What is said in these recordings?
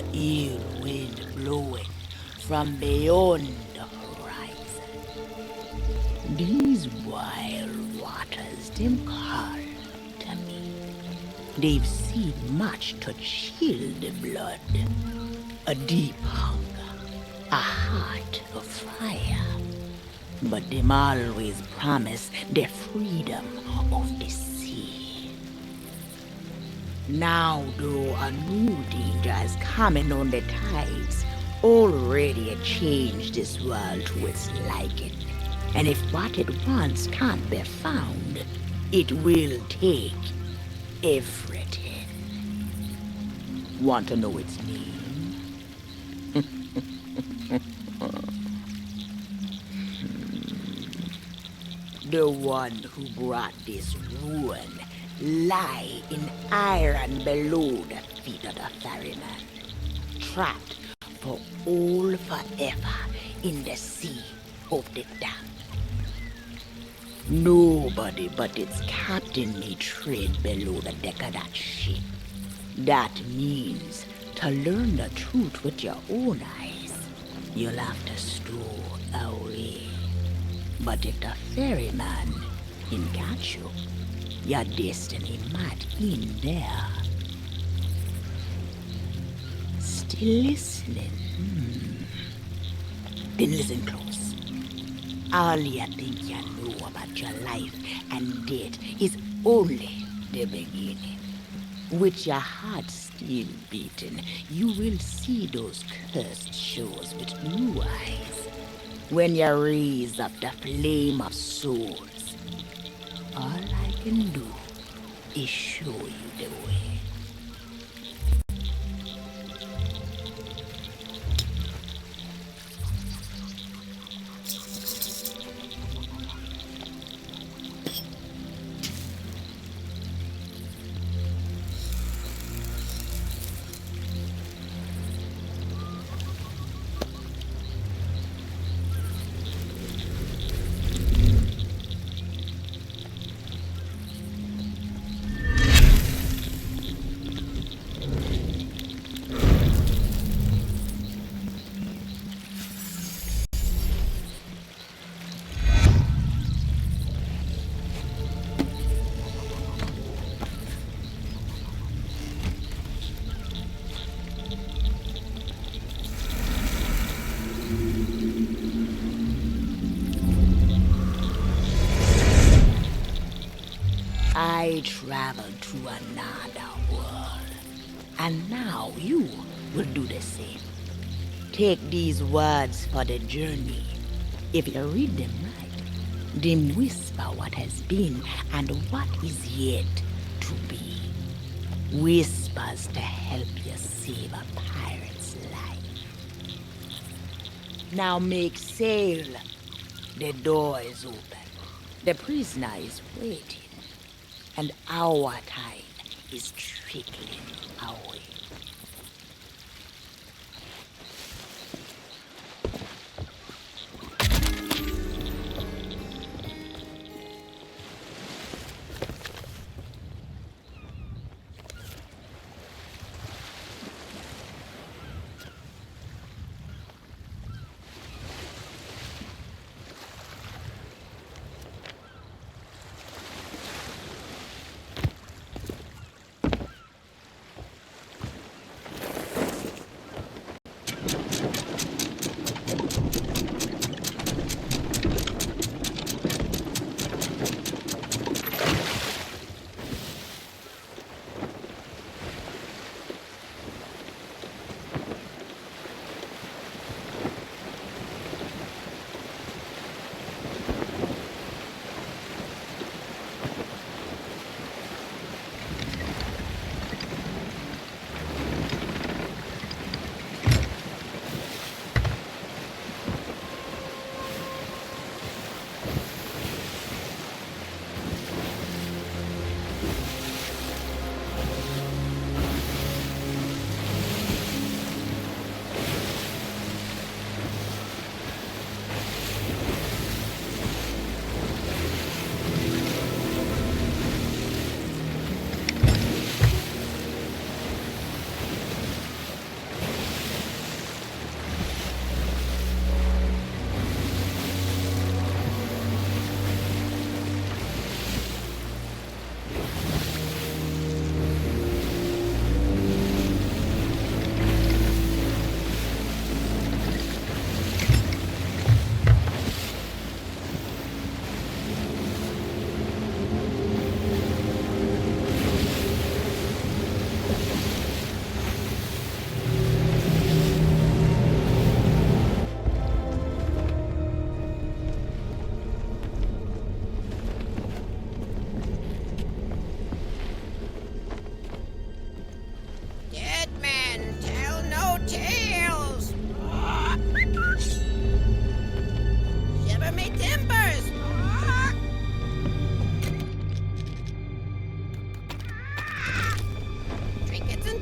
a ill wind blowing from beyond the horizon. These wild waters, them call to me. They've seen much to chill the blood. A deep hunger, a heart of fire. But them always promise the freedom of the sea. Now, though, a new danger is coming on the tides, already changed this world to its liking. And if what it wants can't be found, it will take everything. Want to know its name? The one who brought this ruin lie in iron below the feet of the ferryman, trapped for all forever in the sea of the damned. Nobody but its captain may tread below the deck of that ship. That means to learn the truth with your own eyes, you'll have to stow away. But if the ferryman can catch you, your destiny might end there. Still listening? Then listen close. All you think you know about your life and death is only the beginning. With your heart still beating, you will see those cursed shores with new eyes. When you raise up the flame of souls, all I can do is show you the way. I traveled to another world, and now you will do the same. Take these words for the journey. If you read them right, them whisper what has been and what is yet to be. Whispers to help you save a pirate's life. Now make sail. The door is open. The prisoner is waiting. And our time is trickling away.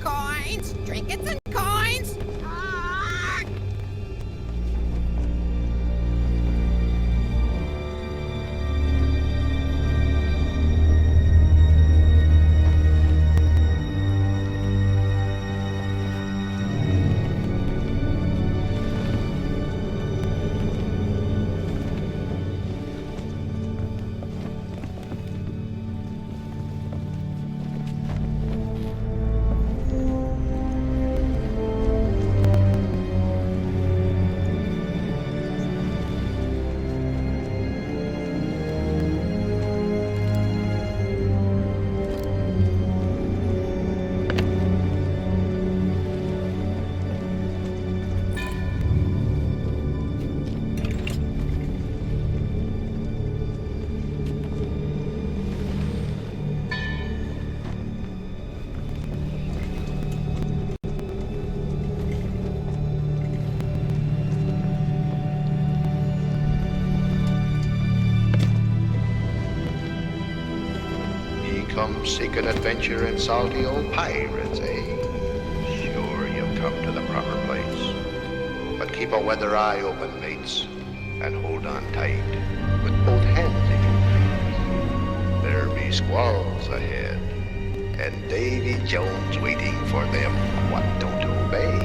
coins! Trinkets and coins! Ah! Come seek an adventure in salty old pirates, eh? Sure, you've come to the proper place. But keep a weather eye open, mates, and hold on tight with both hands if you please. There be squalls ahead, and Davy Jones waiting for them what don't obey.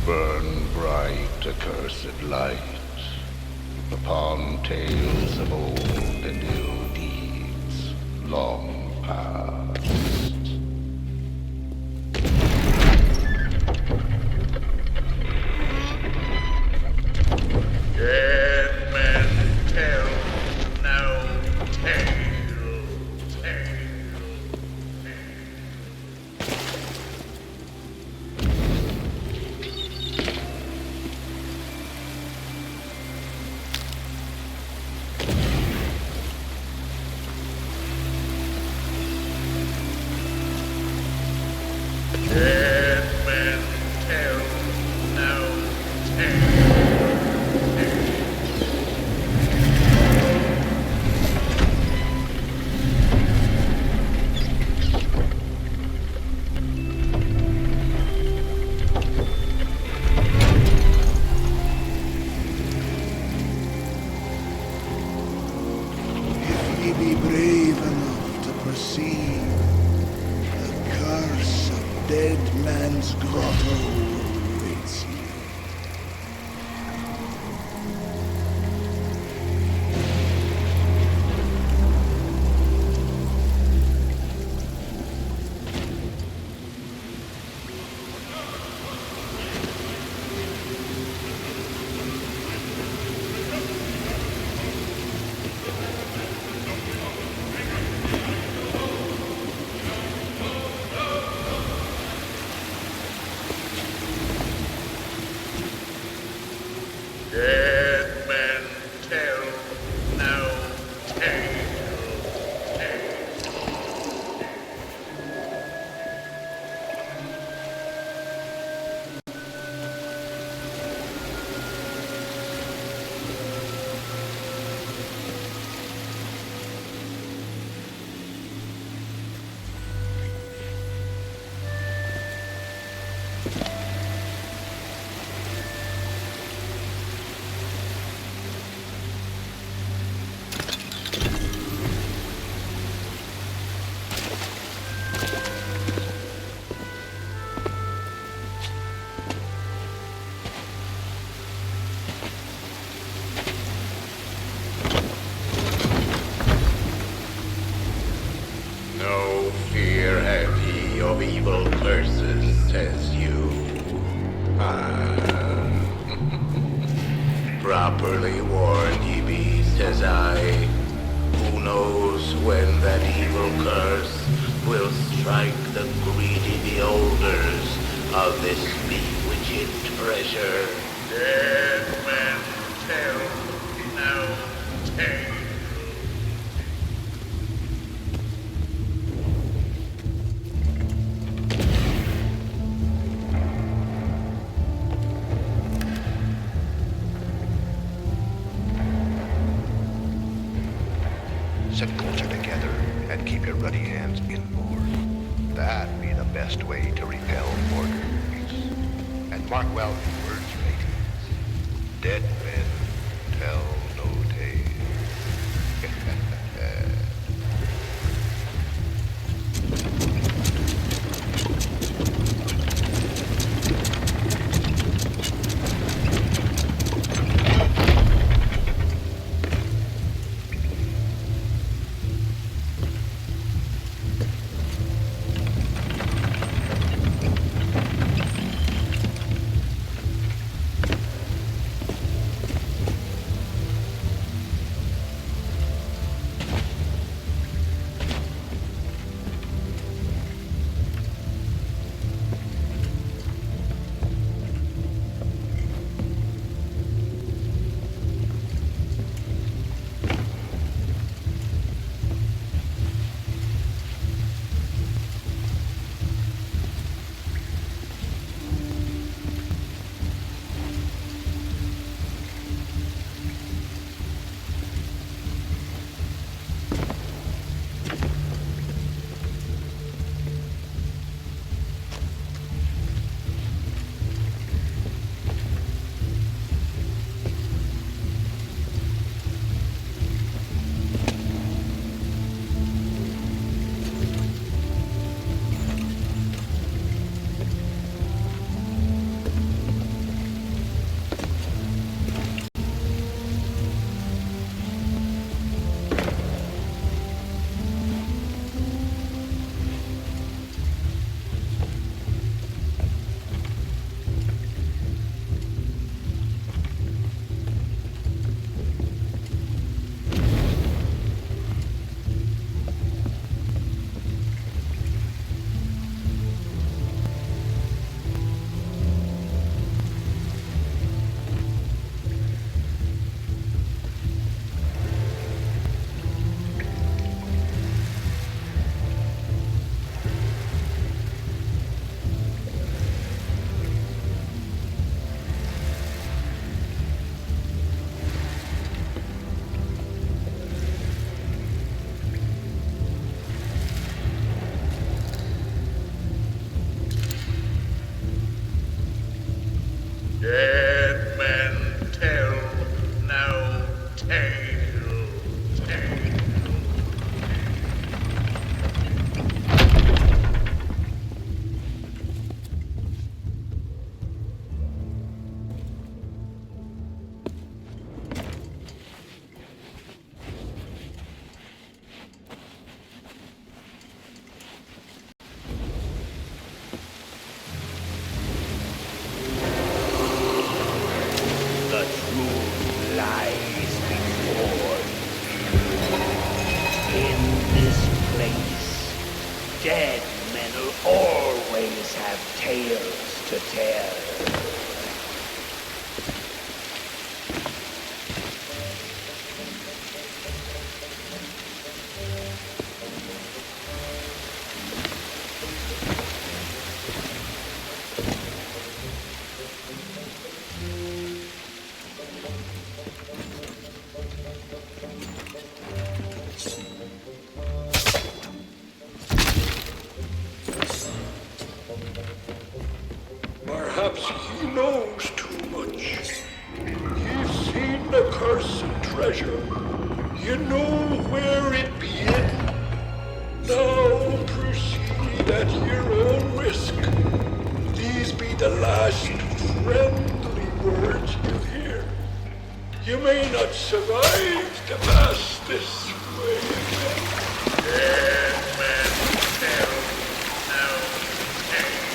Burn bright, accursed light, upon tales of old and ill deeds long past. Dead men tell no tale. perceive. The curse of Dead Man's Grotto awaits you. Dead men tell no tale. No fear have ye of evil curses, says you. Ah. Properly warned ye be, says I. Who knows when that evil curse will strike the greedy beholders of this bewitched treasure? Dead men tell no tale. Sit closer together and keep your ruddy hands inboard. That be the best way to repel mortars. And mark well your words, mateys. Dead men tell no tales. Dead men'll always have tales to tell. Perhaps he knows too much. He's seen the cursed treasure. You know where it be hidden. Now proceed at your own risk. These be the last friendly words you hear. You may not survive to pass this way again. Dead men tell no tale.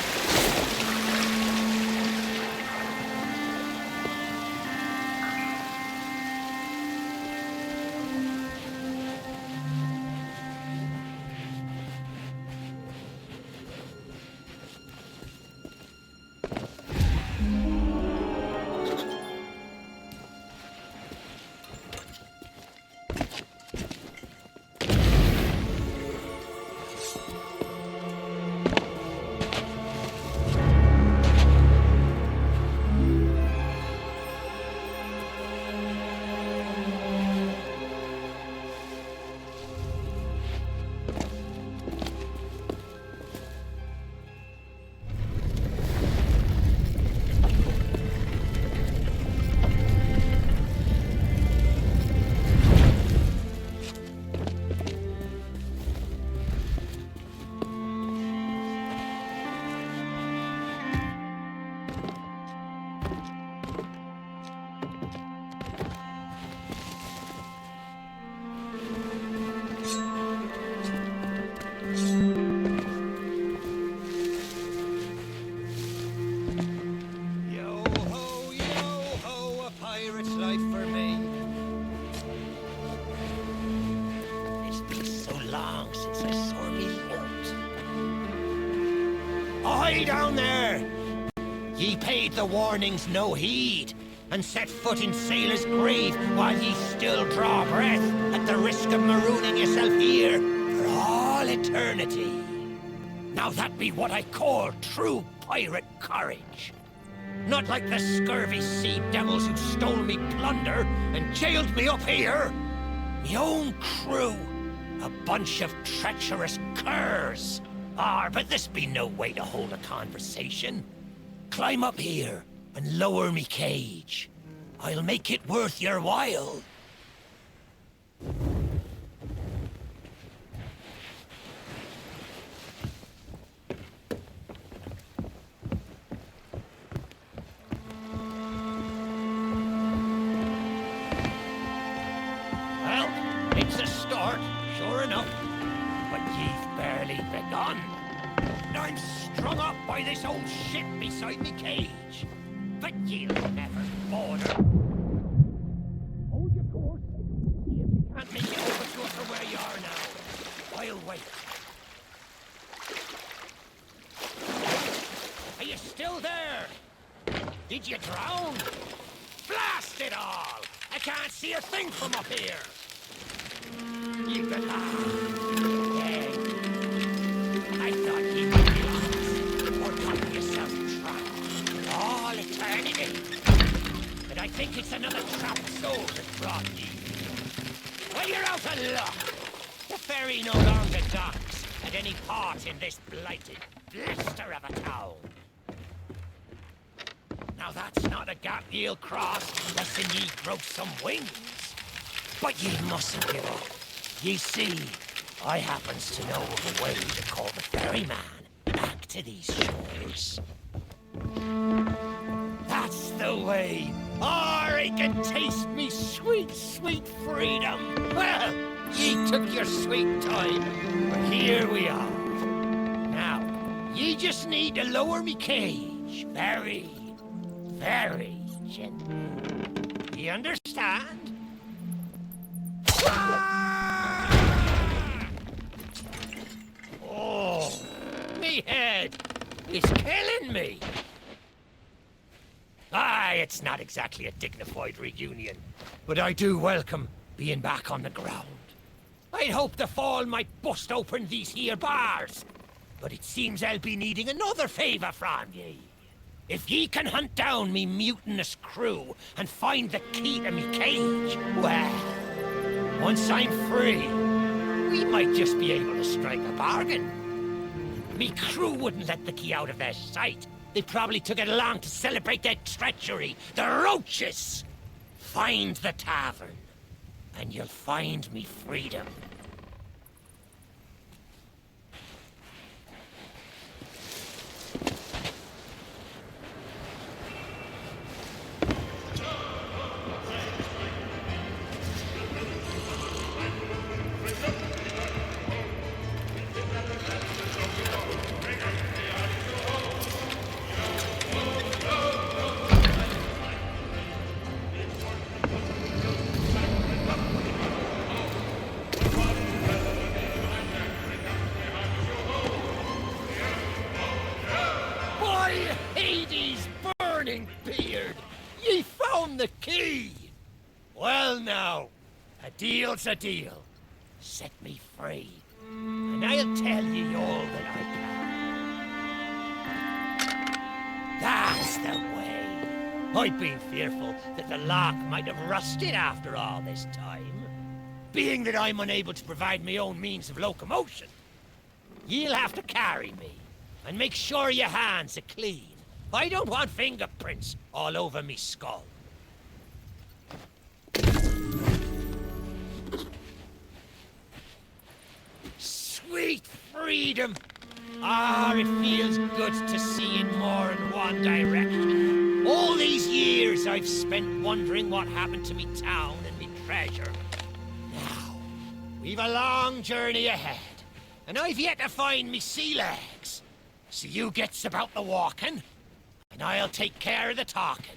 Yo ho, a pirate's life for me. It's been so long since I saw me boat. Ahoy down there! Ye paid the warnings no heed, and set foot in sailor's grave while ye still draw breath at the risk of marooning yourself here for all eternity. Now that be what I call true pirate courage. Not like the scurvy sea devils who stole me plunder and jailed me up here. Me own crew, a bunch of treacherous curs. But this be no way to hold a conversation. Climb up here and lower me cage. I'll make it worth your while. Well, it's a start, sure enough. But ye've barely begun. I'm strung up by this old shit beside me cage. But ye'll never border. Hold your course. See if you can't make it over to us from where you are now. I'll wait. Are you still there? Did you drown? Blast it all! I can't see a thing from up here. You could laugh. I thought you would be lost, or got yourself trapped all eternity. But I think it's another trapped soul that brought you. Well, you're out of luck. The ferry no longer docks at any part in this blighted blister of a town. Now that's not a gap ye'll cross, lest ye grow some wings. But ye mustn't give up. Ye see, I happens to know of a way to call the ferryman back to these shores. That's the way. I can taste me sweet, sweet freedom. Well, ye took your sweet time, but here we are. Now, ye just need to lower me cage very, very gently. You understand? Oh, me head! It's killing me! Aye, it's not exactly a dignified reunion, but I do welcome being back on the ground. I'd hoped the fall might bust open these here bars, but it seems I'll be needing another favour from ye. If ye can hunt down me mutinous crew and find the key to me cage, well, once I'm free, we might just be able to strike a bargain. Me crew wouldn't let the key out of their sight. They probably took it along to celebrate their treachery. The roaches! Find the tavern, and you'll find me freedom. Hades' burning beard! Ye found the key! Well now, a deal's a deal. Set me free, and I'll tell ye all that I can. That's the way. I've been fearful that the lock might have rusted after all this time, being that I'm unable to provide my own means of locomotion. Ye'll have to carry me, and make sure your hands are clean. I don't want fingerprints all over me skull. Sweet freedom! Ah, it feels good to see in more than one direction. All these years I've spent wondering what happened to me town and me treasure. Now, we've a long journey ahead, and I've yet to find me sea legs. So you gets about the walking, and I'll take care of the talking.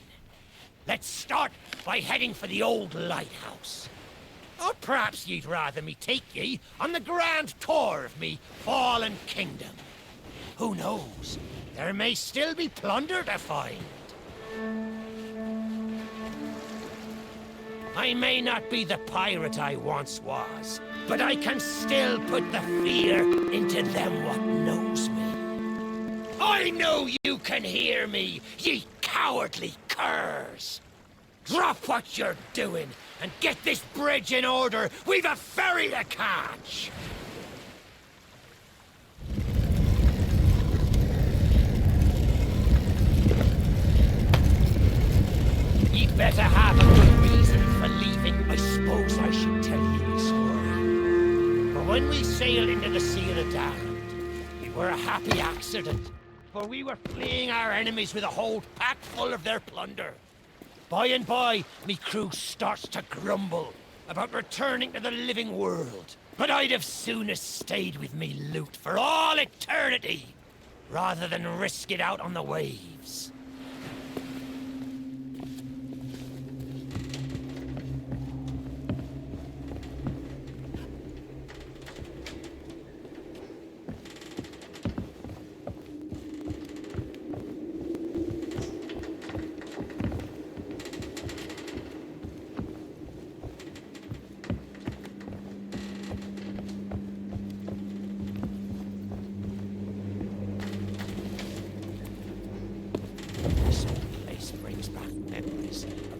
Let's start by heading for the old lighthouse. Or perhaps you'd rather me take ye on the grand tour of me fallen kingdom. Who knows? There may still be plunder to find. I may not be the pirate I once was, but I can still put the fear into them what knows me. I know you can hear me, ye cowardly curs! Drop what you're doing and get this bridge in order. We've a ferry to catch! You'd better have a good reason for leaving. I suppose I should tell you a story. For when we sailed into the Sea of the Damned, it were a happy accident. For we were fleeing our enemies with a hold packed full of their plunder. By and by, me crew starts to grumble about returning to the living world. But I'd have soonest stayed with me loot for all eternity, rather than risk it out on the waves.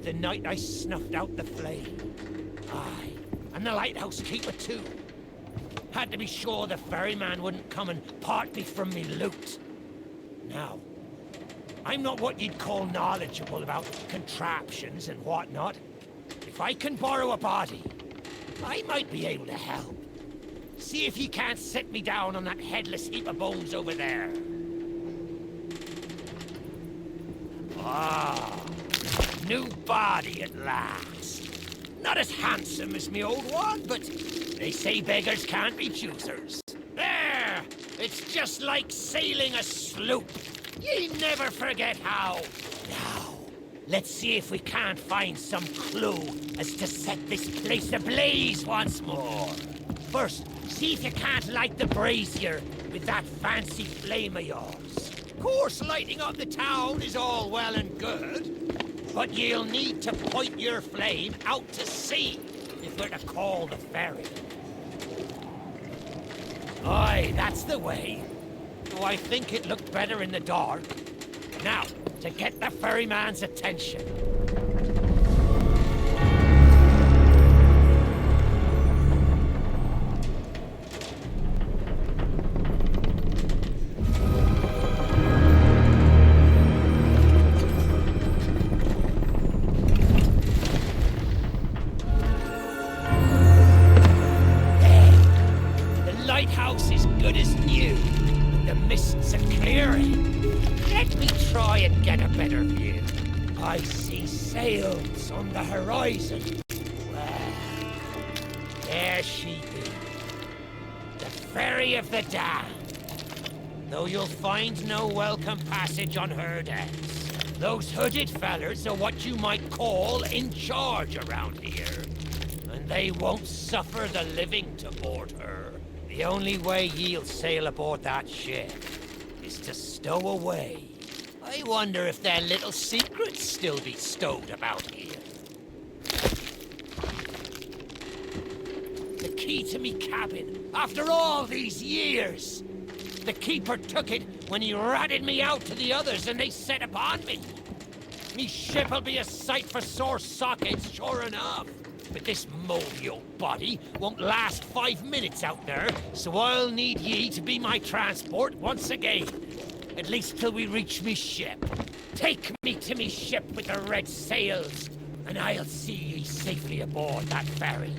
The night I snuffed out the flame. Aye, and the lighthouse keeper too. Had to be sure the ferryman wouldn't come and part me from me loot. Now, I'm not what you'd call knowledgeable about contraptions and whatnot. If I can borrow a body, I might be able to help. See if you can't set me down on that headless heap of bones over there. Ah. New body at last. Not as handsome as me old one, but they say beggars can't be choosers. There! It's just like sailing a sloop. Ye never forget how. Now, let's see if we can't find some clue as to set this place ablaze once more. First, see if you can't light the brazier with that fancy flame of yours. Of course, lighting up the town is all well and good, but you'll need to point your flame out to sea if we're to call the ferry. Aye, that's the way. Though I think it looked better in the dark. Now, to get the ferryman's attention. Lighthouse is good as new. The mists are clearing. Let me try and get a better view. I see sails on the horizon. Well, there she be. The ferry of the damned. Though you'll find no welcome passage on her decks. Those hooded fellers are what you might call in charge around here. And they won't suffer the living to board her. The only way ye'll sail aboard that ship is to stow away. I wonder if their little secrets still be stowed about here. The key to me cabin, after all these years. The keeper took it when he ratted me out to the others and they set upon me. Me ship'll be a sight for sore sockets, sure enough. But this moldy old body won't last 5 minutes out there, so I'll need ye to be my transport once again. At least till we reach me ship. Take me to me ship with the red sails, and I'll see ye safely aboard that ferry.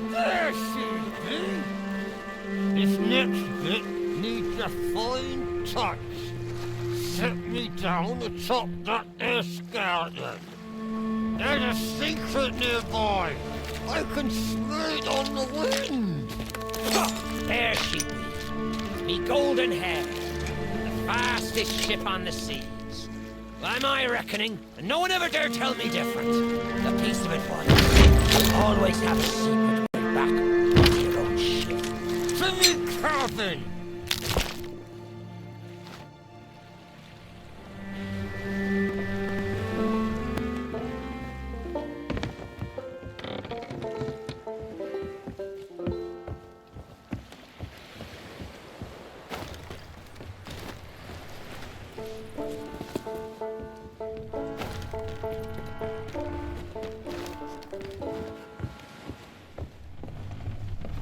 There she be. This next bit needs a fine touch. Set me down atop that there skeleton. There's a secret nearby. I can smell it on the wind. There she be. Me golden hair. The fastest ship on the seas. By my reckoning, and no one ever dare tell me different. The piece of advice. Always have a secret way back to your own ship. To me cabin!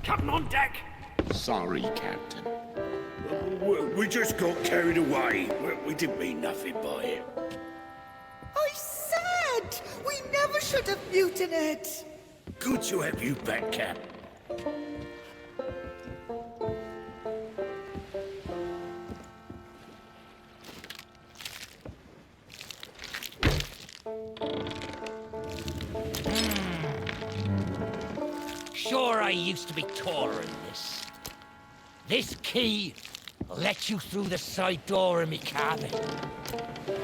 Captain on deck! Sorry, Captain. We just got carried away. We didn't mean nothing by it. I said we never should have mutinied. Good to have you back, Cap. Sure, I used to be taller than this. This key will let you through the side door of me cabin.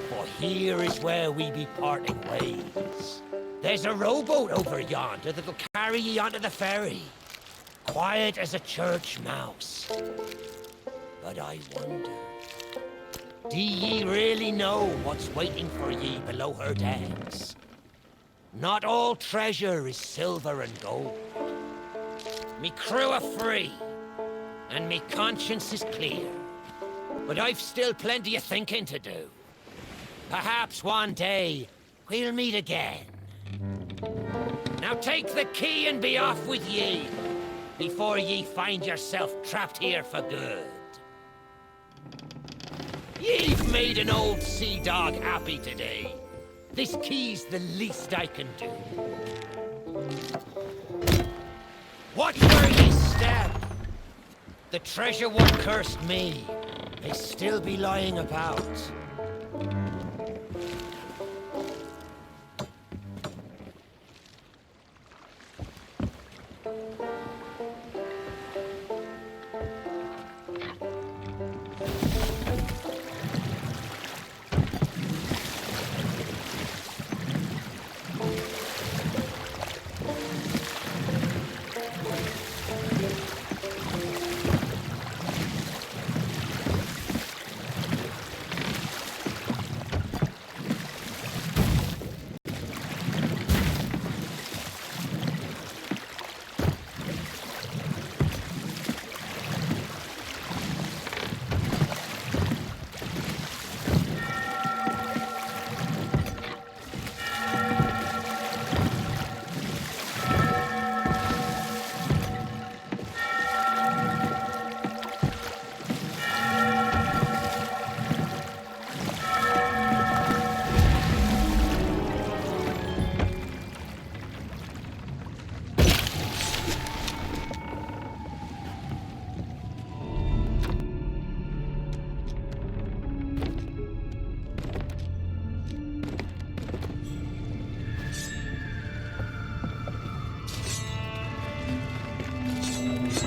For here is where we be parting ways. There's a rowboat over yonder that'll carry ye onto the ferry. Quiet as a church mouse. But I wonder, do ye really know what's waiting for ye below her decks? Not all treasure is silver and gold. Me crew are free, and me conscience is clear. But I've still plenty of thinking to do. Perhaps one day, we'll meet again. Now take the key and be off with ye, before ye find yourself trapped here for good. You've made an old sea dog happy today. This key's the least I can do. Watch where you step. The treasure what cursed me may still be lying about.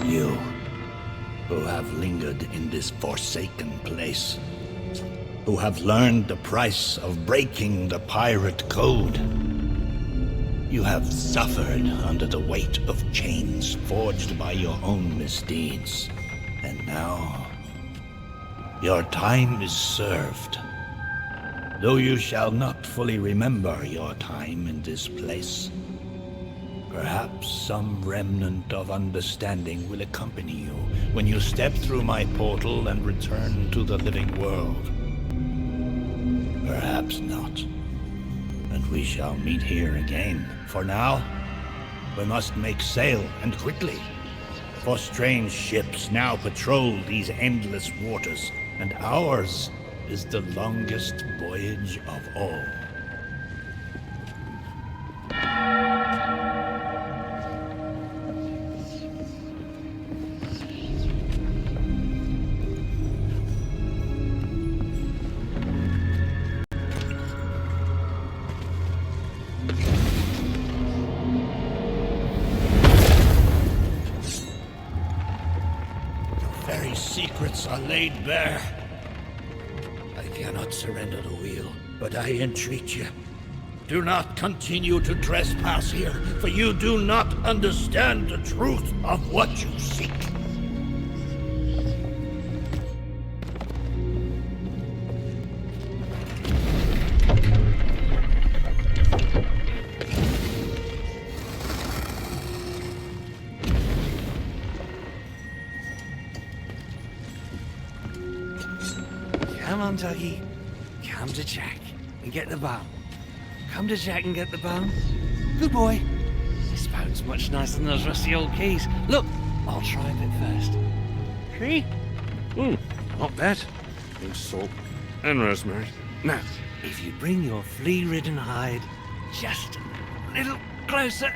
You, who have lingered in this forsaken place, who have learned the price of breaking the pirate code. You have suffered under the weight of chains forged by your own misdeeds. And now, your time is served. Though you shall not fully remember your time in this place, perhaps some remnant of understanding will accompany you when you step through my portal and return to the living world. Perhaps not. And we shall meet here again. For now, we must make sail, and quickly. For strange ships now patrol these endless waters, and ours is the longest voyage of all. Secrets are laid bare. I cannot surrender the wheel, but I entreat you, do not continue to trespass here, for you do not understand the truth of what you seek. Come on, Dougie. Come to Jack and get the bone. Come to Jack and get the bone. Good boy. This bone's much nicer than those rusty old keys. Look, I'll try a bit first. See? Not bad. And salt and rosemary. Now, if you bring your flea-ridden hide just a little closer.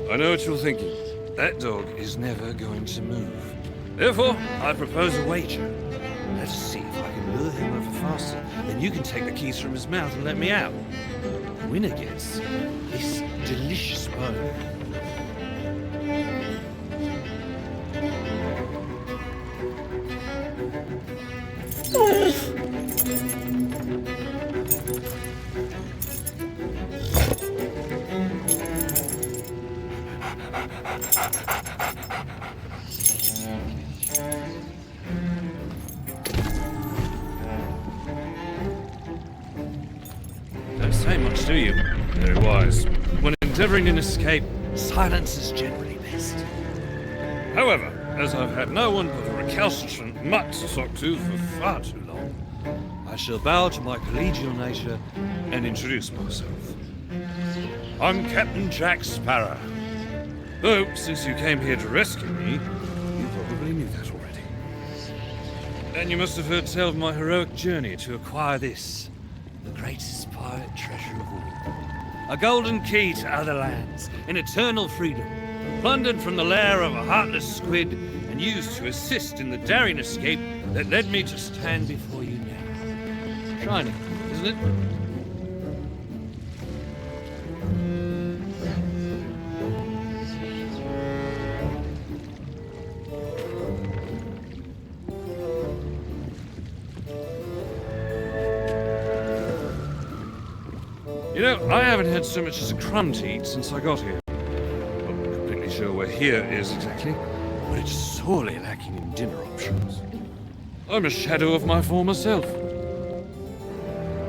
I know what you're thinking. That dog is never going to move. Therefore, I propose a wager. Let's see if I can lure him over faster. Then you can take the keys from his mouth and let me out. The winner gets this delicious bone. Don't say much, do you? Very wise. When endeavoring an escape, silence is generally best. However, as I've had no one but a recalcitrant mutt to talk to for far too long, I shall bow to my collegial nature and introduce myself. I'm Captain Jack Sparrow. Though, since you came here to rescue me, you probably knew that already. And you must have heard tell of my heroic journey to acquire this, the greatest pirate treasure of all. A golden key to other lands, in eternal freedom, plundered from the lair of a heartless squid and used to assist in the daring escape that led me to stand before you now. Shining, isn't it? You know, I haven't had so much as a crumb to eat since I got here. I'm not completely sure where here is exactly, but it's sorely lacking in dinner options. I'm a shadow of my former self.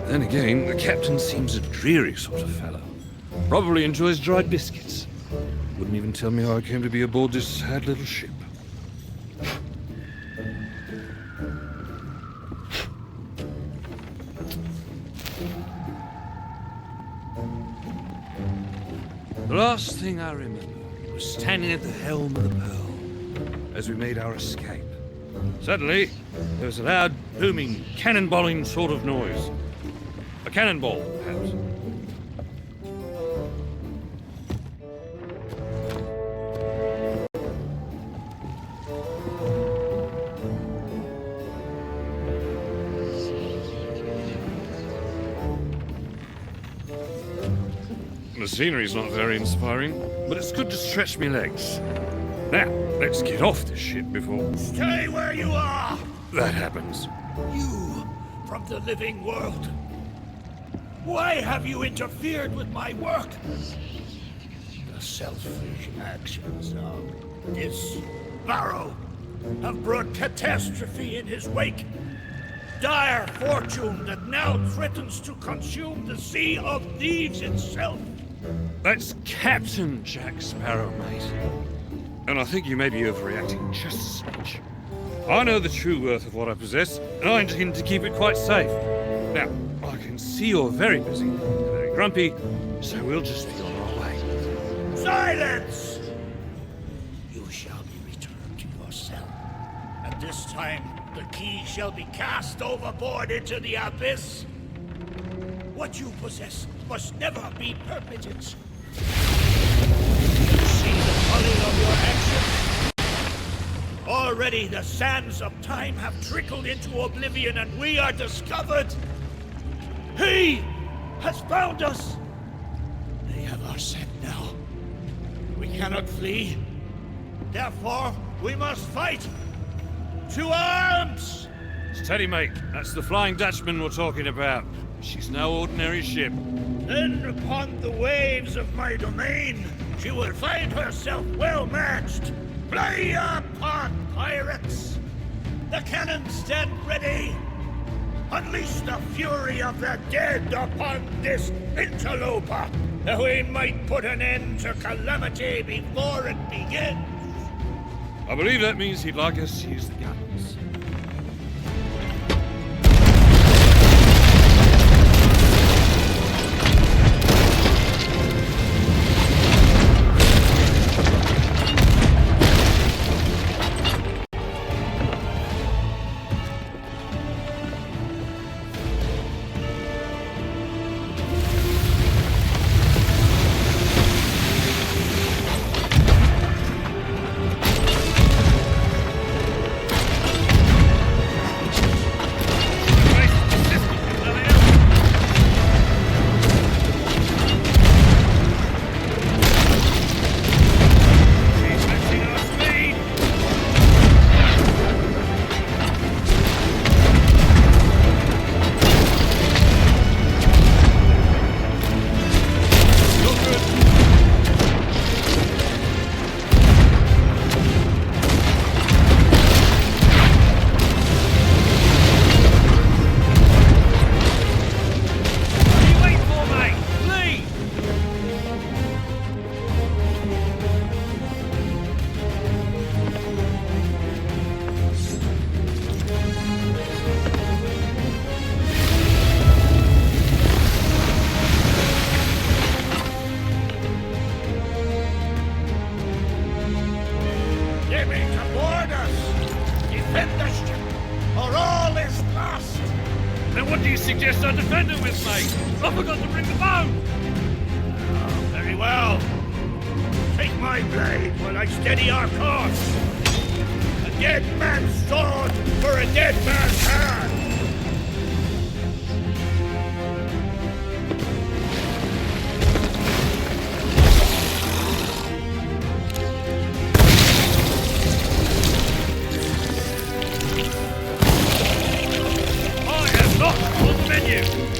Then again, the captain seems a dreary sort of fellow. Probably enjoys dried biscuits. Wouldn't even tell me how I came to be aboard this sad little ship. The last thing I remember was standing at the helm of the Pearl as we made our escape. Suddenly, there was a loud, booming, cannonballing sort of noise. A cannonball, perhaps. The scenery's not very inspiring, but it's good to stretch me legs. Now, let's get off this ship before... Stay where you are! that happens. You, from the living world. Why have you interfered with my work? The selfish actions of this Barrow have brought catastrophe in his wake. Dire fortune that now threatens to consume the Sea of Thieves itself. That's Captain Jack Sparrow, mate. And I think you may be overreacting just a smidge. I know the true worth of what I possess, and I intend to keep it quite safe. Now, I can see you're very busy, very grumpy, so we'll just be on our way. Silence! You shall be returned to your cell. And this time, the key shall be cast overboard into the abyss. What you possess must never be permitted. You see the folly of your actions? Already the sands of time have trickled into oblivion and we are discovered. He has found us. They have our scent now. We cannot flee. Therefore, we must fight. To arms! Steady, mate. That's the Flying Dutchman we're talking about. She's no ordinary ship. Then upon the waves of my domain, she will find herself well matched. Play your part, pirates! The cannons stand ready! Unleash the fury of the dead upon this interloper, that we might put an end to calamity before it begins! I believe that means he'd like us to use the guns. suggest I defend it with, mate? I forgot to bring the bow! Very well. Take my blade while I steady our course. A dead man's sword for a dead man's hand. I am not on the menu!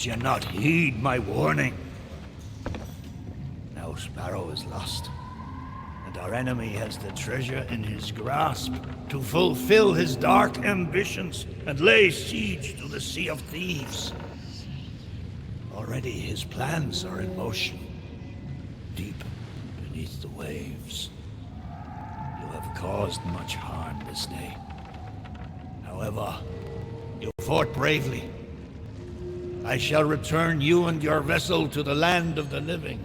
Did you not heed my warning? Now Sparrow is lost, and our enemy has the treasure in his grasp to fulfill his dark ambitions and lay siege to the Sea of Thieves. Already his plans are in motion, deep beneath the waves. You have caused much harm this day. However, you fought bravely. I shall return you and your vessel to the land of the living,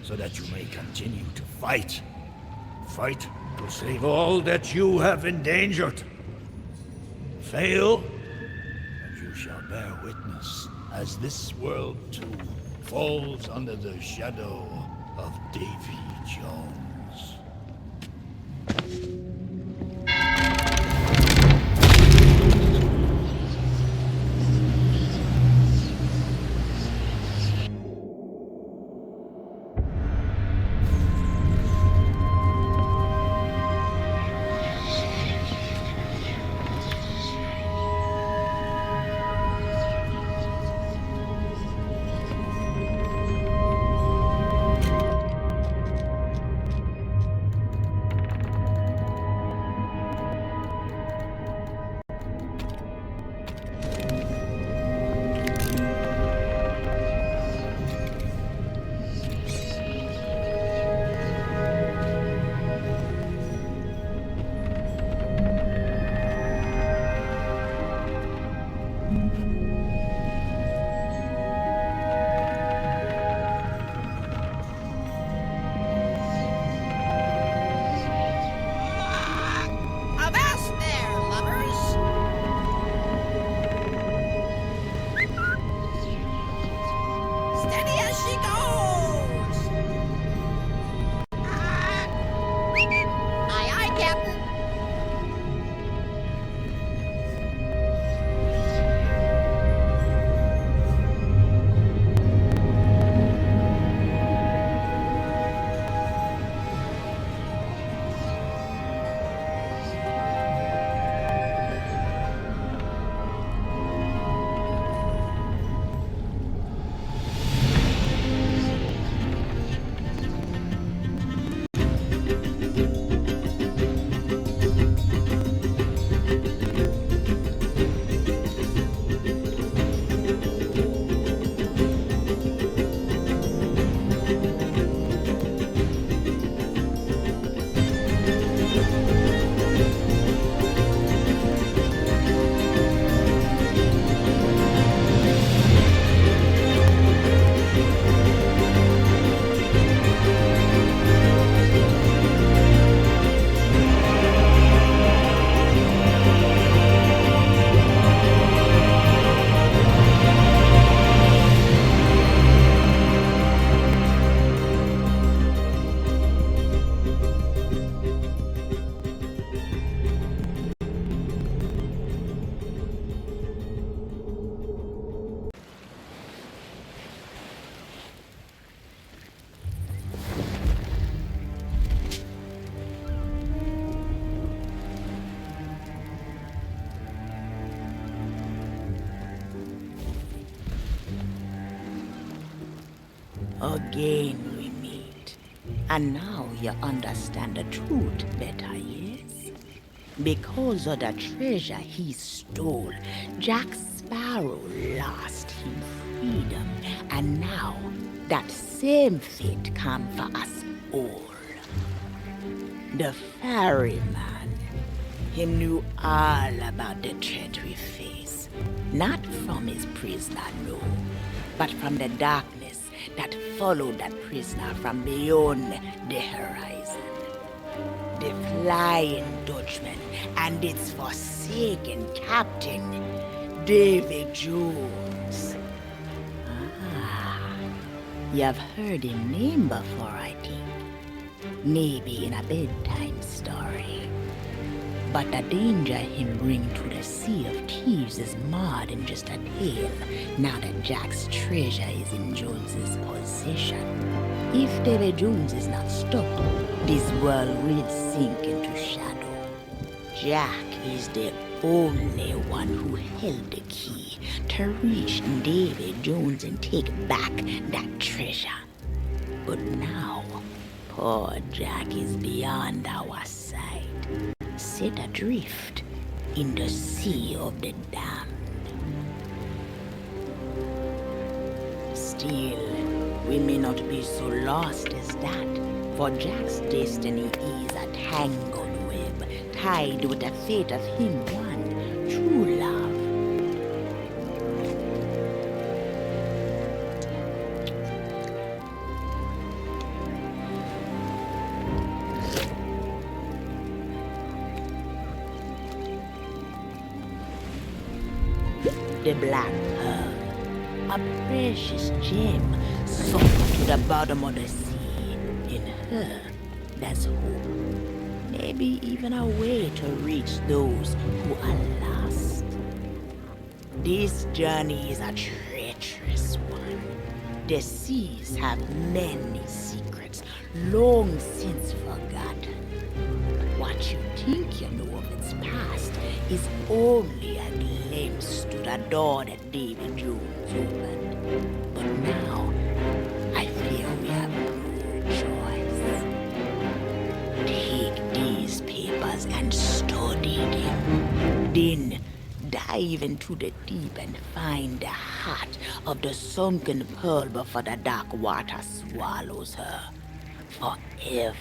so that you may continue to fight. Fight to save all that you have endangered. Fail, and you shall bear witness as this world too falls under the shadow of Davy Jones. Avast there, lovers! Steady as she goes! Aye, aye, Captain. Again we meet. And now you understand the truth better, yes? Because of the treasure he stole, Jack Sparrow lost him freedom. And now that same fate come for us all. The ferryman, he knew all about the threat we face. Not from his prisoner, no, but from the darkness that followed that prisoner from beyond the horizon. The Flying Dutchman and its forsaken captain, David Jones. Ah, you've heard him name before, I think. Maybe in a bedtime story. But the danger him bring to the Sea of Thieves is more than just a tale, now that Jack's treasure is in Jones's possession. If David Jones is not stopped, this world will sink into shadow. Jack is the only one who held the key to reach David Jones and take back that treasure. But now, poor Jack is beyond our sight, set adrift in the sea of the damned. Still, we may not be so lost as that, for Jack's destiny is a tangled web, tied with the fate of him one true love. The Black Pearl, a precious gem sunk to the bottom of the sea. In her, there's hope. Maybe even a way to reach those who are lost. This journey is a treacherous one. The seas have many secrets long since forgotten. What you think you know of its past is only a glimpse to the door that David Jones opened. But now, I fear we have no choice. Take these papers and study them. Then dive into the deep and find the heart of the sunken pearl before the dark water swallows her forever.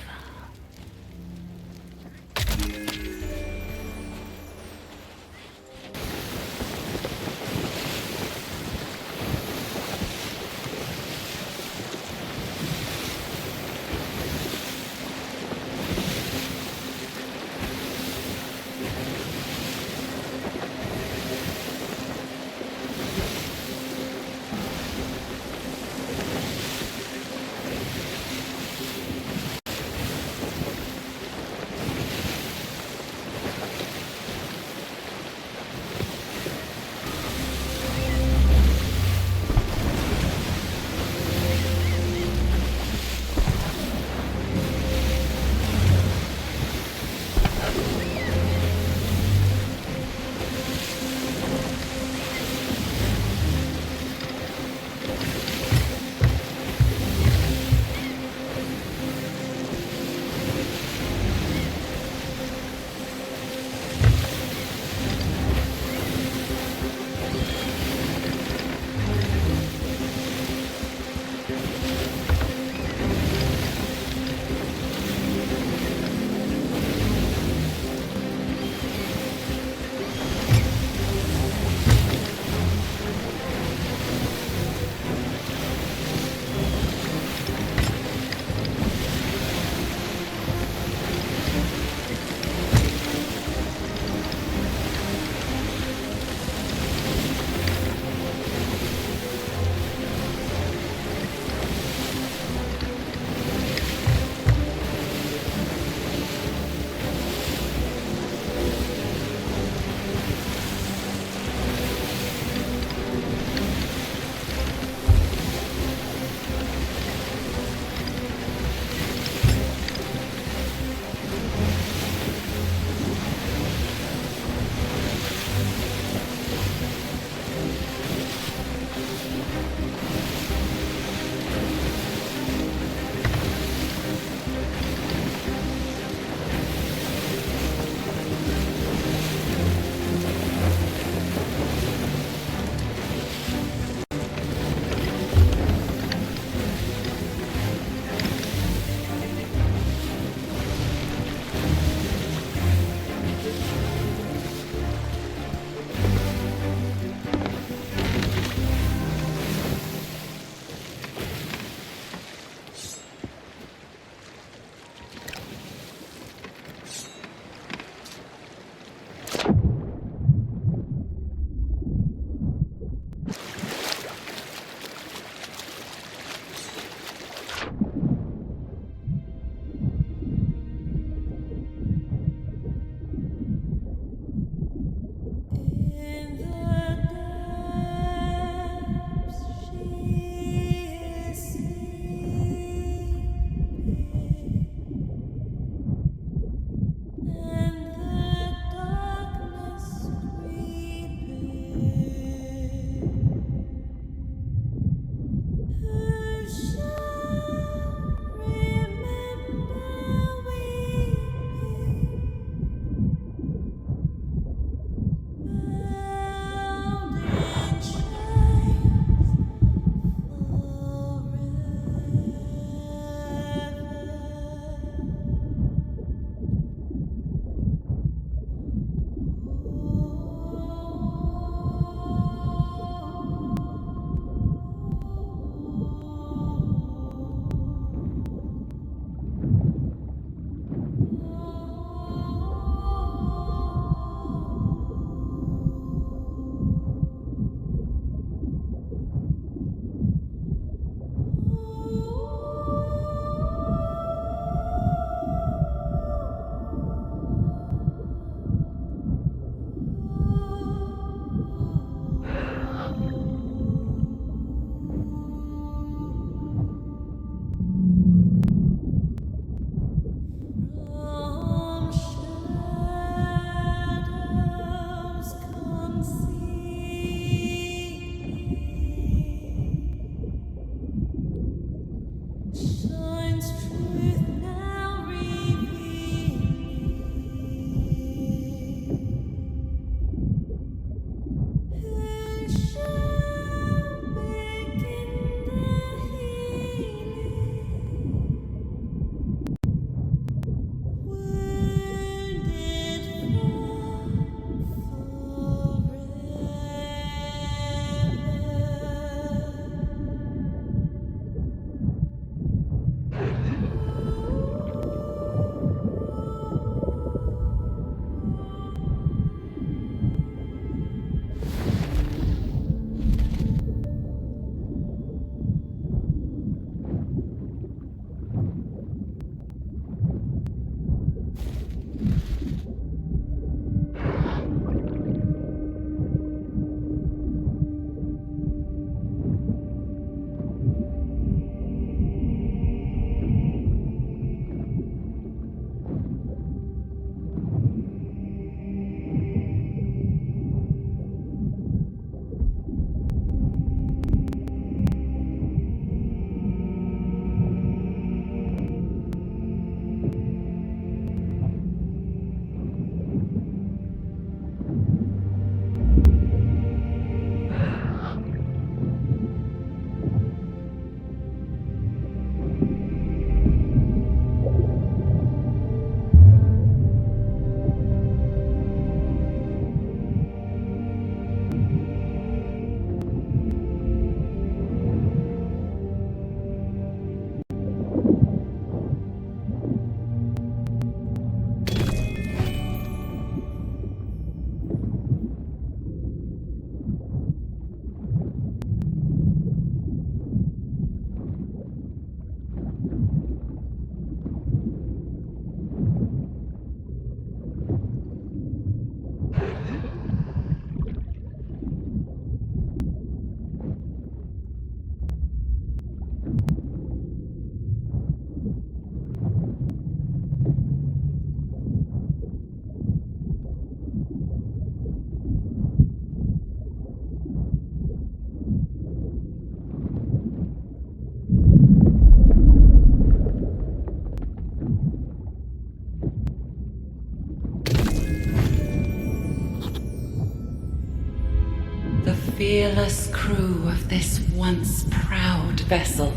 fearless crew of this once proud vessel.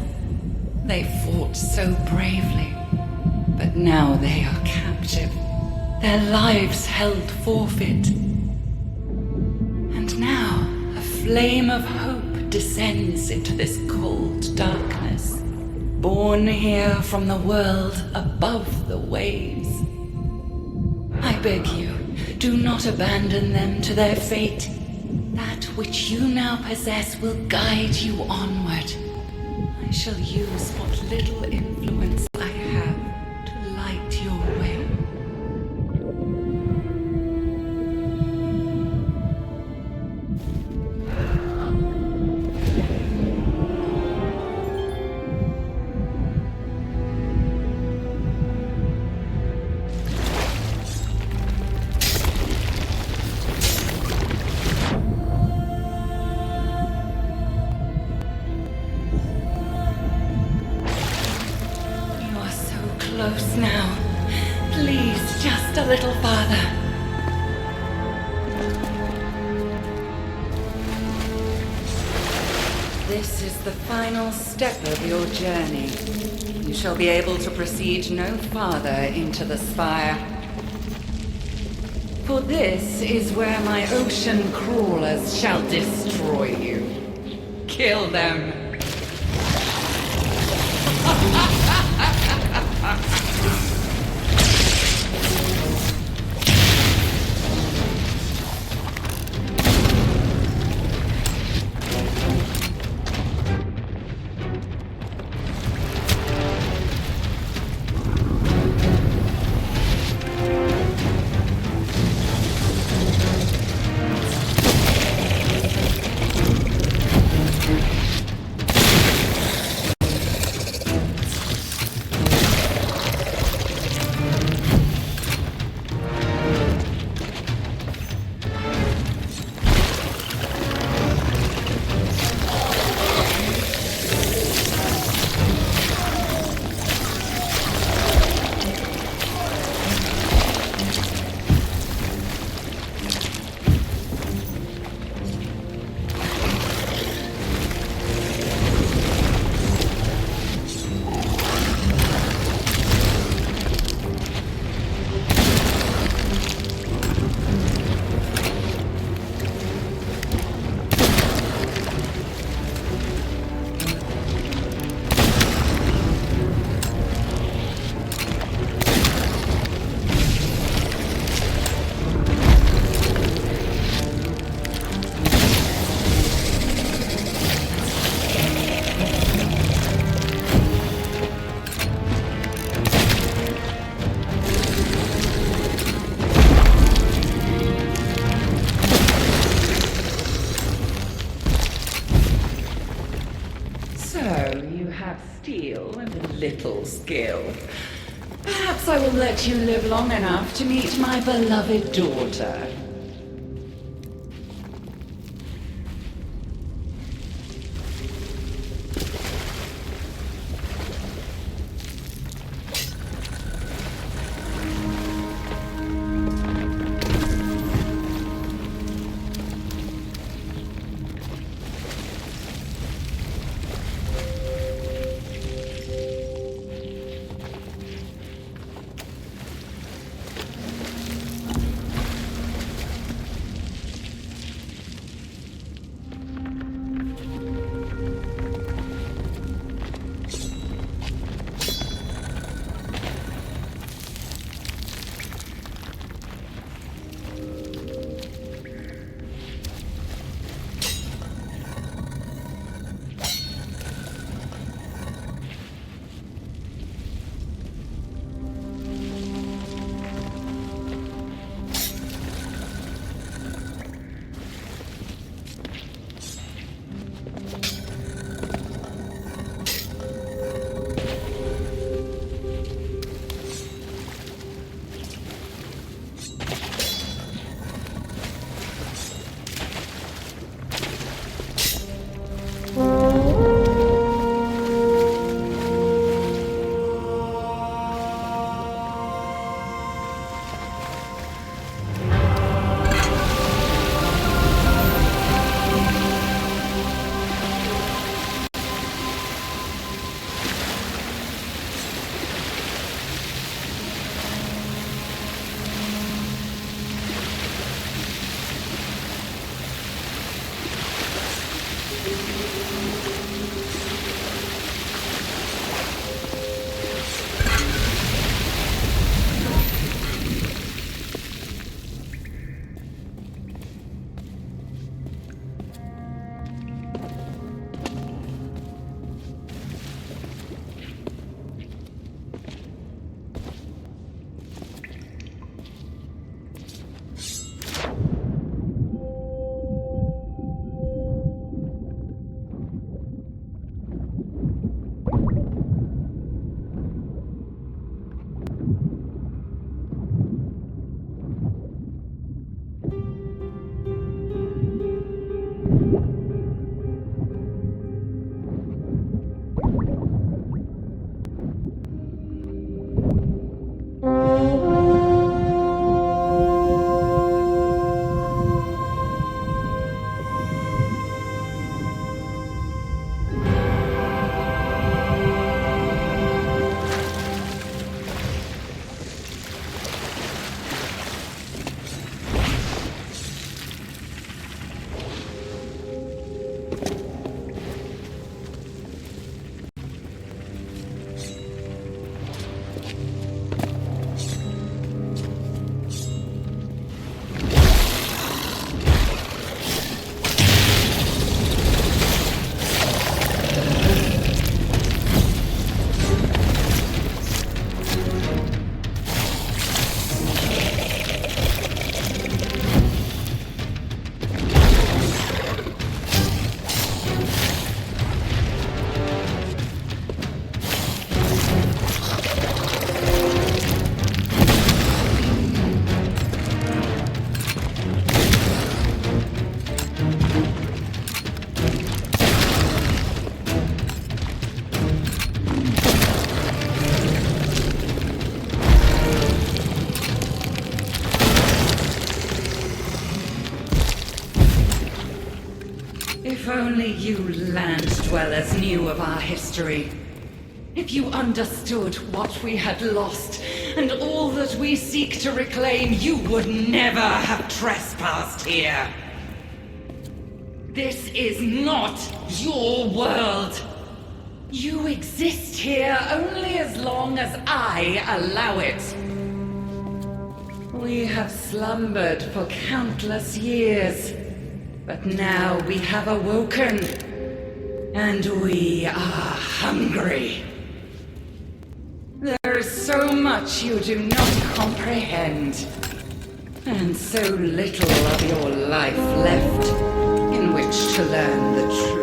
They fought so bravely, but now they are captive, their lives held forfeit. And now a flame of hope descends into this cold darkness, born here from the world above the waves. I beg you, do not abandon them to their fate. That which you now possess will guide you onward. I shall use what little influence I have to light your way. Close now. Please, just a little farther. This is the final step of your journey. You shall be able to proceed no farther into the spire. For this is where my ocean crawlers shall destroy you. Kill them. Steel and a little skill. Perhaps I will let you live long enough to meet my beloved daughter. you land dwellers knew of our history. If you understood what we had lost and all that we seek to reclaim, you would never have trespassed here. This is not your world. You exist here only as long as I allow it. We have slumbered for countless years, but now we have awoken, and we are hungry. There is so much you do not comprehend, and so little of your life left in which to learn the truth.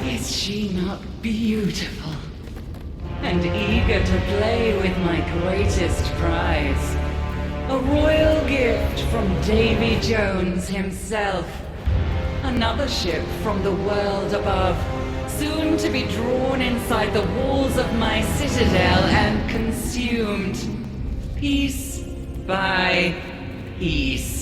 Is she not beautiful? And eager to play with my greatest prize. A royal gift from Davy Jones himself. Another ship from the world above, soon to be drawn inside the walls of my citadel and consumed. Piece by piece.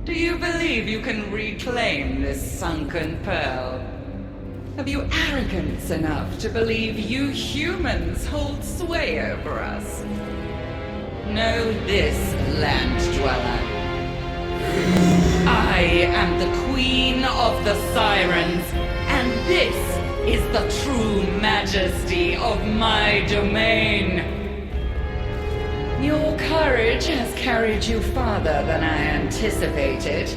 Do you believe you can reclaim this sunken pearl? Have you arrogance enough to believe you humans hold sway over us? Know this, land dweller. I am the queen of the sirens, and this is the true majesty of my domain. Your courage has carried you farther than I anticipated,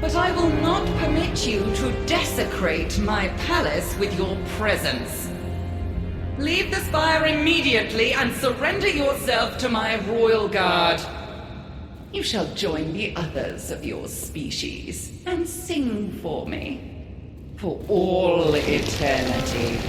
but I will not permit you to desecrate my palace with your presence. Leave the spire immediately and surrender yourself to my royal guard. You shall join the others of your species and sing for me for all eternity.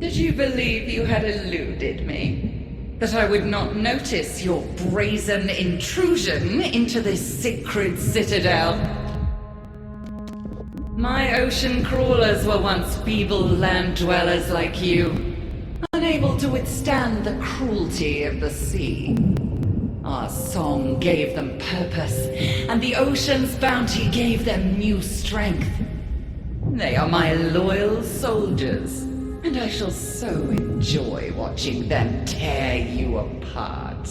Did you believe you had eluded me? That I would not notice your brazen intrusion into this sacred citadel? My ocean crawlers were once feeble land dwellers like you, unable to withstand the cruelty of the sea. Our song gave them purpose, and the ocean's bounty gave them new strength. They are my loyal soldiers, and I shall so enjoy watching them tear you apart.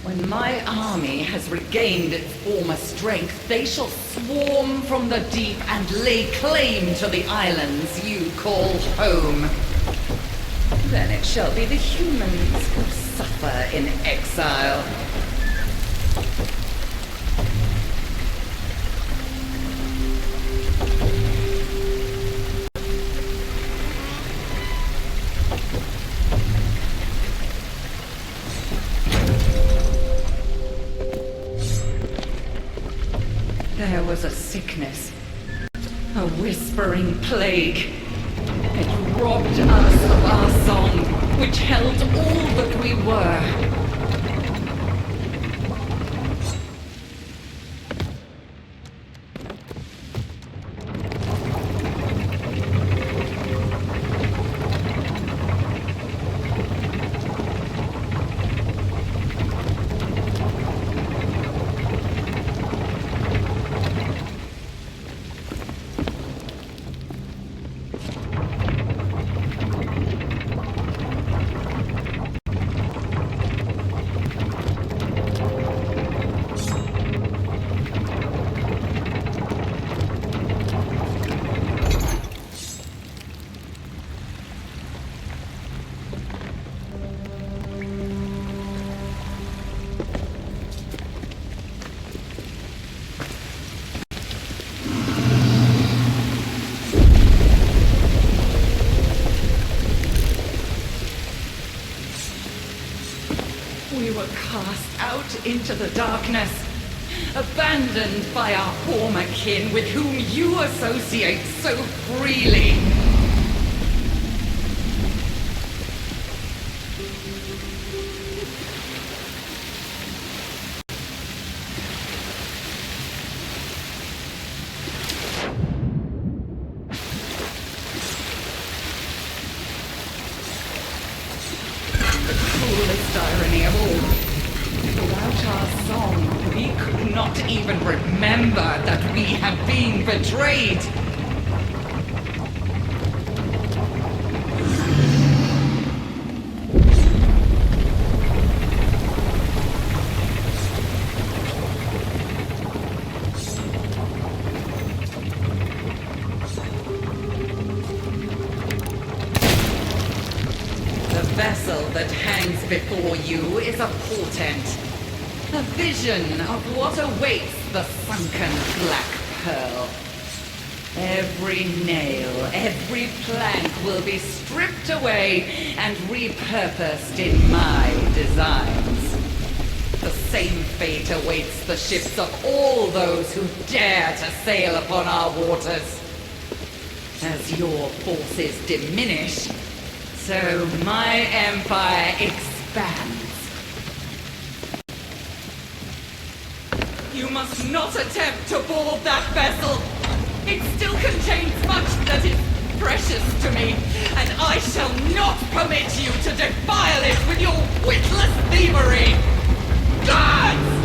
When my army has regained its former strength, they shall swarm from the deep and lay claim to the islands you call home. Then it shall be the humans who suffer in exile. There was a sickness, a whispering plague. It robbed us of our song, which held all that we were. We were cast out into the darkness, abandoned by our former kin with whom you associate so freely. Cruelest irony of all. Without our song, we could not even remember that we had been betrayed. The vessel that hangs before you is a portent. A vision of what awaits the sunken black pearl. Every nail, every plank will be stripped away and repurposed in my designs. The same fate awaits the ships of all those who dare to sail upon our waters. As your forces diminish, so my empire expands. You must not attempt to board that vessel. It still contains much that is precious to me, and I shall not permit you to defile it with your witless thievery. Guards!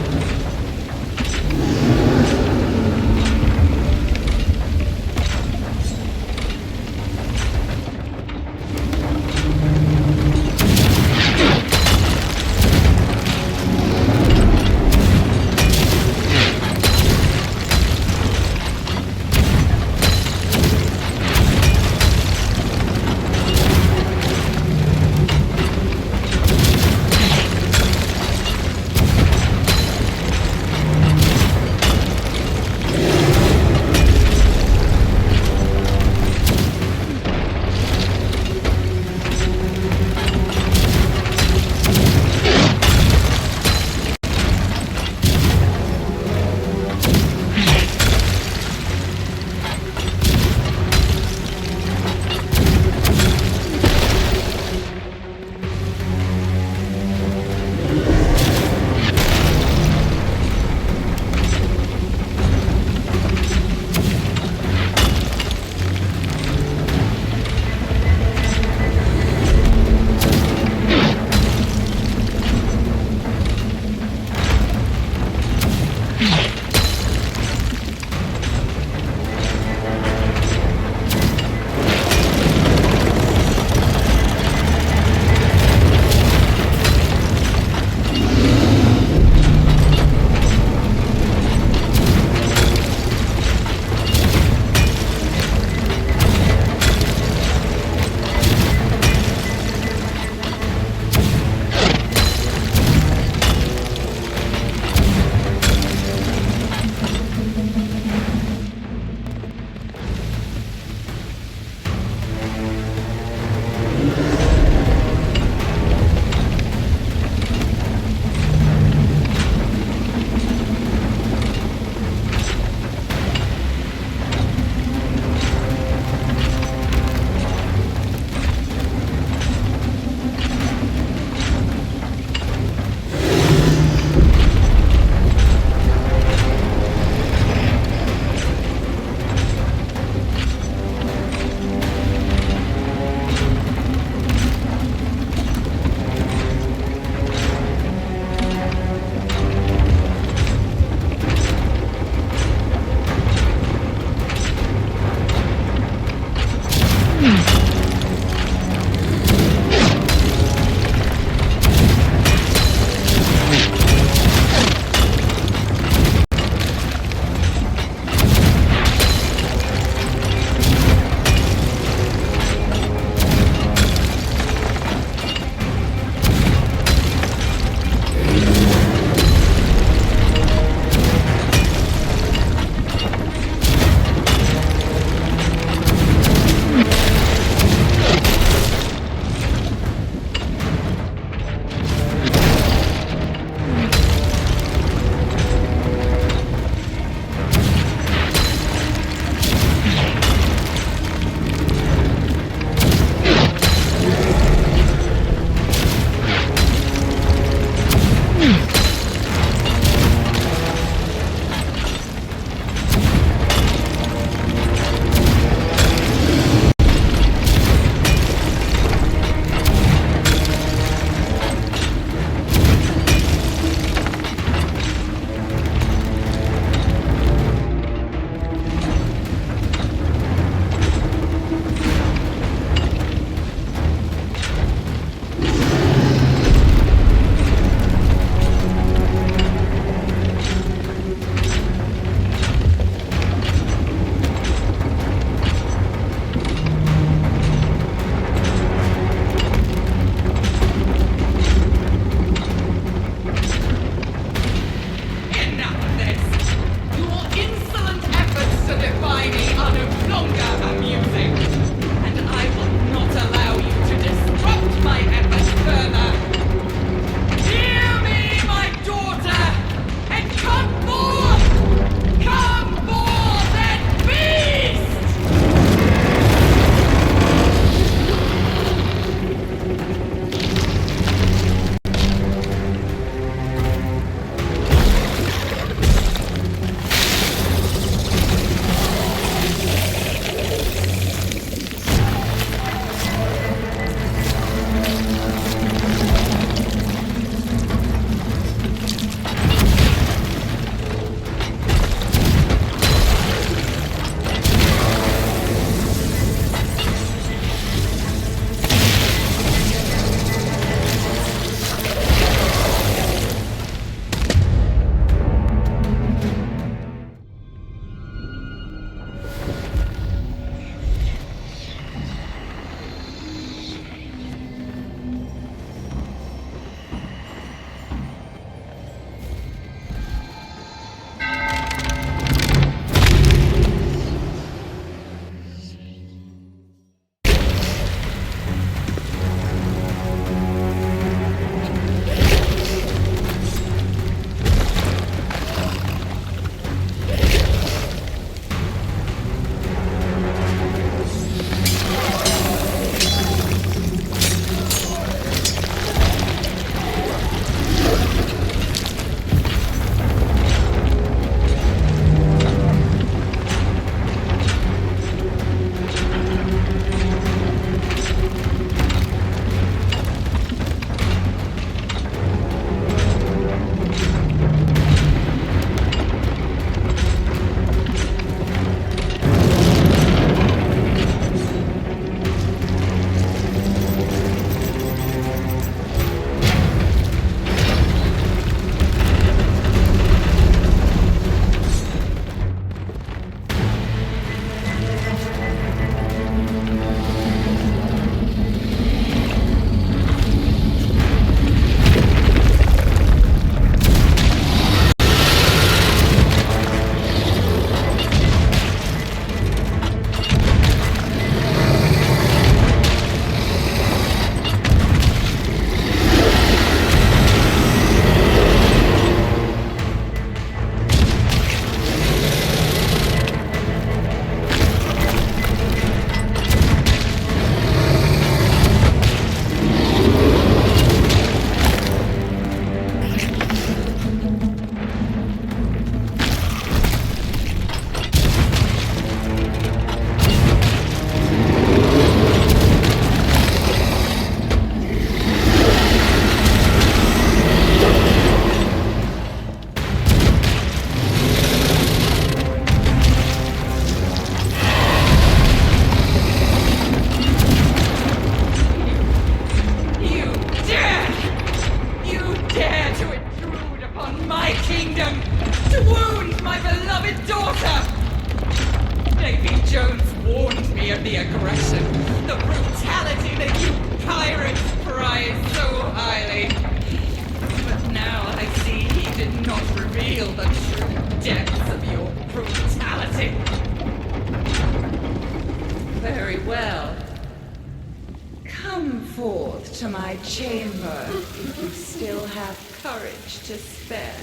to my chamber if you still have courage to spare.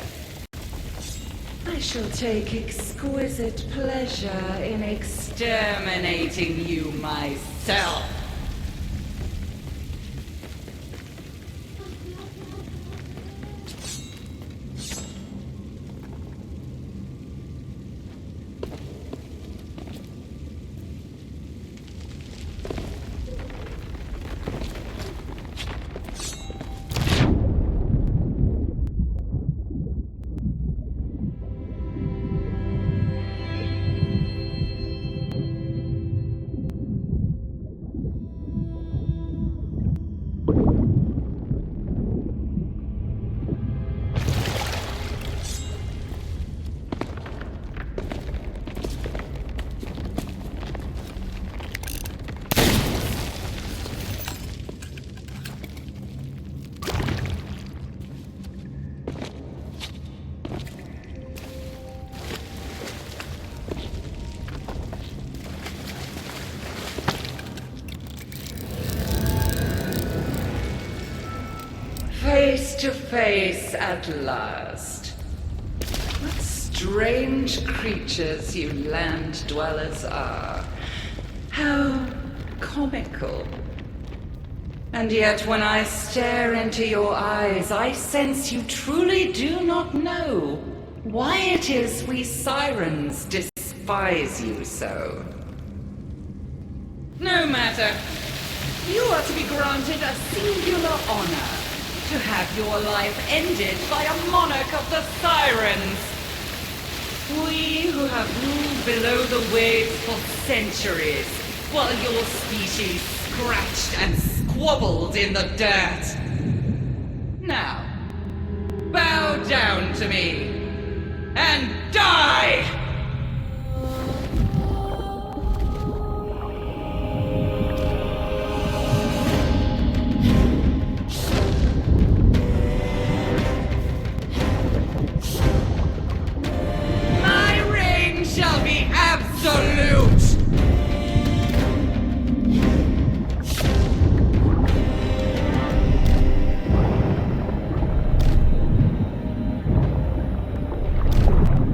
I shall take exquisite pleasure in exterminating you myself. Face to face at last. What strange creatures you land dwellers are. How comical. And yet when I stare into your eyes, I sense you truly do not know why it is we sirens despise you so. No matter. You are to be granted a singular honor. To have your life ended by a monarch of the sirens. We who have ruled below the waves for centuries, while your species scratched and squabbled in the dirt. Now, bow down to me, and die! Shall be absolute!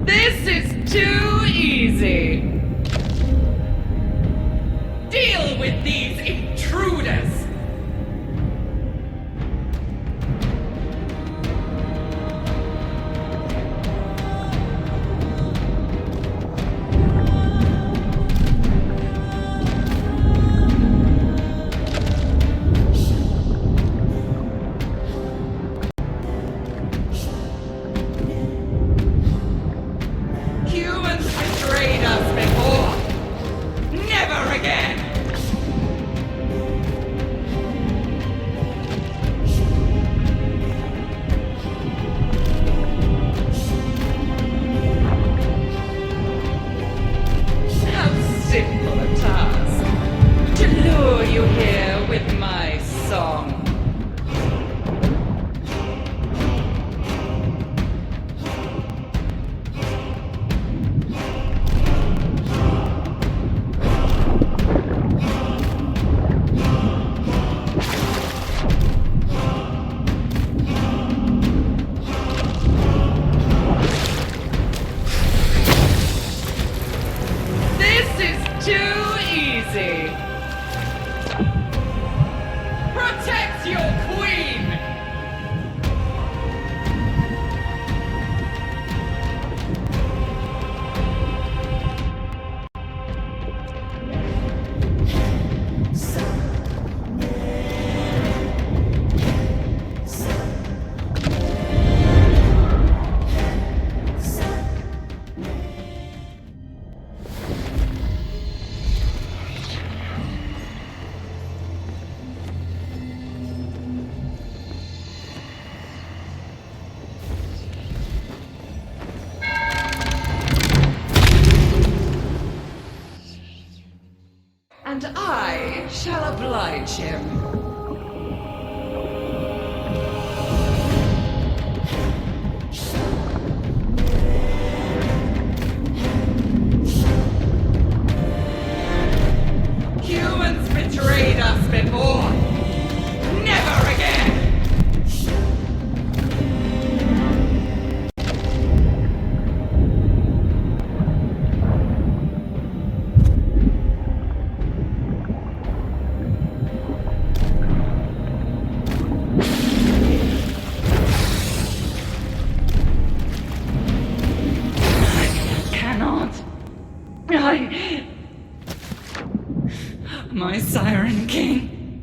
This is too easy. Deal with these intruders! Protect your queen! And I shall oblige him. Humans betrayed us before. Never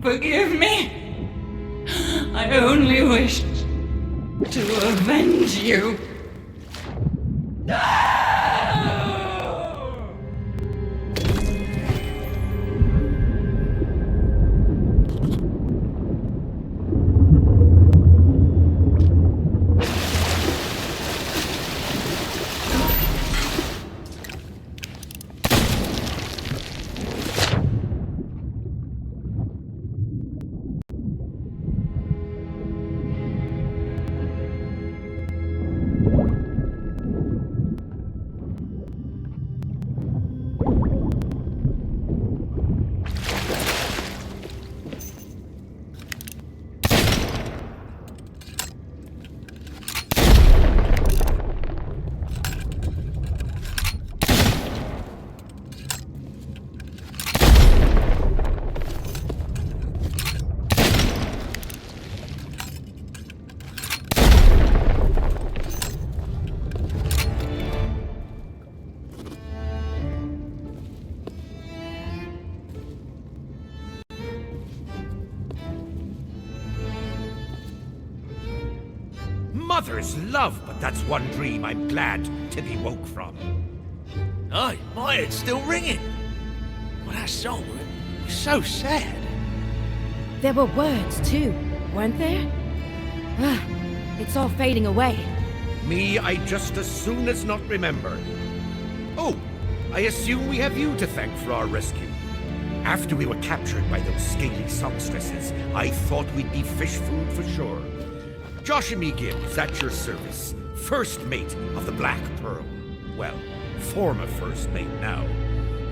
Forgive me. I only wished to avenge you. Mother's love, but that's one dream I'm glad to be woke from. Aye, my head's still ringing. Well, that song was so sad. There were words, too, weren't there? It's all fading away. Me, I just as soon as not remember. Oh, I assume we have you to thank for our rescue. After we were captured by those scaly songstresses, I thought we'd be fish food for sure. Josh and me Gibbs, at your service. First mate of the Black Pearl. Well, former first mate now.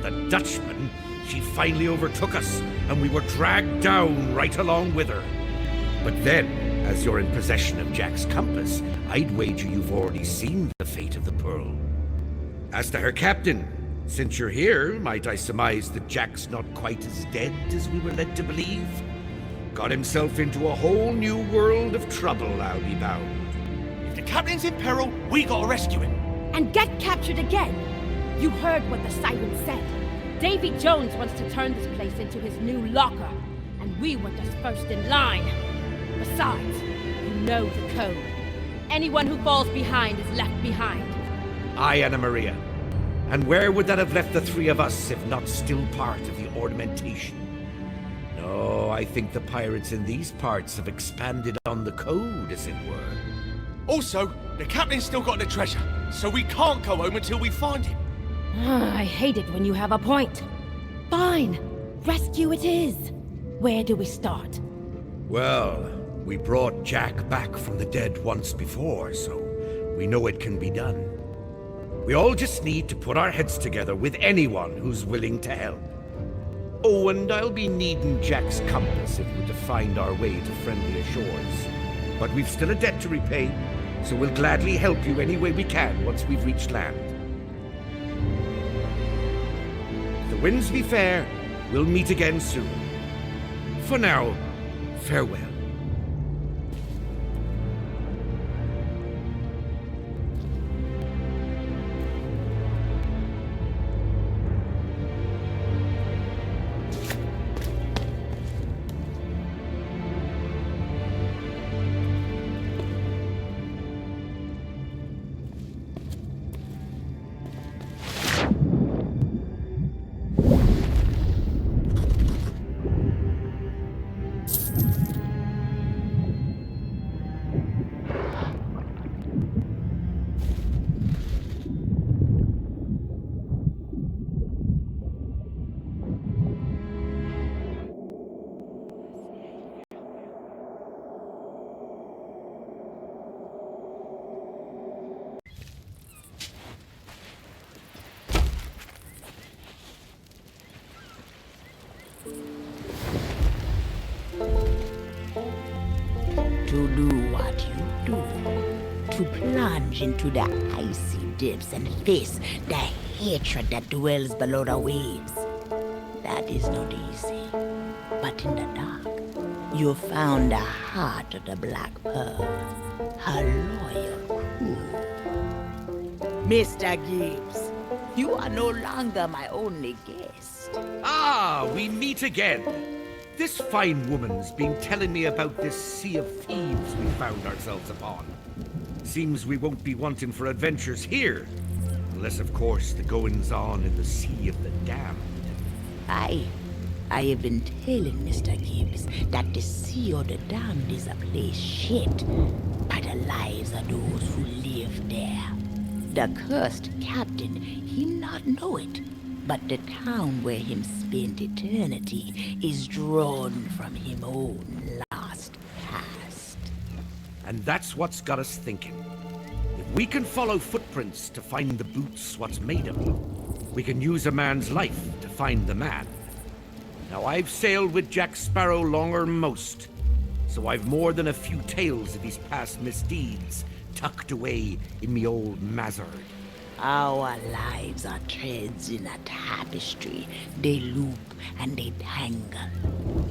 The Dutchman, she finally overtook us, and we were dragged down right along with her. But then, as you're in possession of Jack's compass, I'd wager you've already seen the fate of the Pearl. As to her captain, since you're here, might I surmise that Jack's not quite as dead as we were led to believe? Got himself into a whole new world of trouble, I'll be bound. If the captain's in peril, we gotta rescue him. And get captured again. You heard what the siren said. Davy Jones wants to turn this place into his new locker, and we were just first in line. Besides, you know the code. Anyone who falls behind is left behind. Aye, Anna Maria. And where would that have left the three of us if not still part of the ornamentation? No, I think the pirates in these parts have expanded on the code, as it were. Also, the captain's still got the treasure, so we can't go home until we find him. I hate it when you have a point. Fine. Rescue it is. Where do we start? Well, we brought Jack back from the dead once before, so we know it can be done. We all just need to put our heads together with anyone who's willing to help. Oh, and I'll be needing Jack's compass if we're to find our way to friendlier shores. But we've still a debt to repay, so we'll gladly help you any way we can once we've reached land. If the winds be fair, we'll meet again soon. For now, farewell. To do what you do. To plunge into the icy depths and face the hatred that dwells below the waves. That is not easy. But in the dark, you found the heart of the Black Pearl. Her loyal crew. Mr. Gibbs, you are no longer my only guest. Ah, we meet again. this fine woman's been telling me about this sea of thieves we found ourselves upon. Seems we won't be wanting for adventures here. Unless, of course, the goings on in the Sea of the Damned. Aye. I have been telling Mr. Gibbs that the Sea of the Damned is a place shaped by the lives of those who live there. The cursed captain, him not know it, but the town where him spent eternity is drawn from him own lost past. And that's what's got us thinking. If we can follow footprints to find the boots what's made of, we can use a man's life to find the man. Now, I've sailed with Jack Sparrow longer than most, so I've more than a few tales of his past misdeeds tucked away in me old mazzard. Our lives are threads in a tapestry. They loop and they tangle.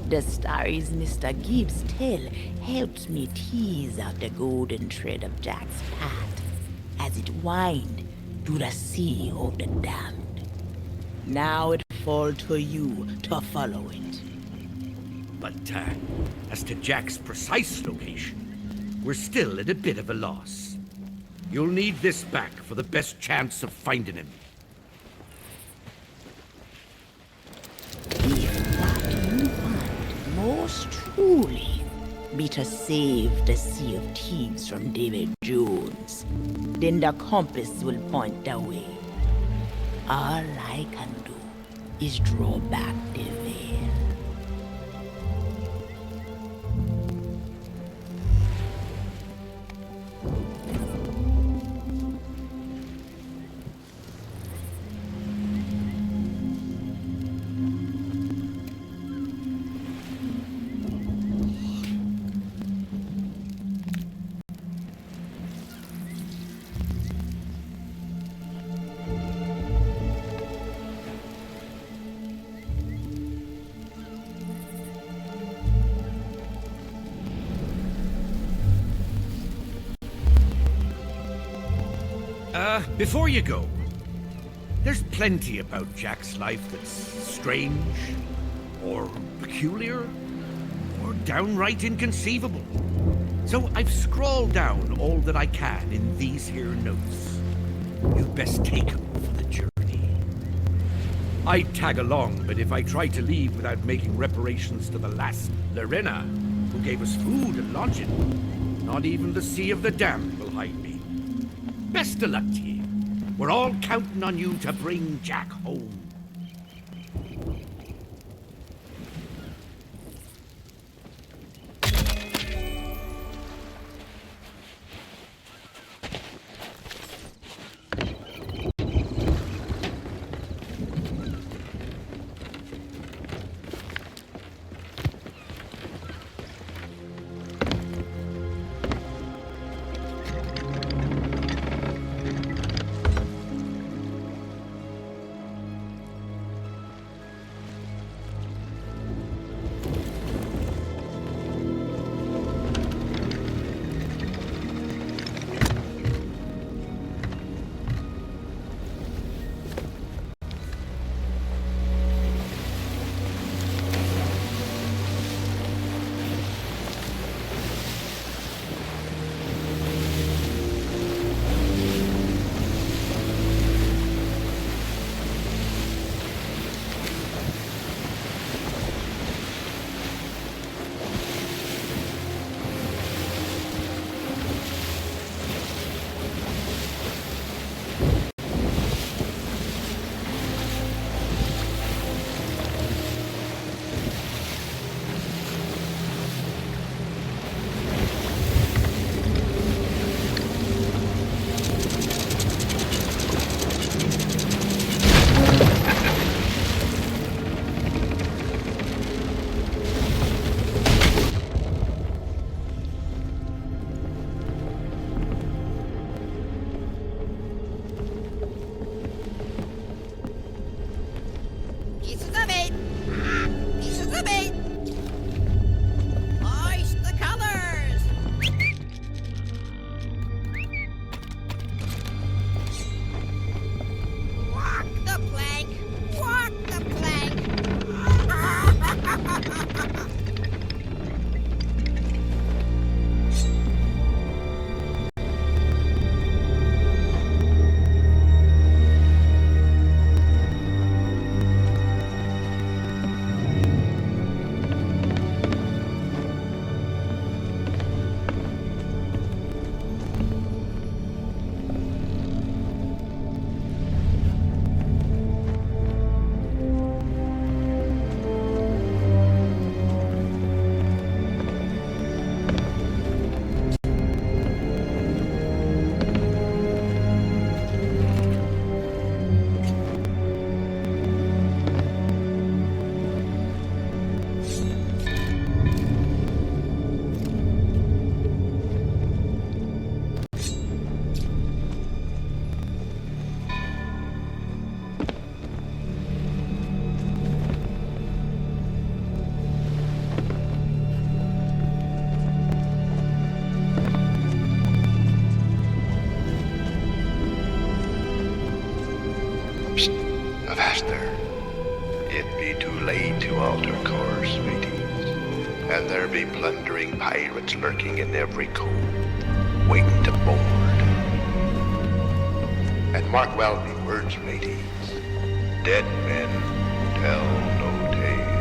The stories Mr. Gibbs tell helps me tease out the golden thread of Jack's path as it winds through the Sea of the Damned. Now it falls to you to follow it. But as to Jack's precise location, we're still at a bit of a loss. You'll need this back for the best chance of finding him. If what you want most truly be to save the Sea of Thieves from David Jones, then the compass will point the way. All I can do is draw back the veil. Before you go, there's plenty about Jack's life that's strange, or peculiar, or downright inconceivable. So I've scrawled down all that I can in these here notes. You'd best take them for the journey. I'd tag along, but if I try to leave without making reparations to the lass Lorena, who gave us food and lodging, not even the Sea of the Damned will hide me. Best of luck to you. We're all counting on you to bring Jack home. pirates lurking in every cove, waiting to board. And mark well me words, mateys. Dead men tell no tales.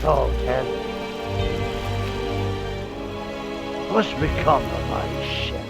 all, Ken. What's become of my ship?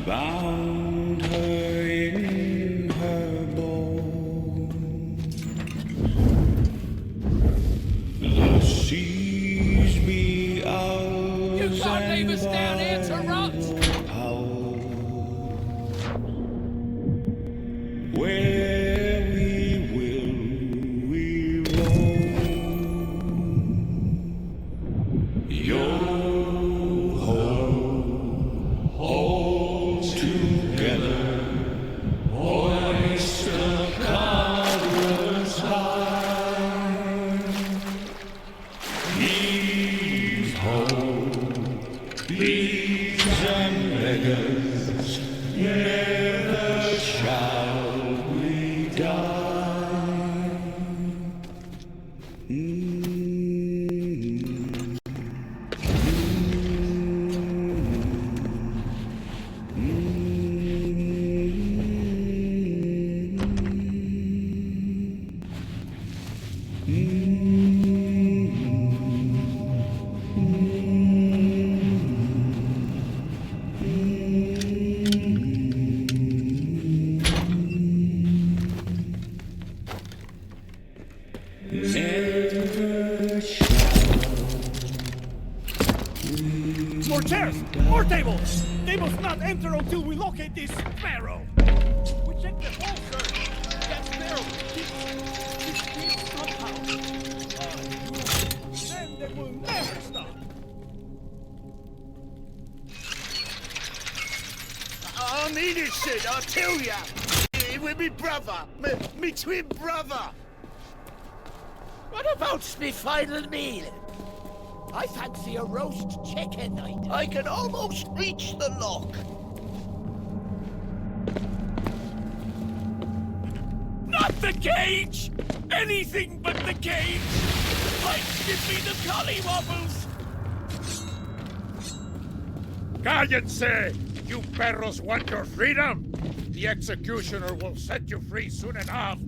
bound her in her bones. The seas be ours. You can't leave us down here to rot. Where we will we roam. Yo ho, all together, hoist the colours high. Heave ho, thieves and beggars, never shall we die. Never shall More chairs! More tables! They must not enter until we locate this sparrow! it, I tell ya. With me brother, me twin brother. What about me final meal? I fancy a roast chicken. I can almost reach the lock. Not the cage! Anything but the cage! Like, give me the collywobbles! Cállense! You perros want your freedom? The executioner will set you free soon enough.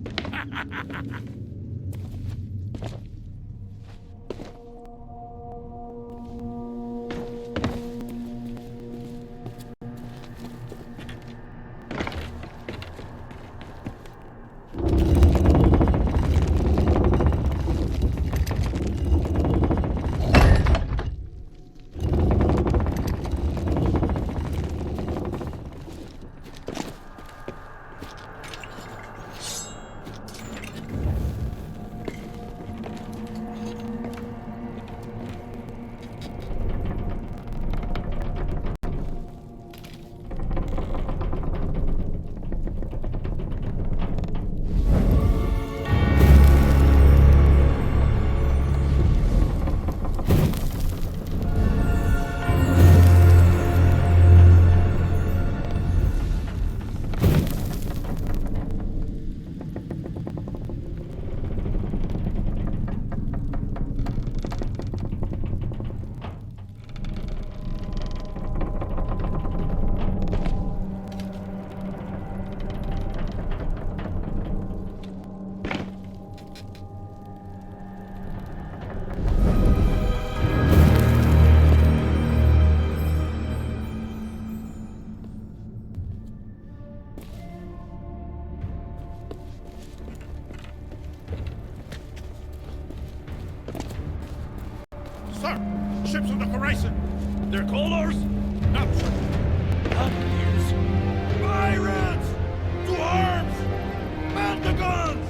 Sir, ships on the horizon. Their colors? Absent. Captains. Pirates! To arms! Man the guns!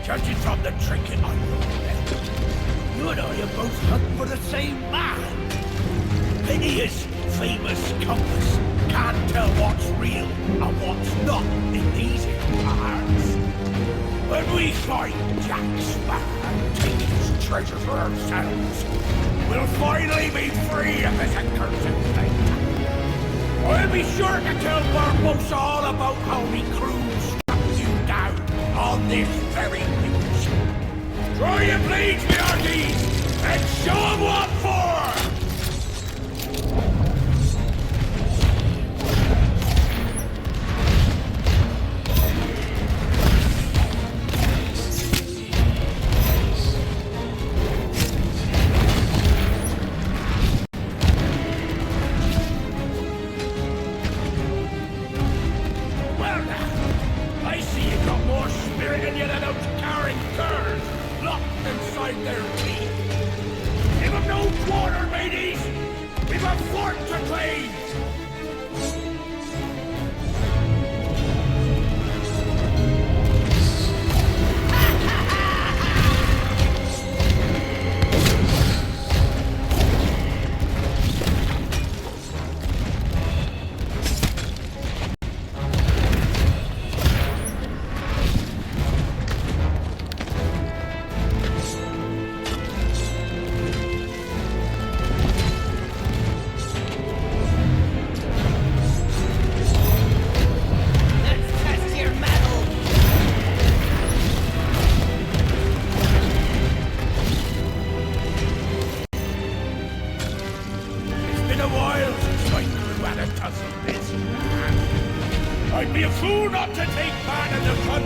Judging from the trinket on your left, you and I are both hunting for the same man. Phineas' famous compass can't tell what's real and what's not in these parts. When we find Jack Sparrow and take his treasure for ourselves, we'll finally be free of this accursed thing. I'll be sure to tell Barbossa all about how me crew struck you down on this very beach. Draw your blades, me hearties, and show 'em what for!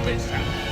himself.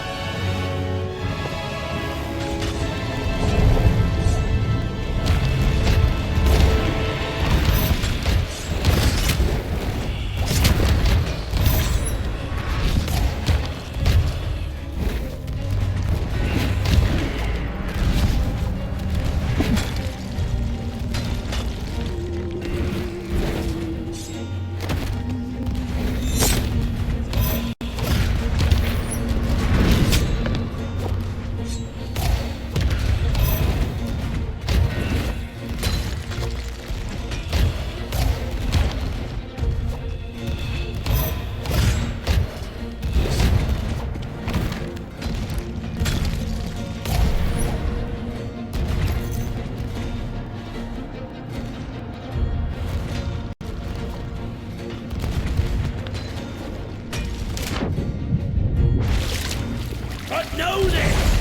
But know this!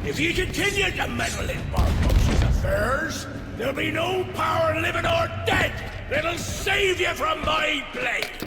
If you continue to meddle in Barbosa's affairs, there'll be no power living or dead that'll save you from my blade!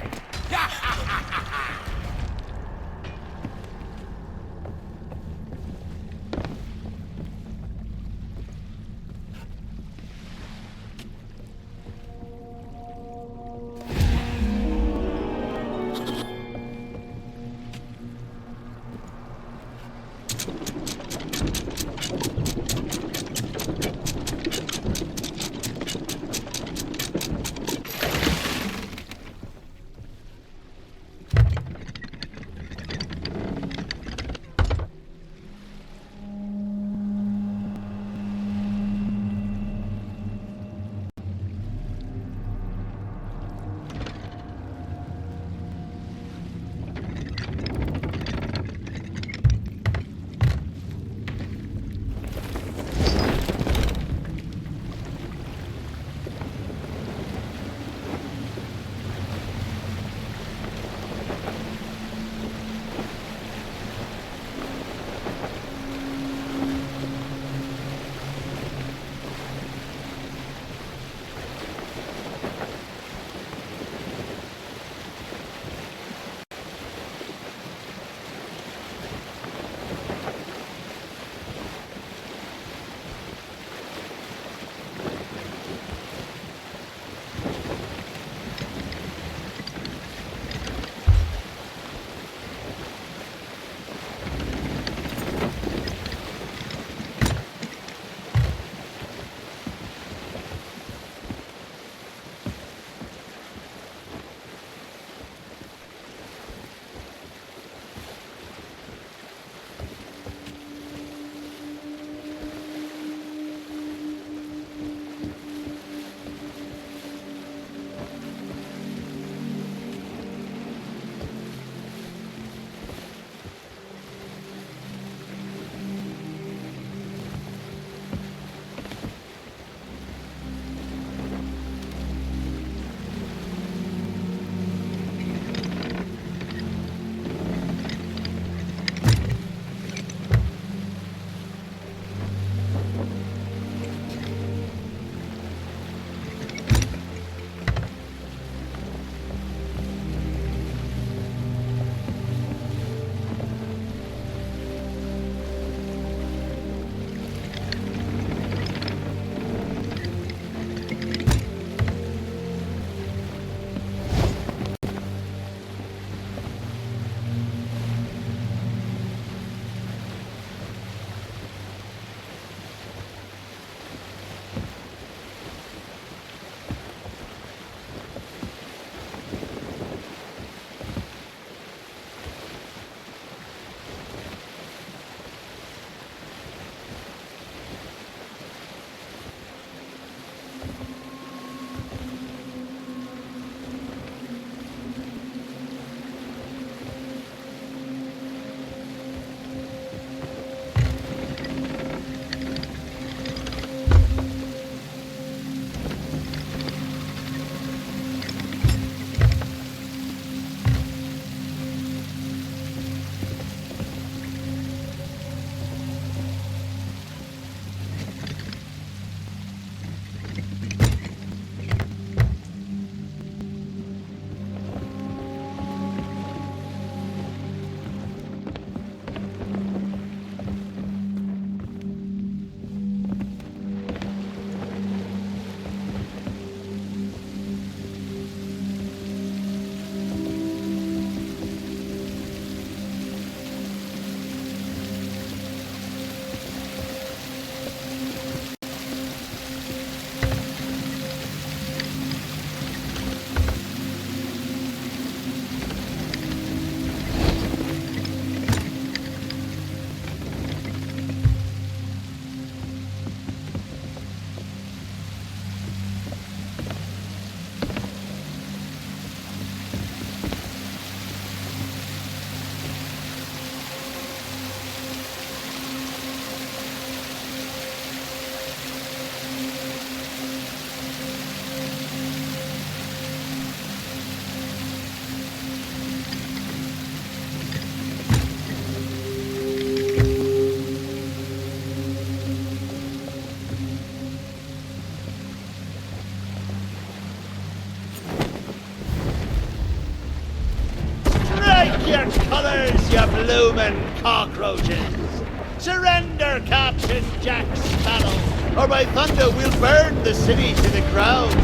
human cockroaches! Surrender, Captain Jack Sparrow, or by thunder we'll burn the city to the ground!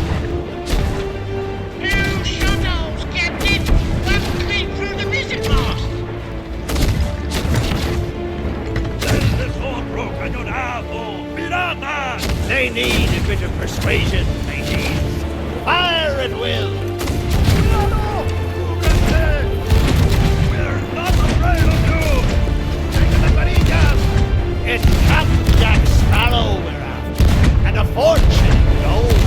New shadows, Captain! One clean through the mizzen mast! They need a bit of persuasion, mateys. Fire at will! We're not afraid of you! It's Captain Jack Sparrow we're after, and a fortune in gold.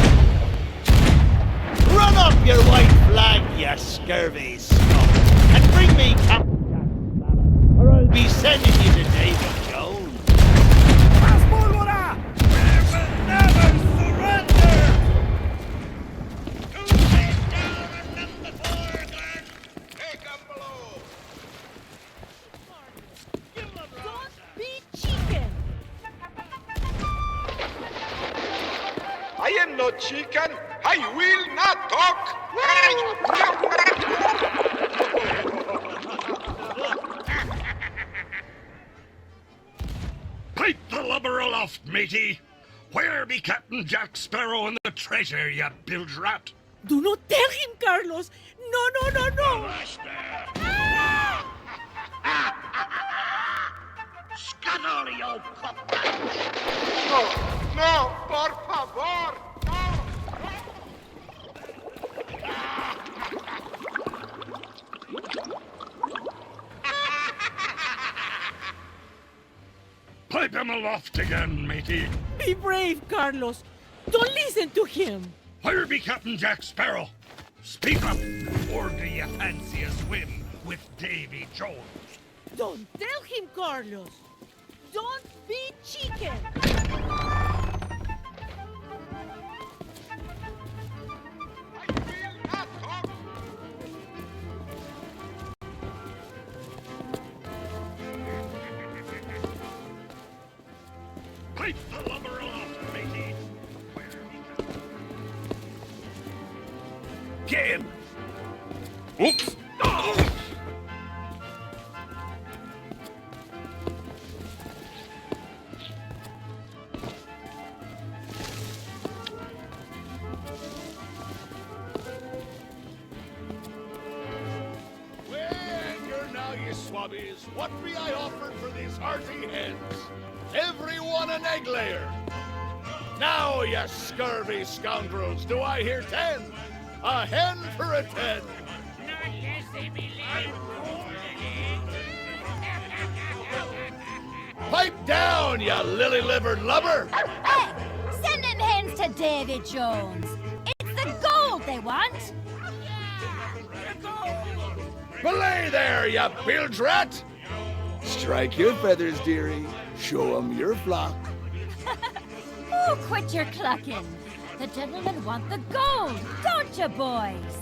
Run up your white flag, you scurvy scum, and bring me Captain Jack Sparrow, or I'll be sending you to David Jones. Never surrender! Don't be chicken! I am not chicken. I will not talk. Pipe the lubber aloft, matey! Where be Captain Jack Sparrow and the treasure, you bilge rat? Do not tell him, Carlos. No. Scuttle, you pup! No, por favor. Pipe him aloft again, matey. Be brave, Carlos. Don't listen to him. Where be Captain Jack Sparrow? Speak up, or do you fancy a swim with Davy Jones? Don't tell him, Carlos. Don't be chicken. Pipe the lubber aloft, matey. Get him! Oops! Swabbies, what be I offered for these hearty hens? Every one an egg layer. Now, you scurvy scoundrels, do I hear 10? A hen for a 10. Pipe down, you lily-livered lubber! Hey, send them hens to David Jones. It's the gold they want. Belay there, you bilge rat! Strike your feathers, dearie. Show 'em your flock. Oh, quit your clucking. The gentlemen want the gold, don't you, boys?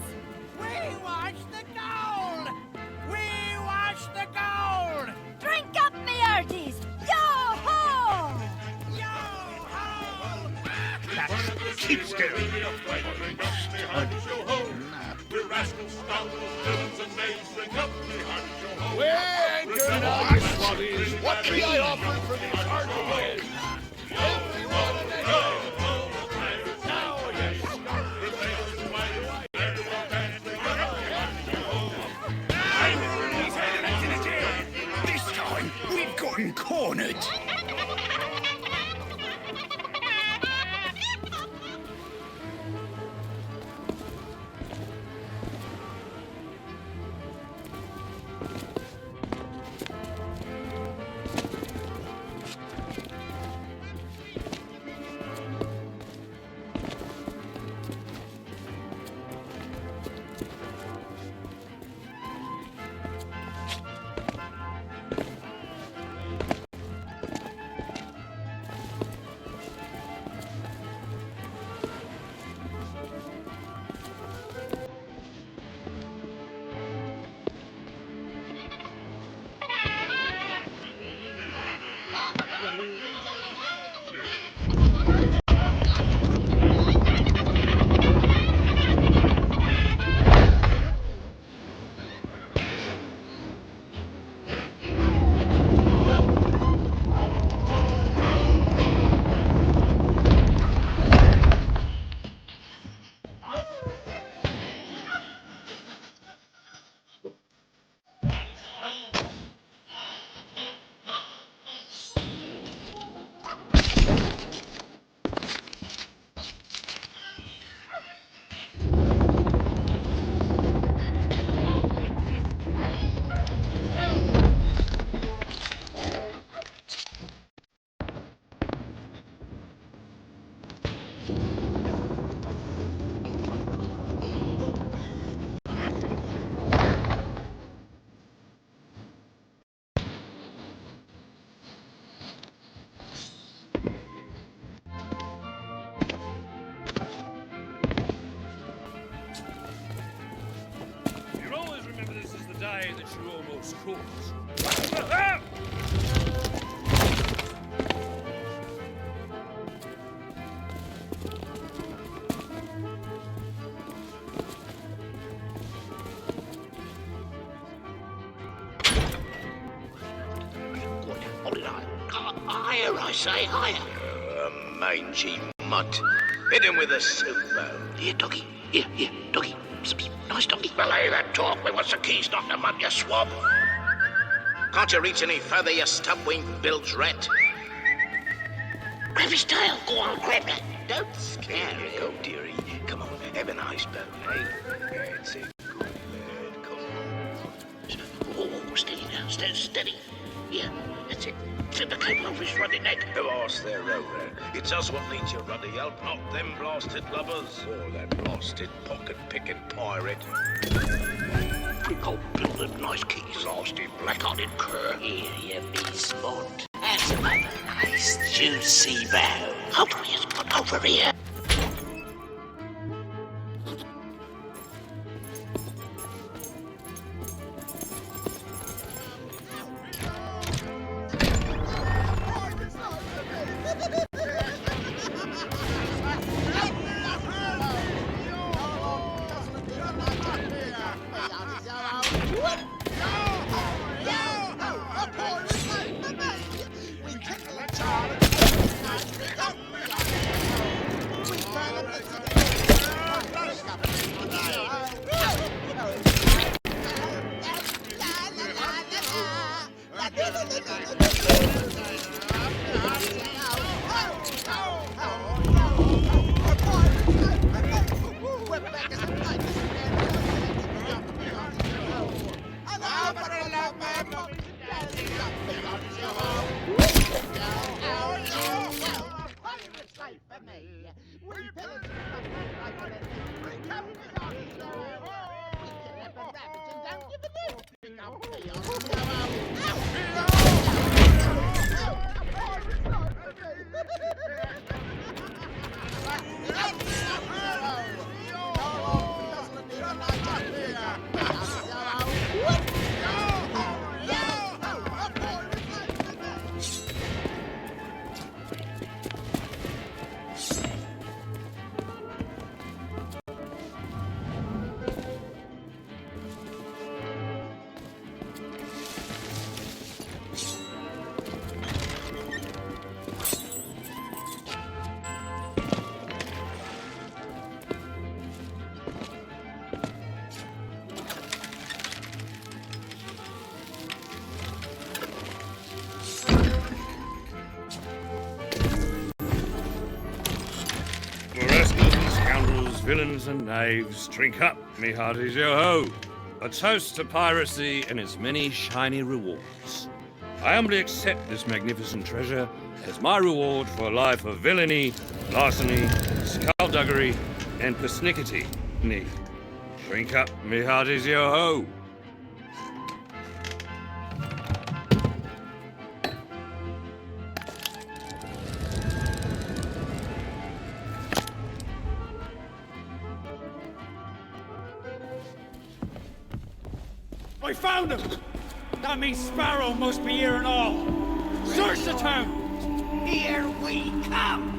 We watch the gold! We watch the gold! Drink up, me hearties! Yo-ho! Yo-ho! Keep still! We anchor now, you swabbies. What be I offered for these hearty hens? Every one an egg layer. Now, you scurvy. This time, we've gotten cornered! course. Hold it higher, I say, higher. Mangy mutt. Hit him with a soup bow. Here, doggy. Here, doggy. Nice doggy. Belay that talk. What's the keys, knock them up, you swab? Can't you reach any further, you stub-winged bilge rat? Grab his tail. Go on, grab it. Don't scare him. Go, dearie. Come on, have a nice bow, eh? That's it. Good lad. Come on. Oh, steady now. Steady. Yeah, that's it. Flip the cable over his ruddy neck. Blast their rover. It's us what needs your ruddy help, not them blasted lubbers. Or that blasted pocket-picking pirate. Oh, build them nice keys, blasted black-hearted cur. Here, you be sport. That's another nice, juicy bow. Over here, Spot, over here. Villains and knaves, drink up, me hearties, yo-ho! A toast to piracy and its many shiny rewards. I humbly accept this magnificent treasure as my reward for a life of villainy, larceny, skullduggery, and persnickety. Drink up, me hearties, yo-ho! I found him! That means Sparrow must be here and all. Search the town! Here we come!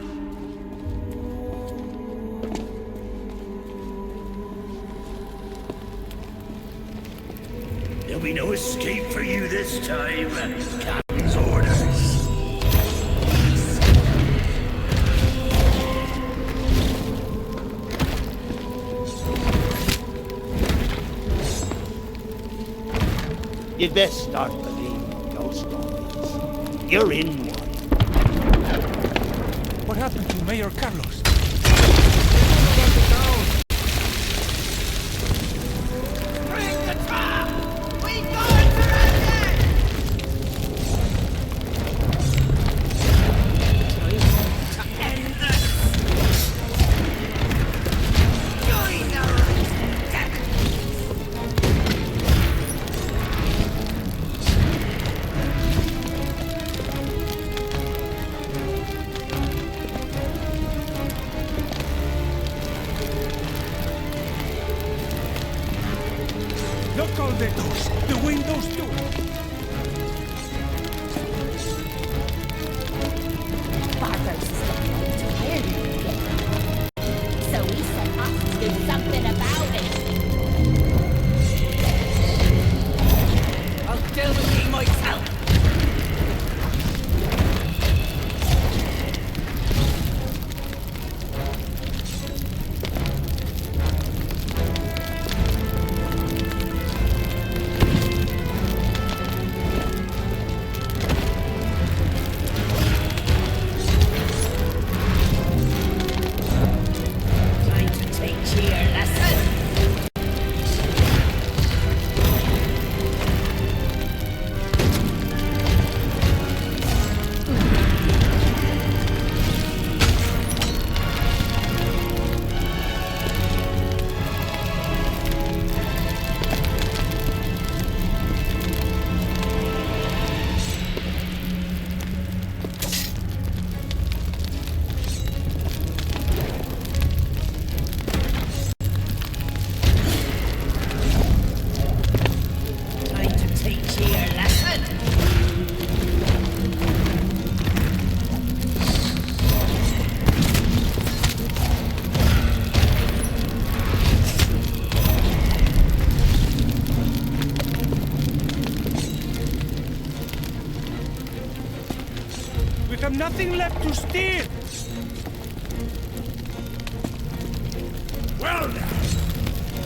There'll be no escape for you this time. Captain's orders. You'd best start believing ghost stories. You're in one. What happened to Mayor Carlos? Bring the trap! We going for it! To end this! Join the Look all the doors, the windows too. with them nothing left to steal. Well then,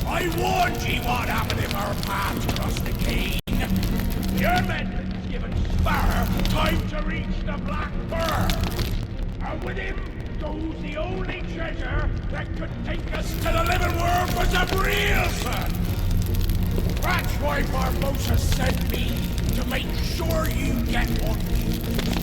I warned ye what happened if our paths crossed the Cane. Your men had given Sparrow time to reach the Black Pearl. And with him goes the only treasure that could take us to the living world for some real fun. That's why Barbosa sent me, to make sure you get what you need.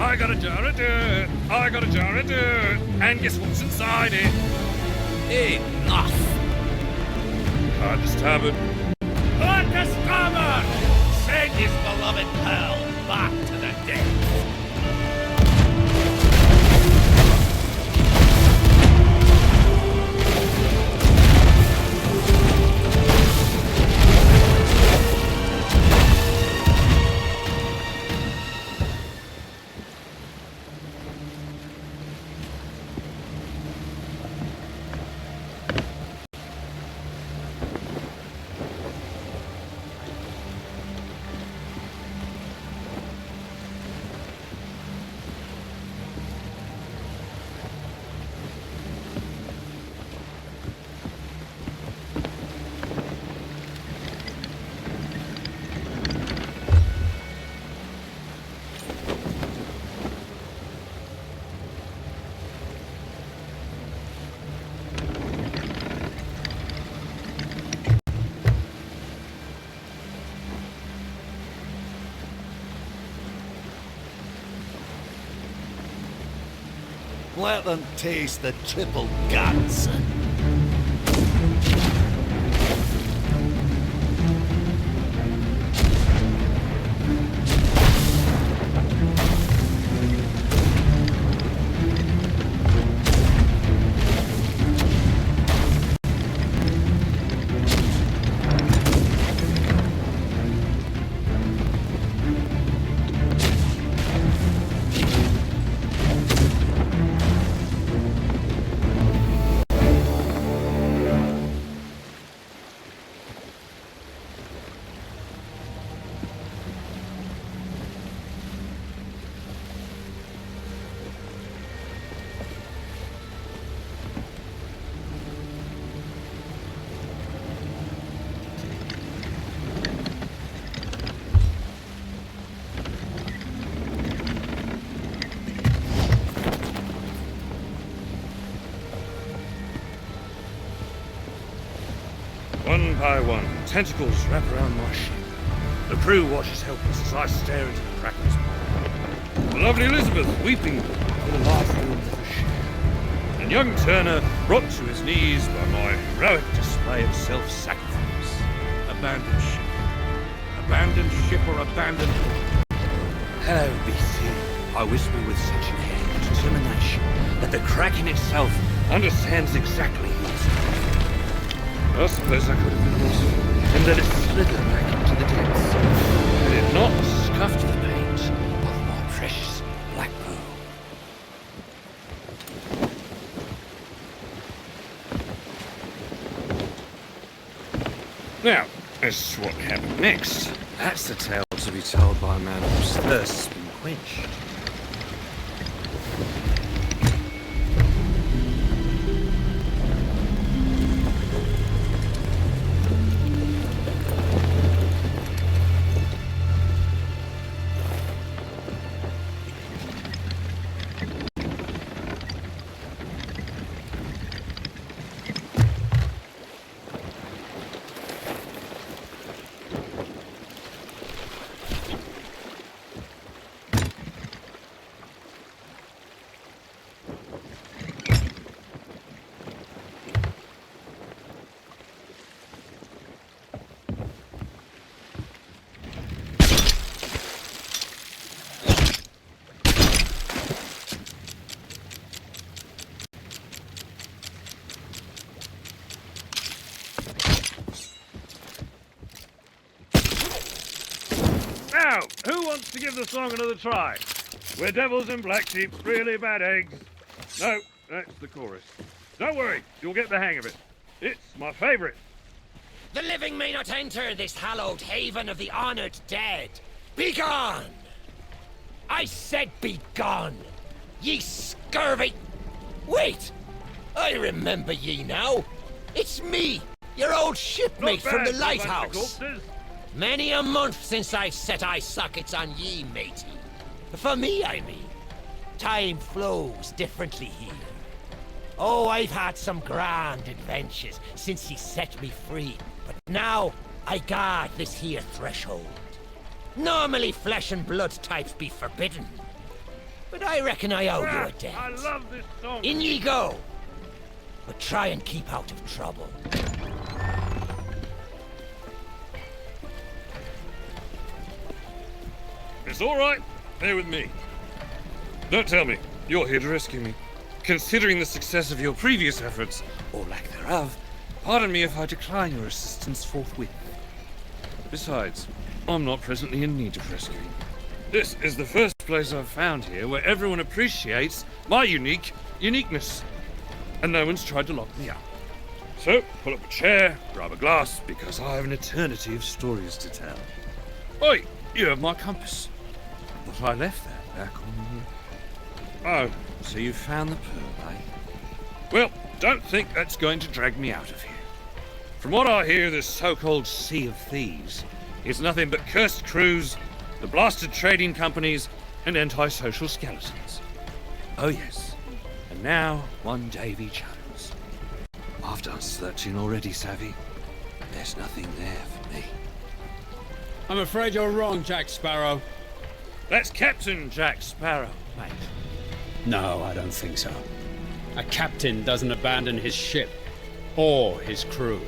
I got a jar of dirt. I got a jar of dirt. And guess what's inside it? Enough. Hard to starboard. Hard to starboard! Send his beloved pearl back to the depths. Let them taste the triple guts. One by one, tentacles wrap around my ship. The crew watches helpless as I stare into the Kraken's maw. The lovely Elizabeth weeping for the last warmth of the ship. And young Turner brought to his knees by my heroic display of self-sacrifice. Abandoned ship. Abandoned ship or abandoned port. Hello, BC. I whisper with such care determination that the Kraken itself understands exactly what's happening. I suppose I could have been merciful and let it slither back into the depths. Had it not scuffed the paint of my precious black pearl. Now, as to what happened next, That's the tale to be told by a man whose thirst has been quenched. Now, who wants to give the song another try? We're devils and black sheep, really bad eggs. No, that's the chorus. Don't worry, you'll get the hang of it. It's my favourite. The living may not enter this hallowed haven of the honored dead. Be gone! I said be gone! Ye scurvy... Wait! I remember ye now. It's me, your old shipmate from the lighthouse. Many a month since I've set eye sockets on ye, matey. For me, I mean. Time flows differently here. Oh, I've had some grand adventures since he set me free, but now I guard this here threshold. Normally flesh and blood types be forbidden, but I reckon I owe you a debt. I love this song. In ye go, but try and keep out of trouble. It's all right. Bear with me. Don't tell me you're here to rescue me. Considering the success of your previous efforts, or lack thereof, pardon me if I decline your assistance forthwith. Besides, I'm not presently in need of rescuing. This is the first place I've found here where everyone appreciates my uniqueness, and no one's tried to lock me up. So, pull up a chair, grab a glass, because I have an eternity of stories to tell. Oi, you have my compass. But I left that back on the... Oh, so you found the pearl, eh? Well, don't think that's going to drag me out of here. From what I hear, this so-called Sea of Thieves is nothing but cursed crews, the blasted trading companies, and antisocial skeletons. Oh yes, and now one Davy Jones. I've done searching already, Savvy. There's nothing there for me. I'm afraid you're wrong, Jack Sparrow. That's Captain Jack Sparrow, mate. No, I don't think so. A captain doesn't abandon his ship or his crew.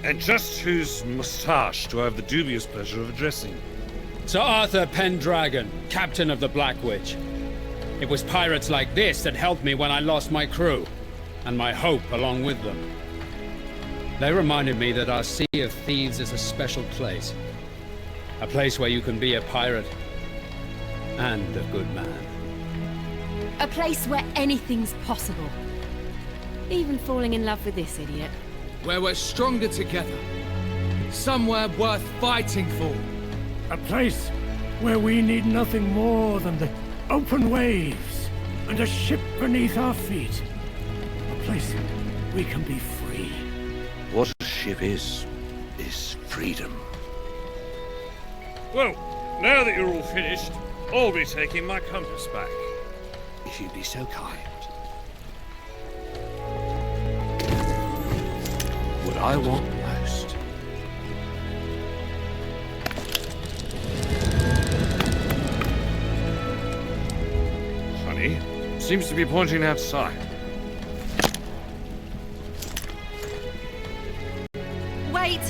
And just whose moustache do I have the dubious pleasure of addressing? Sir Arthur Pendragon, captain of the Black Witch. It was pirates like this that helped me when I lost my crew, and my hope along with them. They reminded me that our Sea of Thieves is a special place. A place where you can be a pirate and a good man. A place where anything's possible. Even falling in love with this idiot. Where we're stronger together. Somewhere worth fighting for. A place where we need nothing more than the open waves and a ship beneath our feet. A place we can be free. What a ship is freedom. Well, now that you're all finished, I'll be taking my compass back. If you'd be so kind. What I want me seems to be pointing outside. Wait!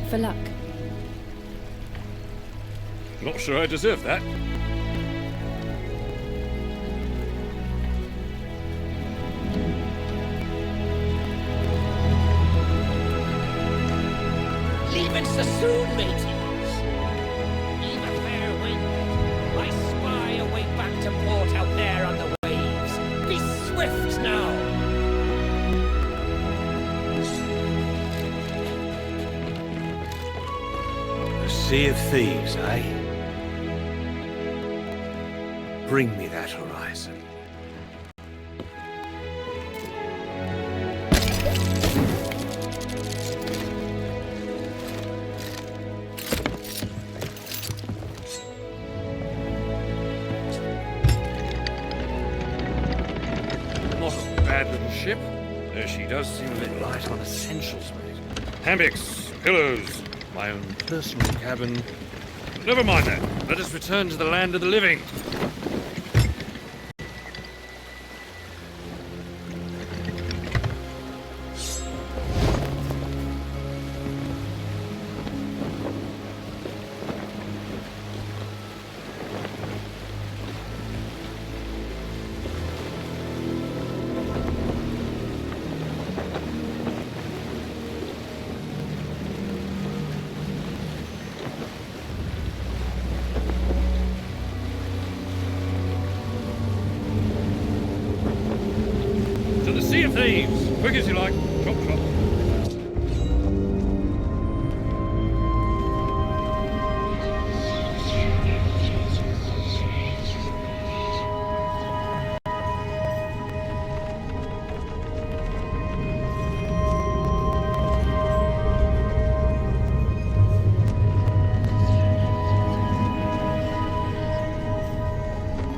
For luck. Not sure I deserve that. Leaving so soon, mateys. Leave a fair wind. I spy a way back to port out there on the waves. Be swift now. A sea of thieves, eh? Bring me that horizon. Not a bad little ship, though she does seem a bit light on essentials, mate. Hammocks, pillows, my own personal cabin. But never mind that. Let us return to the land of the living. To the Sea of Thieves! Quick as you like. Chop, chop.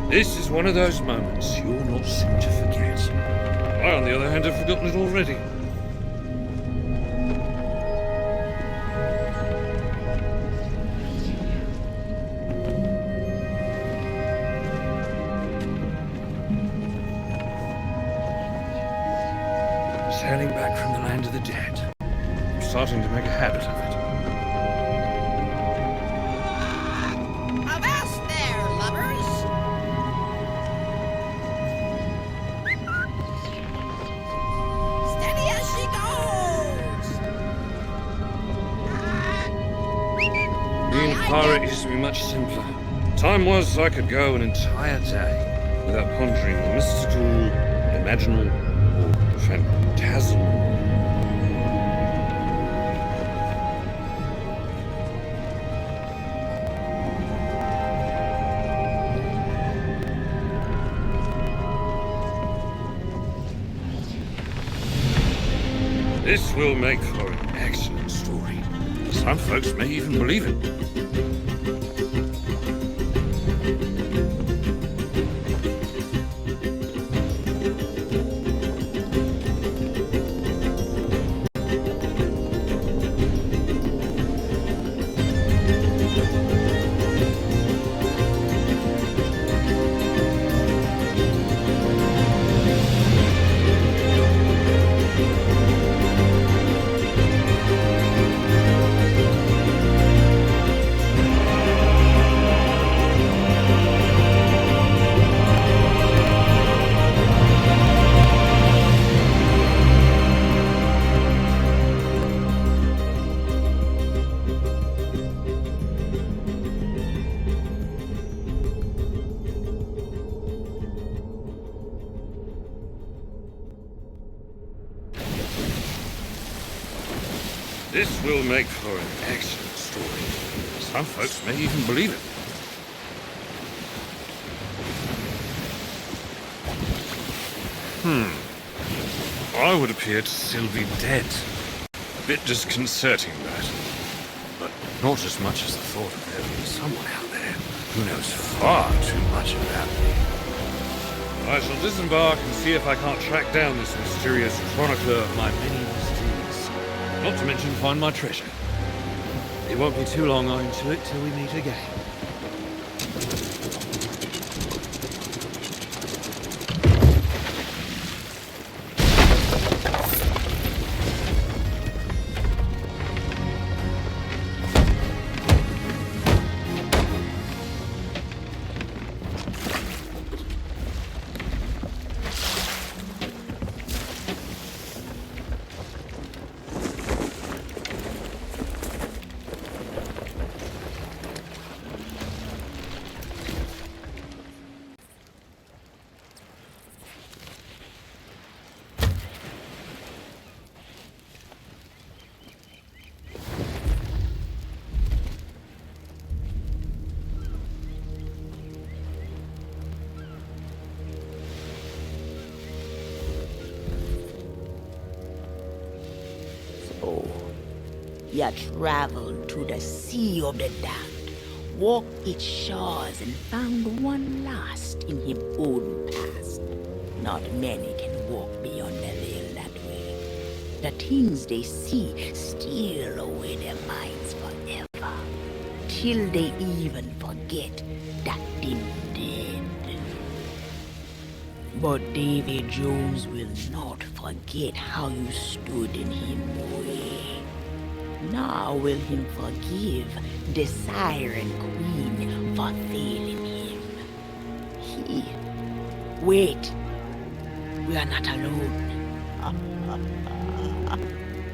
This is one of those moments you're not soon to forget. I, on the other hand, have forgotten it already. Sailing back from the land of the dead. I'm starting to make a habit of it. Avast there, lovers! Steady as she goes! Being a pirate used to be much simpler. Time was I could go an entire day without pondering the mystical, imaginal, or phantasmal. This will make for an excellent story. Some folks may even believe it. This will make for an excellent story. Some folks may even believe it. I would appear to still be dead. A bit disconcerting, that. But not as much as the thought of there being someone out there who knows far too much about me. I shall disembark and see if I can't track down this mysterious chronicler of my many misdeeds. Not to mention find my treasure. It won't be too long, I'm to it, till we meet again. he had traveled to the Sea of the Damned, walked its shores and found one lost in his own past. Not many can walk beyond the veil that way. The things they see steal away their minds forever, till they even forget that they're dead. But Davy Jones will not forget how you stood in his way. Nor will him forgive the Siren Queen for failing him. Wait. We are not alone.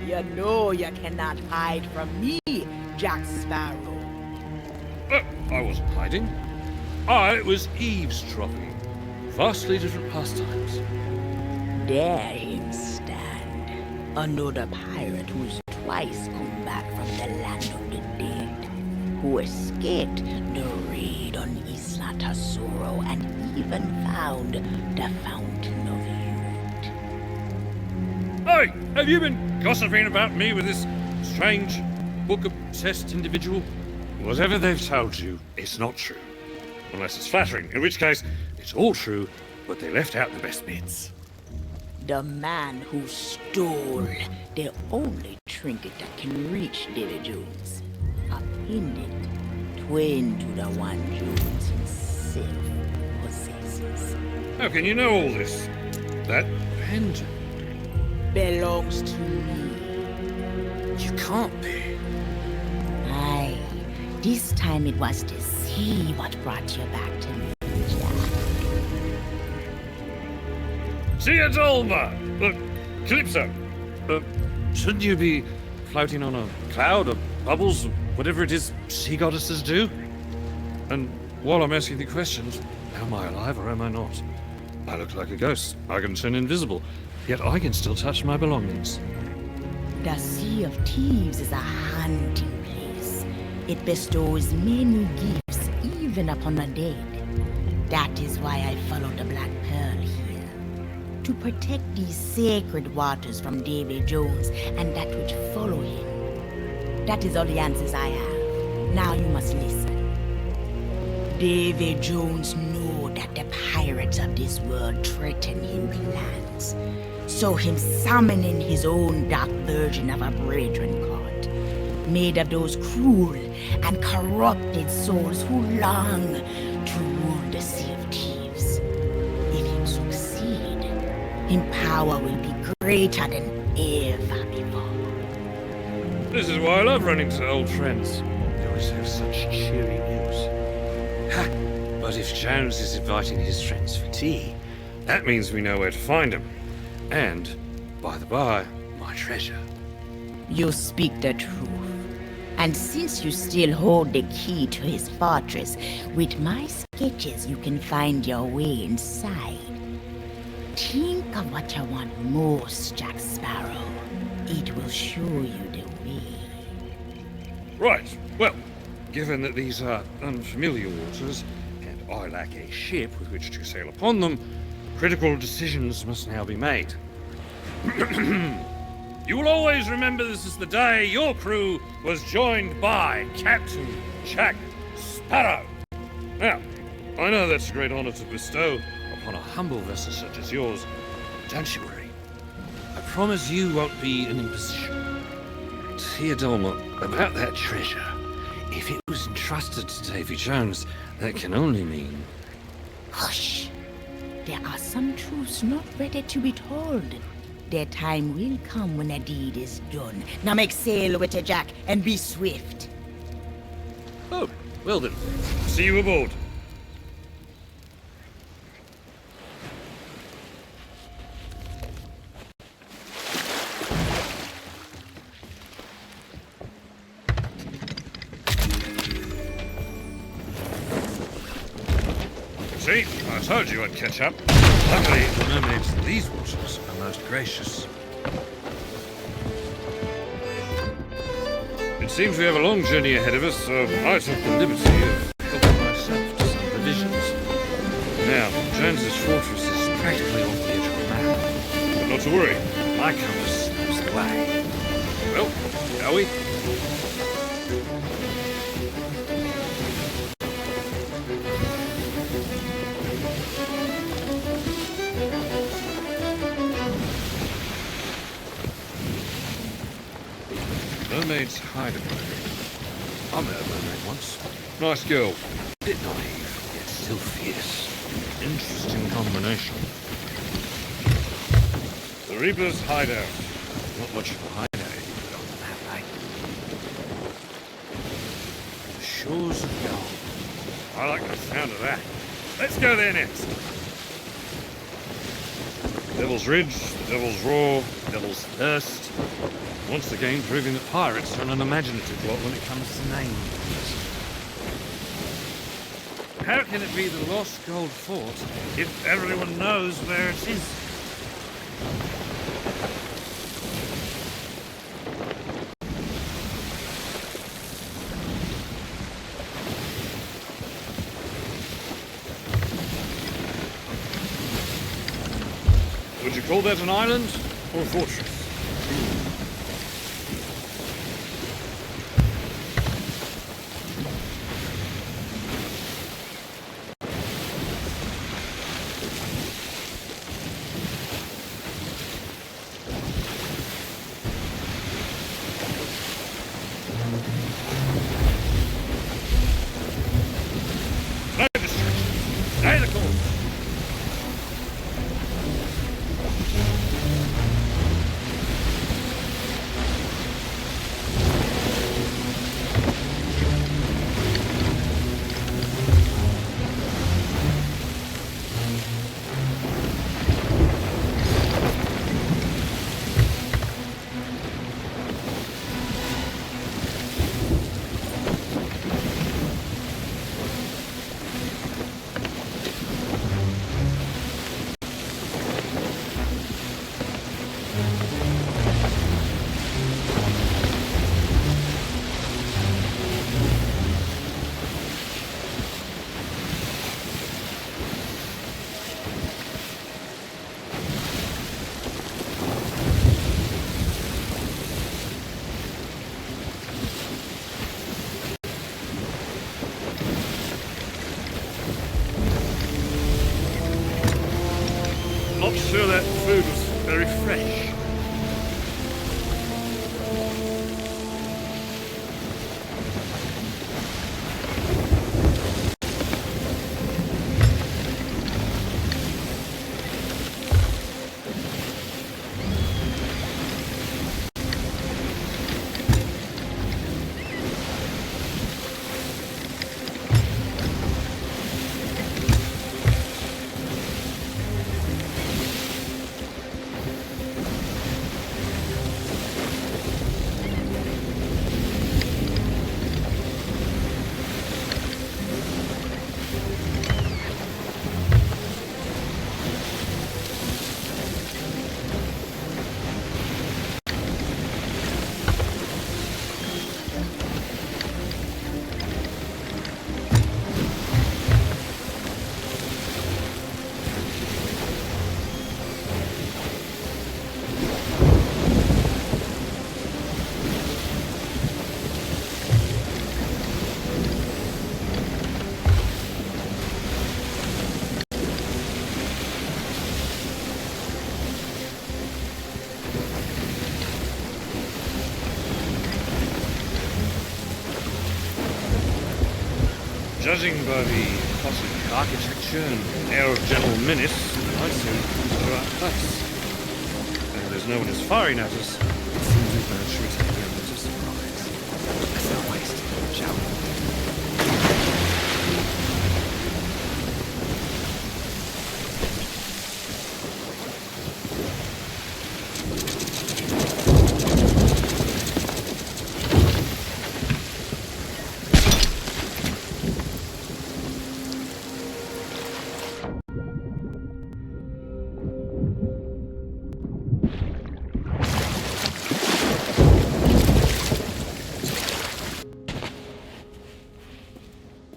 You know you cannot hide from me, Jack Sparrow. I wasn't hiding. I was eavesdropping. Vastly different pastimes. There him stand. Another pirate who's twice come back from the land of the dead. Who escaped the raid on Isla Tesoro and even found the Fountain of Youth. Hey, have you been gossiping about me with this strange, book-obsessed individual? Whatever they've told you, it's not true. Unless it's flattering, in which case, it's all true, but they left out the best bits. The man who stole the only trinket that can reach Davy Jones. A pendant, twin to the one Jones himself possesses. How can you know all this? That pendant belongs to me. You can't be. Aye, this time it was to see what brought you back to me, Jack. Theodolma! Calypso! Shouldn't you be floating on a cloud of bubbles, whatever it is sea goddesses do? And while I'm asking the questions, am I alive or am I not? I look like a ghost. I can turn invisible, yet I can still touch my belongings. The Sea of Thieves is a hunting place. It bestows many gifts, even upon the dead. That is why I followed the Black Pearl here. To protect these sacred waters from Davy Jones and that which follow him. That is all the answers I have. Now you must listen. Davy Jones know that the pirates of this world threaten him plans. So him summoning his own dark version of a brethren court, made of those cruel and corrupted souls who long to rule the Sea of Thieves. If him succeed, him power will be greater than ever before. This is why I love running to old friends. They always have such cheery news. Ha! But if Jones is inviting his friends for tea, that means we know where to find him. And, by the by, my treasure. You speak the truth. And since you still hold the key to his fortress, with my sketches you can find your way inside. Think of what you want most, Jack Sparrow. It will show you the way. Right. Well, given that these are unfamiliar waters, and I lack a ship with which to sail upon them, critical decisions must now be made. You will always remember this is the day your crew was joined by Captain Jack Sparrow. Now, I know that's a great honor to bestow upon a humble vessel such as yours, but don't you worry. I promise you won't be an imposition. Theodolma, about that treasure, if it was entrusted to Davy Jones, that can only mean... Hush! There are some truths not ready to be told. Their time will come when a deed is done. Now make sail with it, Jack, and be swift. Oh, well then. See you aboard. See, I told you I'd catch up. Luckily, the mermaids in these waters are most gracious. It seems we have a long journey ahead of us, so I took the liberty of helping myself to some provisions. Now, Jones's fortress is practically off the edge of the map. But not to worry, my compass knows the way. Well, shall we? mermaid's hideaway. I met a mermaid once. Nice girl. Bit naive, yet still fierce. Interesting combination. The Reaper's hideout. Not much of a hideout if you put it on the map, eh? The shores of gold. I like the sound of that. Let's go there next. Devil's Ridge, the Devil's Roar, the Devil's Thirst. Once again proving that pirates are an unimaginative lot when it comes to names. How can it be the Lost Gold Fort if everyone knows where it is? Would you call that an island or a fortress? No distractions. Stay the course. Not sure that food was very fresh. Judging by the classic architecture and air of general menace, I say we've come to the right place. And there's no one as firing at us. It seems as though should we take the others a surprise. Let's not waste it, shall we?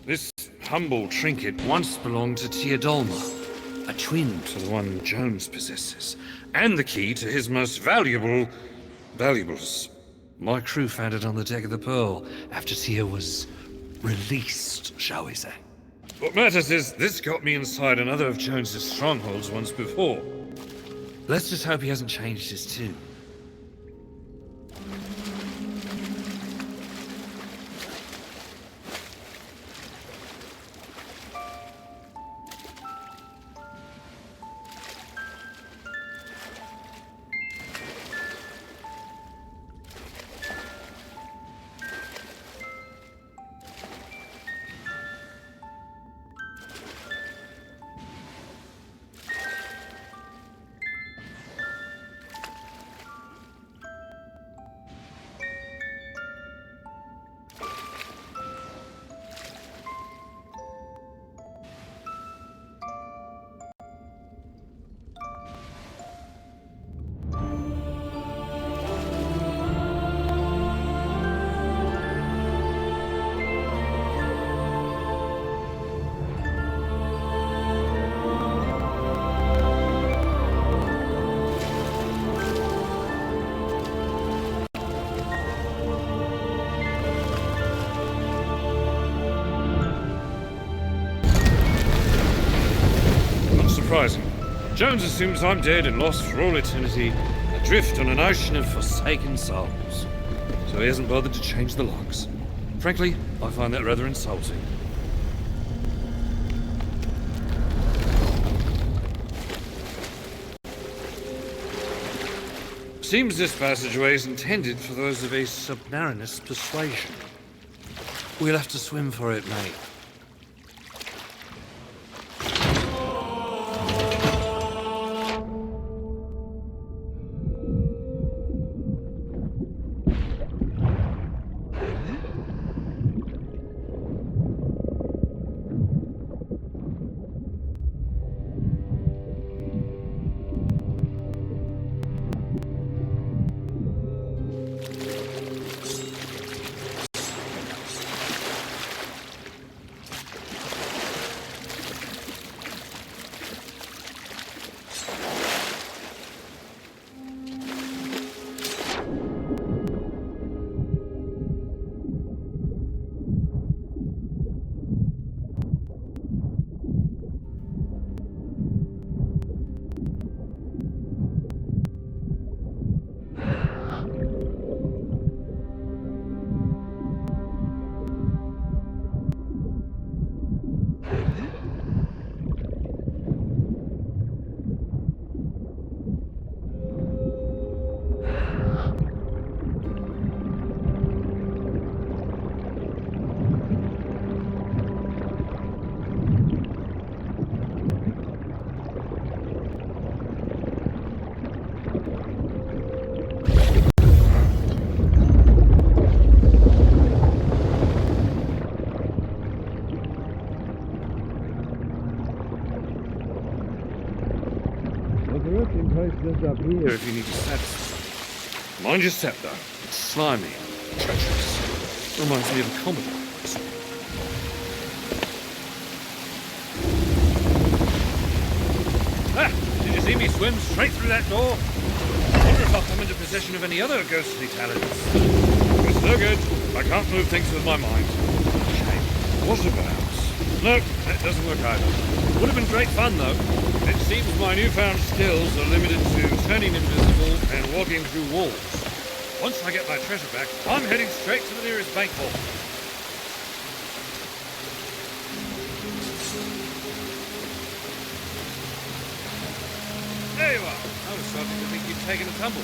This humble trinket once belonged to Teodolma, a twin to the one Jones possesses, and the key to his most valuables. My crew found it on the deck of the Pearl after Tia was released, shall we say. What matters is this got me inside another of Jones's strongholds once before. Let's just hope he hasn't changed his tune. surprising. Jones assumes I'm dead and lost for all eternity, adrift on an ocean of forsaken souls. So he hasn't bothered to change the logs. Frankly, I find that rather insulting. Seems this passageway is intended for those of a submarinous persuasion. We'll have to swim for it, mate. Up here if you need to set. Mind your step, though. It's slimy, treacherous. Reminds me of a comedy. Ah! Did you see me swim straight through that door? I wonder if I'll come into possession of any other ghostly talents. It's no good. I can't move things with my mind. Shame. What about? No, that doesn't work either. Would have been great fun, though. It seems my newfound skills are limited to turning invisible and walking through walls. Once I get my treasure back, I'm heading straight to the nearest bank vault. There you are. I was starting to think you'd taken a tumble.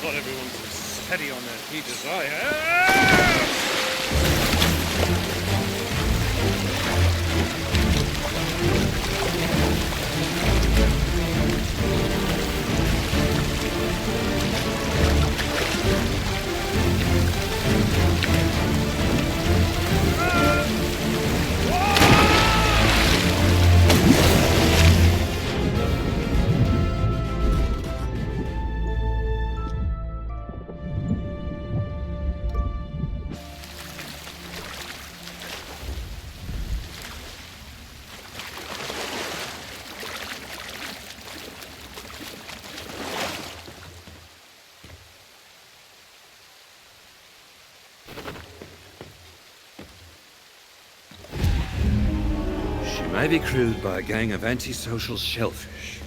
Not everyone's as steady on their feet as I am. May be crewed by a gang of antisocial shellfish.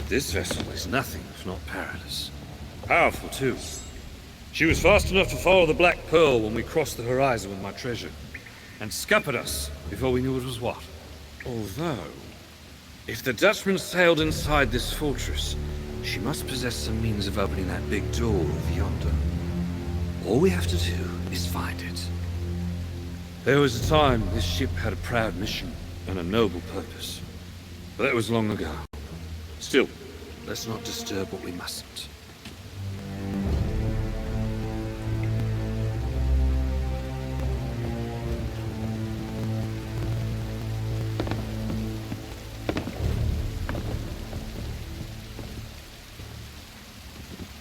This vessel is nothing if not perilous. Powerful, too. She was fast enough to follow the Black Pearl when we crossed the horizon with my treasure, and scuppered us before we knew it was what. Although, if the Dutchman sailed inside this fortress, she must possess some means of opening that big door over yonder. All we have to do is find it. There was a time this ship had a proud mission and a noble purpose. But that was long ago. Still, let's not disturb what we mustn't.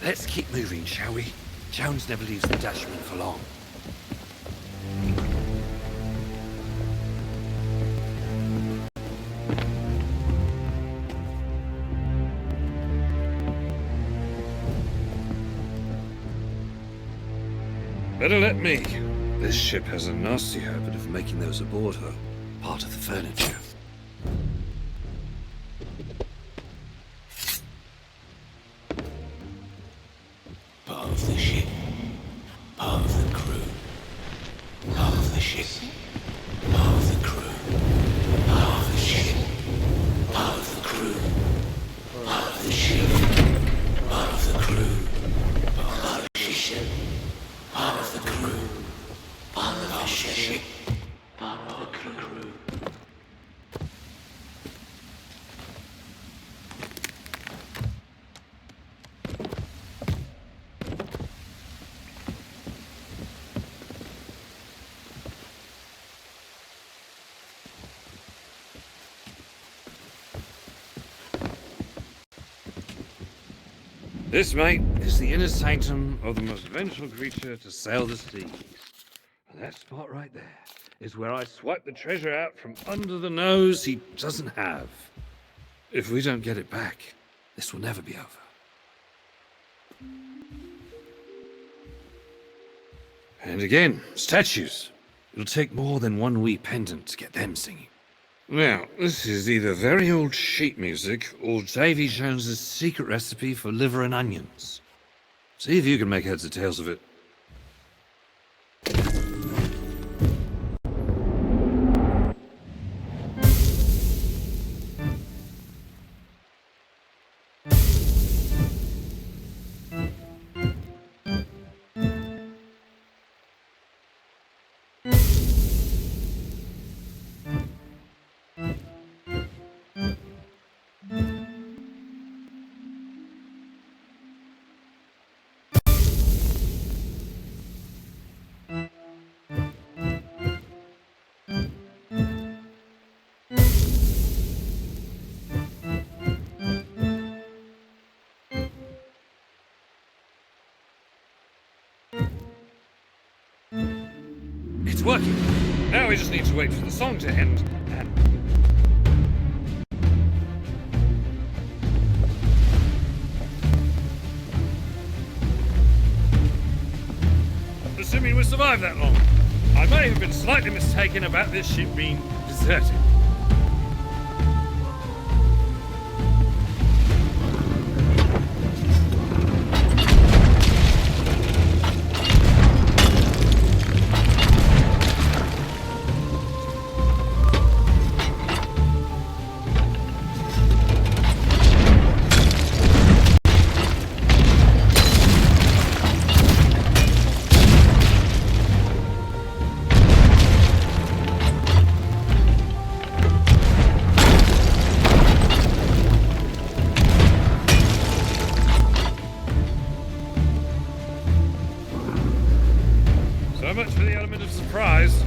Let's keep moving, shall we? Jones never leaves the Dutchman for long. Better let me. This ship has a nasty habit of making those aboard her part of the furniture. This, mate, is the inner sanctum of the most vengeful creature to sail the seas. And that spot right there is where I swipe the treasure out from under the nose he doesn't have. If we don't get it back, this will never be over. And again, statues. It'll take more than one wee pendant to get them singing. Now, this is either very old sheet music or Davy Jones's secret recipe for liver and onions. See if you can make heads or tails of it. It's working. Now we just need to wait for the song to end, and... Assuming we survived that long, I may have been slightly mistaken about this ship being deserted. So much for the element of surprise.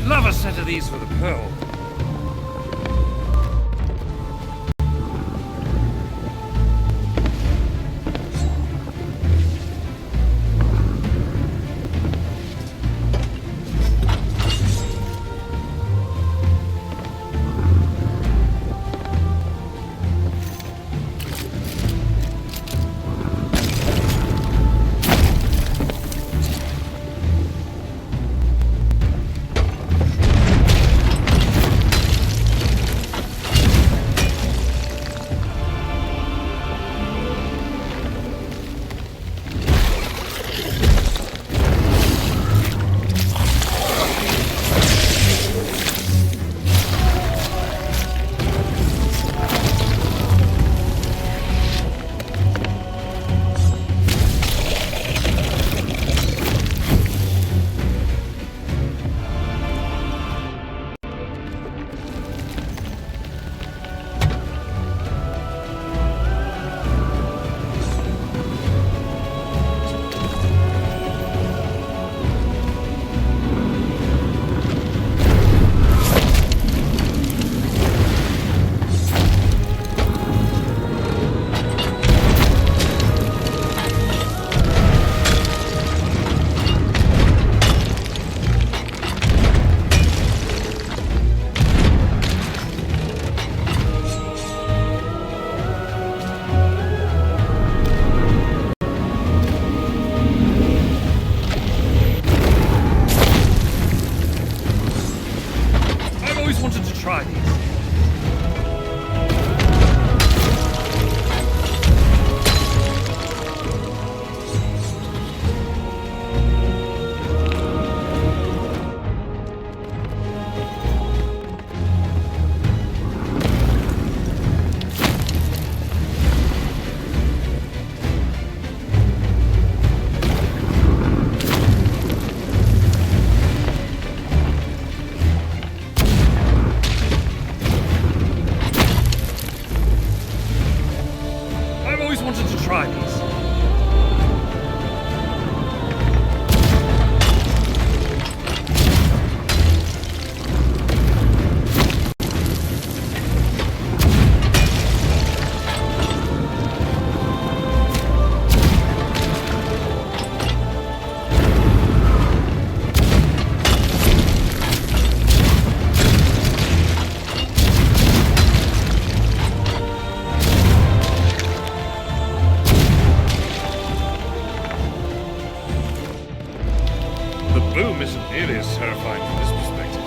Love a set of these for the pearl. wanted to try these. I've always wanted to try these. The boom isn't nearly as terrifying from this perspective.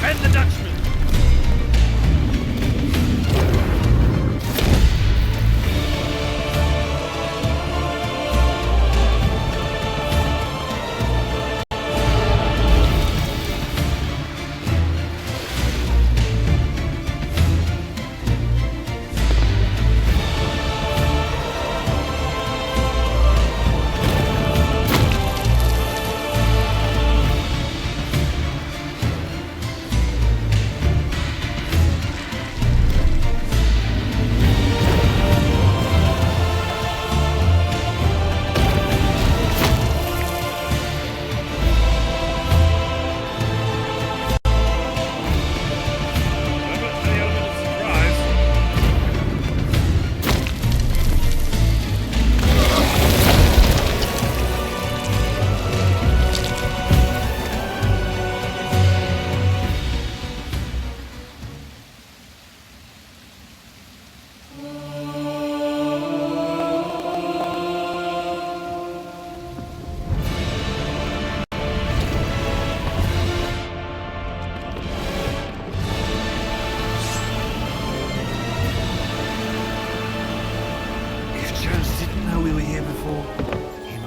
Defend the Dutchman!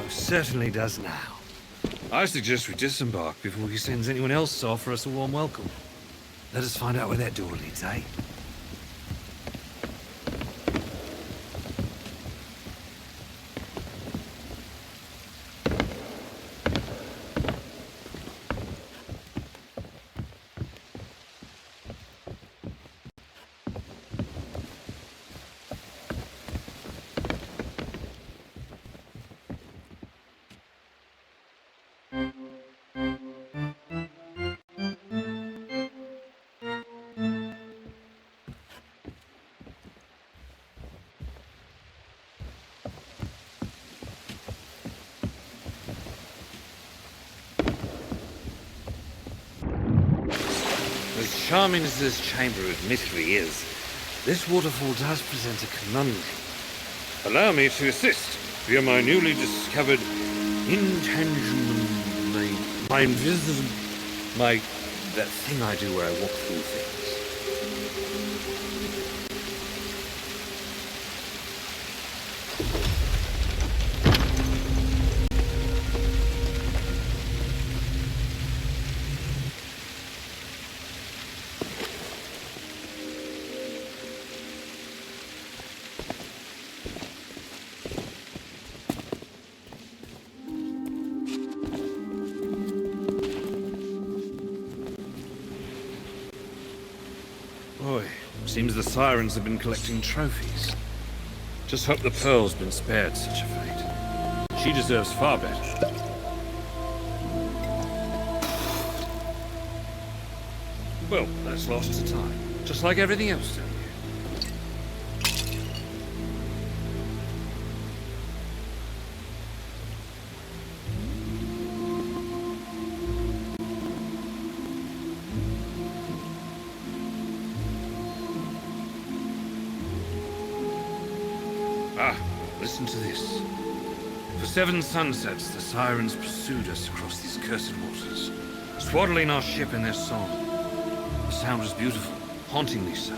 Certainly does now. I suggest we disembark before he sends anyone else to offer us a warm welcome. Let us find out where that door leads, eh? charming as this chamber admittedly is, this waterfall does present a conundrum. Allow me to assist via my newly discovered intangible... my invisible... that thing I do where I walk through things. Boy, seems the sirens have been collecting trophies. Just hope the Pearl's been spared such a fate. She deserves far better. Well, that's lost to time. Just like everything else down here. Listen to this. For 7 sunsets, the sirens pursued us across these cursed waters, swaddling our ship in their song. The sound was beautiful, hauntingly so.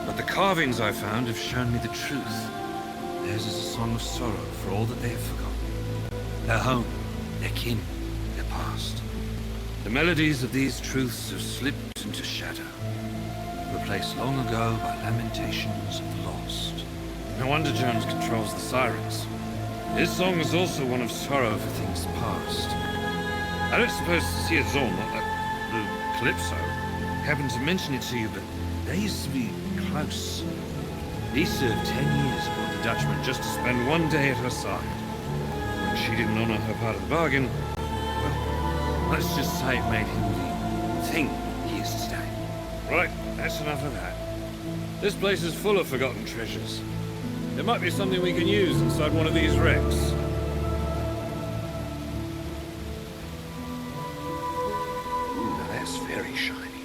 But the carvings I found have shown me the truth. Theirs is a song of sorrow for all that they have forgotten. Their home, their kin, their past. The melodies of these truths have slipped into shadow, replaced long ago by lamentations of the lost. No wonder Jones controls the sirens. His song is also one of sorrow for things past. I don't suppose Ciazon, not that blue Calypso, happened to mention it to you, but they used to be close. He served 10 years aboard the Dutchman just to spend one day at her side. When she didn't honor her part of the bargain, well, let's just say it made him the thing he is today. Right, that's enough of that. This place is full of forgotten treasures. There might be something we can use inside one of these wrecks. Ooh, now that's very shiny.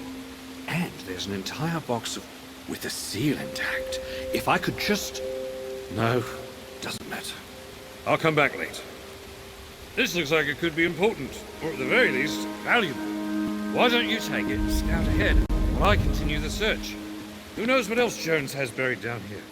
And there's an entire box of... with the seal intact. If I could just... No, doesn't matter. I'll come back later. This looks like it could be important, or at the very least, valuable. Why don't you take it and scout ahead while I continue the search? Who knows what else Jones has buried down here?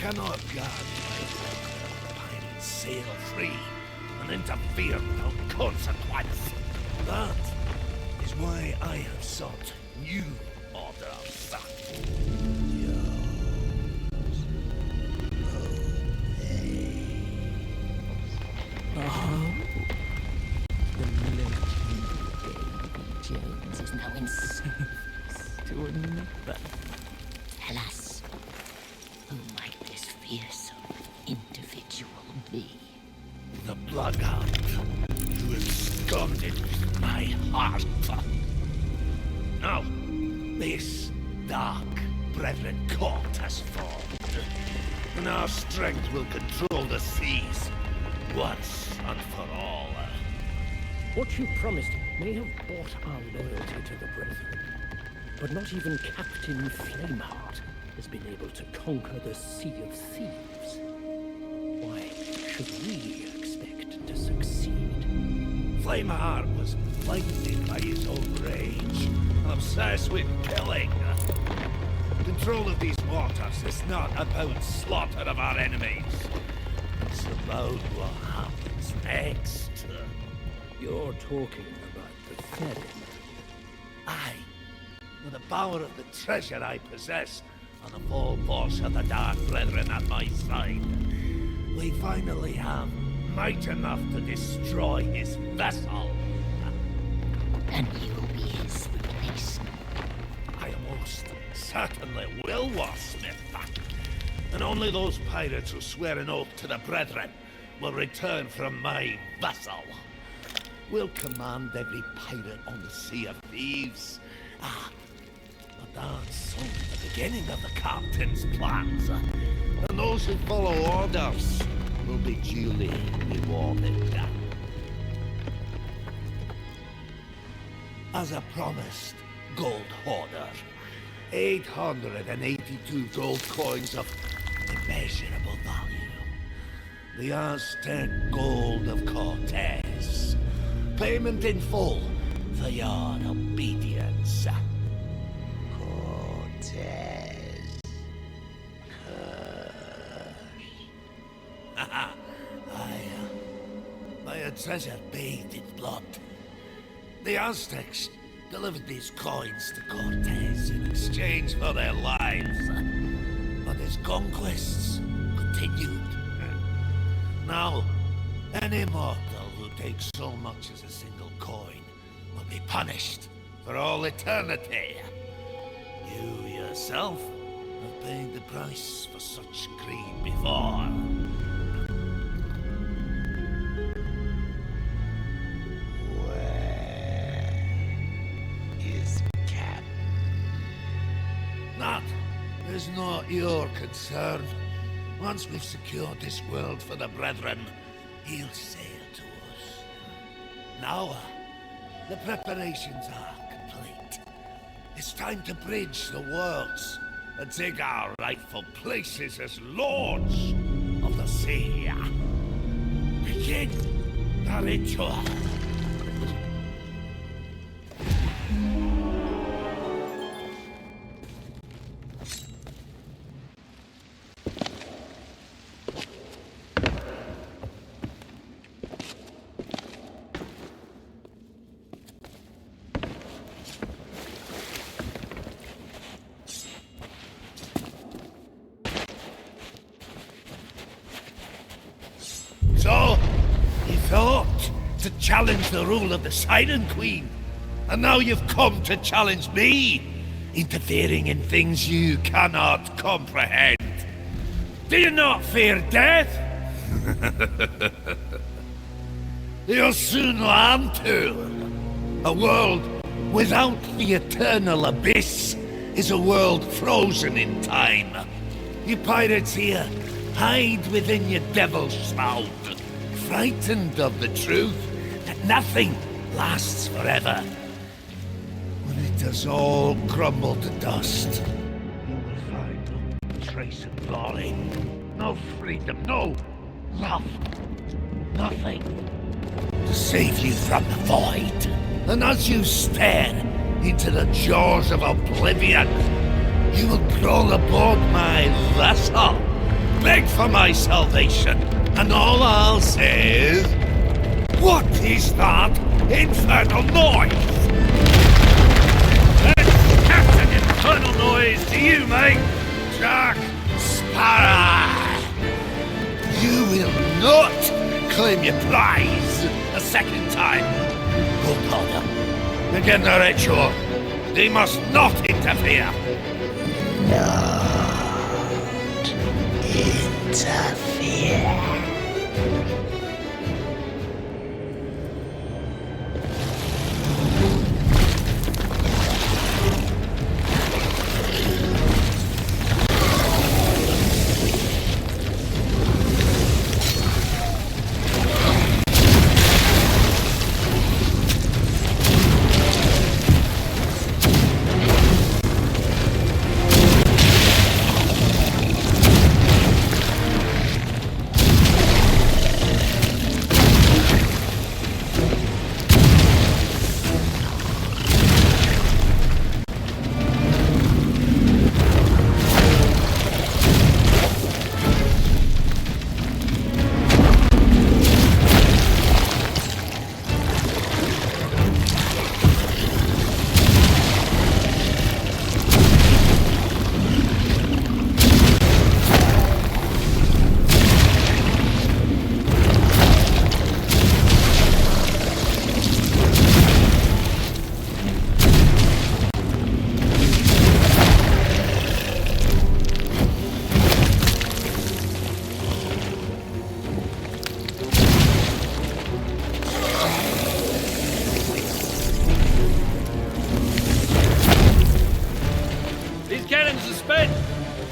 cannot guard pirates sail free and interfere without consequence. That is why I have sought new orders. Oh, the legendary David Jones is now in service to another. Tell us, who might this fearsome individual be? The bloodhound who absconded with my heart. Now, this dark brethren court has formed, and our strength will control the seas once and for all. What you promised may have bought our loyalty to the Brethren, but not even Captain Flameheart has been able to conquer the Sea of Thieves. Why should we expect to succeed? Flameheart was blinded by his own rage, obsessed with killing. Control of these waters is not about slaughter of our enemies. It's about what happens next. You're talking about the ferry. Aye. With the power of the treasure I possess, and the full force of the Dark Brethren at my side, we finally have might enough to destroy his vessel. And you will be his replacement. I most certainly will, Warsmith. And only those pirates who swear an oath to the Brethren will return from my vessel. We'll command every pirate on the Sea of Thieves. But that's only the beginning of the captain's plans. And those who follow orders will be duly rewarded. As I promised, Gold Hoarder, 882 gold coins of immeasurable value. The Aztec gold of Cortez. Payment in full for your obedience. Cortez. By a treasure bathed in blood. The Aztecs delivered these coins to Cortez in exchange for their lives. But his conquests continued. Now, any mortal who takes so much as a single coin will be punished for all eternity. You yourself have paid the price for such greed before. That is not your concern. Once we've secured this world for the Brethren, he'll sail to us. Now, the preparations are complete. It's time to bridge the worlds and take our rightful places as lords of the sea. Begin the ritual. So, you thought to challenge the rule of the Siren Queen, and now you've come to challenge me, interfering in things you cannot comprehend. Do you not fear death? You'll soon learn to. A world without the eternal abyss is a world frozen in time. You pirates here, hide within your devil's shroud, frightened of the truth that nothing lasts forever. When it does all crumble to dust, you will find no trace of glory, no freedom, no love, nothing to save you from the void. And as you stare into the jaws of oblivion, you will crawl aboard my vessel beg for my salvation, and all I'll say is... What is that infernal noise? That's Captain Infernal Noise to you, mate! Jack Sparrow! You will not claim your prize a second time. Good order. Again, the Red Shore. They must not interfere. Not interfere.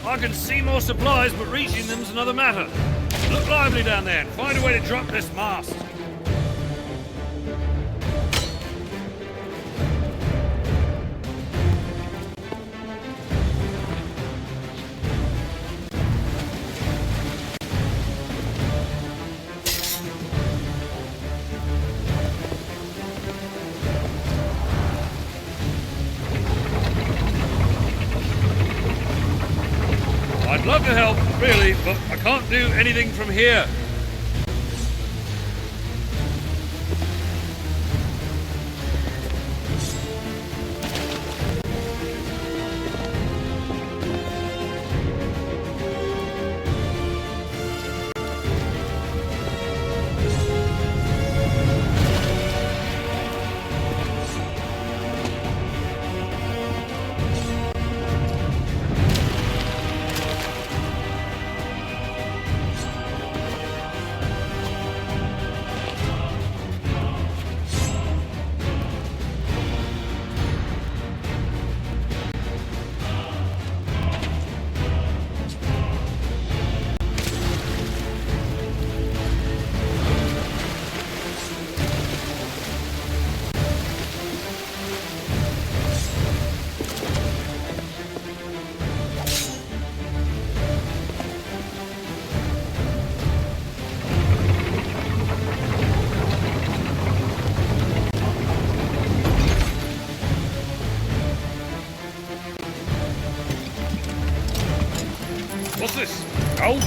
I can see more supplies, but reaching them's another matter. Look lively down there and find a way to drop this mast. I'd love to help, really, but I can't do anything from here. What's this? Gold?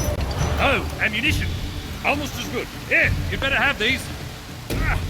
No, ammunition. Almost as good. Here, you'd better have these. Ah.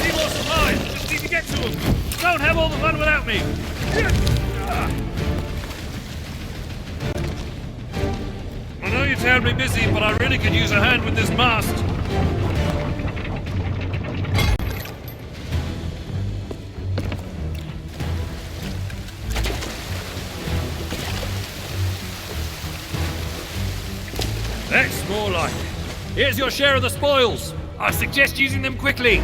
See more supplies! Just need to get to them! Don't have all the fun without me! I know you're terribly busy, but I really could use a hand with this mast. That's more like it. Here's your share of the spoils. I suggest using them quickly.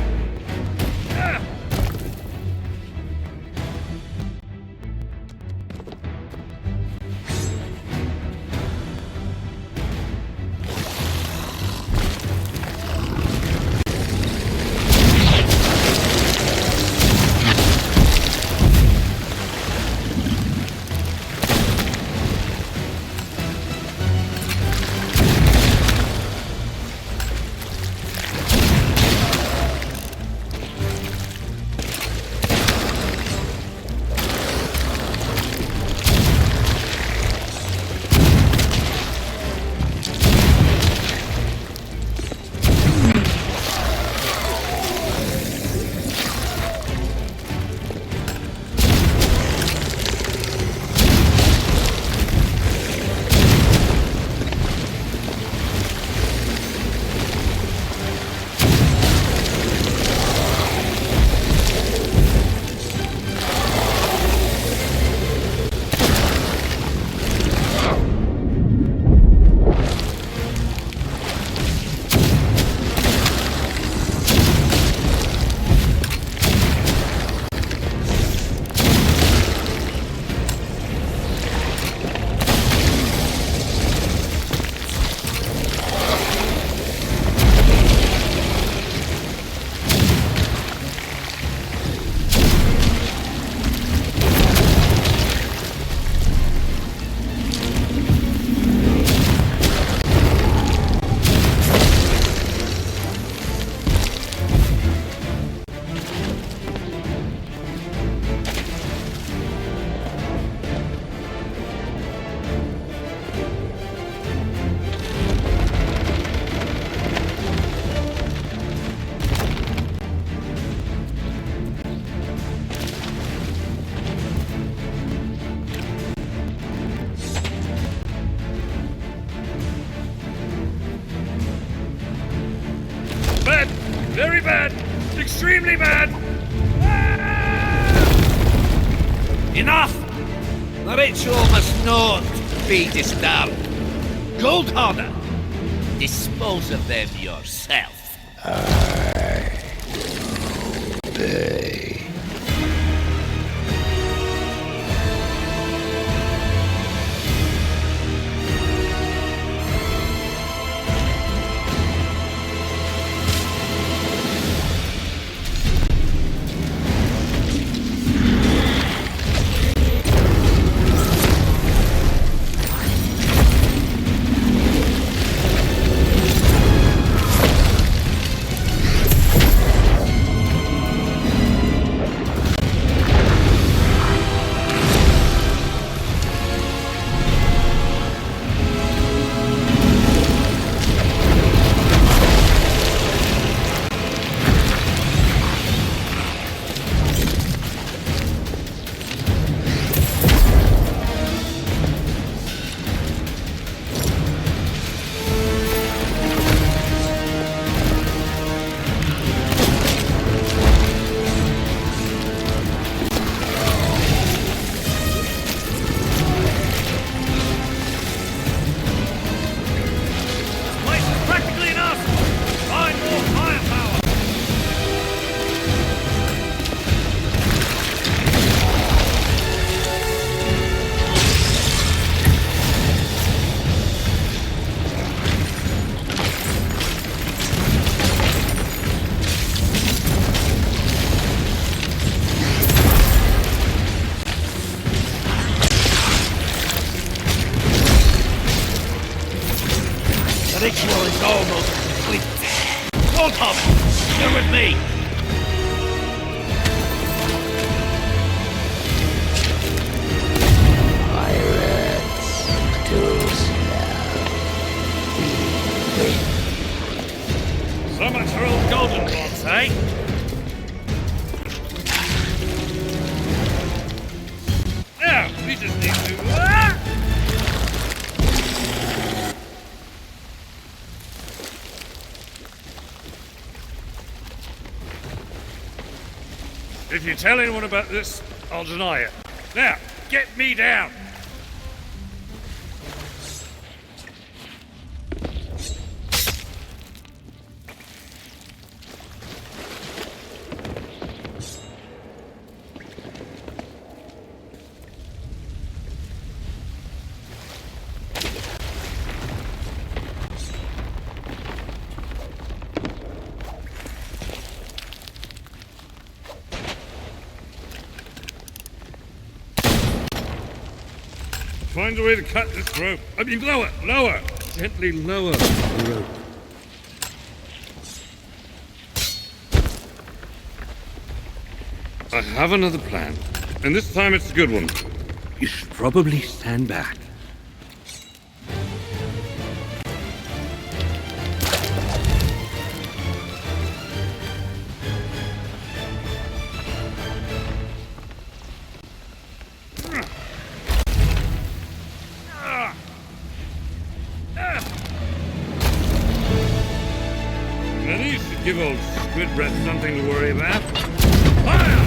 Bad! Very bad! Extremely bad! Enough! The ritual must not be disturbed. Gold Hoarder, dispose of them yourself. I obey. The ritual is almost complete. Gold Hoarder, you're with me. Pirates, too slow. eh? Now, we just need to... If you tell anyone about this, I'll deny it. Now, get me down! Find a way to cut this rope. I mean, lower, lower! Gently lower the rope. I have another plan, and this time it's a good one. You should probably stand back. Give old Squid Breath something to worry about. Fire!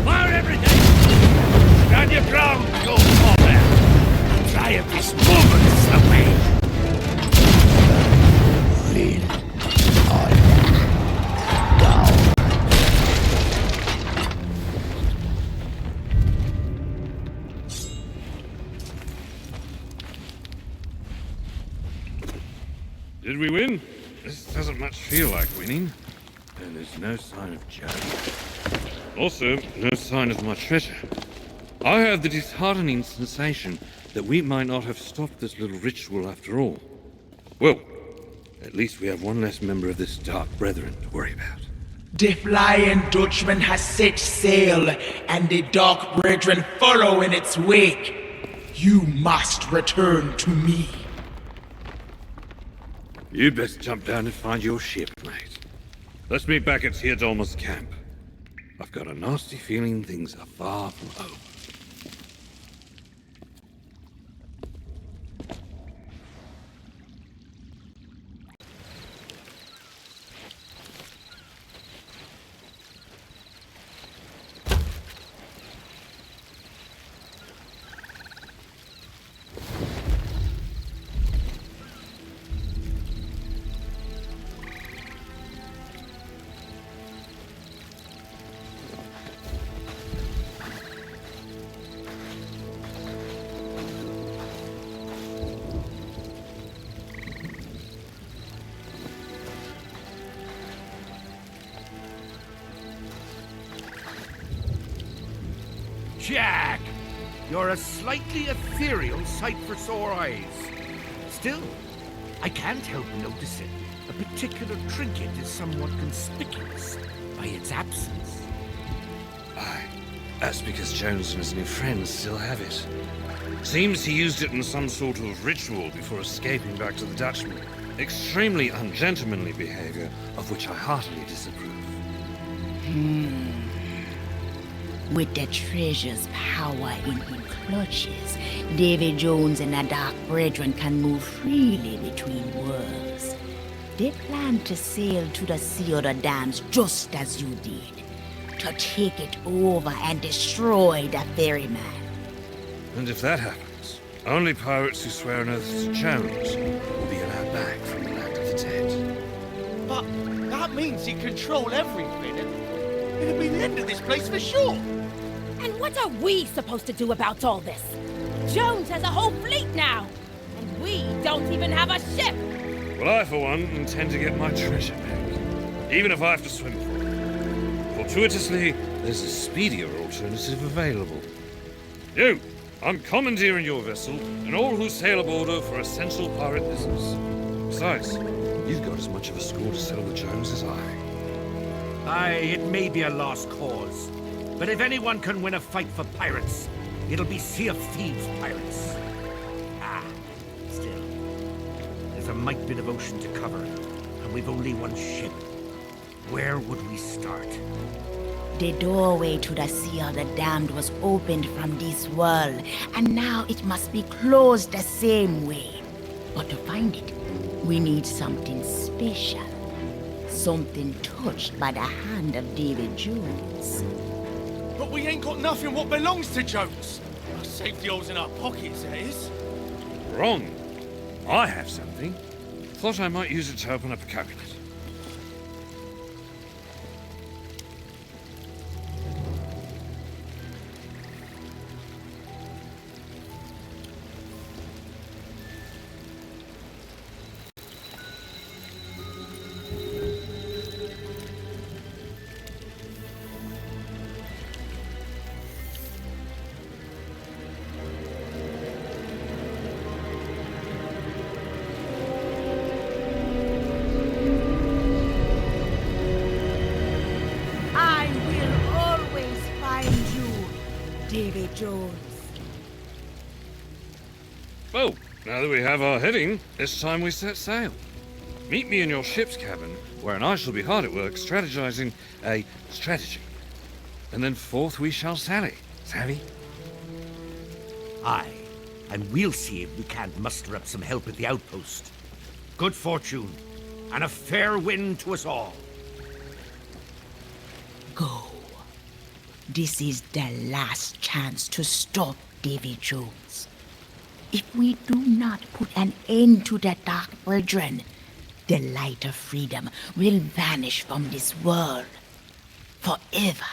Fire everything! Stand your ground, go forward! Try it this moment away! Lead on down. Did we win? This doesn't much feel like winning. And there's no sign of Joe. Also, no sign of my treasure. I have the disheartening sensation that we might not have stopped this little ritual after all. Well, at least we have one less member of this Dark Brethren to worry about. The Flying Dutchman has set sail, and the Dark Brethren follow in its wake. You must return to me. You'd best jump down and find your ship, mate. Let's meet back at Theodolma's camp. I've got a nasty feeling things are far from over. Jack! You're a slightly ethereal sight for sore eyes. Still, I can't help noticing a particular trinket is somewhat conspicuous by its absence. Aye, that's because Jones and his new friends still have it. Seems he used it in some sort of ritual before escaping back to the Dutchman. Extremely ungentlemanly behavior, of which I heartily disapprove. With the treasure's power in his clutches, Davy Jones and the Dark Brethren can move freely between worlds. They plan to sail to the Sea of the Dams just as you did, to take it over and destroy the ferryman. And if that happens, only pirates who swear an oath to Jones will be allowed back from the land of the dead. But that means you control everything, and it'll be the end of this place for sure. And what are we supposed to do about all this? Jones has a whole fleet now, and we don't even have a ship! Well, I, for one, intend to get my treasure back, even if I have to swim for it. Fortuitously, there's a speedier alternative available. You! I'm commandeering your vessel, and all who sail aboard her for essential pirate business. Besides, you've got as much of a score to settle with Jones as I. Aye, it may be a lost cause, but if anyone can win a fight for pirates, it'll be Sea of Thieves pirates. Still, there's a mite bit of ocean to cover. and we've only one ship. Where would we start? The doorway to the Sea of the Damned was opened from this world, and now it must be closed the same way. But to find it, we need something special. Something touched by the hand of David Jones. But we ain't got nothing what belongs to Jones. Our safety holes in our pockets, that is. Wrong. I have something. Thought I might use it to open up a cabinet. I will always find you, David Jones. Well, now that we have our heading, it's time we set sail. Meet me in your ship's cabin, wherein I shall be hard at work strategizing a strategy. And then forth we shall sally. Savvy? Aye, and we'll see if we can't muster up some help at the outpost. Good fortune, and a fair wind to us all. Go. This is the last chance to stop Davy Jones. If we do not put an end to the Dark Brethren, the light of freedom will vanish from this world forever.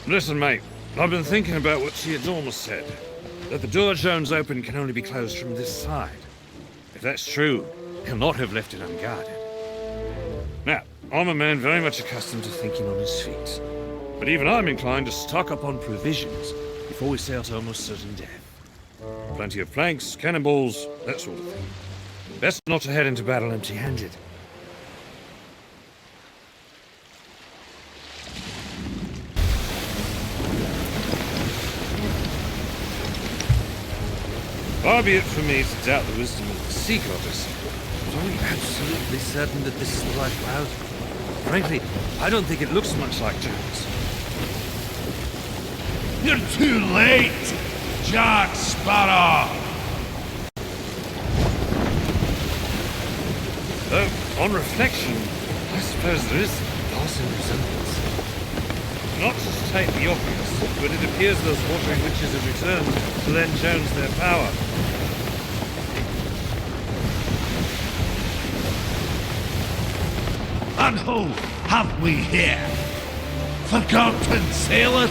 Listen, mate. I've been thinking about what Theodormus said. That the door Jones opened can only be closed from this side. If that's true, he'll not have left it unguarded. Now, I'm a man very much accustomed to thinking on his feet. But even I'm inclined to stock up on provisions before we sail to almost certain death. Plenty of planks, cannonballs, that sort of thing. Best not to head into battle empty-handed. Far be it from me to doubt the wisdom of the sea goddess, but are we absolutely certain that this is the right cloud? Frankly, I don't think it looks much like Jones. You're too late, Jack Sparrow! Though, on reflection, I suppose there is passing resemblance. Not to state the obvious, but it appears those watering witches have returned to lend Jones their power. And who have we here? Forgotten sailor?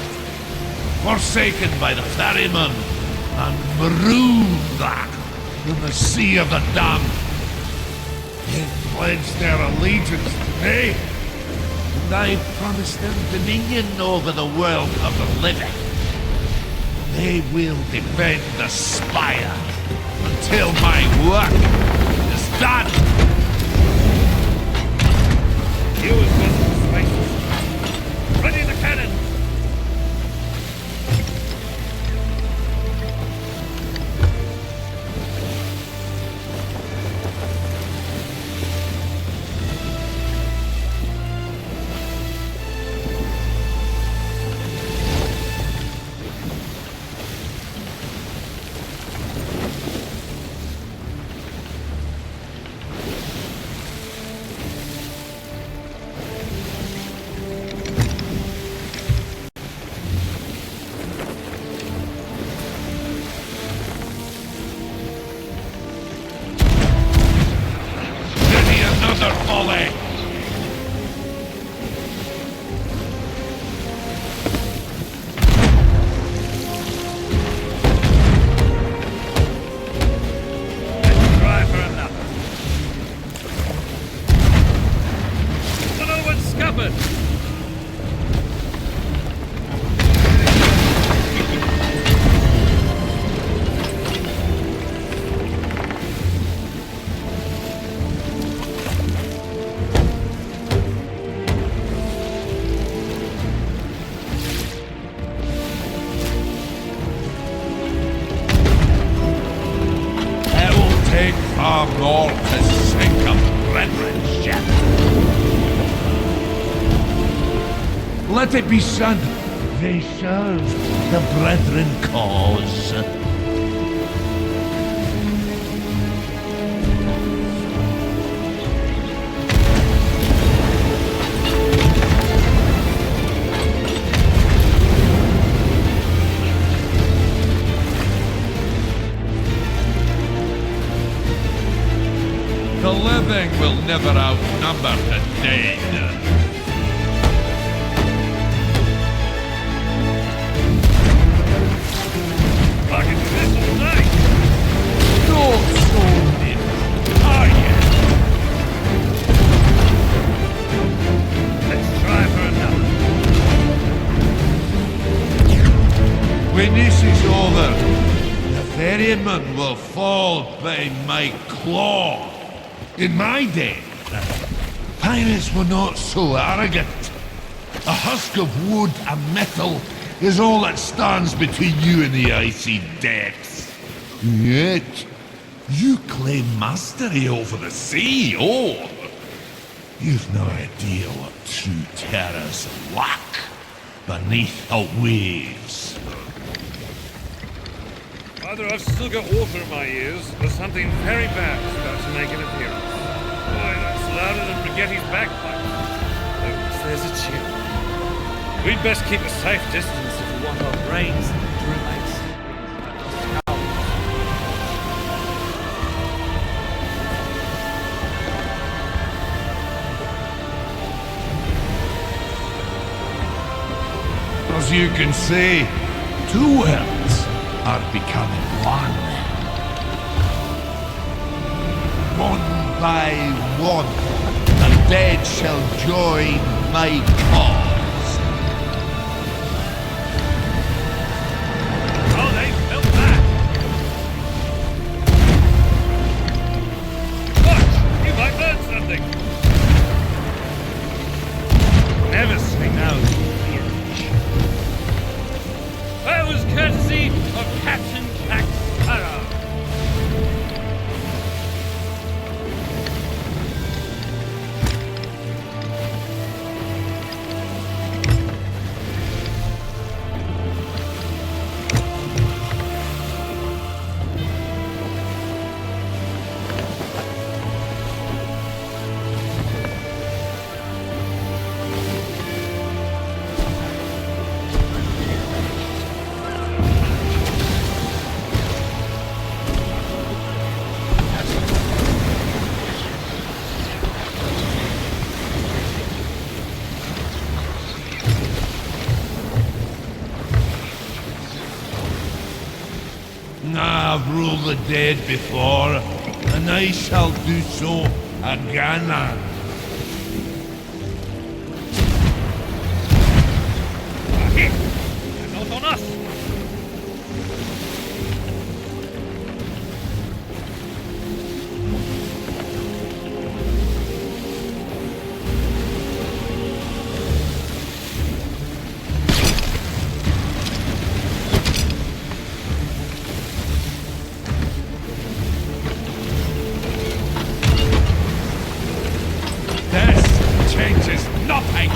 Forsaken by the ferryman, and marooned back in the Sea of the Damned. They pledged their allegiance to me, and I promised them dominion over the world of the living. They will defend the spire until my work is done. You as well as the spices. Ready the cannon! let it be said, they served the brethren cause. The living will never outnumber the dead. I can do this all day. Not so near. Are you? Let's try for another. When this is over, the ferryman will fall by my claw. In my day, pirates were not so arrogant. A husk of wood and metal is all that stands between you and the icy depths. Yet, you claim mastery over the sea, oh! You've no idea what true terrors lack beneath the waves. Either I've still got water in my ears, or something very bad is about to make an appearance. Boy, that's louder than Brigetti's bagpipe. Oh, there's a tune. We'd best keep a safe distance if we want our brains to remain As you can see, two worlds are becoming one. One by one, the dead shall join my cause. Oh, they felt that! Watch! You might learn something! Never say no, bitch. That was courtesy of Captain Jack Sparrow. I've ruled the dead before, and I shall do so again. Here! Not on us! This changes nothing!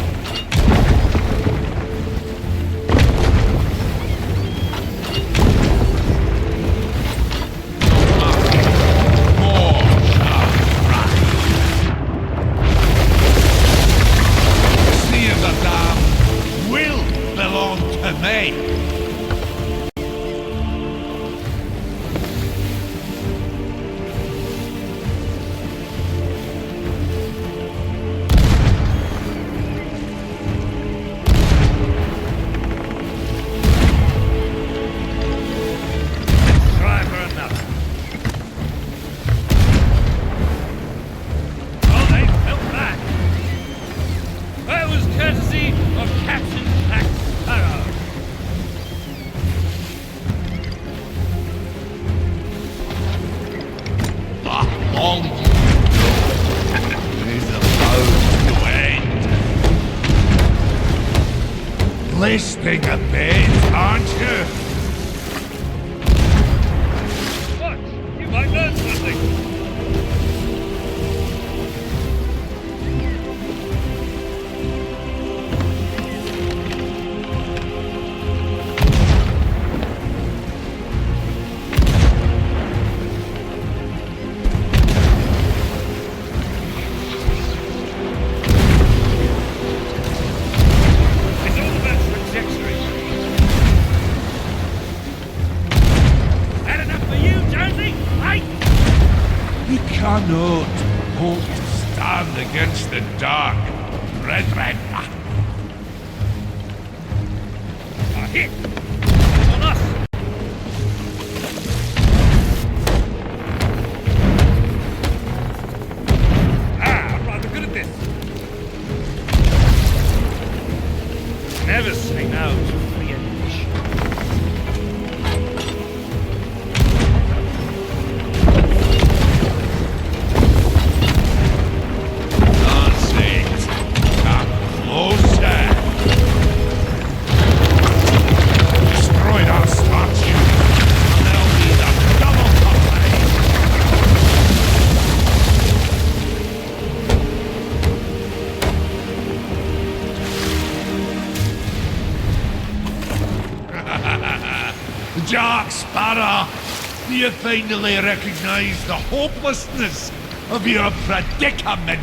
See if the dam will belong to me! Try for another. Oh, they felt that! That was courtesy of Captain Jack Sparrow. All you is about to end. Listening a bit, aren't you? Watch! You might learn something. cannot hope to stand against the dark, brethren. A hit! On us! I'm rather good at this. Never say no to free edge. That's it. Come closer. Destroy that statue, and there'll be the double Jack Sparrow, do you finally recognize the hopelessness of your predicament?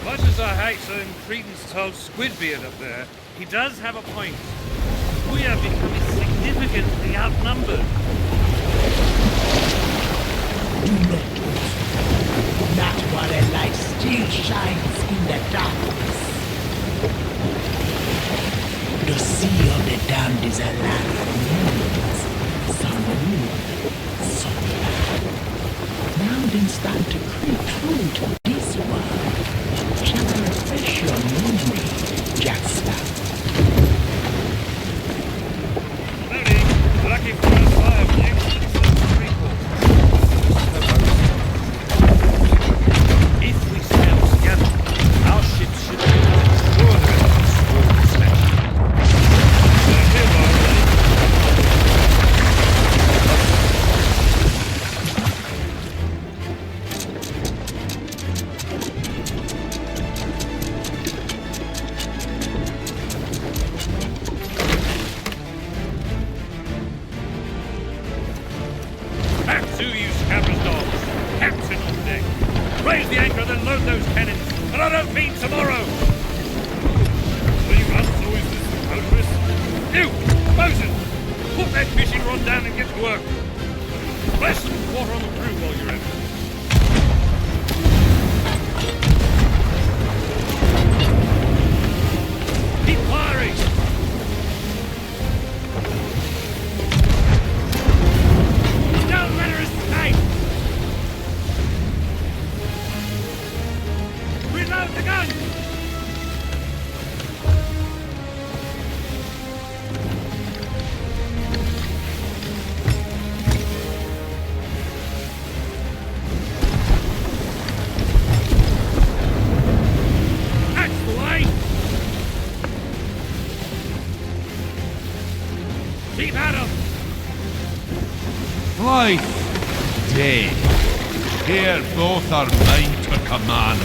Much as I hate certain credence told Squidbeard up there, he does have a point. We are becoming significantly outnumbered. Do not lose. Not while a light still shines in the darkness. The sea of the damned is a land of moons. Some rule, some lie. Now then stand to creep through to this world. Shall I refresh your memory, Jack Sparrow? Howdy. Lucky for us, I have the excellent recall. If we sail together, our ships should be sure of a swarm smash. Back to you, scabbers dogs. Captain on deck. Raise the anchor, then load those cannons. And I don't mean tomorrow. 3 months, or is this the motorist? You, Bosun, put that fishing rod down and get to work. Splash some water on the crew while you're at it. Keep firing! Don't let her escape! Reload the gun! That's the way! Keep at 'em! Life, dead. Here both are mine to command.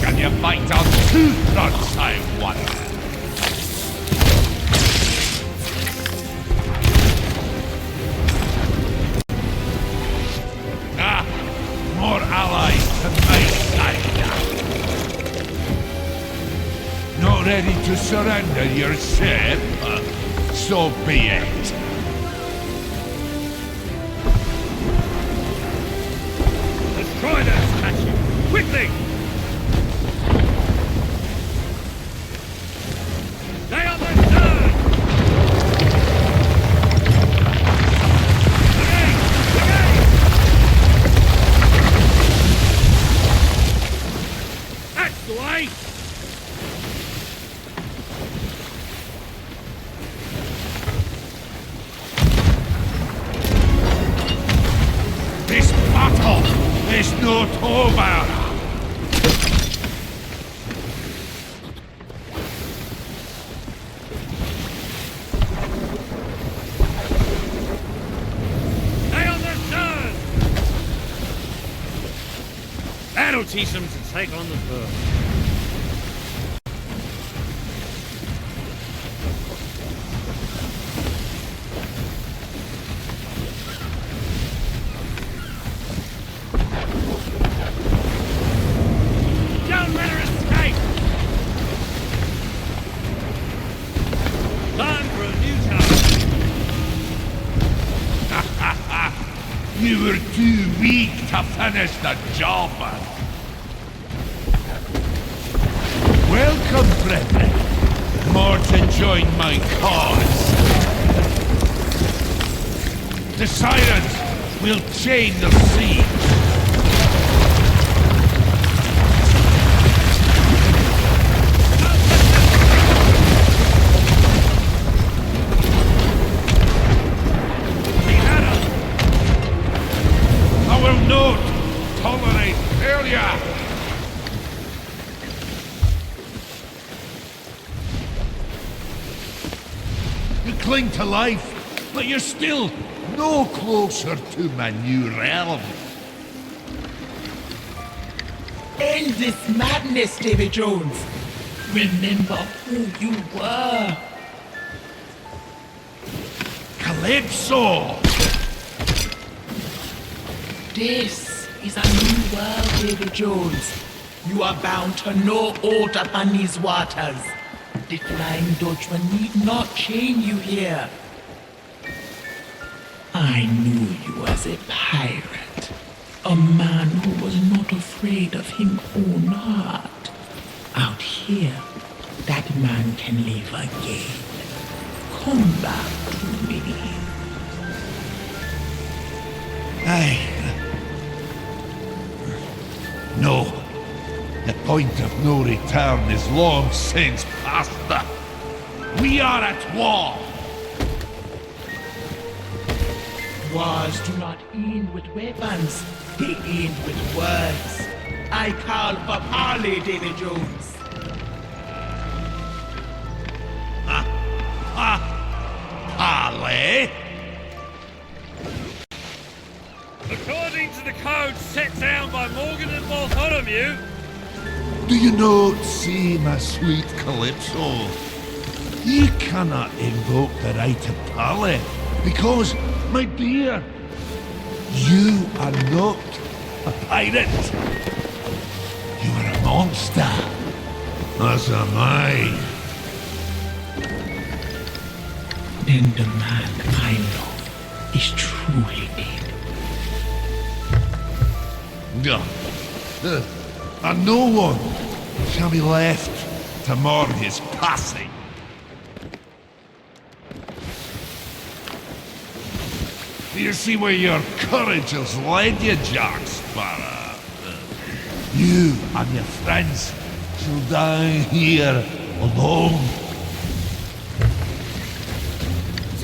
Can you bite on 2 throats I want? Ah, more allies to my side. Not ready to surrender your ship? So be it. Destroy that statue! Quickly! Stay on the stern! Again! Again! That's the way! This battle is not over! Stay on the stern! That'll teach them to take on the bird. Don't let her escape! Time for a new challenge. were too weak to finish the job. Welcome, brethren. More to join my cause. The Sirens will chain the siege. I will not tolerate failure. You cling to life, but you're still no closer to my new realm. End this madness, David Jones. Remember who you were. Calypso! This is a new world, David Jones. You are bound to no aught upon these waters. The Flying Dutchman need not chain you here. I knew you as a pirate. A man who was not afraid of his own heart. Out here, that man can live again. Come back to me. No. The point of no return is long since past. We are at war. Wars do not end with weapons. They end with words. I call for parley, David Jones. Parley? According to the code set down by Morgan and Bartholomew, Do you not see, my sweet Calypso? You cannot invoke the right of parley, because, my dear, you are not a pirate. You are a monster, as am I. Then the man I love is truly dead. And no one shall be left to mourn his passing. Do you see where your courage has led you, Jack Sparrow? You and your friends shall die here alone.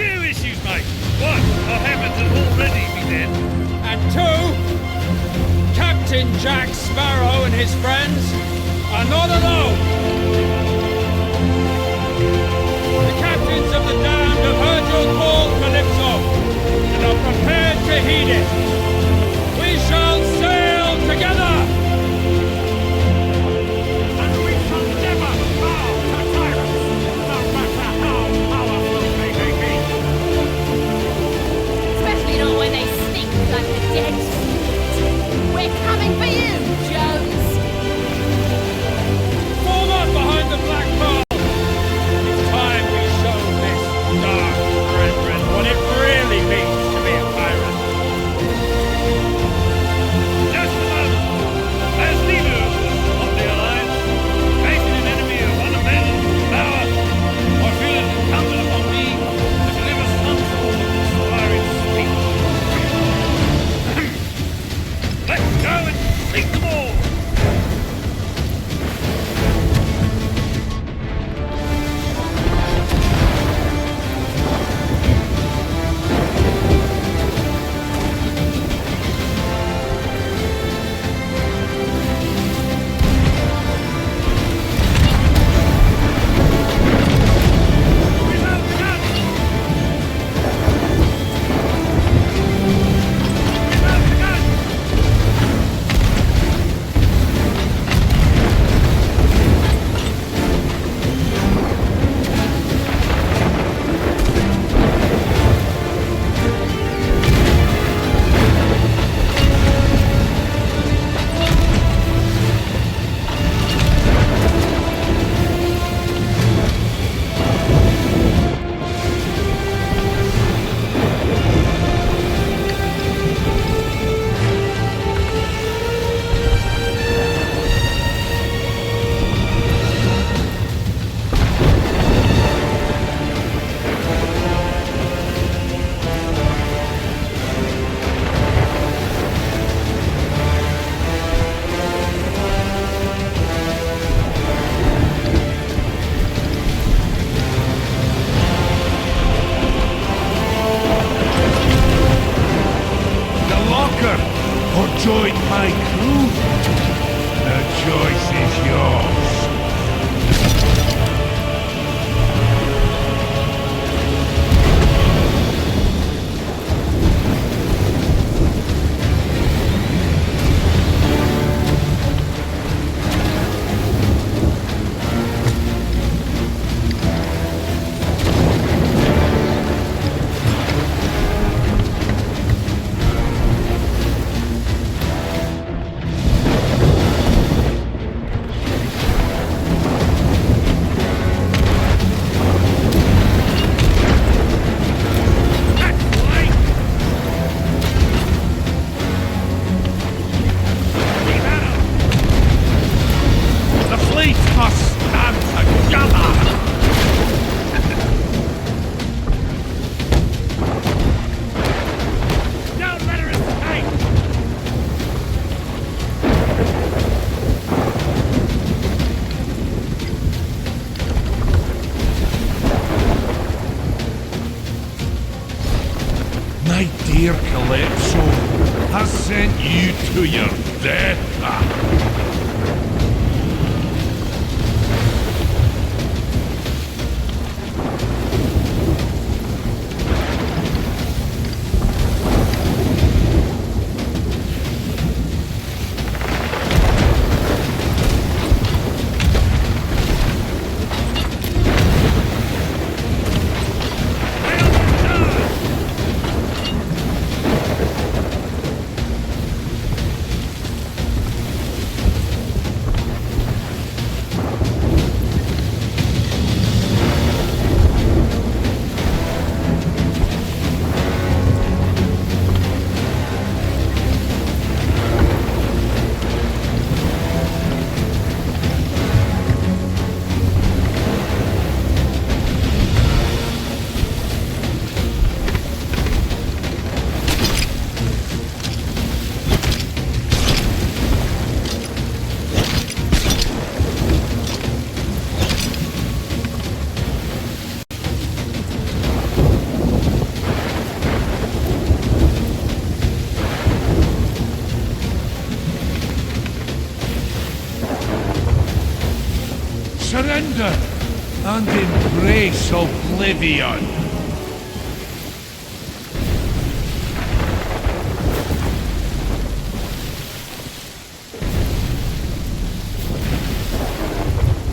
two issues, mate. One, our Hammond had already been dead. And two, Captain Jack Sparrow and his friends are not alone. The captains of the damned have heard your call, Calypso, and are prepared to heed it. We shall sail together! And we shall never bow to tyrants, no matter how powerful they may be. Especially not when they stink like a dead snake. We're coming for you, Jones! Form up behind the black pearl! It's time we show this dark brethren what it really means to be a pirate. join my crew? The choice is yours. My dear Calypso has sent you to your death. Surrender and embrace oblivion.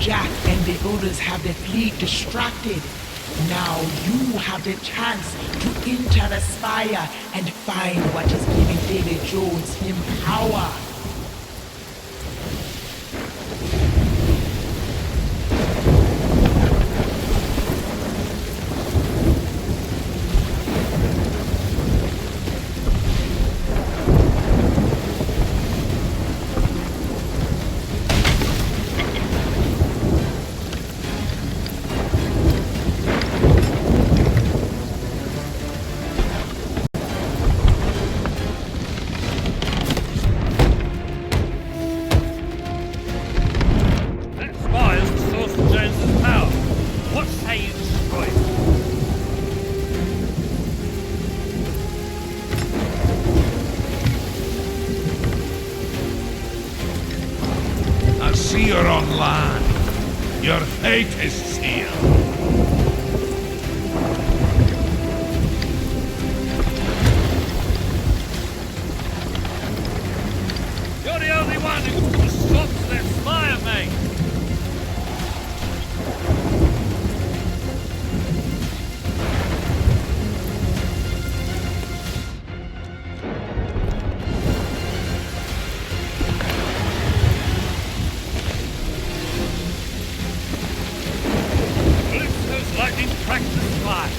Jack and the others have the fleet distracted. Now you have the chance to enter the spire and find what is giving David Jones him power. See her on land. Your fate is sealed. You're the only one who can stop that spire, mate. Lightning cracked the spire.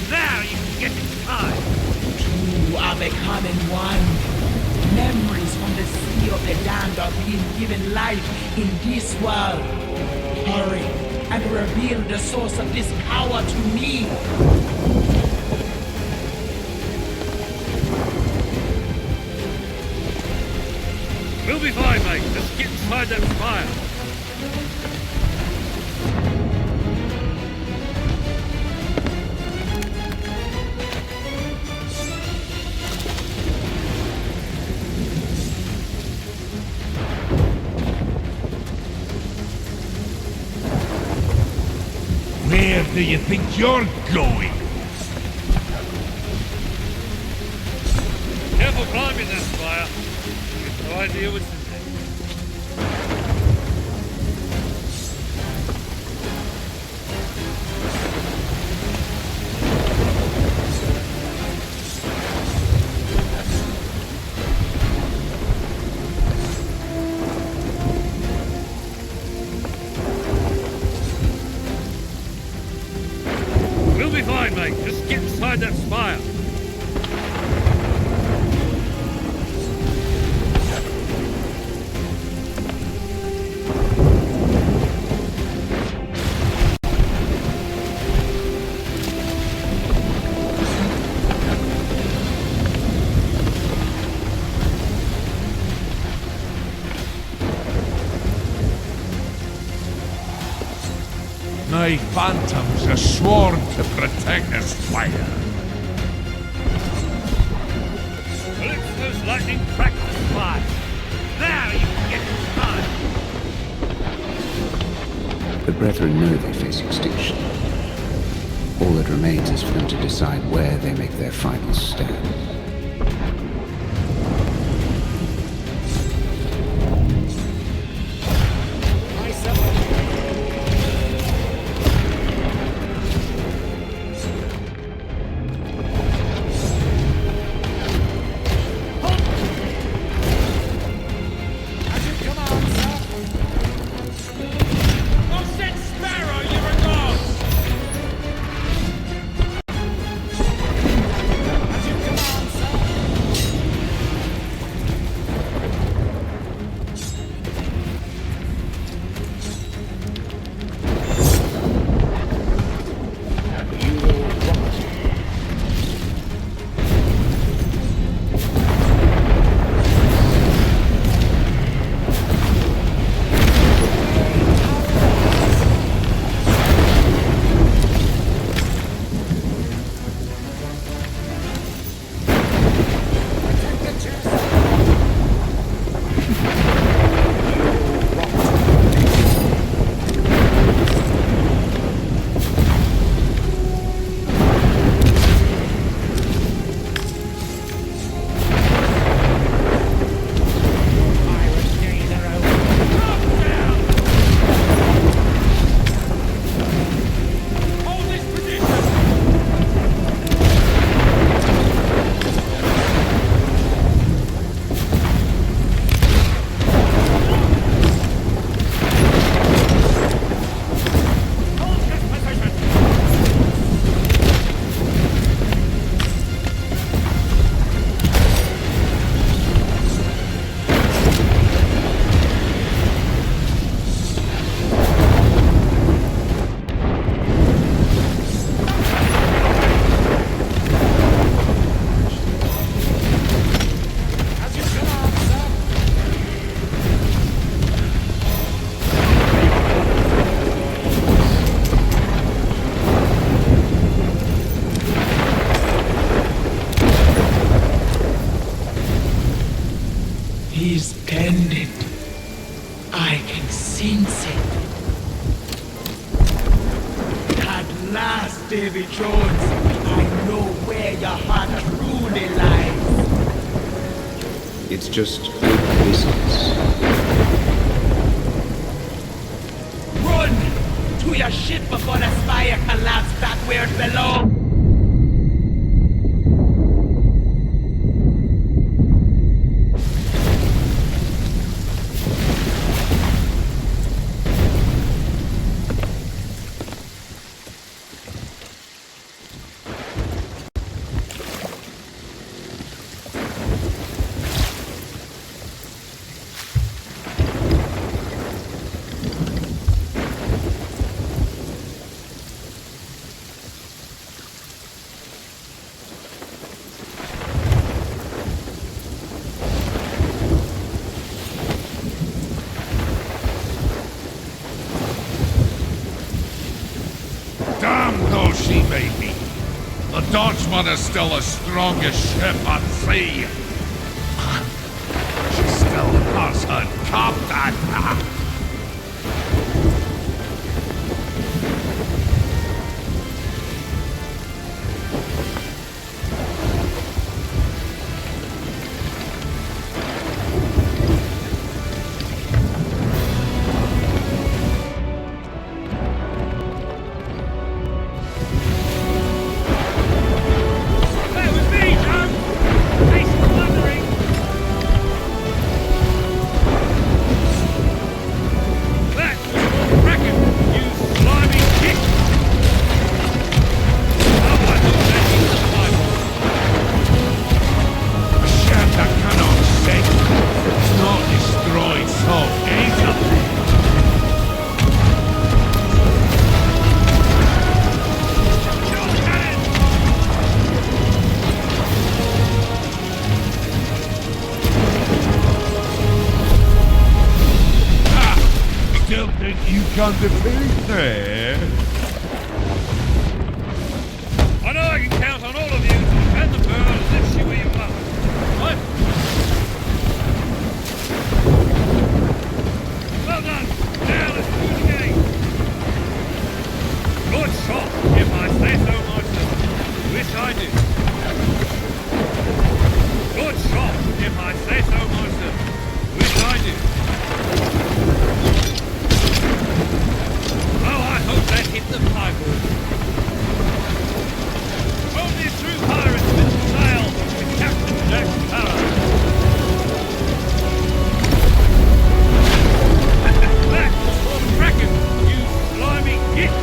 Now you can get inside. Two are becoming one. Memories from the sea of the damned are being given life in this world. Hurry and reveal the source of this power to me. We'll be fine, mate. Just get inside that spire. do you think you're going? Careful climbing that spire. You've no idea what's in there. We'll be fine, mate. Just get inside that spire. My phantoms are sworn to protect this fire. Calypso's lightning cracked the spire. Now you can get inside. The Brethren know they face extinction. All that remains is for them to decide where they make their final stand. He's bending. I can sense it. At last, Davy Jones, I know where your heart truly lies. It's just good business. Run! To your ship before the spire collapses back where it belongs! She may be. The Dutchman is still the strongest ship at sea. She still has her captain. you can defeat me? I know I can count on all of you to defend the pearl and lift you where you are. Right? Well done. Now let's do it again. Good shot, if I say so myself. Wish I did. Good shot, if I say so myself. Wish I did. Oh, I hope that hit the piebald. Only a true pirate with sail with Captain Jack Sparrow. That was Kraken, you slimy git!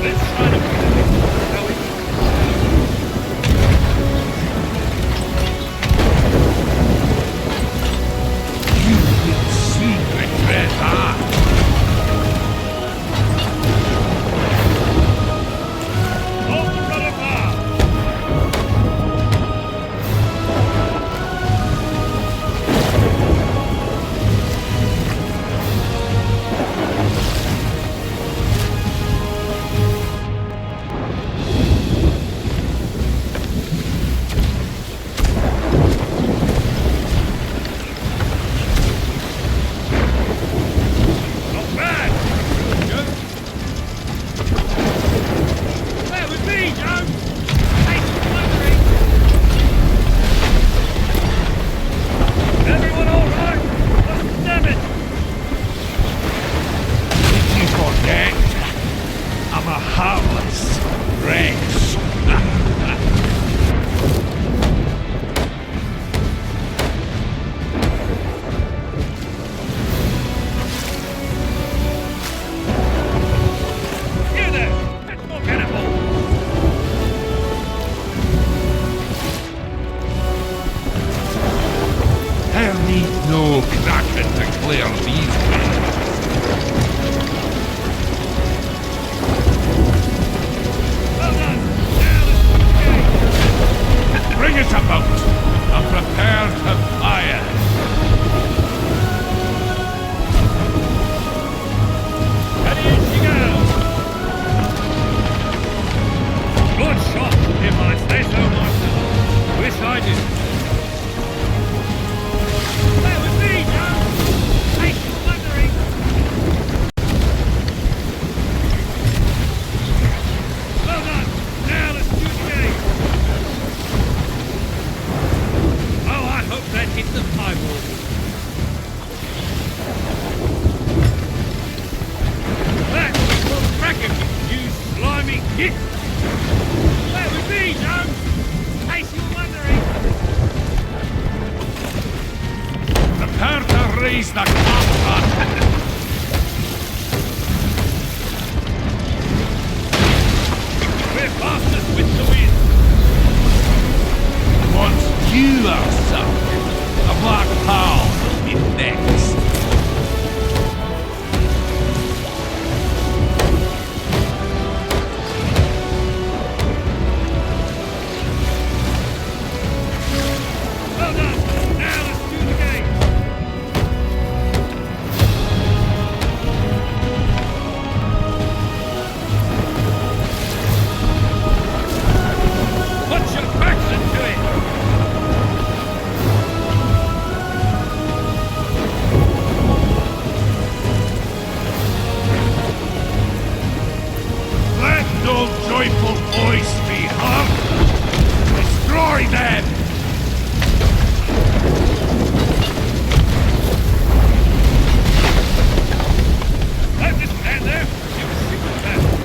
Let's try to finish this, shall we? You will see regret. No Kraken to clear these ways. Bring it about. I'm prepared to fire. Ready as she goes. Good shot, if I say so myself. Wish I did. Hit the piebald. That will Kraken, you slimy git! That was me, Jones! In case you were wondering. Prepare to raise the combat! We're fastest with the wind. Once you are sunk, a black pearl will be next. Well done. Now let's do the game. Put your backs into it. No joyful voice be heard! Destroy them! Let this stand there! You will see what's happening.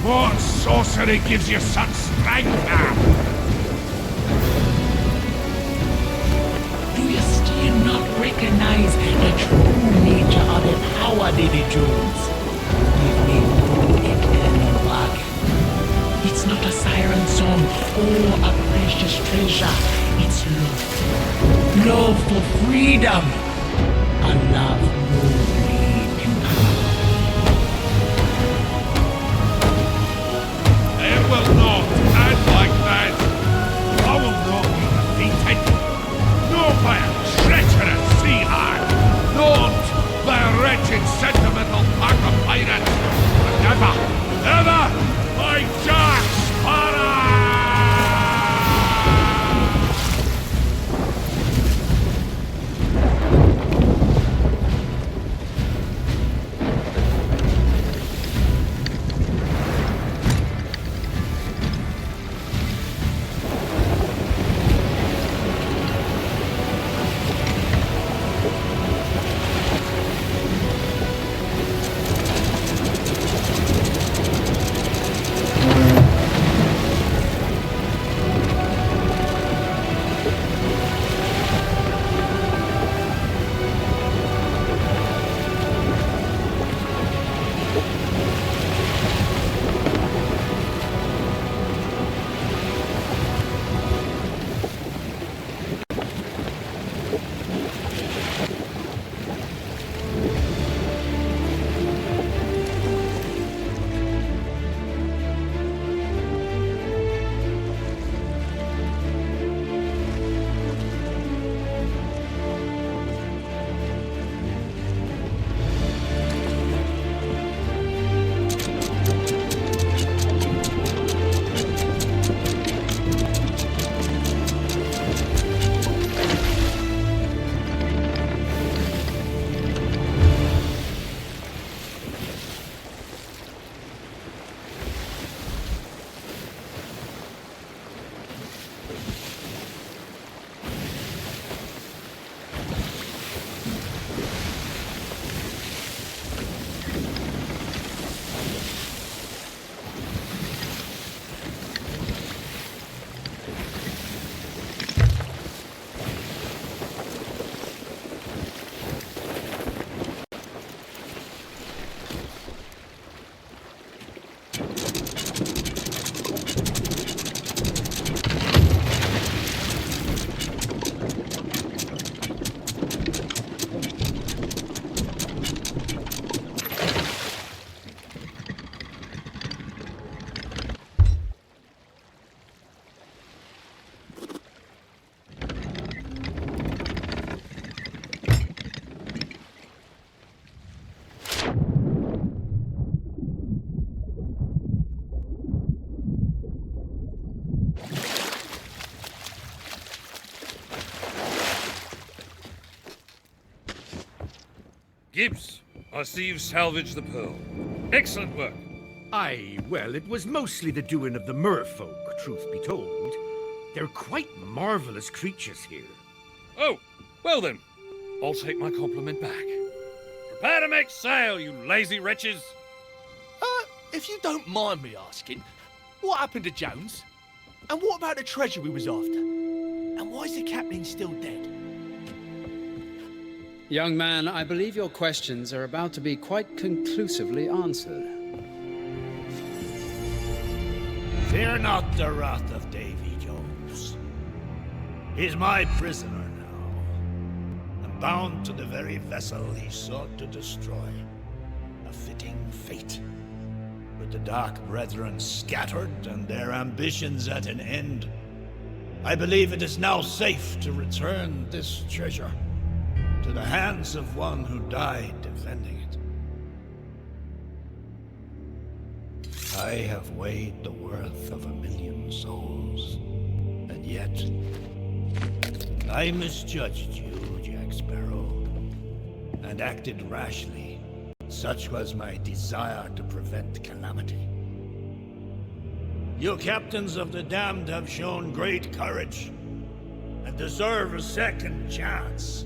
What sorcery gives you such strength now? Do you still not recognize the true nature of the power, Davy Jones? Give me no eternal bargain. It's not a siren song for a precious treasure. It's love. Love for freedom. A love nobody can buy. It will not end like that. I will not be defeated. Not by a treacherous sea hag. Not by a wretched, sentimental pack of pirates. But never, never by Jack Sparrow! Gibbs, I see you've salvaged the pearl. Excellent work. Aye, well, it was mostly the doing of the merfolk, truth be told. They're quite marvellous creatures here. Oh, well then, I'll take my compliment back. Prepare to make sail, you lazy wretches! If you don't mind me asking, what happened to Jones? And what about the treasure we was after? And why is the captain still dead? Young man, I believe your questions are about to be quite conclusively answered. Fear not the wrath of Davy Jones. He's my prisoner now, and bound to the very vessel he sought to destroy. A fitting fate. With the Dark Brethren scattered and their ambitions at an end, I believe it is now safe to return this treasure to the hands of one who died defending it. I have weighed the worth of 1,000,000 souls, and yet I misjudged you, Jack Sparrow, and acted rashly. Such was my desire to prevent calamity. You captains of the damned have shown great courage, and deserve a second chance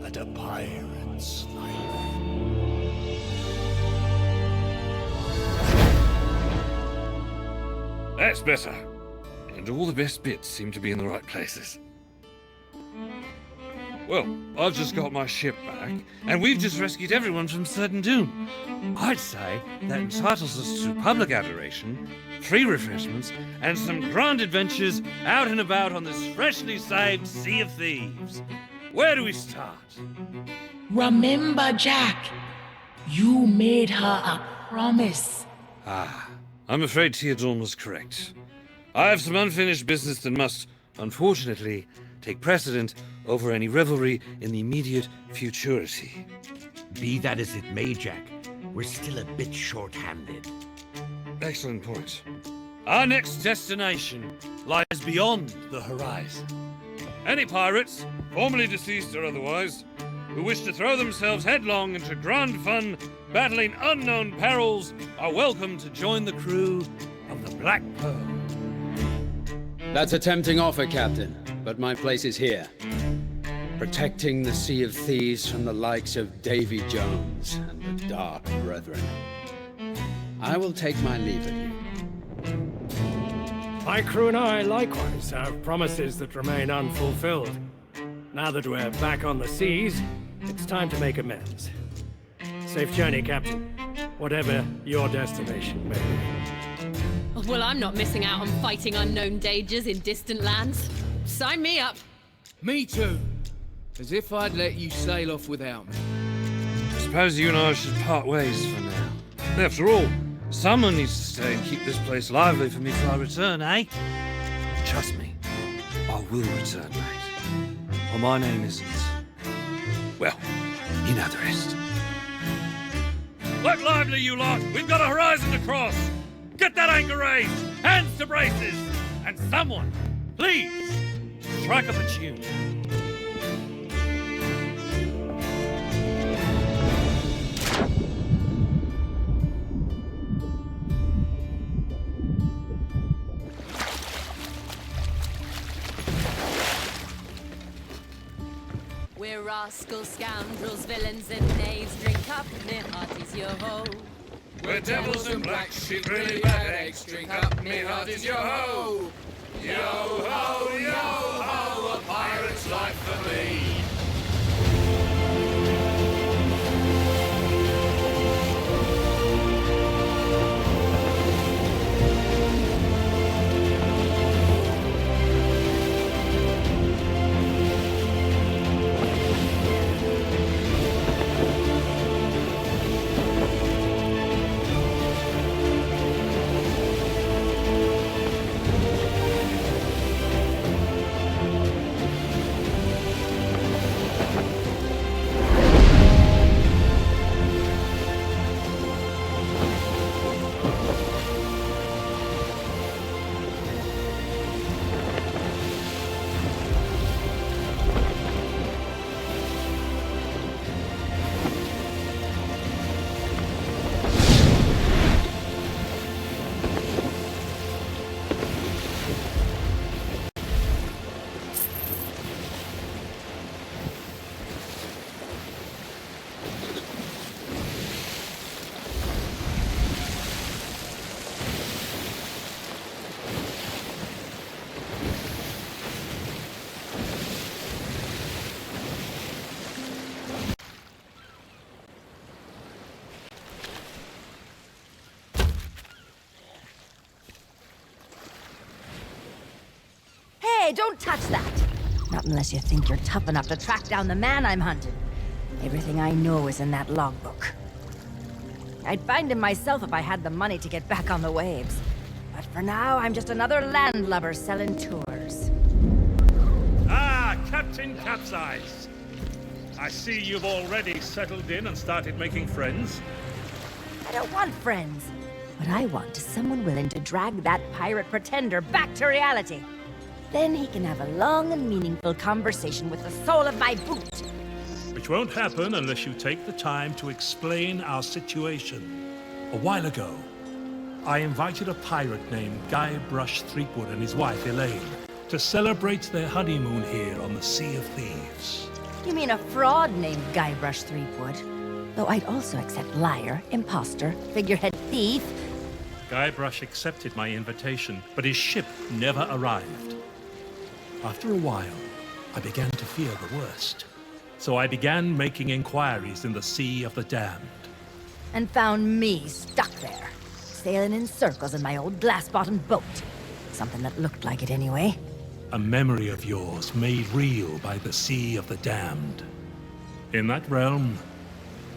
at a pirate's life. That's better. And all the best bits seem to be in the right places. Well, I've just got my ship back, and we've just rescued everyone from certain doom. I'd say that entitles us to public adoration, free refreshments, and some grand adventures out and about on this freshly saved Sea of Thieves. Where do we start? Remember, Jack, you made her a promise. I'm afraid Theodorn was correct. I have some unfinished business that must, unfortunately, take precedent over any revelry in the immediate futurity. Be that as it may, Jack, we're still a bit short-handed. Excellent point. Our next destination lies beyond the horizon. Any pirates, formerly deceased or otherwise, who wish to throw themselves headlong into grand fun, battling unknown perils, are welcome to join the crew of the Black Pearl. That's a tempting offer, Captain, but my place is here. Protecting the Sea of Thieves from the likes of Davy Jones and the Dark Brethren. I will take my leave of you. My crew and I, likewise, have promises that remain unfulfilled. Now that we're back on the seas, it's time to make amends. Safe journey, Captain. Whatever your destination may be. Well, I'm not missing out on fighting unknown dangers in distant lands. Sign me up. Me too. As if I'd let you sail off without me. I suppose you and I should part ways for now. After all, someone needs to stay and keep this place lively for me till I return, eh? Trust me, I will return, mate. Well, my name isn't. Well, you know the rest. Look lively, you lot! We've got a horizon to cross! Get that anchor raised! Hands to braces! And someone, please, strike up a tune. We're rascals, scoundrels, villains, and knaves. Drink up, me hearties, yo-ho. We're devils and black sheep, really bad eggs. Drink up, me hearties, yo-ho. Yo-ho, yo-ho, a pirate's life for me. Hey, don't touch that! Not unless you think you're tough enough to track down the man I'm hunting. Everything I know is in that logbook. I'd find him myself if I had the money to get back on the waves. But for now, I'm just another landlubber selling tours. Ah, Captain Capsize. I see you've already settled in and started making friends. I don't want friends. What I want is someone willing to drag that pirate pretender back to reality. Then he can have a long and meaningful conversation with the sole of my boot. Which won't happen unless you take the time to explain our situation. A while ago, I invited a pirate named Guybrush Threepwood and his wife Elaine to celebrate their honeymoon here on the Sea of Thieves. You mean a fraud named Guybrush Threepwood? Though I'd also accept liar, imposter, figurehead thief. Guybrush accepted my invitation, but his ship never arrived. After a while, I began to fear the worst. So I began making inquiries in the Sea of the Damned. And found me stuck there, sailing in circles in my old glass-bottomed boat. Something that looked like it anyway. A memory of yours made real by the Sea of the Damned. In that realm,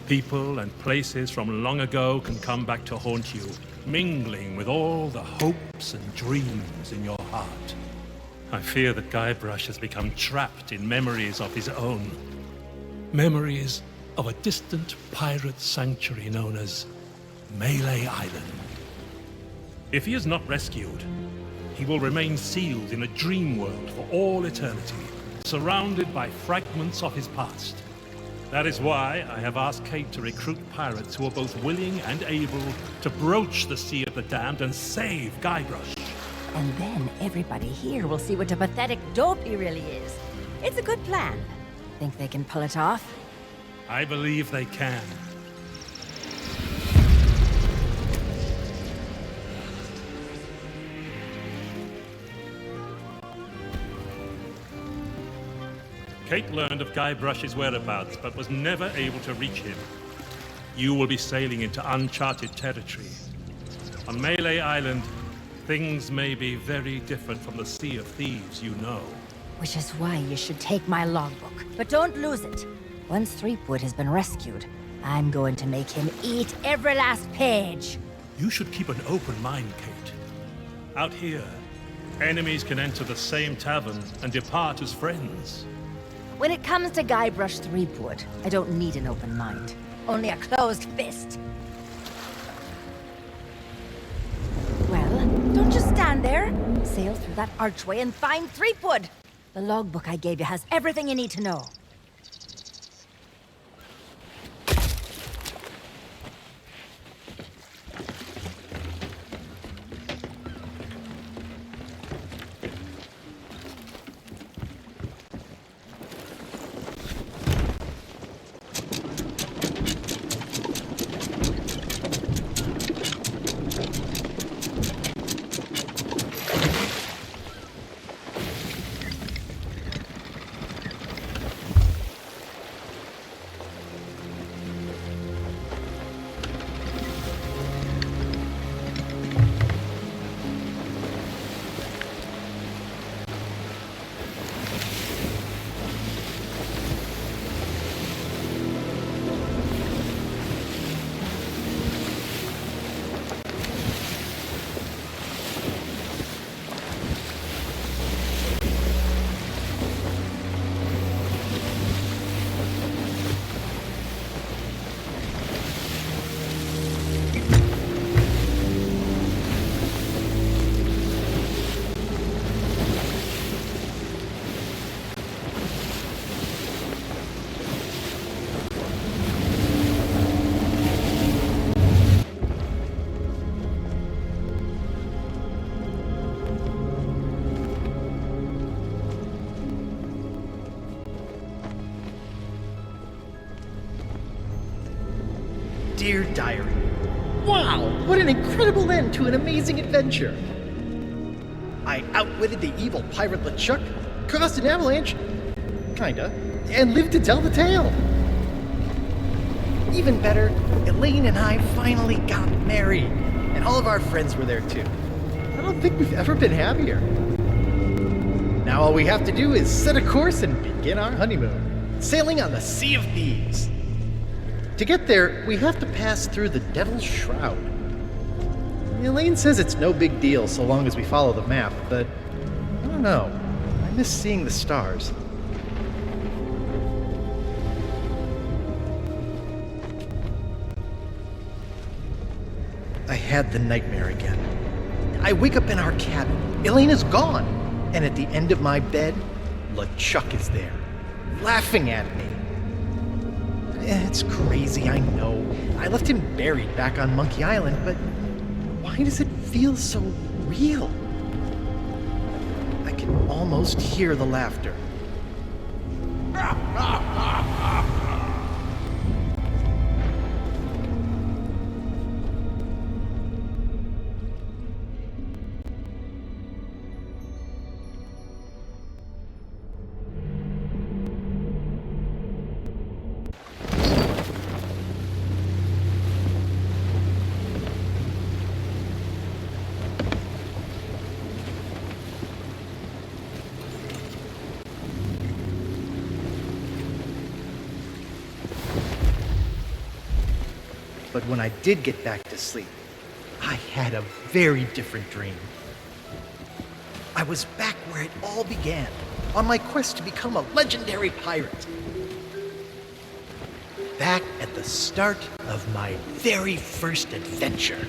people and places from long ago can come back to haunt you, mingling with all the hopes and dreams in your heart. I fear that Guybrush has become trapped in memories of his own. Memories of a distant pirate sanctuary known as Melee Island. If he is not rescued, he will remain sealed in a dream world for all eternity, surrounded by fragments of his past. That is why I have asked Kate to recruit pirates who are both willing and able to broach the Sea of the Damned and save Guybrush. And then everybody here will see what a pathetic dope he really is. It's a good plan. Think they can pull it off? I believe they can. Kate learned of Guybrush's whereabouts, but was never able to reach him. You will be sailing into uncharted territory. On Melee Island, things may be very different from the Sea of Thieves you know. Which is why you should take my logbook. But don't lose it. Once Threepwood has been rescued, I'm going to make him eat every last page. You should keep an open mind, Kate. Out here, enemies can enter the same tavern and depart as friends. When it comes to Guybrush Threepwood, I don't need an open mind. Only a closed fist. Well, don't just stand there. Sail through that archway and find Threepwood. The logbook I gave you has everything you need to know. Dear Diary, wow, what an incredible end to an amazing adventure. I outwitted the evil pirate LeChuck, caused an avalanche, kinda, and lived to tell the tale. Even better, Elaine and I finally got married, and all of our friends were there too. I don't think we've ever been happier. Now all we have to do is set a course and begin our honeymoon, sailing on the Sea of Thieves. To get there, we have to pass through the Devil's Shroud. Elaine says it's no big deal so long as we follow the map, but I don't know. I miss seeing the stars. I had the nightmare again. I wake up in our cabin. Elaine is gone. And at the end of my bed, LeChuck is there, laughing at me. It's crazy, I know. I left him buried back on Monkey Island, but why does it feel so real? I can almost hear the laughter. But when I did get back to sleep, I had a very different dream. I was back where it all began, on my quest to become a legendary pirate. Back at the start of my very first adventure.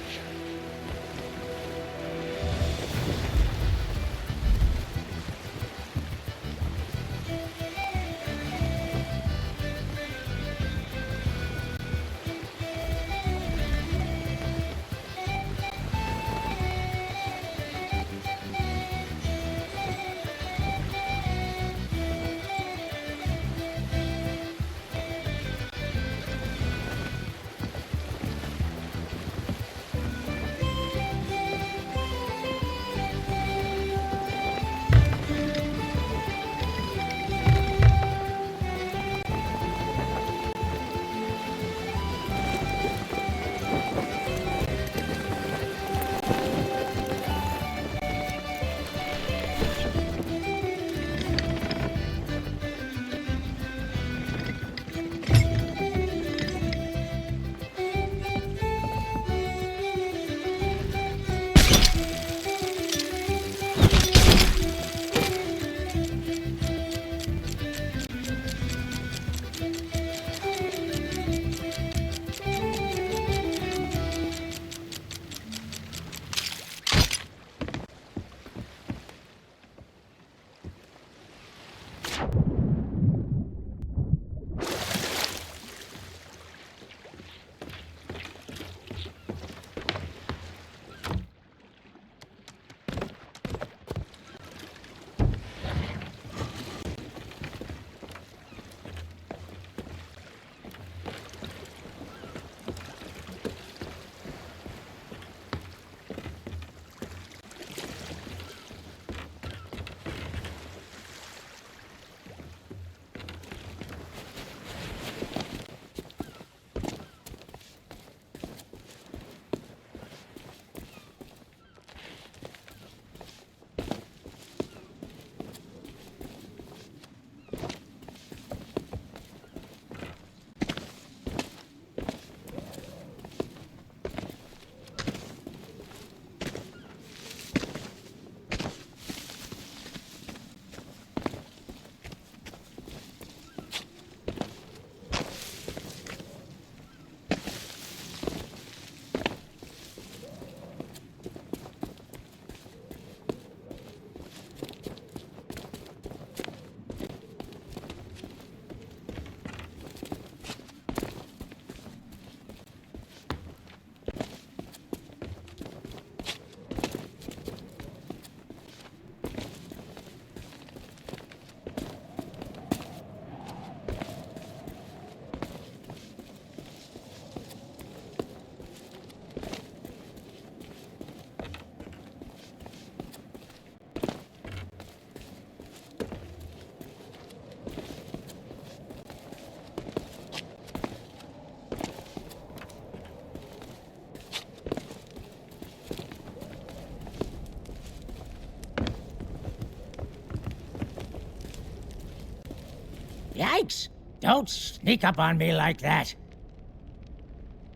Yikes! Don't sneak up on me like that.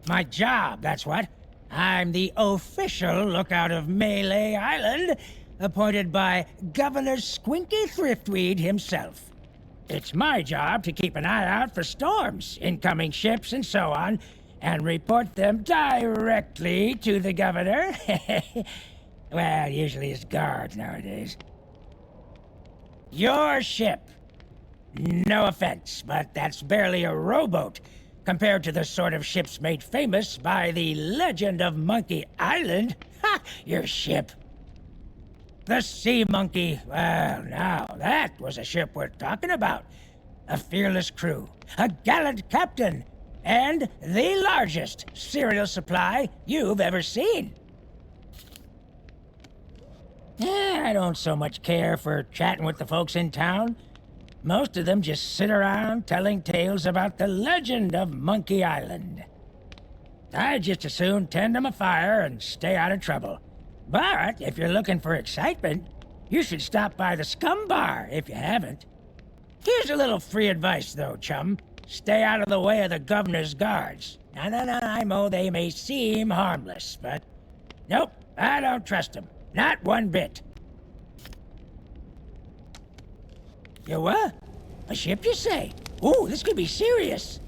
My job, that's what. I'm the official lookout of Melee Island, appointed by Governor Squinky Thriftweed himself. It's my job to keep an eye out for storms, incoming ships, and so on, and report them directly to the governor. Well, usually his guards nowadays. Your ship. No offense, but that's barely a rowboat compared to the sort of ships made famous by the legend of Monkey Island. Ha! Your ship. The Sea Monkey. Well, now, that was a ship worth talking about. A fearless crew, a gallant captain, and the largest cereal supply you've ever seen. I don't so much care for chatting with the folks in town. Most of them just sit around telling tales about the legend of Monkey Island. I'd just as soon tend them a fire and stay out of trouble. But if you're looking for excitement, you should stop by the Scum Bar if you haven't. Here's a little free advice, though, chum. Stay out of the way of the governor's guards, Nanaimo, they may seem harmless, but... Nope, I don't trust them. Not one bit. You what? A ship, you say? Ooh, this could be serious.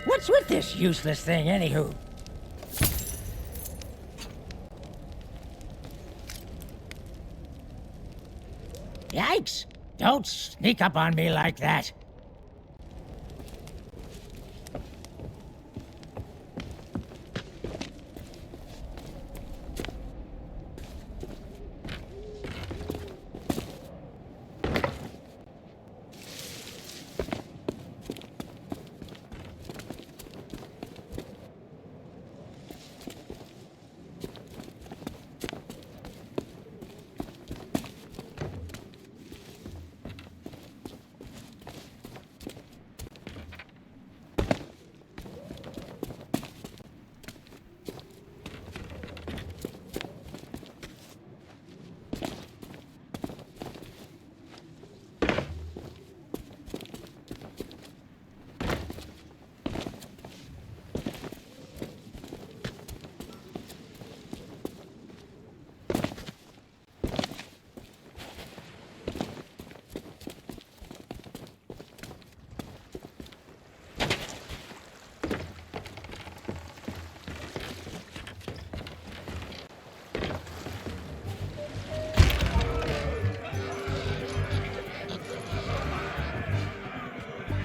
What's with this useless thing, anywho? Yikes! Don't sneak up on me like that.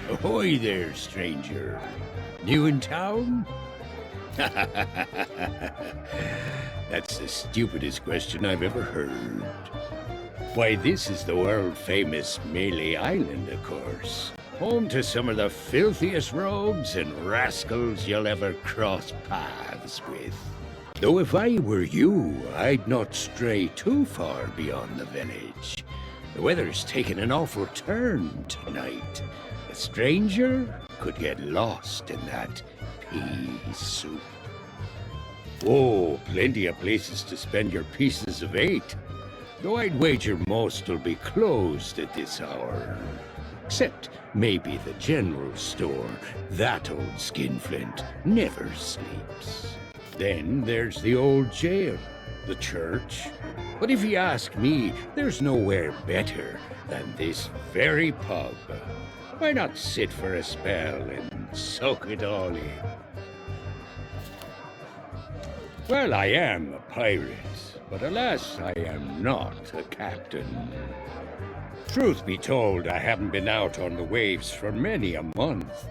Ahoy there, stranger. New in town? That's the stupidest question I've ever heard. Why, this is the world-famous Melee Island, of course. Home to some of the filthiest rogues and rascals you'll ever cross paths with. Though if I were you, I'd not stray too far beyond the village. The weather's taken an awful turn tonight. A stranger could get lost in that pea soup. Oh, plenty of places to spend your pieces of 8. Though I'd wager most will be closed at this hour. Except maybe the general store. That old skinflint never sleeps. Then there's the old jail, the church. But if you ask me, there's nowhere better than this very pub. Why not sit for a spell and soak it all in? Well, I am a pirate, but alas, I am not a captain. Truth be told, I haven't been out on the waves for many a month.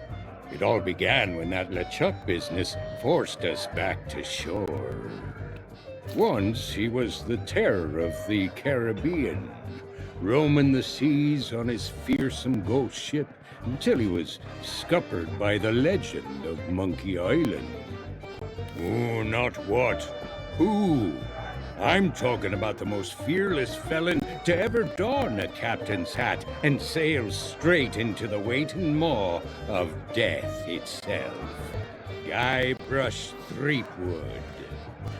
It all began when that LeChuck business forced us back to shore. Once he was the terror of the Caribbean, roaming the seas on his fearsome ghost ship until he was scuppered by the legend of Monkey Island. Oh, not what, who? I'm talking about the most fearless felon to ever don a captain's hat and sail straight into the waiting maw of death itself. Guybrush Threepwood.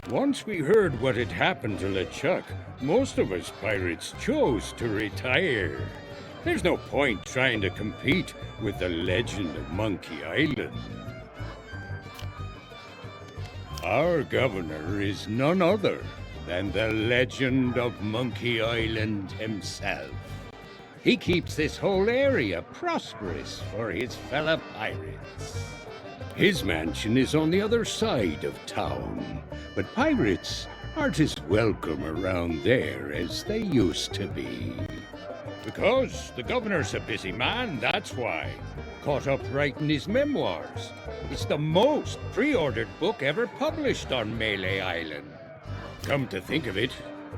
Once we heard what had happened to LeChuck, most of us pirates chose to retire. There's no point trying to compete with the legend of Monkey Island. Our governor is none other than the legend of Monkey Island himself. He keeps this whole area prosperous for his fellow pirates. His mansion is on the other side of town, but pirates aren't as welcome around there as they used to be. Because the governor's a busy man, that's why. Caught up writing his memoirs. It's the most pre-ordered book ever published on Melee Island. Come to think of it,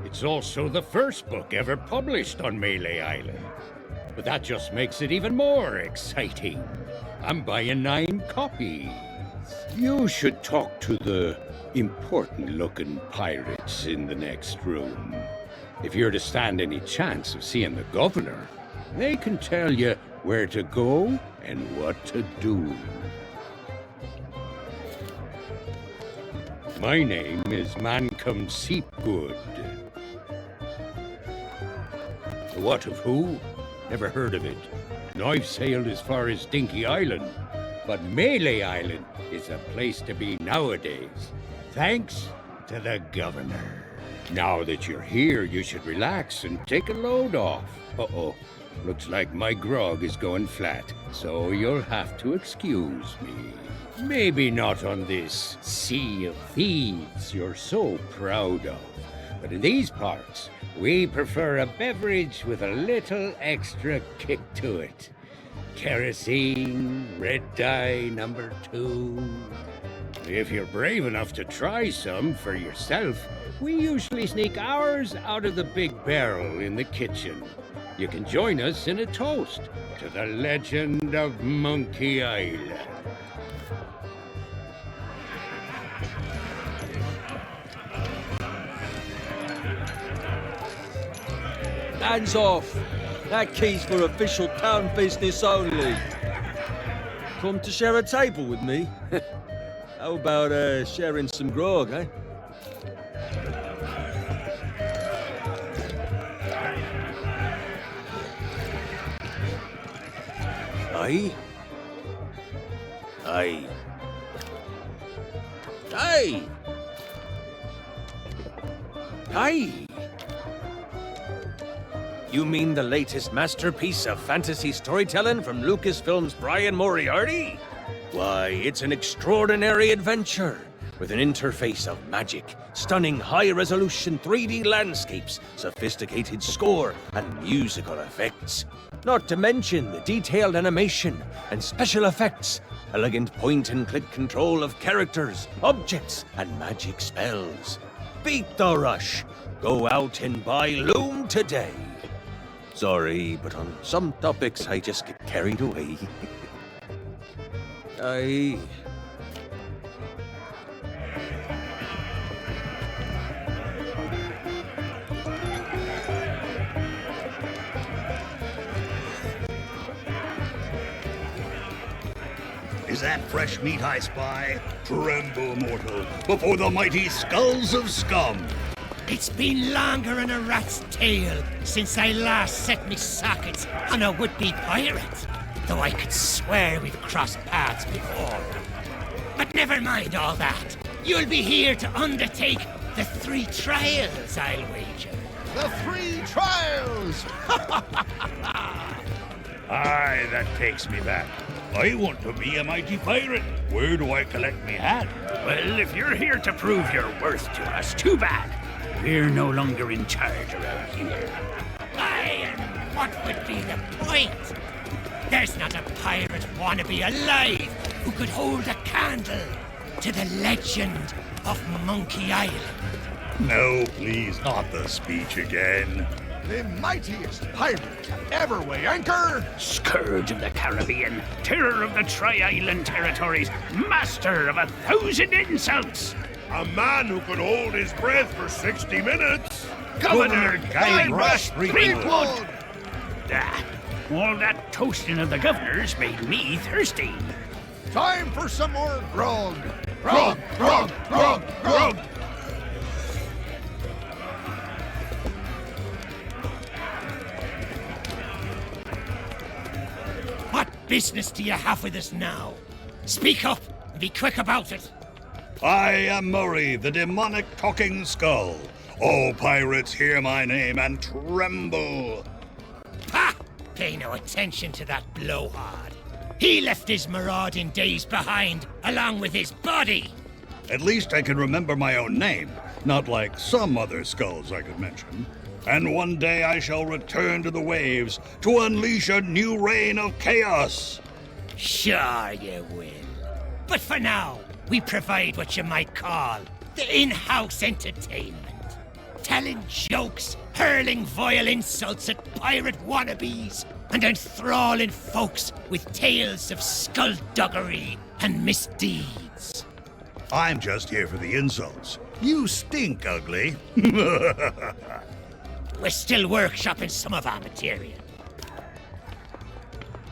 it's also the first book ever published on Melee Island. But that just makes it even more exciting. I'm buying 9 copies. You should talk to the important-looking pirates in the next room. If you're to stand any chance of seeing the governor, they can tell you where to go and what to do. My name is Mancom Seepgood. What of who? Never heard of it. I've sailed as far as Dinky Island, but Melee Island is a place to be nowadays, thanks to the governor. Now that you're here, you should relax and take a load off. Uh-oh, looks like my grog is going flat, so you'll have to excuse me. Maybe not on this sea of thieves you're so proud of, but in these parts, we prefer a beverage with a little extra kick to it. Kerosene, red dye #2. If you're brave enough to try some for yourself, we usually sneak ours out of the big barrel in the kitchen. You can join us in a toast to the legend of Monkey Island. Hands off! That key's for official town business only. Come to share a table with me? How about sharing some grog, eh? Aye? Aye. Aye! Aye! You mean the latest masterpiece of fantasy storytelling from Lucasfilm's Brian Moriarty? Why, it's an extraordinary adventure with an interface of magic, stunning high-resolution 3D landscapes, sophisticated score, and musical effects. Not to mention the detailed animation and special effects, elegant point-and-click control of characters, objects, and magic spells. Beat the rush! Go out and buy Loom today! Sorry, but on some topics I just get carried away. Aye. Is that fresh meat I spy? Tremble, mortal, before the mighty skulls of scum! It's been longer than a rat's tail since I last set me sockets on a would-be pirate, though I could swear we've crossed paths before. But never mind all that. You'll be here to undertake the 3 trials, I'll wager. The 3 trials! Aye, that takes me back. I want to be a mighty pirate. Where do I collect me hat? Well, if you're here to prove your worth to us, too bad. We're no longer in charge around here. Aye, and what would be the point? There's not a pirate wannabe alive who could hold a candle to the legend of Monkey Island. No, please, not the speech again. The mightiest pirate to ever weigh anchor! Scourge of the Caribbean, terror of the Tri-Island territories, master of 1,000 insults! A man who could hold his breath for 60 minutes! Governor Guybrush Threepwood! All that toasting of the governors made me thirsty. Time for some more grog! Grog, grog, grog, grog! What business do you have with us now? Speak up and be quick about it. I am Murray, the demonic talking skull. All pirates hear my name and tremble. Ha! Pay no attention to that blowhard. He left his marauding days behind, along with his body. At least I can remember my own name, not like some other skulls I could mention. And one day I shall return to the waves to unleash a new reign of chaos. Sure you will. But for now, we provide what you might call the in-house entertainment. Telling jokes, hurling vile insults at pirate wannabes, and enthralling folks with tales of skullduggery and misdeeds. I'm just here for the insults. You stink, ugly. We're still workshopping some of our material.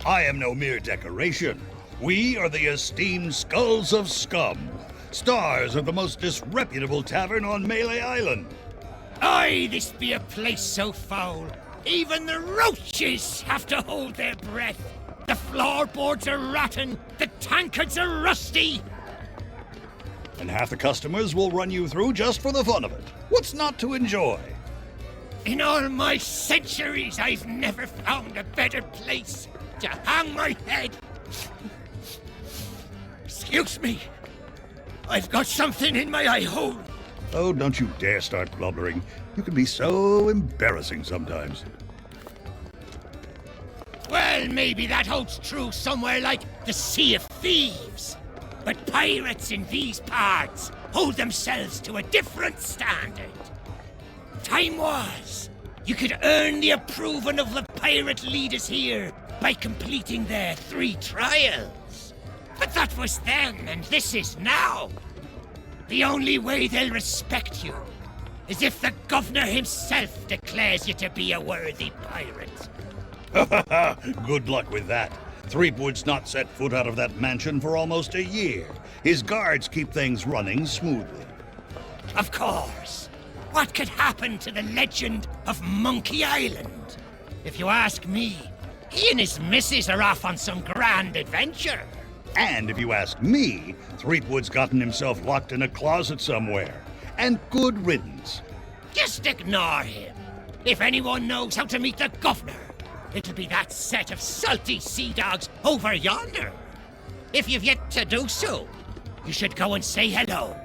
I am no mere decoration. We are the esteemed Skulls of Scum, stars of the most disreputable tavern on Melee Island. Aye, this be a place so foul, Even the roaches have to hold their breath. The floorboards are rotten. The tankards are rusty. And half the customers will run you through just for the fun of it. What's not to enjoy? In all my centuries, I've never found a better place to hang my head. Excuse me. I've got something in my eye hole. Oh, don't you dare start blubbering. You can be so embarrassing sometimes. Well, maybe that holds true somewhere like the Sea of Thieves. But pirates in these parts hold themselves to a different standard. Time was, you could earn the approval of the pirate leaders here by completing their 3 trials. But that was then, and this is now. The only way they'll respect you is if the governor himself declares you to be a worthy pirate. Good luck with that. Threepwood's not set foot out of that mansion for almost a year. His guards keep things running smoothly. Of course. What could happen to the legend of Monkey Island? If you ask me, he and his missus are off on some grand adventure. And if you ask me, Threepwood's gotten himself locked in a closet somewhere. And good riddance. Just ignore him. If anyone knows how to meet the governor, it'll be that set of salty sea dogs over yonder. If you've yet to do so, you should go and say hello.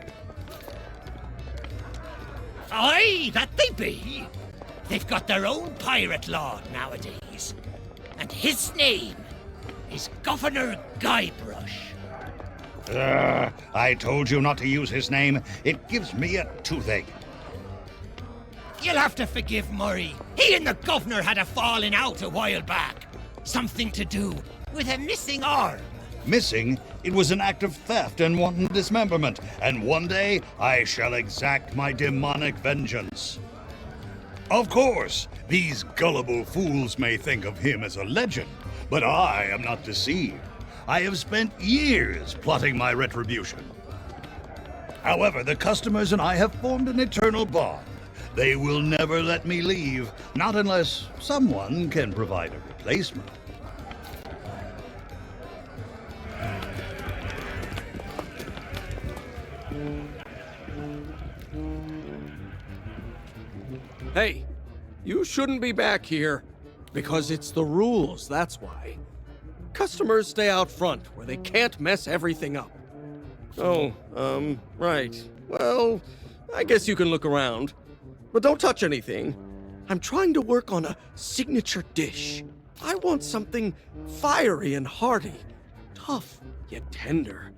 Aye, that they be. They've got their own pirate lord nowadays. And his name is Governor Guybrush. I told you not to use his name. It gives me a toothache. You'll have to forgive Murray. He and the governor had a falling out a while back. Something to do with a missing arm. Missing? It was an act of theft and wanton dismemberment. And one day, I shall exact my demonic vengeance. Of course, these gullible fools may think of him as a legend, but I am not deceived. I have spent years plotting my retribution. However, the customers and I have formed an eternal bond. They will never let me leave, not unless someone can provide a replacement. Hey, you shouldn't be back here. Because it's the rules, that's why. Customers stay out front, where they can't mess everything up. Oh, right. Well, I guess you can look around. But don't touch anything. I'm trying to work on a signature dish. I want something fiery and hearty. Tough, yet tender.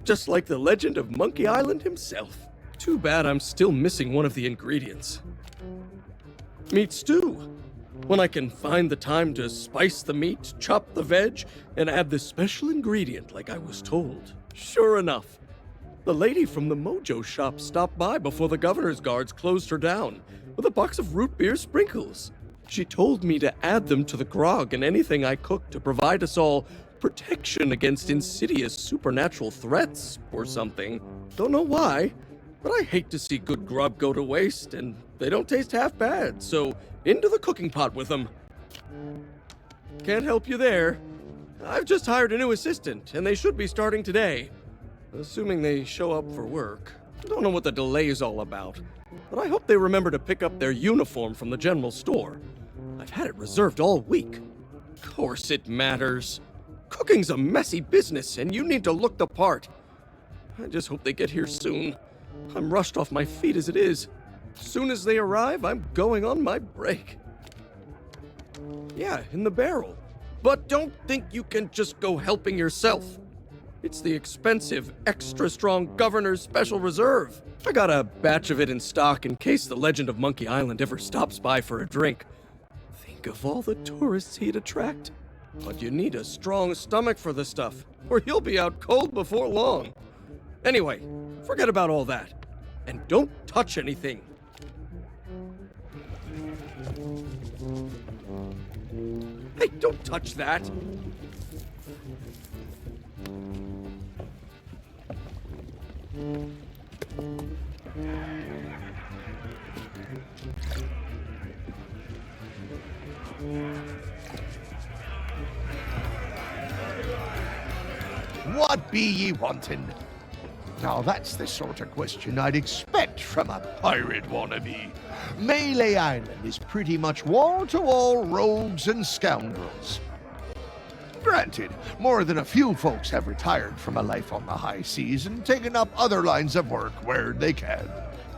Just like the legend of Monkey Island himself. Too bad I'm still missing one of the ingredients. Meat stew. When I can find the time to spice the meat, chop the veg, and add the special ingredient like I was told. Sure enough, the lady from the Mojo shop stopped by before the governor's guards closed her down with a box of root beer sprinkles. She told me to add them to the grog and anything I cooked to provide us all protection against insidious supernatural threats or something. Don't know why, but I hate to see good grub go to waste, and they don't taste half bad, so into the cooking pot with them. Can't help you there. I've just hired a new assistant, and they should be starting today. Assuming they show up for work. Don't know what the delay's all about, but I hope they remember to pick up their uniform from the general store. I've had it reserved all week. Of course it matters. Cooking's a messy business, and you need to look the part. I just hope they get here soon. I'm rushed off my feet as it is. Soon as they arrive, I'm going on my break. Yeah, in the barrel. But don't think you can just go helping yourself. It's the expensive, extra strong Governor's Special Reserve. I got a batch of it in stock in case the legend of Monkey Island ever stops by for a drink. Think of all the tourists he'd attract. But you need a strong stomach for the stuff, or you'll be out cold before long. Anyway, forget about all that. And don't touch anything. Hey, don't touch that! What be ye wanting? Now that's the sort of question I'd expect from a pirate wannabe. Melee Island is pretty much wall-to-wall rogues and scoundrels. Granted, more than a few folks have retired from a life on the high seas and taken up other lines of work where they can.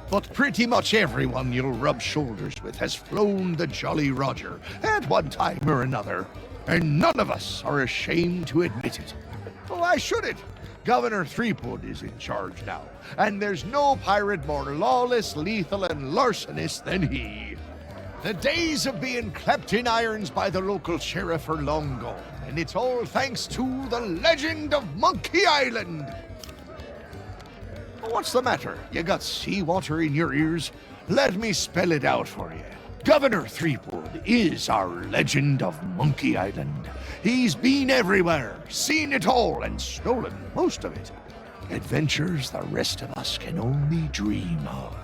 But pretty much everyone you'll rub shoulders with has flown the Jolly Roger at one time or another, and none of us are ashamed to admit it. Why should it? Governor Threepwood is in charge now, and there's no pirate more lawless, lethal, and larcenous than he. The days of being clapped in irons by the local sheriff are long gone, and it's all thanks to the legend of Monkey Island. What's the matter? You got seawater in your ears? Let me spell it out for you. Governor Threepwood is our legend of Monkey Island. He's been everywhere, seen it all, and stolen most of it. Adventures the rest of us can only dream of.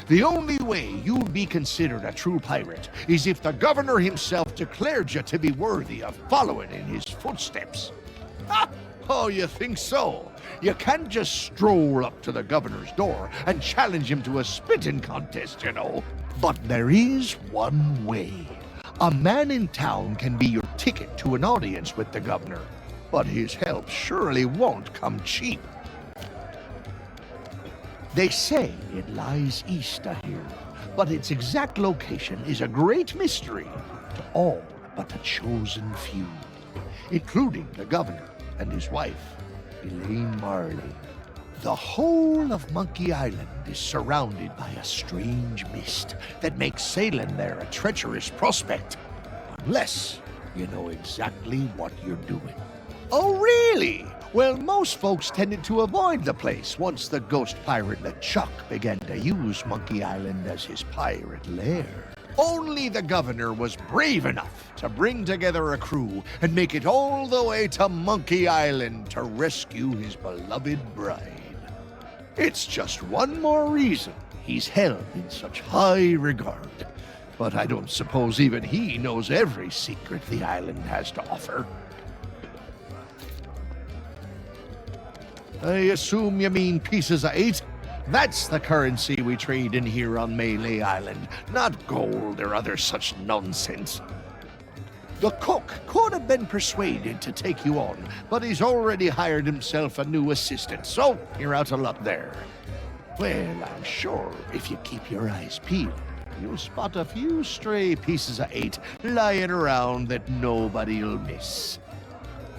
The only way you'd be considered a true pirate is if the governor himself declared you to be worthy of following in his footsteps. Ah! Oh, you think so? You can't just stroll up to the governor's door and challenge him to a spitting contest, you know. But there is one way. A man in town can be your ticket to an audience with the governor, but his help surely won't come cheap. They say it lies east of here, but its exact location is a great mystery to all but the chosen few, including the governor and his wife, Elaine Marley. The whole of Monkey Island is surrounded by a strange mist that makes sailing there a treacherous prospect, unless you know exactly what you're doing. Oh, really? Well, most folks tended to avoid the place once the ghost pirate LeChuck began to use Monkey Island as his pirate lair. Only the governor was brave enough to bring together a crew and make it all the way to Monkey Island to rescue his beloved bride. It's just one more reason he's held in such high regard. But I don't suppose even he knows every secret the island has to offer. I assume you mean pieces of 8? That's the currency we trade in here on Melee Island, not gold or other such nonsense. The cook could have been persuaded to take you on, but he's already hired himself a new assistant, so you're out of luck there. Well, I'm sure if you keep your eyes peeled, you'll spot a few stray pieces of 8 lying around that nobody'll miss.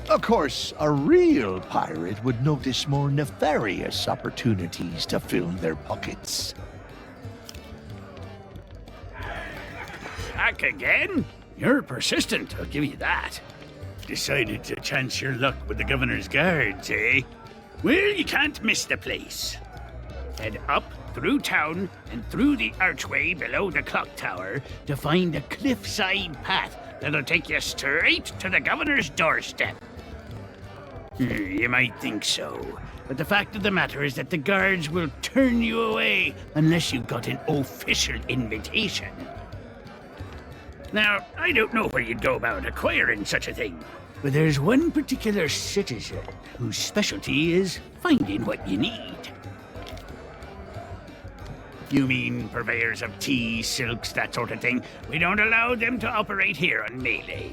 Of course, a real pirate would notice more nefarious opportunities to fill their pockets. Back again? You're persistent, I'll give you that. Decided to chance your luck with the governor's guards, eh? Well, you can't miss the place. Head up, through town, and through the archway below the clock tower to find a cliffside path that'll take you straight to the governor's doorstep. You might think so, but the fact of the matter is that the guards will turn you away unless you've got an official invitation. Now, I don't know where you'd go about acquiring such a thing, but there's one particular citizen whose specialty is finding what you need. You mean purveyors of tea, silks, that sort of thing? We don't allow them to operate here on Melee.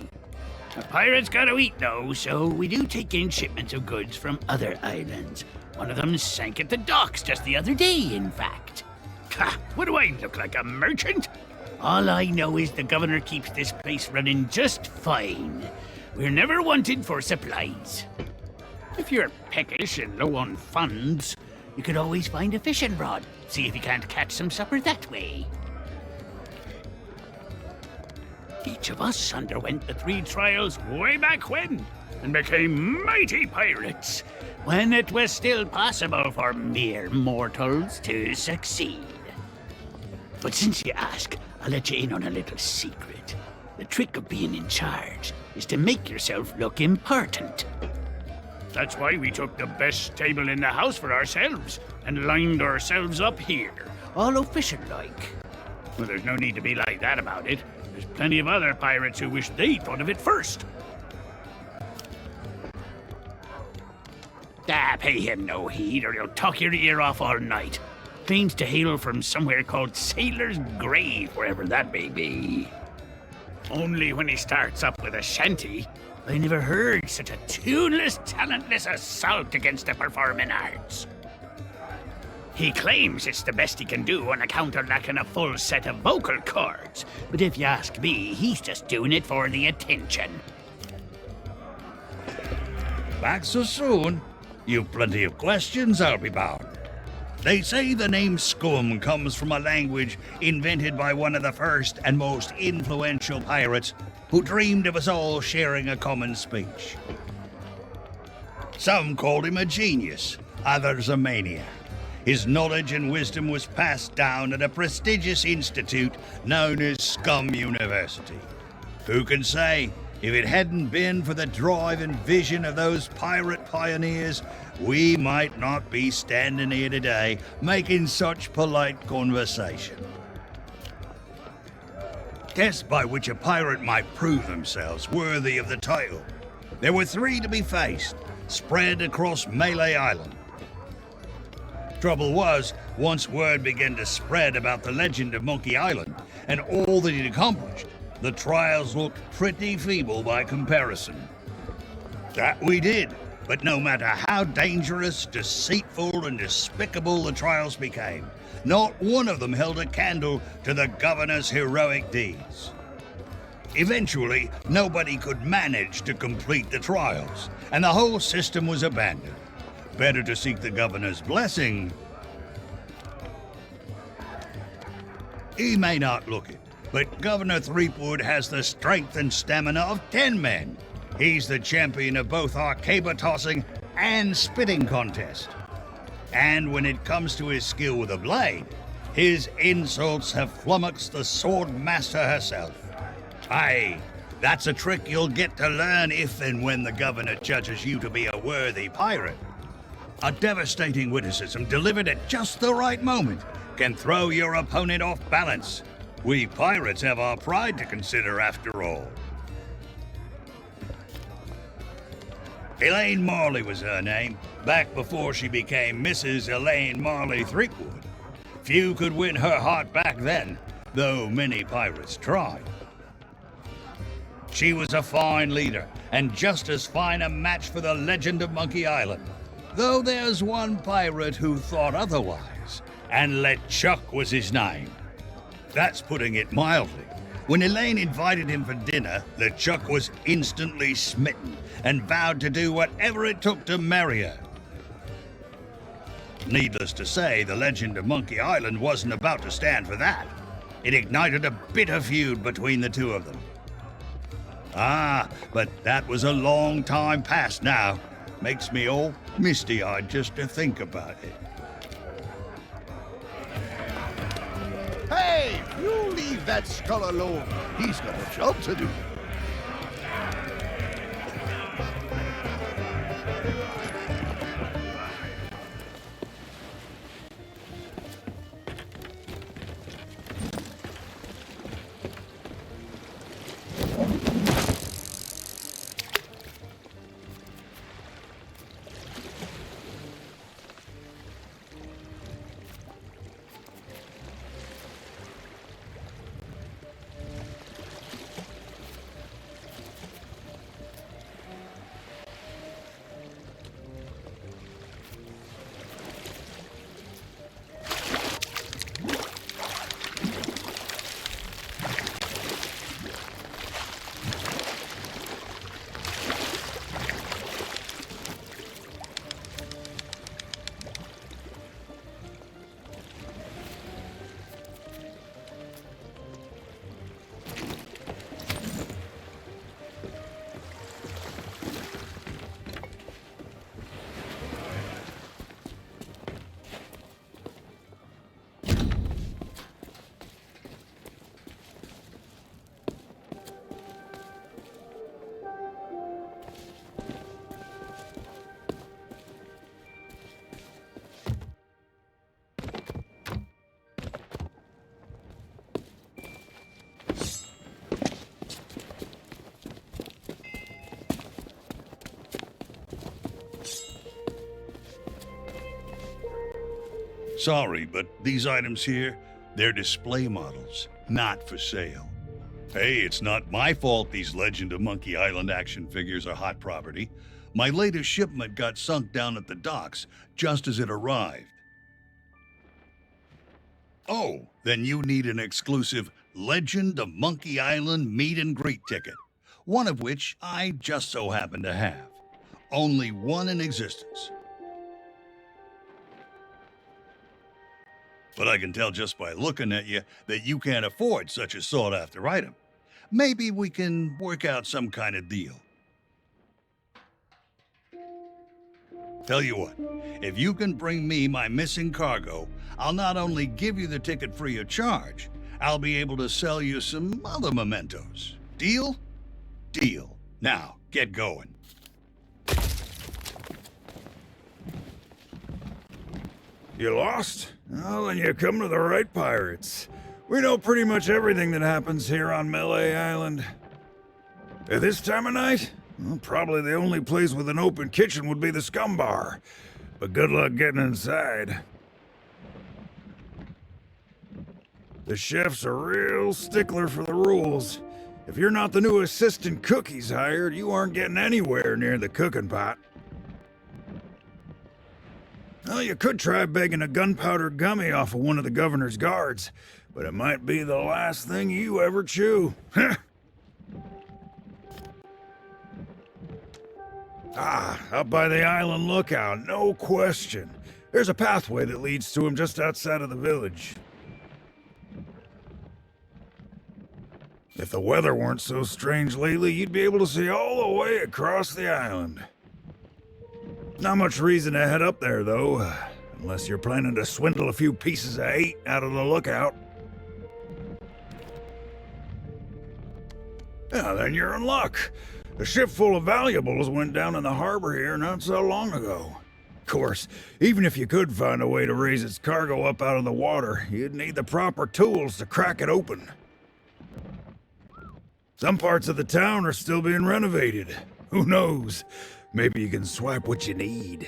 A pirate's gotta eat, though, so we do take in shipments of goods from other islands. One of them sank at the docks just the other day, in fact. Ha! What do I look like, a merchant? All I know is the governor keeps this place running just fine. We're never wanted for supplies. If you're peckish and low on funds, you could always find a fishing rod. See if you can't catch some supper that way. Each of us underwent the 3 trials way back when and became mighty pirates, when it was still possible for mere mortals to succeed. But since you ask, I'll let you in on a little secret. The trick of being in charge is to make yourself look important. That's why we took the best table in the house for ourselves and lined ourselves up here, all official-like. Well, there's no need to be like that about it. There's plenty of other pirates who wish they thought of it first. Pay him no heed, or he'll talk your ear off all night. Claims to hail from somewhere called Sailor's Grave, wherever that may be. Only when he starts up with a shanty, I never heard such a tuneless, talentless assault against the performing arts. He claims it's the best he can do on account of lacking a full set of vocal cords, but if you ask me, he's just doing it for the attention. Back so soon? You've plenty of questions, I'll be bound. They say the name Scum comes from a language invented by one of the first and most influential pirates who dreamed of us all sharing a common speech. Some called him a genius, others a maniac. His knowledge and wisdom was passed down at a prestigious institute known as Scum University. Who can say, if it hadn't been for the drive and vision of those pirate pioneers, we might not be standing here today making such polite conversation. Tests by which a pirate might prove themselves worthy of the title. There were 3 to be faced, spread across Malay Island. Trouble was, once word began to spread about the legend of Monkey Island and all that he'd accomplished, the trials looked pretty feeble by comparison. That we did, but no matter how dangerous, deceitful, and despicable the trials became, not one of them held a candle to the governor's heroic deeds. Eventually, nobody could manage to complete the trials, and the whole system was abandoned. Better to seek the governor's blessing. He may not look it, but Governor Threepwood has the strength and stamina of 10 men. He's the champion of both our caber tossing and spitting contest. And when it comes to his skill with a blade, his insults have flummoxed the sword master herself. Aye, that's a trick you'll get to learn if and when the governor judges you to be a worthy pirate. A devastating witticism delivered at just the right moment can throw your opponent off balance. We pirates have our pride to consider, after all. Elaine Marley was her name, back before she became Mrs. Elaine Marley Threepwood. Few could win her heart back then, though many pirates tried. She was a fine leader, and just as fine a match for the legend of Monkey Island. Though there's one pirate who thought otherwise, and LeChuck was his name. That's putting it mildly. When Elaine invited him for dinner, LeChuck was instantly smitten and vowed to do whatever it took to marry her. Needless to say, the legend of Monkey Island wasn't about to stand for that. It ignited a bitter feud between the two of them. Ah, but that was a long time past now. Makes me all misty-eyed just to think about it. Hey, you leave that skull alone. He's got a job to do. Sorry, but these items here, they're display models, not for sale. Hey, it's not my fault these Legend of Monkey Island action figures are hot property. My latest shipment got sunk down at the docks just as it arrived. Oh, then you need an exclusive Legend of Monkey Island meet and greet ticket, one of which I just so happen to have. Only one in existence. But I can tell just by looking at you that you can't afford such a sought-after item. Maybe we can work out some kind of deal. Tell you what, if you can bring me my missing cargo, I'll not only give you the ticket free of charge, I'll be able to sell you some other mementos. Deal? Deal. Now, get going. You lost? Well, then you come to the right pirates. We know pretty much everything that happens here on Melee Island. At this time of night? Well, probably the only place with an open kitchen would be the Scum Bar. But good luck getting inside. The chef's a real stickler for the rules. If you're not the new assistant cook he's hired, you aren't getting anywhere near the cooking pot. Well, you could try begging a gunpowder gummy off of one of the governor's guards, but it might be the last thing you ever chew. Up by the island lookout, no question. There's a pathway that leads to him just outside of the village. If the weather weren't so strange lately, you'd be able to see all the way across the island. Not much reason to head up there, though, unless you're planning to swindle a few pieces of 8 out of the lookout. Yeah, then you're in luck. A ship full of valuables went down in the harbor here not so long ago. Of course, even if you could find a way to raise its cargo up out of the water, you'd need the proper tools to crack it open. Some parts of the town are still being renovated. Who knows? Maybe you can swipe what you need.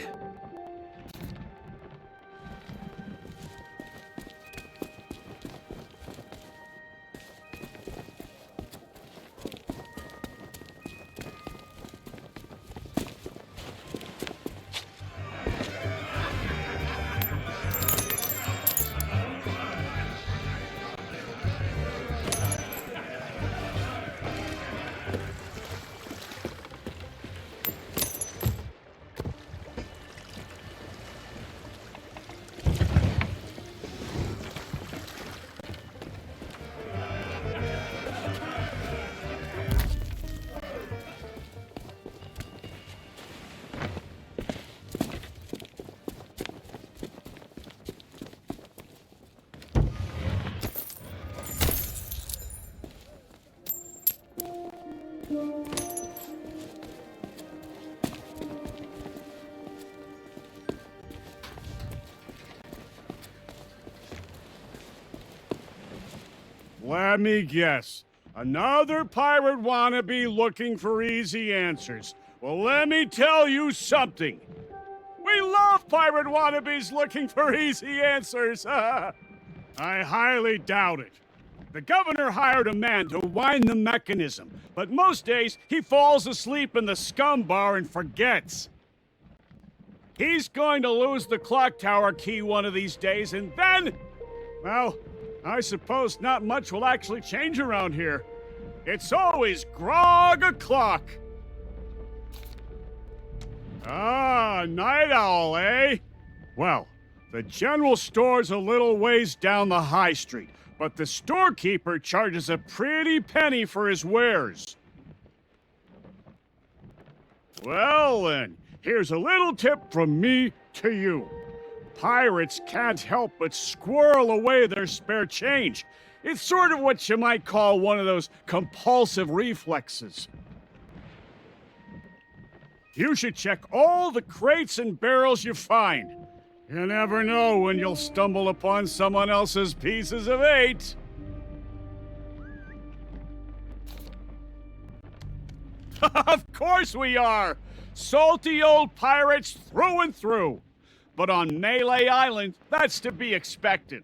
Let me guess. Another pirate wannabe looking for easy answers. Well, let me tell you something. We love pirate wannabes looking for easy answers. I highly doubt it. The governor hired a man to wind the mechanism, but most days he falls asleep in the Scum Bar and forgets. He's going to lose the clock tower key one of these days, and then, well, I suppose not much will actually change around here. It's always grog o'clock. Ah, night owl, eh? Well, the general store's a little ways down the high street, but the storekeeper charges a pretty penny for his wares. Well then, here's a little tip from me to you. Pirates can't help but squirrel away their spare change. It's sort of what you might call one of those compulsive reflexes. You should check all the crates and barrels you find. You never know when you'll stumble upon someone else's pieces of 8. Of course we are! Salty old pirates through and through. But on Melee Island, that's to be expected.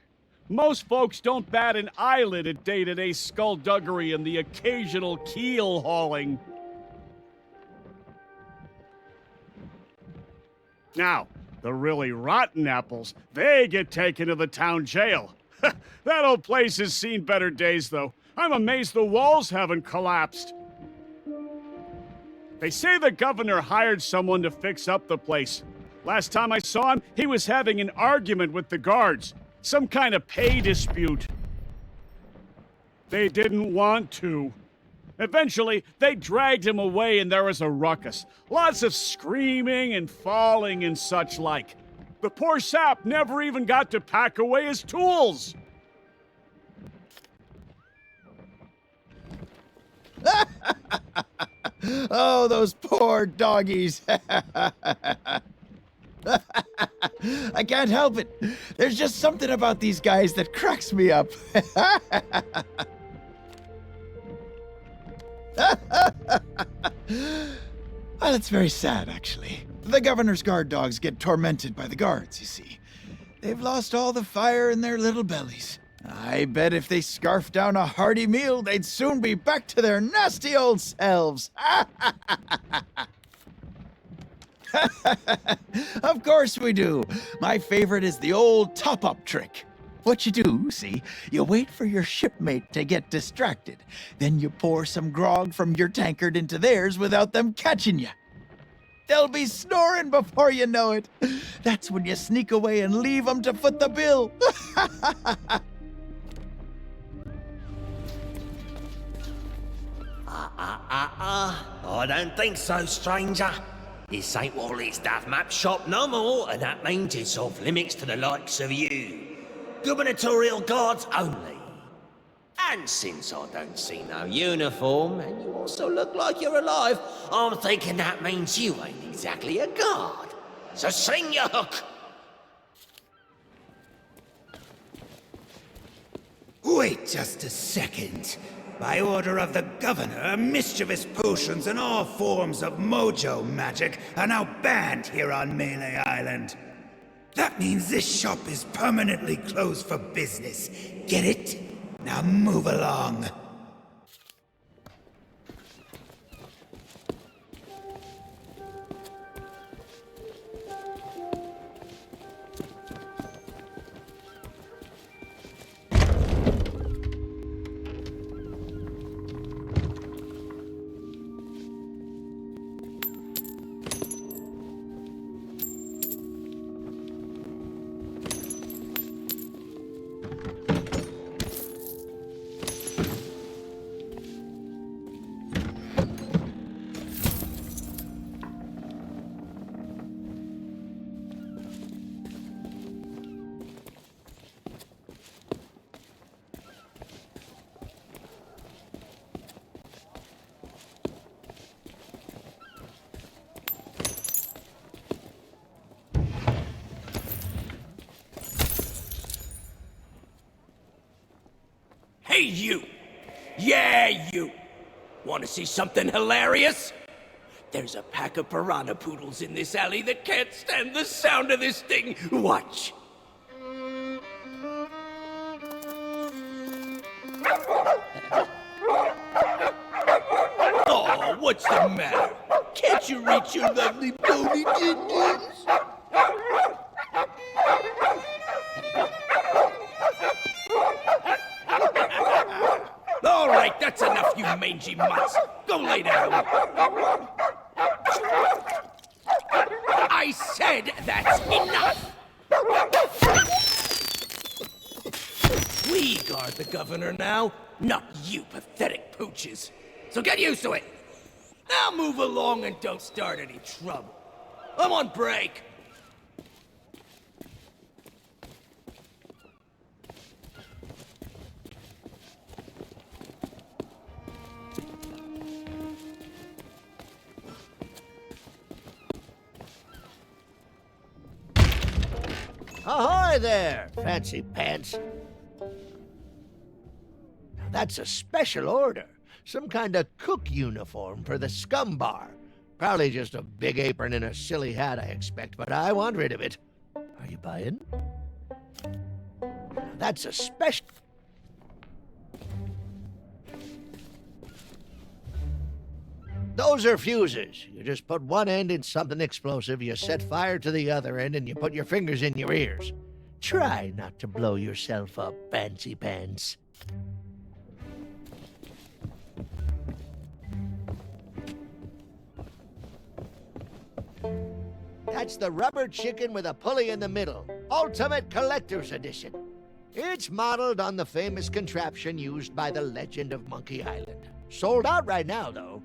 Most folks don't bat an eyelid at day-to-day skullduggery and the occasional keel hauling. Now, the really rotten apples, they get taken to the town jail. That old place has seen better days, though. I'm amazed the walls haven't collapsed. They say the governor hired someone to fix up the place. Last time I saw him, he was having an argument with the guards. Some kind of pay dispute. They didn't want to. Eventually, they dragged him away and there was a ruckus. Lots of screaming and falling and such like. The poor sap never even got to pack away his tools. Oh, those poor doggies. I can't help it. There's just something about these guys that cracks me up. Well, it's very sad, actually. The governor's guard dogs get tormented by the guards, you see. They've lost all the fire in their little bellies. I bet if they scarfed down a hearty meal, they'd soon be back to their nasty old selves. Of course we do. My favorite is the old top-up trick. What you do, see, you wait for your shipmate to get distracted. Then you pour some grog from your tankard into theirs without them catching you. They'll be snoring before you know it. That's when you sneak away and leave them to foot the bill. I don't think so, stranger. This ain't Wally's Duff Map shop no more, and that means it's off limits to the likes of you. Gubernatorial guards only. And since I don't see no uniform, and you also look like you're alive, I'm thinking that means you ain't exactly a guard. So sing your hook. Wait just a second. By order of the governor, mischievous potions and all forms of mojo magic are now banned here on Melee Island. That means this shop is permanently closed for business. Get it? Now move along. Hey, you! Yeah, you! Want to see something hilarious? There's a pack of piranha poodles in this alley that can't stand the sound of this thing. Watch! Oh, what's the matter? Can't you reach your lovely bony din-dins? All right, that's enough, you mangy mutts. Go lay down. I said that's enough. We guard the governor now, not you pathetic pooches. So get used to it. Now move along and don't start any trouble. I'm on break. Ahoy there, fancy pants. Now that's a special order. Some kind of cook uniform for the scum bar. Probably just a big apron and a silly hat, I expect, but I want rid of it. Are you buying? That's a special... Those are fuses. You just put one end in something explosive, you set fire to the other end, and you put your fingers in your ears. Try not to blow yourself up, fancy pants. That's the rubber chicken with a pulley in the middle. Ultimate Collector's Edition. It's modeled on the famous contraption used by the legend of Monkey Island. Sold out right now, though.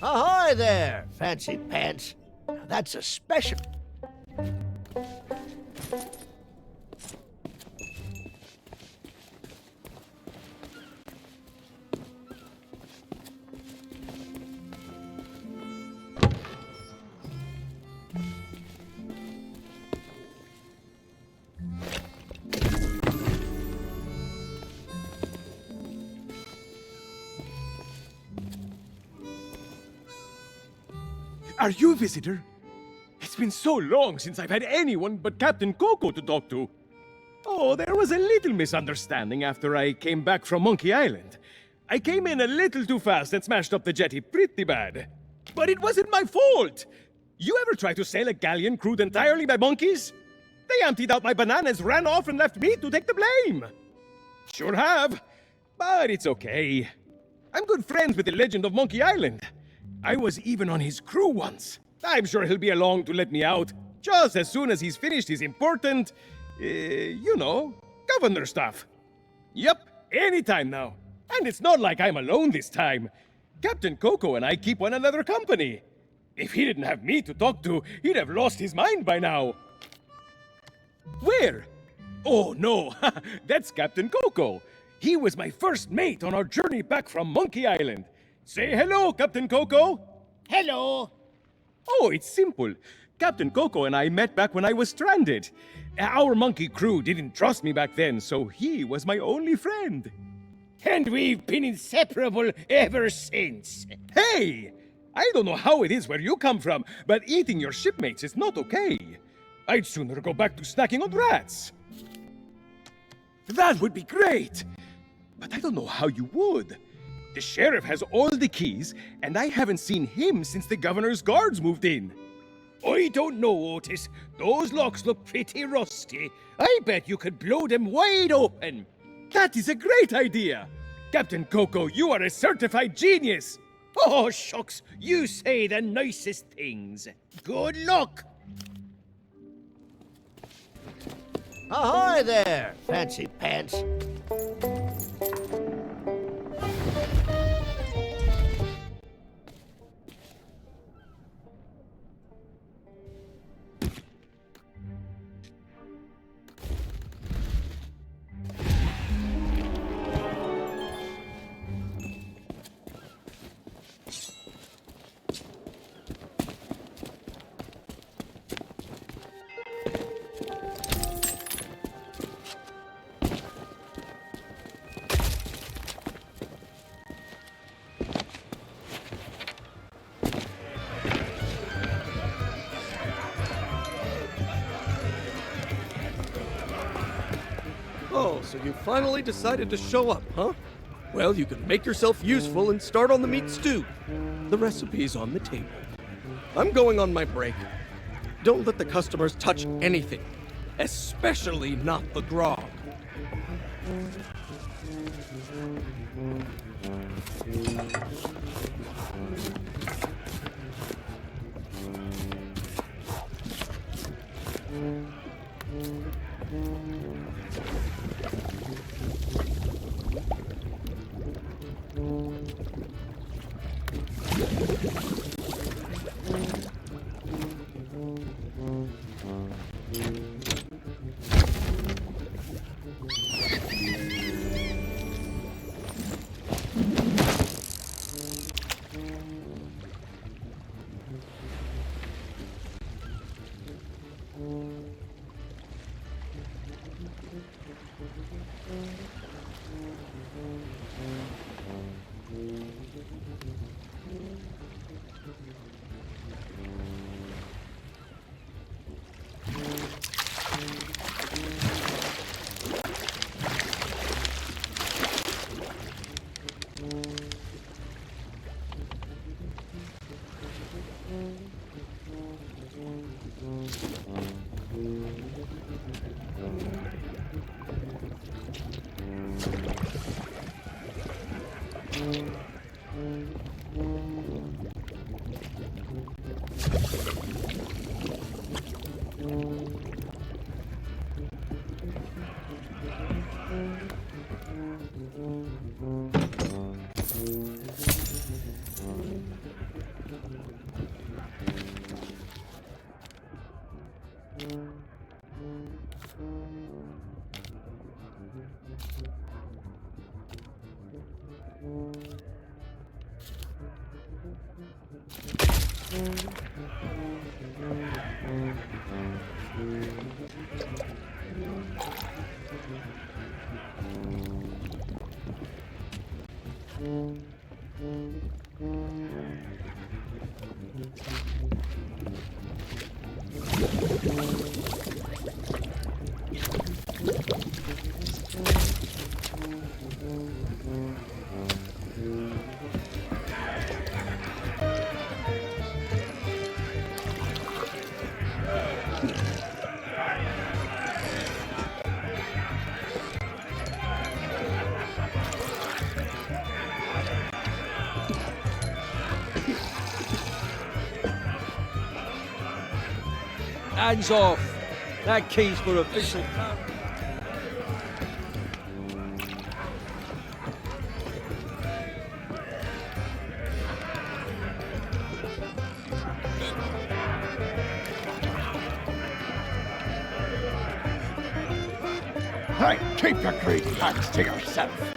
Ahoy there, fancy pants. Now that's a special... Are you a visitor? It's been so long since I've had anyone but Captain Coco to talk to. Oh, there was a little misunderstanding after I came back from Monkey Island. I came in a little too fast and smashed up the jetty pretty bad. But it wasn't my fault! You ever try to sail a galleon crewed entirely by monkeys? They emptied out my bananas, ran off, and left me to take the blame! Sure have. But it's okay. I'm good friends with the legend of Monkey Island. I was even on his crew once. I'm sure he'll be along to let me out, just as soon as he's finished his important, governor stuff. Yep, anytime now. And it's not like I'm alone this time. Captain Coco and I keep one another company. If he didn't have me to talk to, he'd have lost his mind by now. Where? Oh, no, that's Captain Coco. He was my first mate on our journey back from Monkey Island. Say hello, Captain Coco. Hello. Oh, it's simple. Captain Coco and I met back when I was stranded. Our monkey crew didn't trust me back then, so he was my only friend. And we've been inseparable ever since. Hey! I don't know how it is where you come from, but eating your shipmates is not okay. I'd sooner go back to snacking on rats. That would be great! But I don't know how you would. The sheriff has all the keys, and I haven't seen him since the governor's guards moved in. I don't know, Otis. Those locks look pretty rusty. I bet you could blow them wide open. That is a great idea. Captain Coco, you are a certified genius. Oh, shucks, you say the nicest things. Good luck. Ahoy there, fancy pants. Oh, so you finally decided to show up, huh? Well, you can make yourself useful and start on the meat stew. The recipe's on the table. I'm going on my break. Don't let the customers touch anything, especially not the grog. Hands off! That key's for official. Hey, keep your greedy hands to yourself.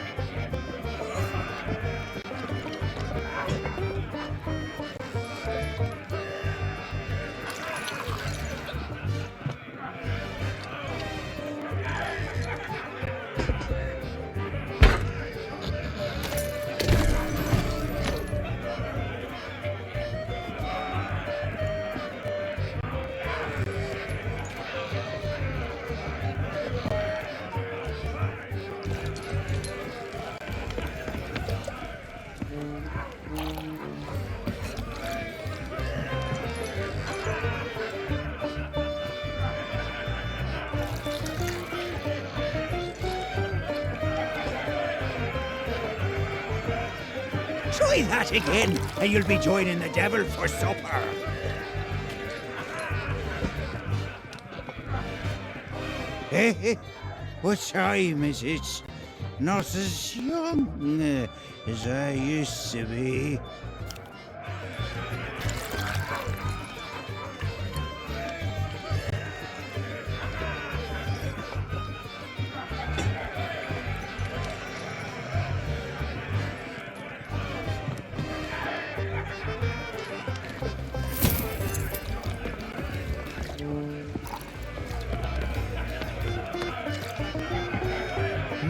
Try that again, and you'll be joining the devil for supper. Eh? What time is it? Not as young as I used to be.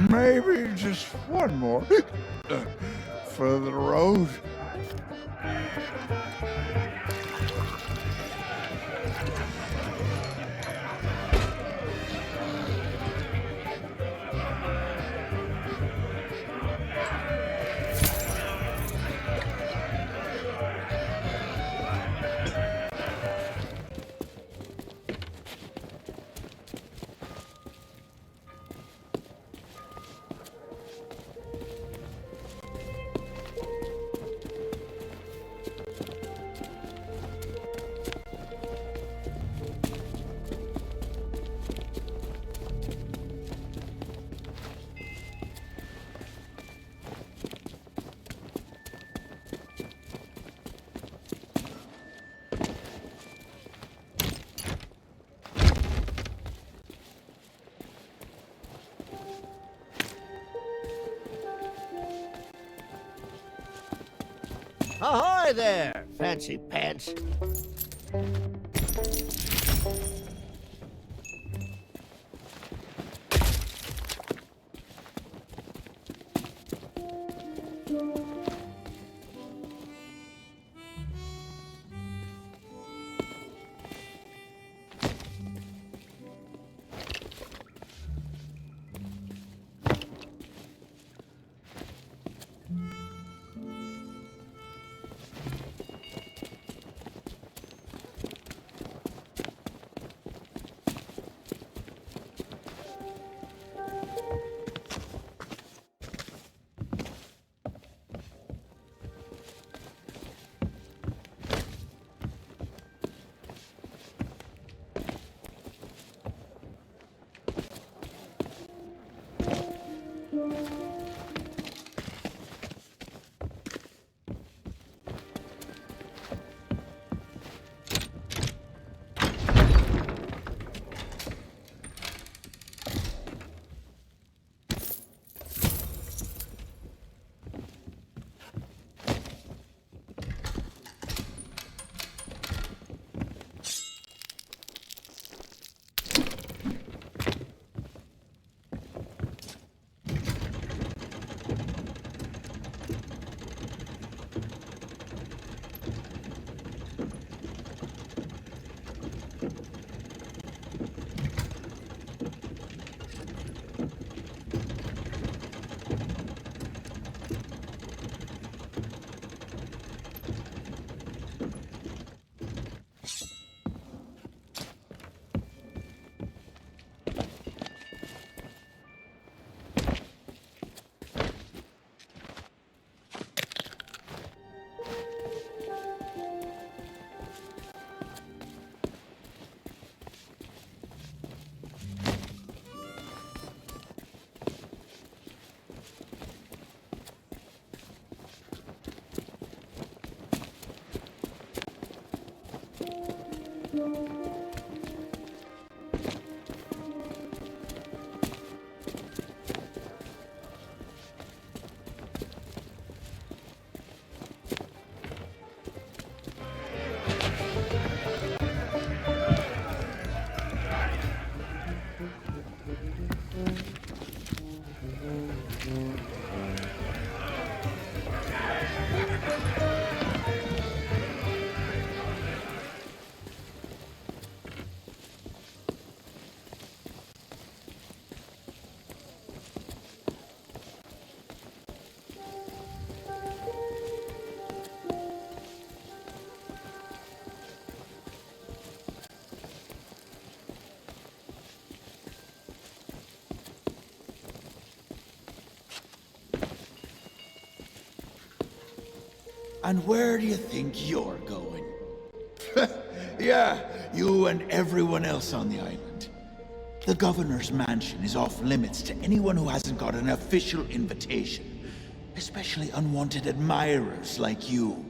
Maybe just one more for the road. Ahoy there, fancy pants. And where do you think you're going? Yeah, you and everyone else on the island. The governor's mansion is off limits to anyone who hasn't got an official invitation, especially unwanted admirers like you.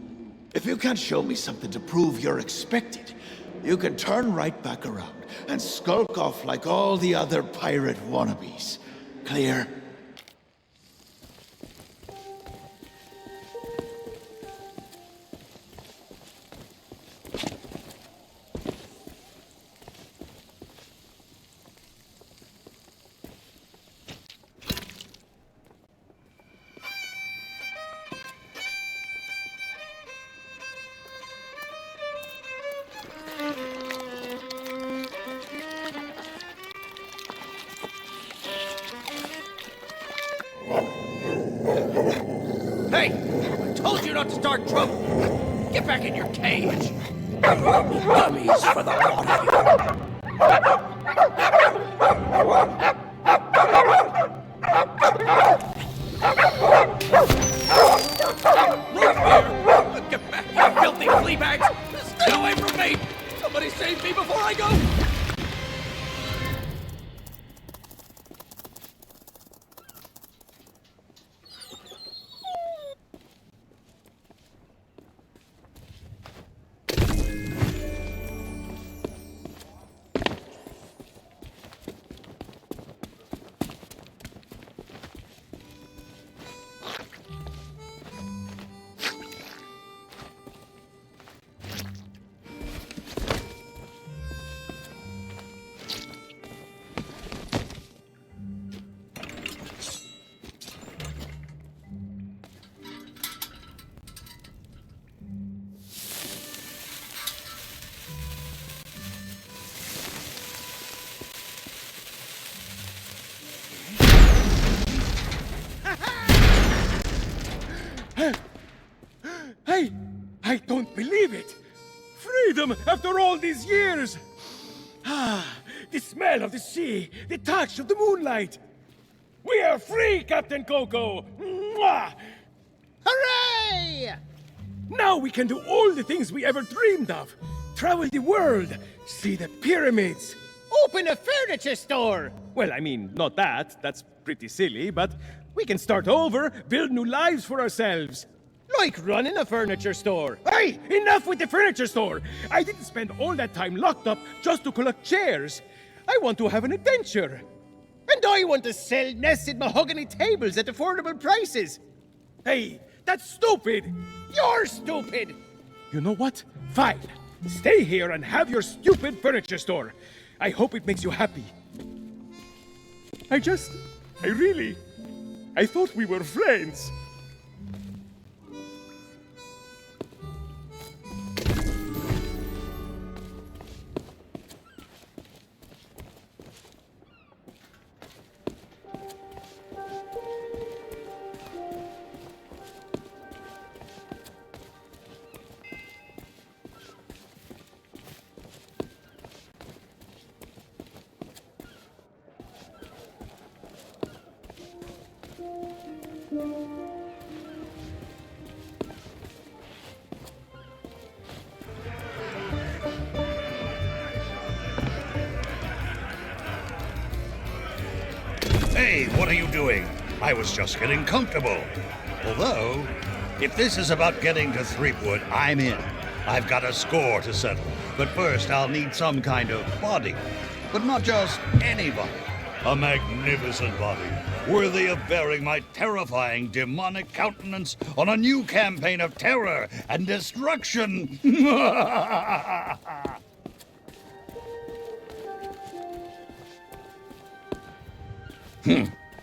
If you can't show me something to prove you're expected, you can turn right back around and skulk off like all the other pirate wannabes. Clear? Hey! I told you not to start trouble! Get back in your cage! Dummies for the lot of you! Get back, you filthy flea bags! Stay away from me! Somebody save me before I go! I don't believe it! Freedom after all these years! Ah, the smell of the sea, the touch of the moonlight! We are free, Captain Coco! Mwah! Hooray! Now we can do all the things we ever dreamed of. Travel the world, see the pyramids. Open a furniture store! Well, I mean, not that. That's pretty silly, but we can start over, build new lives for ourselves. Like running a furniture store. Hey, enough with the furniture store! I didn't spend all that time locked up just to collect chairs. I want to have an adventure. And I want to sell nested mahogany tables at affordable prices. Hey, that's stupid! You're stupid! You know what? Fine. Stay here and have your stupid furniture store. I hope it makes you happy. I thought we were friends. Hey, what are you doing? I was just getting comfortable. Although, if this is about getting to Threepwood, I'm in. I've got a score to settle. But first, I'll need some kind of body. But not just any body. A magnificent body, worthy of bearing my terrifying demonic countenance on a new campaign of terror and destruction.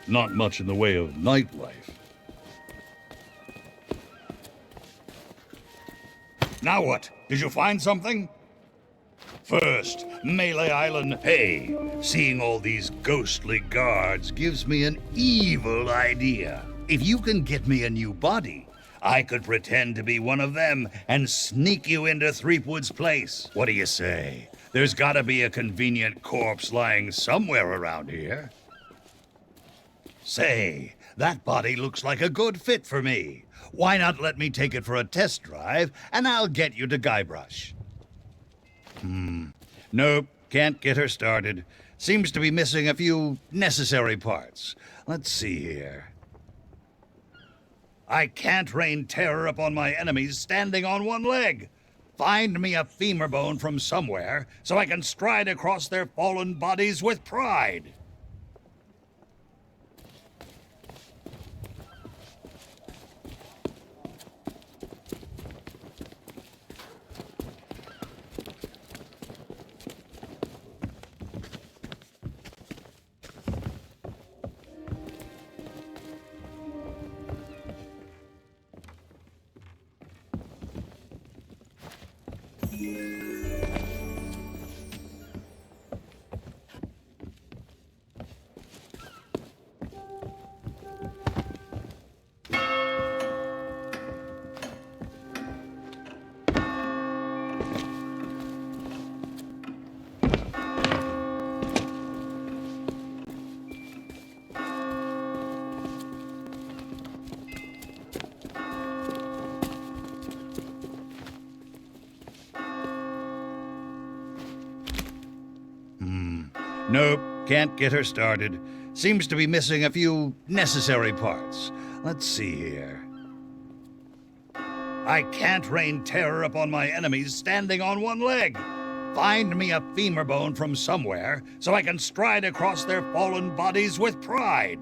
Not much in the way of nightlife. Now what? Did you find something? First, Melee Island. Hey, seeing all these ghostly guards gives me an evil idea. If you can get me a new body, I could pretend to be one of them and sneak you into Threepwood's place. What do you say? There's gotta be a convenient corpse lying somewhere around here. Say, that body looks like a good fit for me. Why not let me take it for a test drive, and I'll get you to Guybrush? Nope, can't get her started. Seems to be missing a few necessary parts. Let's see here. I can't rain terror upon my enemies standing on one leg. Find me a femur bone from somewhere so I can stride across their fallen bodies with pride. Nope, can't get her started. Seems to be missing a few necessary parts. Let's see here. I can't rain terror upon my enemies standing on one leg. Find me a femur bone from somewhere so I can stride across their fallen bodies with pride.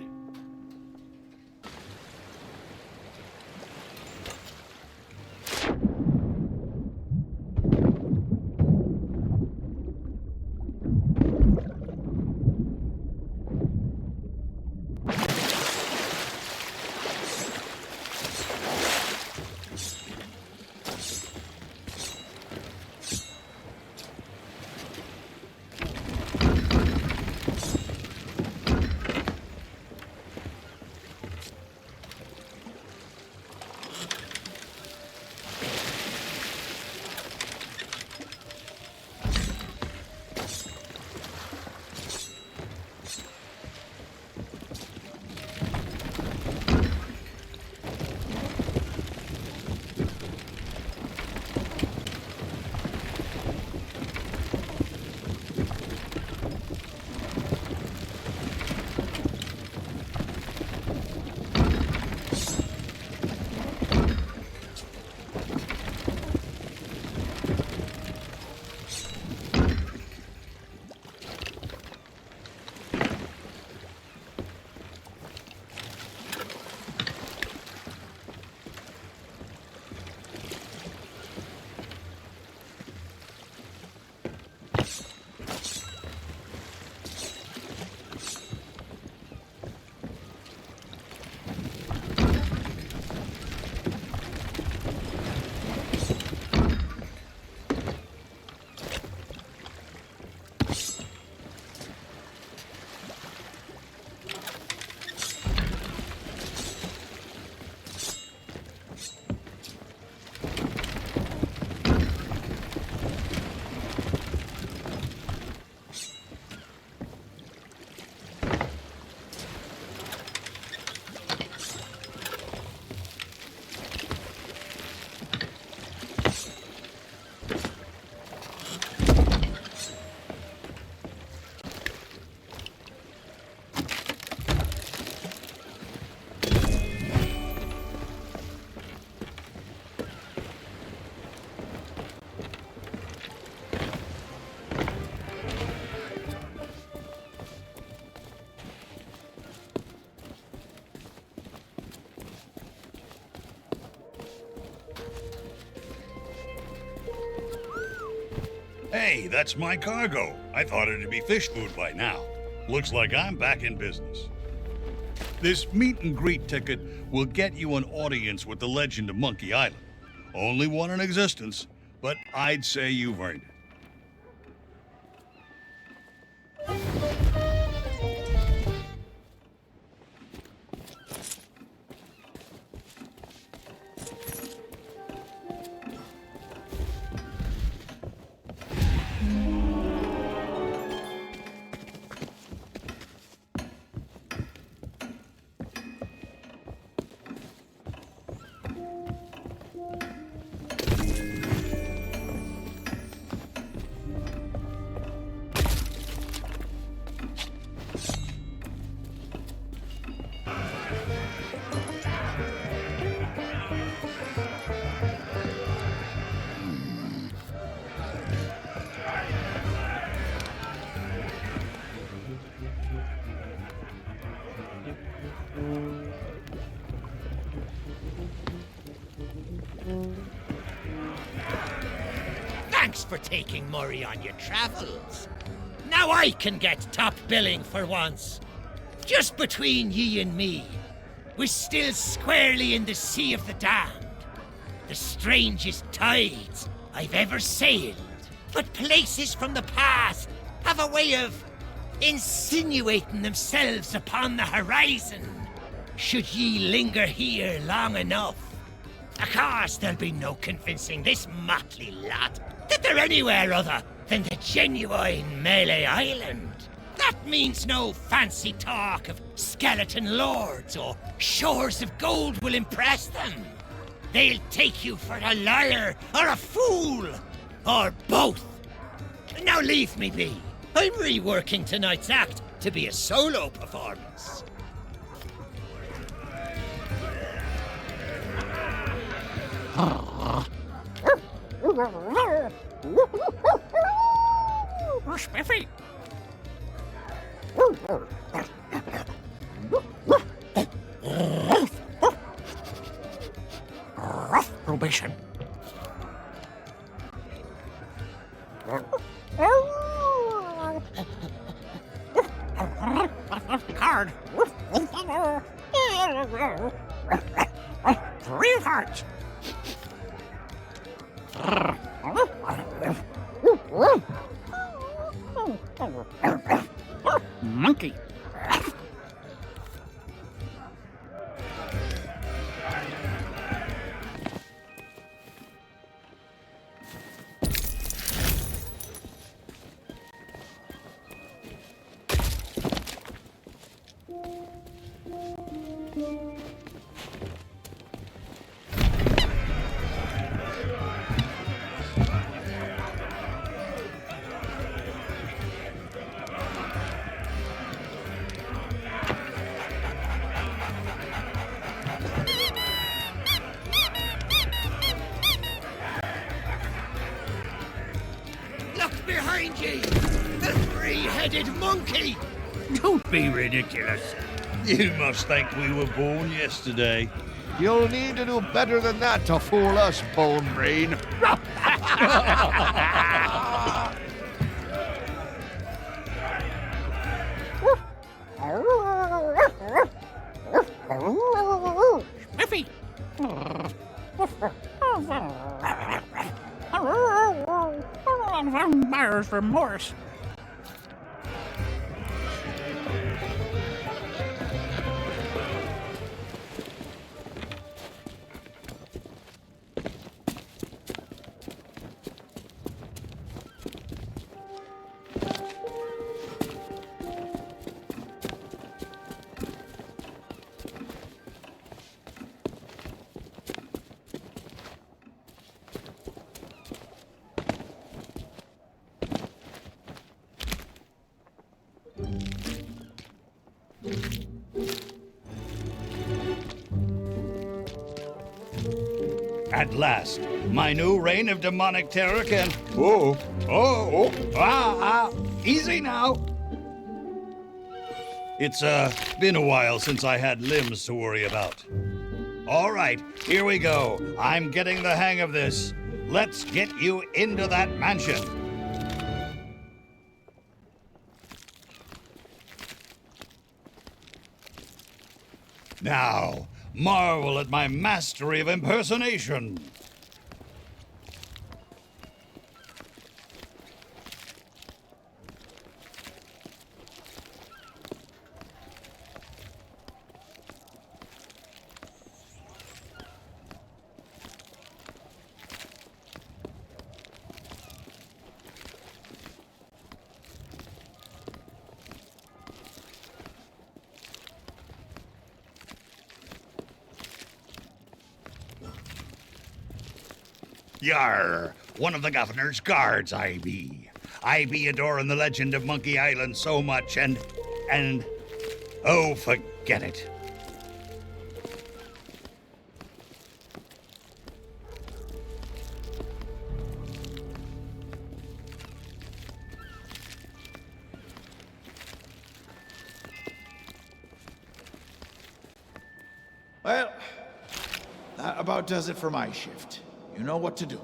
Hey, that's my cargo. I thought it'd be fish food by now. Looks like I'm back in business. This meet and greet ticket will get you an audience with the legend of Monkey Island. Only one in existence, but I'd say you've earned it. Thanks for taking Murray on your travels. Now I can get top billing for once. Just between ye and me, we're still squarely in the Sea of the Damned. The strangest tides I've ever sailed. But places from the past have a way of insinuating themselves upon the horizon. Should ye linger here long enough, of course there'll be no convincing this motley lot that they're anywhere other than the genuine Melee Island. That means no fancy talk of skeleton lords or shores of gold will impress them. They'll take you for a liar or a fool, or both. Now leave me be. I'm reworking tonight's act to be a solo performance. Spiffy! Probation. Card. 3 hearts. Monkey. Behind ye! The 3-headed monkey! Don't be ridiculous. You must think we were born yesterday. You'll need to do better than that to fool us, Bone Brain. Spiffy! Buyer's remorse. At last, my new reign of demonic terror can... easy now. It's, been a while since I had limbs to worry about. All right, here we go. I'm getting the hang of this. Let's get you into that mansion. Now, marvel at my mastery of impersonation. Yar, one of the governor's guards I be. I be adoring the legend of Monkey Island so much and, oh, forget it. Well, that about does it for my shift. You know what to do.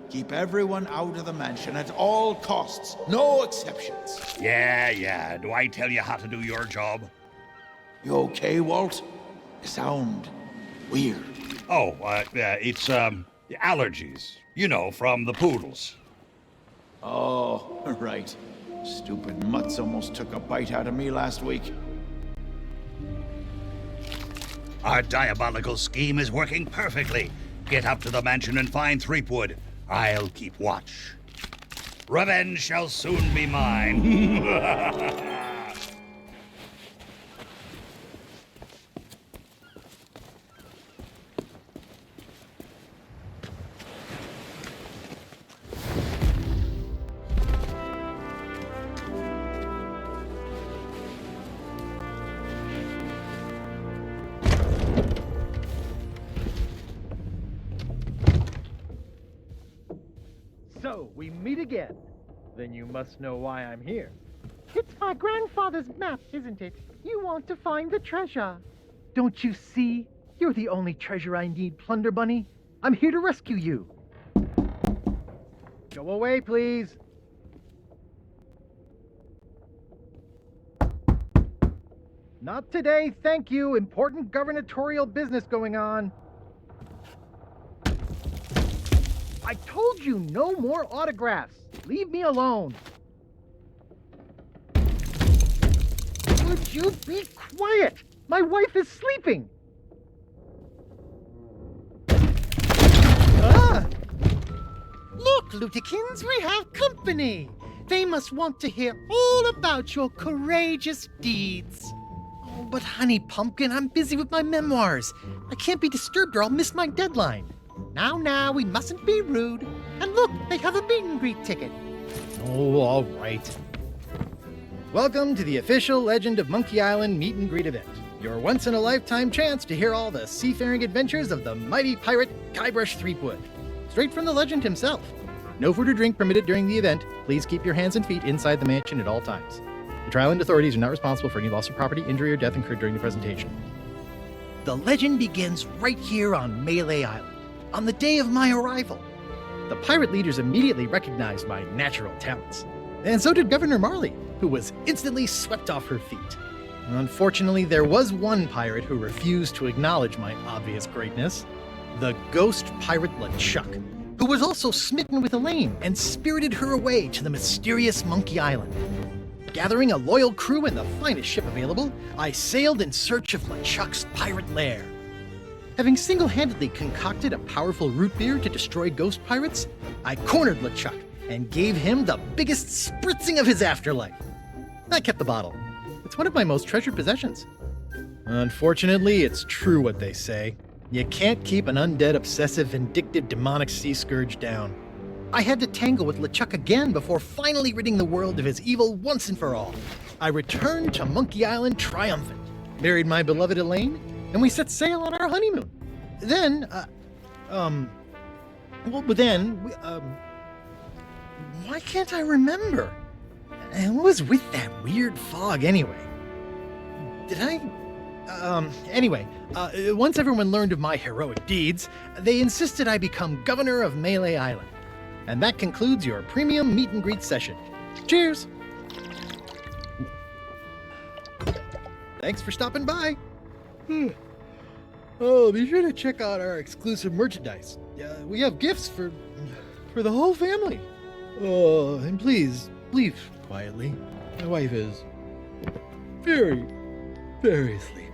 Keep everyone out of the mansion at all costs. No exceptions. Yeah. Do I tell you how to do your job? You okay, Walt? You sound weird. Oh, it's, allergies. You know, from the poodles. Oh, right. Stupid mutts almost took a bite out of me last week. Our diabolical scheme is working perfectly. Get up to the mansion and find Threepwood. I'll keep watch. Revenge shall soon be mine. So, we meet again. Then you must know why I'm here. It's my grandfather's map, isn't it? You want to find the treasure. Don't you see? You're the only treasure I need, Plunder Bunny. I'm here to rescue you. Go away, please. Not today, thank you. Important gubernatorial business going on. I told you no more autographs. Leave me alone. Would you be quiet? My wife is sleeping. Look, Lutikins, we have company. They must want to hear all about your courageous deeds. Oh, but honey pumpkin, I'm busy with my memoirs. I can't be disturbed or I'll miss my deadline. Now, we mustn't be rude. And look, they have a meet and greet ticket. Oh, all right. Welcome to the official Legend of Monkey Island meet and greet event. Your once-in-a-lifetime chance to hear all the seafaring adventures of the mighty pirate Guybrush Threepwood. Straight from the legend himself. No food or drink permitted during the event. Please keep your hands and feet inside the mansion at all times. The Trial Island authorities are not responsible for any loss of property, injury, or death incurred during the presentation. The legend begins right here on Melee Island, on the day of my arrival. The pirate leaders immediately recognized my natural talents. And so did Governor Marley, who was instantly swept off her feet. Unfortunately, there was one pirate who refused to acknowledge my obvious greatness. The ghost pirate LeChuck, who was also smitten with Elaine and spirited her away to the mysterious Monkey Island. Gathering a loyal crew and the finest ship available, I sailed in search of LeChuck's pirate lair. Having single-handedly concocted a powerful root beer to destroy ghost pirates, I cornered LeChuck and gave him the biggest spritzing of his afterlife. I kept the bottle. It's one of my most treasured possessions. Unfortunately, it's true what they say. You can't keep an undead, obsessive, vindictive, demonic sea scourge down. I had to tangle with LeChuck again before finally ridding the world of his evil once and for all. I returned to Monkey Island triumphant, married my beloved Elaine, and we set sail on our honeymoon. Then, why can't I remember? And what was with that weird fog anyway? Once everyone learned of my heroic deeds, they insisted I become governor of Melee Island. And that concludes your premium meet and greet session. Cheers! Thanks for stopping by. Oh, be sure to check out our exclusive merchandise. We have gifts for the whole family. Oh, and please, leave quietly. My wife is very, very sleepy.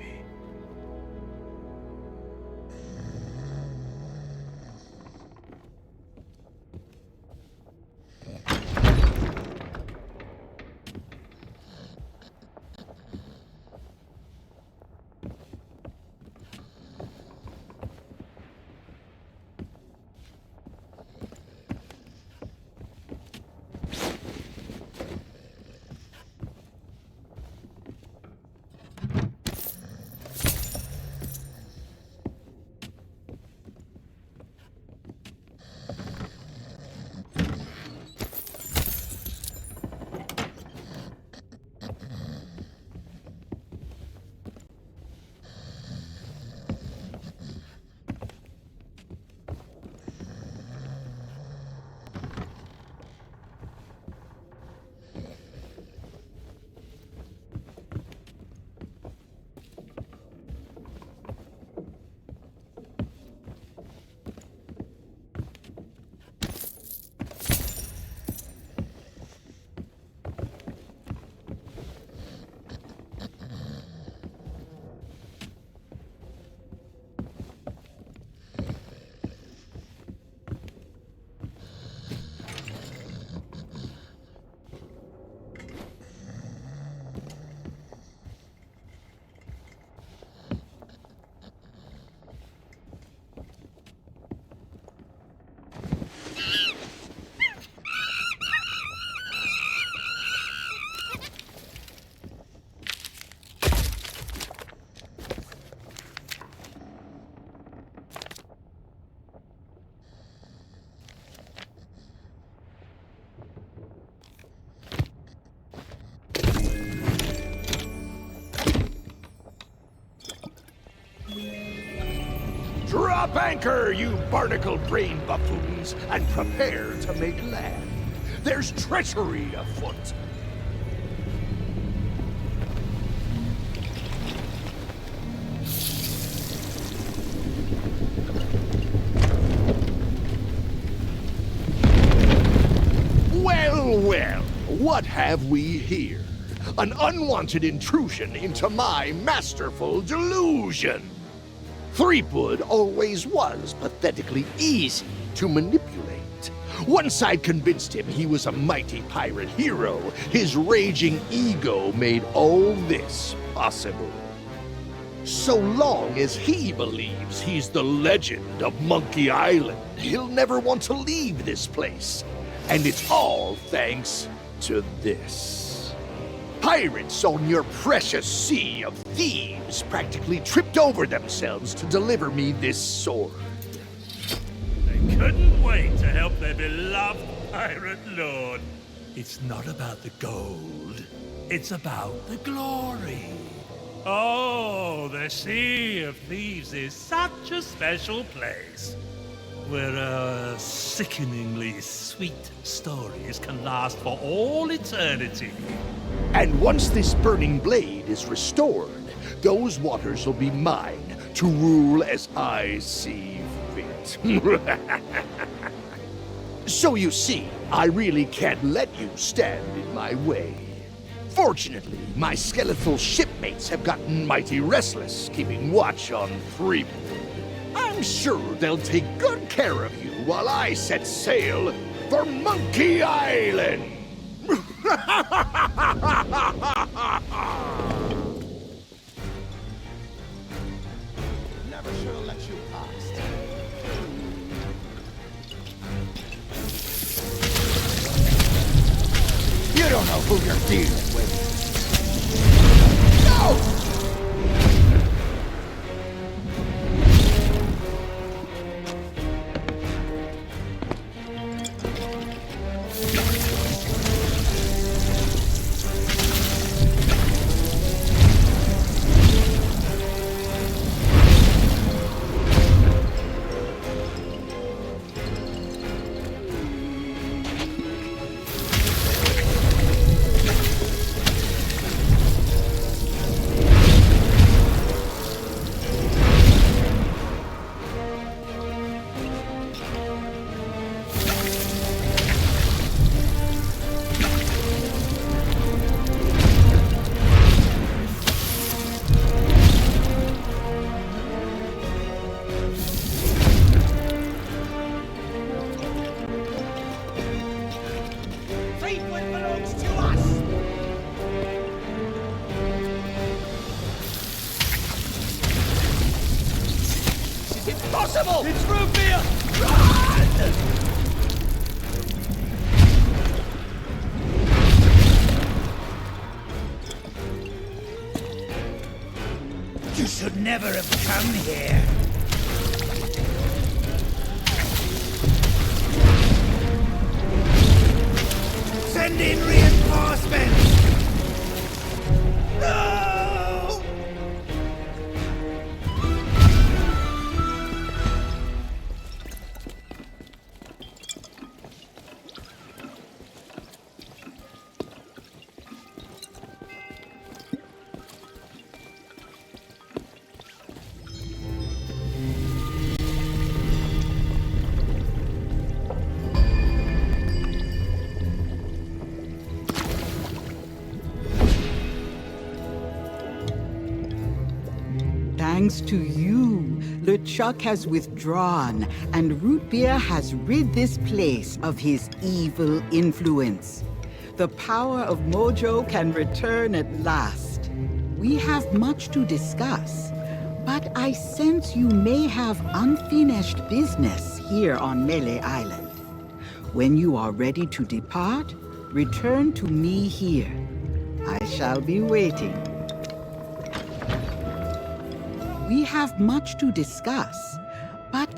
Up anchor, you barnacle-brained buffoons, and prepare to make land. There's treachery afoot. Well, well, what have we here? An unwanted intrusion into my masterful delusion. Threepwood always was pathetically easy to manipulate. Once I'd convinced him he was a mighty pirate hero, his raging ego made all this possible. So long as he believes he's the legend of Monkey Island, he'll never want to leave this place. And it's all thanks to this. Pirates on your precious sea of thieves practically tripped over themselves to deliver me this sword. They couldn't wait to help their beloved pirate lord. It's not about the gold, it's about the glory. Oh, the Sea of Thieves is such a special place, where our sickeningly sweet stories can last for all eternity. And once this burning blade is restored, those waters will be mine to rule as I see fit. So you see, I really can't let you stand in my way. Fortunately, my skeletal shipmates have gotten mighty restless, keeping watch on Threepwood. I'm sure they'll take good care of you while I set sail for Monkey Island! Never should have let you pass. You don't know who you're dealing with. No! Impossible! It's root beer! Run! You should never have come here. Send in reinforcements! No! Thanks to you, LeChuck has withdrawn, and Root Beer has rid this place of his evil influence. The power of Mojo can return at last. We have much to discuss, but I sense you may have unfinished business here on Melee Island. When you are ready to depart, return to me here. I shall be waiting. We have much to discuss, but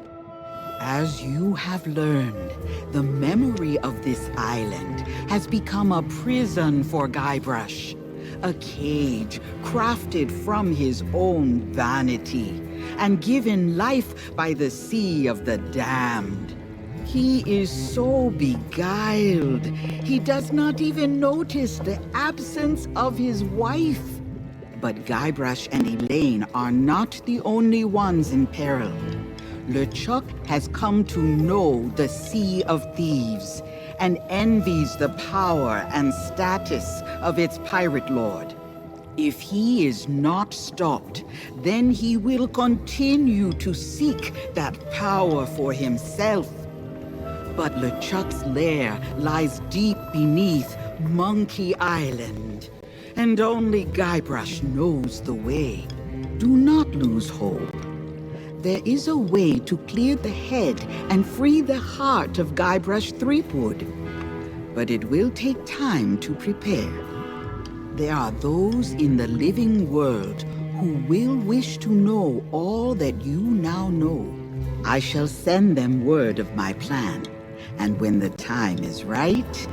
as you have learned, the memory of this island has become a prison for Guybrush. a cage crafted from his own vanity and given life by the sea of the damned. He is so beguiled, he does not even notice the absence of his wife. But Guybrush and Elaine are not the only ones in peril. LeChuck has come to know the Sea of Thieves and envies the power and status of its pirate lord. If he is not stopped, then he will continue to seek that power for himself. But LeChuck's lair lies deep beneath Monkey Island, and only Guybrush knows the way. Do not lose hope. There is a way to clear the head and free the heart of Guybrush Threepwood, but it will take time to prepare. There are those in the living world who will wish to know all that you now know. I shall send them word of my plan, and when the time is right,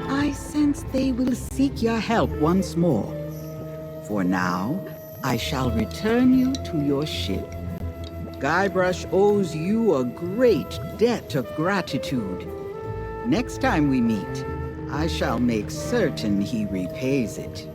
I sense they will seek your help once more. For now, I shall return you to your ship. Guybrush owes you a great debt of gratitude. Next time we meet, I shall make certain he repays it.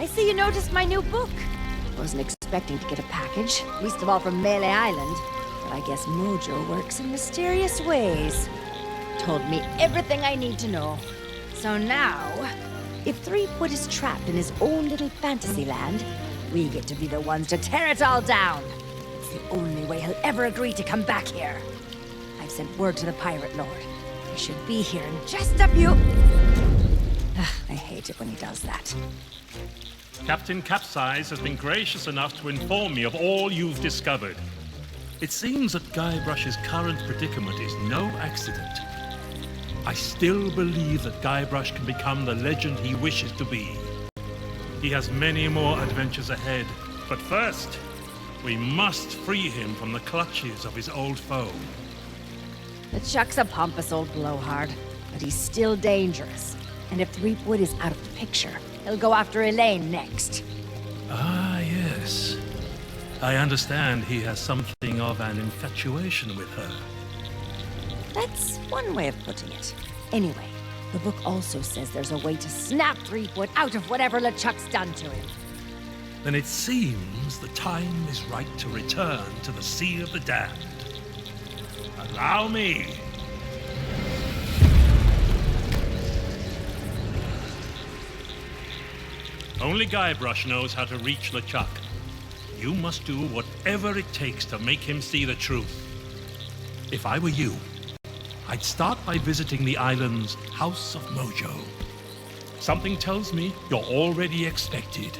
I see you noticed my new book. Wasn't expecting to get a package, least of all from Melee Island. But I guess Mojo works in mysterious ways. Told me everything I need to know. So now, if Threepwood is trapped in his own little fantasy land, we get to be the ones to tear it all down. It's the only way he'll ever agree to come back here. I've sent word to the Pirate Lord. He should be here in just a few... I hate it when he does that. Captain Capsize has been gracious enough to inform me of all you've discovered. It seems that Guybrush's current predicament is no accident. I still believe that Guybrush can become the legend he wishes to be. He has many more adventures ahead, but first, we must free him from the clutches of his old foe. LeChuck's a pompous old blowhard, but he's still dangerous. And if Threepwood is out of the picture, he'll go after Elaine next. Ah, yes. I understand he has something of an infatuation with her. That's one way of putting it. Anyway, the book also says there's a way to snap Threepwood out of whatever LeChuck's done to him. Then it seems the time is right to return to the Sea of the Damned. Allow me. Only Guybrush knows how to reach LeChuck. You must do whatever it takes to make him see the truth. If I were you, I'd start by visiting the island's House of Mojo. Something tells me you're already expected.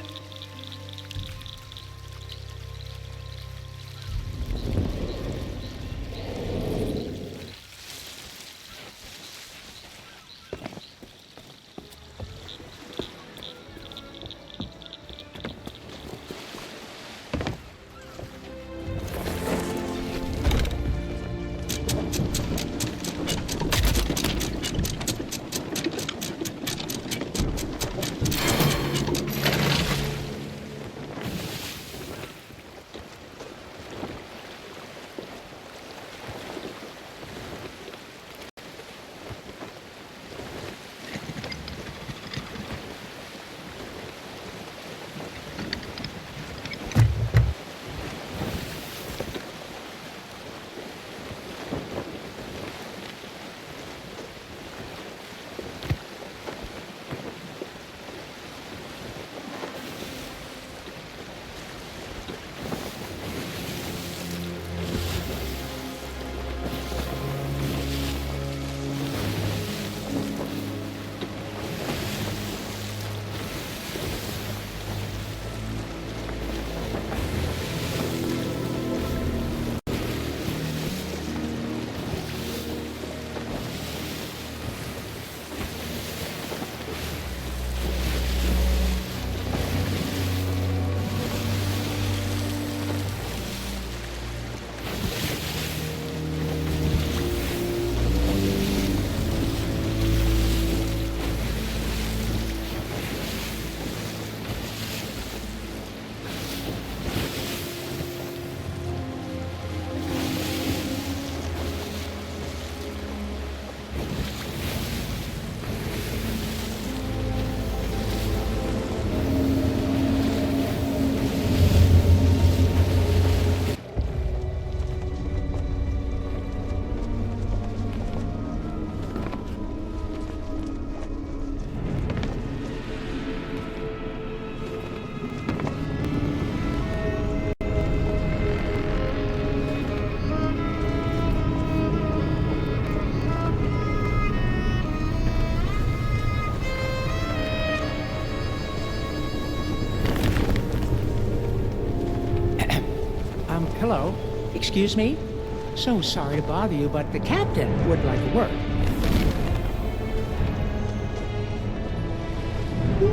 Hello? Excuse me? So sorry to bother you, but the captain would like a word.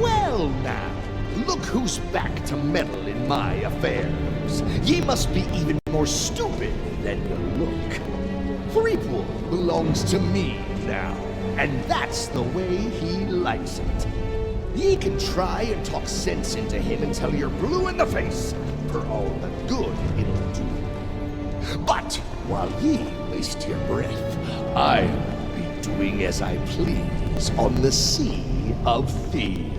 Well now, look who's back to meddle in my affairs. Ye must be even more stupid than you look. Threepwood belongs to me now, and that's the way he likes it. Ye can try and talk sense into him until you're blue in the face, for all the good it'll do. But while ye waste your breath, I'll be doing as I please on the Sea of Thieves.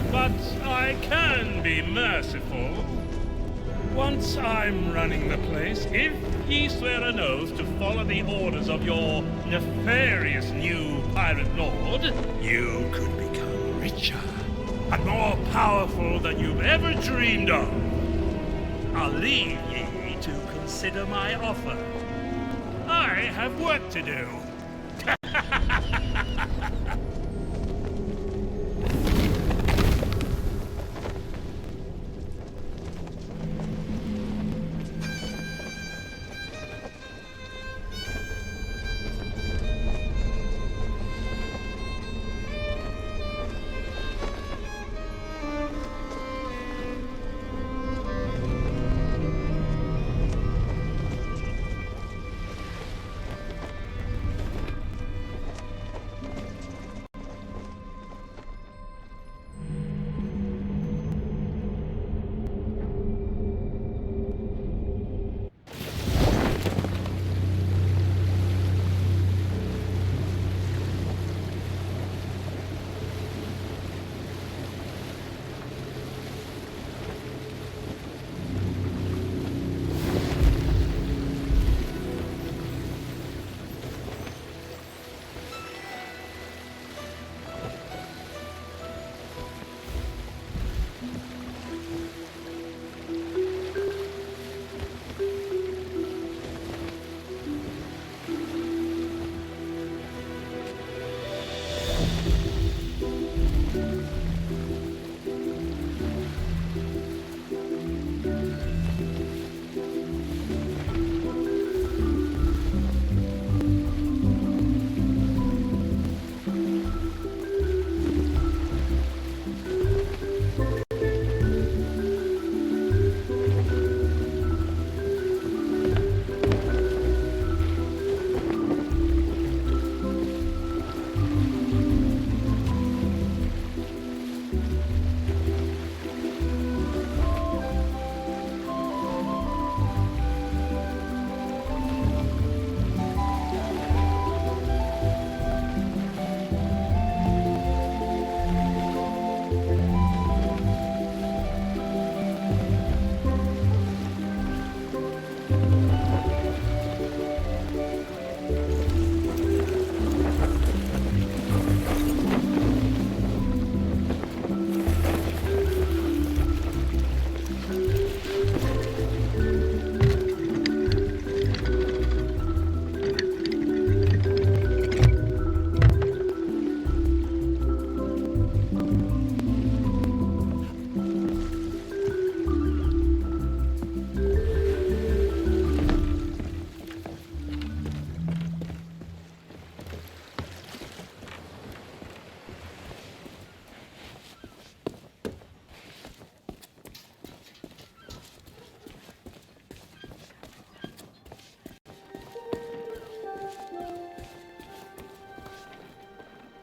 But I can be merciful. Once I'm running the place, if ye swear an oath to follow the orders of your nefarious new pirate lord, you could become richer and more powerful than you've ever dreamed of. I'll leave ye to consider my offer. I have work to do.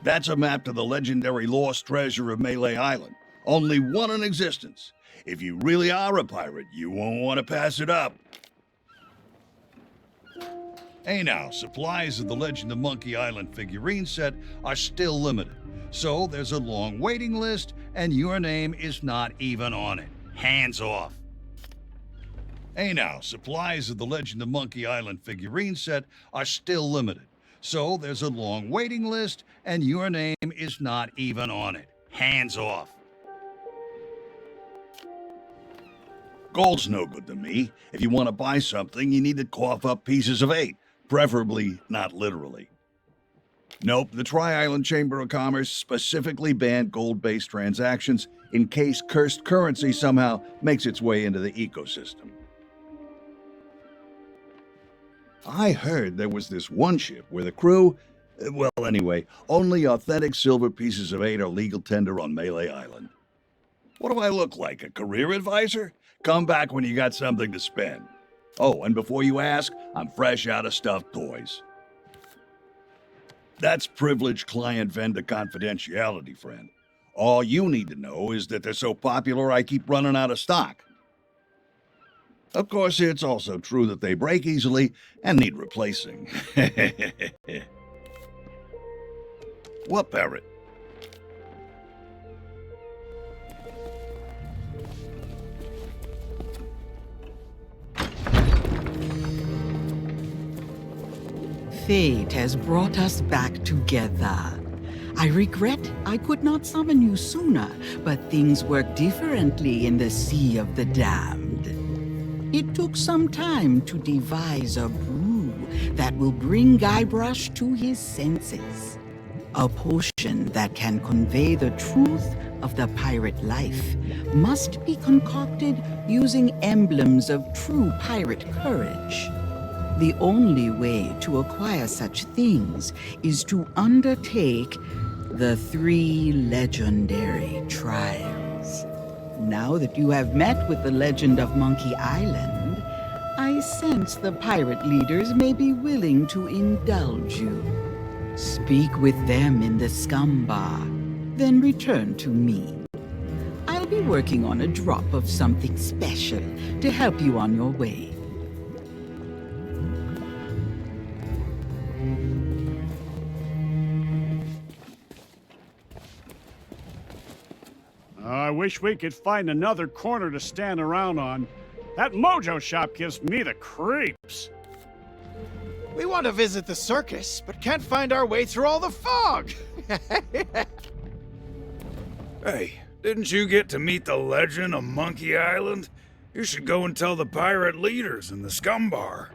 That's a map to the legendary lost treasure of Melee Island. Only one in existence. If you really are a pirate, you won't want to pass it up. Hey now, supplies of the Legend of Monkey Island figurine set are still limited. So there's a long waiting list, and your name is not even on it. Hands off. Hey now, supplies of the Legend of Monkey Island figurine set are still limited. So there's a long waiting list, and your name is not even on it. Hands off. Gold's no good to me. If you want to buy something, you need to cough up pieces of 8, preferably not literally. Nope, the Tri-Island Chamber of Commerce specifically banned gold-based transactions in case cursed currency somehow makes its way into the ecosystem. I heard there was this one ship where the crew, well anyway, only authentic silver pieces of 8 are legal tender on Melee Island. What do I look like, a career advisor? Come back when you got something to spend. Oh, and before you ask, I'm fresh out of stuffed toys. That's privileged client vendor confidentiality, friend. All you need to know is that they're so popular I keep running out of stock. Of course, it's also true that they break easily and need replacing. What parrot? Fate has brought us back together. I regret I could not summon you sooner, but things work differently in the Sea of the Damned. It took some time to devise a brew that will bring Guybrush to his senses. A potion that can convey the truth of the pirate life must be concocted using emblems of true pirate courage. The only way to acquire such things is to undertake the 3 legendary trials. Now that you have met with the Legend of Monkey Island, I sense the pirate leaders may be willing to indulge you. Speak with them in the scum bar, then return to me. I'll be working on a drop of something special to help you on your way. I wish we could find another corner to stand around on. That Mojo shop gives me the creeps. We want to visit the circus, but can't find our way through all the fog. Hey, didn't you get to meet the legend of Monkey Island? You should go and tell the pirate leaders in the scum bar.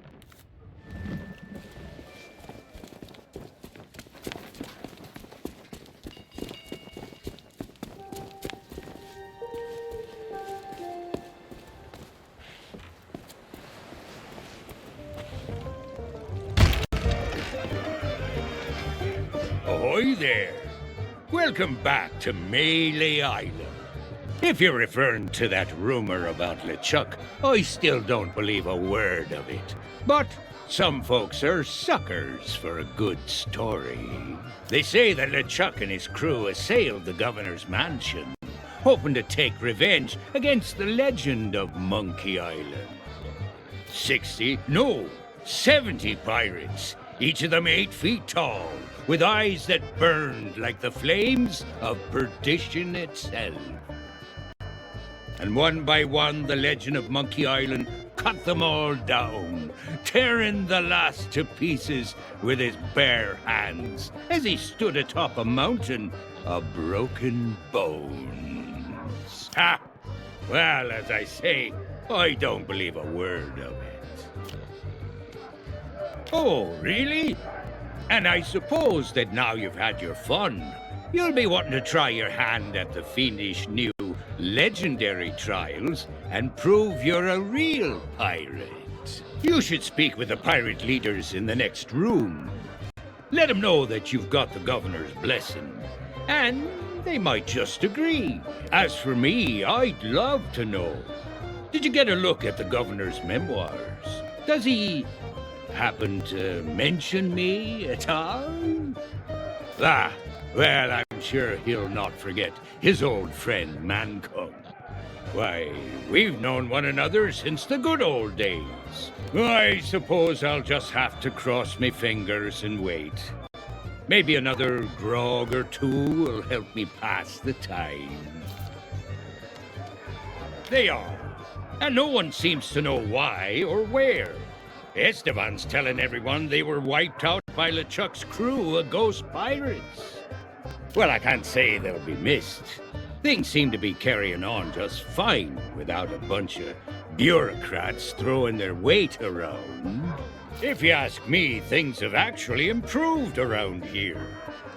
Ahoy there! Welcome back to Melee Island. If you're referring to that rumor about LeChuck, I still don't believe a word of it. But some folks are suckers for a good story. They say that LeChuck and his crew assailed the governor's mansion, hoping to take revenge against the legend of Monkey Island. 70 pirates, each of them 8 feet tall, with eyes that burned like the flames of perdition itself. And one by one, the legend of Monkey Island cut them all down, tearing the last to pieces with his bare hands as he stood atop a mountain of broken bones. Ha! Well, as I say, I don't believe a word of it. Oh, really? And I suppose that now you've had your fun, you'll be wanting to try your hand at the fiendish new legendary trials and prove you're a real pirate. You should speak with the pirate leaders in the next room. Let them know that you've got the governor's blessing, and they might just agree. As for me, I'd love to know. Did you get a look at the governor's memoirs? Does he happen to mention me at all? Ah, Well, I'm sure he'll not forget his old friend, Mancung. Why, we've known one another since the good old days. I suppose I'll just have to cross my fingers and wait. Maybe another grog or two will help me pass the time. They are, and no one seems to know why or where. Esteban's telling everyone they were wiped out by LeChuck's crew of ghost pirates. Well, I can't say they'll be missed. Things seem to be carrying on just fine without a bunch of bureaucrats throwing their weight around. If you ask me, things have actually improved around here.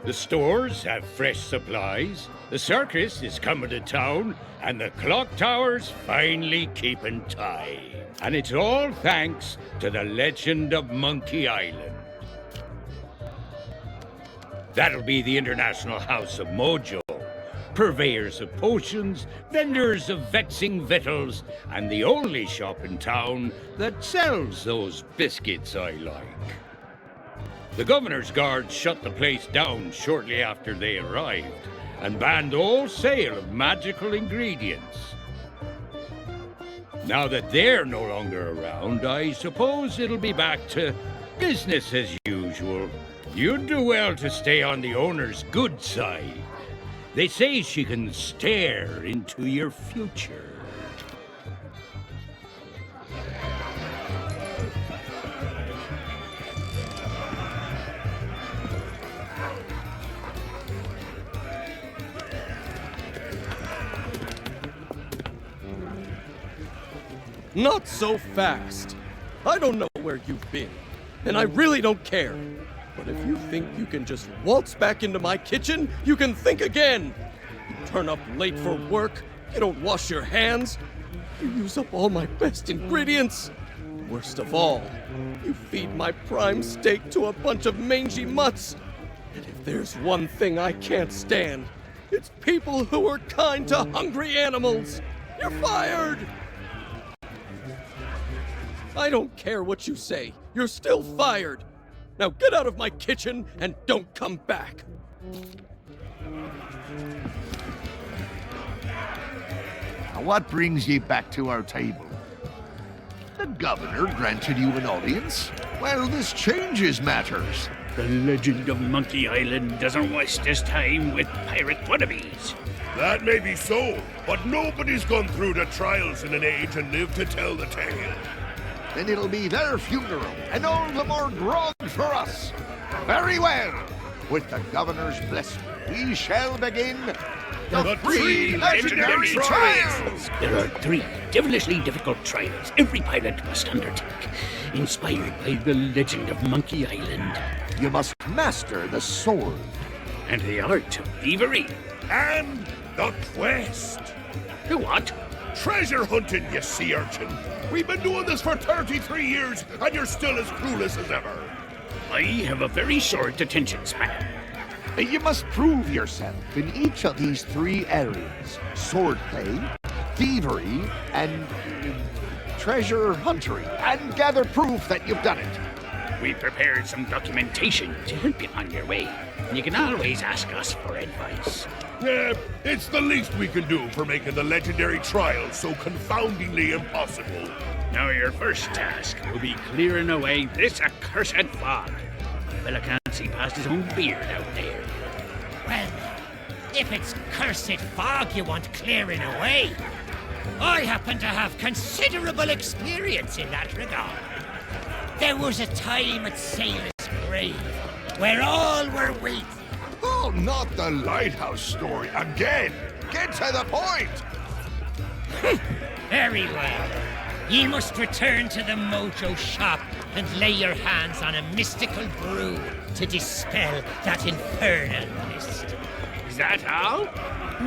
The stores have fresh supplies, the circus is coming to town, and the clock tower's finally keeping time. And it's all thanks to the legend of Monkey Island. That'll be the International House of Mojo. Purveyors of potions, vendors of vexing victuals, and the only shop in town that sells those biscuits I like. The governor's guards shut the place down shortly after they arrived and banned all sale of magical ingredients. Now that they're no longer around, I suppose it'll be back to business as usual. You'd do well to stay on the owner's good side. They say she can stare into your future. Not so fast. I don't know where you've been, and I really don't care. But if you think you can just waltz back into my kitchen, you can think again. You turn up late for work, you don't wash your hands, you use up all my best ingredients. Worst of all, you feed my prime steak to a bunch of mangy mutts. And if there's one thing I can't stand, it's people who are kind to hungry animals. You're fired! I don't care what you say. You're still fired. Now get out of my kitchen and don't come back. Now what brings ye back to our table? The governor granted you an audience? Well, this changes matters. The legend of Monkey Island doesn't waste his time with pirate wannabes. That may be so, but nobody's gone through the trials in an age and lived to tell the tale. Then it'll be their funeral, and all the more grog for us. Very well. With the governor's blessing, we shall begin the three legendary trials! There are 3 devilishly difficult trials every pirate must undertake, inspired by the legend of Monkey Island. You must master the sword. And the art of thievery. And the quest. The what? Treasure hunting, you sea urchin. We've been doing this for 33 years, and you're still as clueless as ever. I have a very short attention span. You must prove yourself in each of these 3 areas. Swordplay, thievery, and treasure huntery. And gather proof that you've done it. We prepared some documentation to help you on your way. You can always ask us for advice. Yeah, it's the least we can do for making the legendary trials so confoundingly impossible. Now your first task will be clearing away this accursed fog. Fella can't see past his own beard out there. Well, if it's cursed fog you want clearing away, I happen to have considerable experience in that regard. There was a time at Sailor's Grave where all were waiting. Oh, not the lighthouse story again! Get to the point! Very well. Ye must return to the Mojo shop and lay your hands on a mystical brew to dispel that infernal mist. Is that all?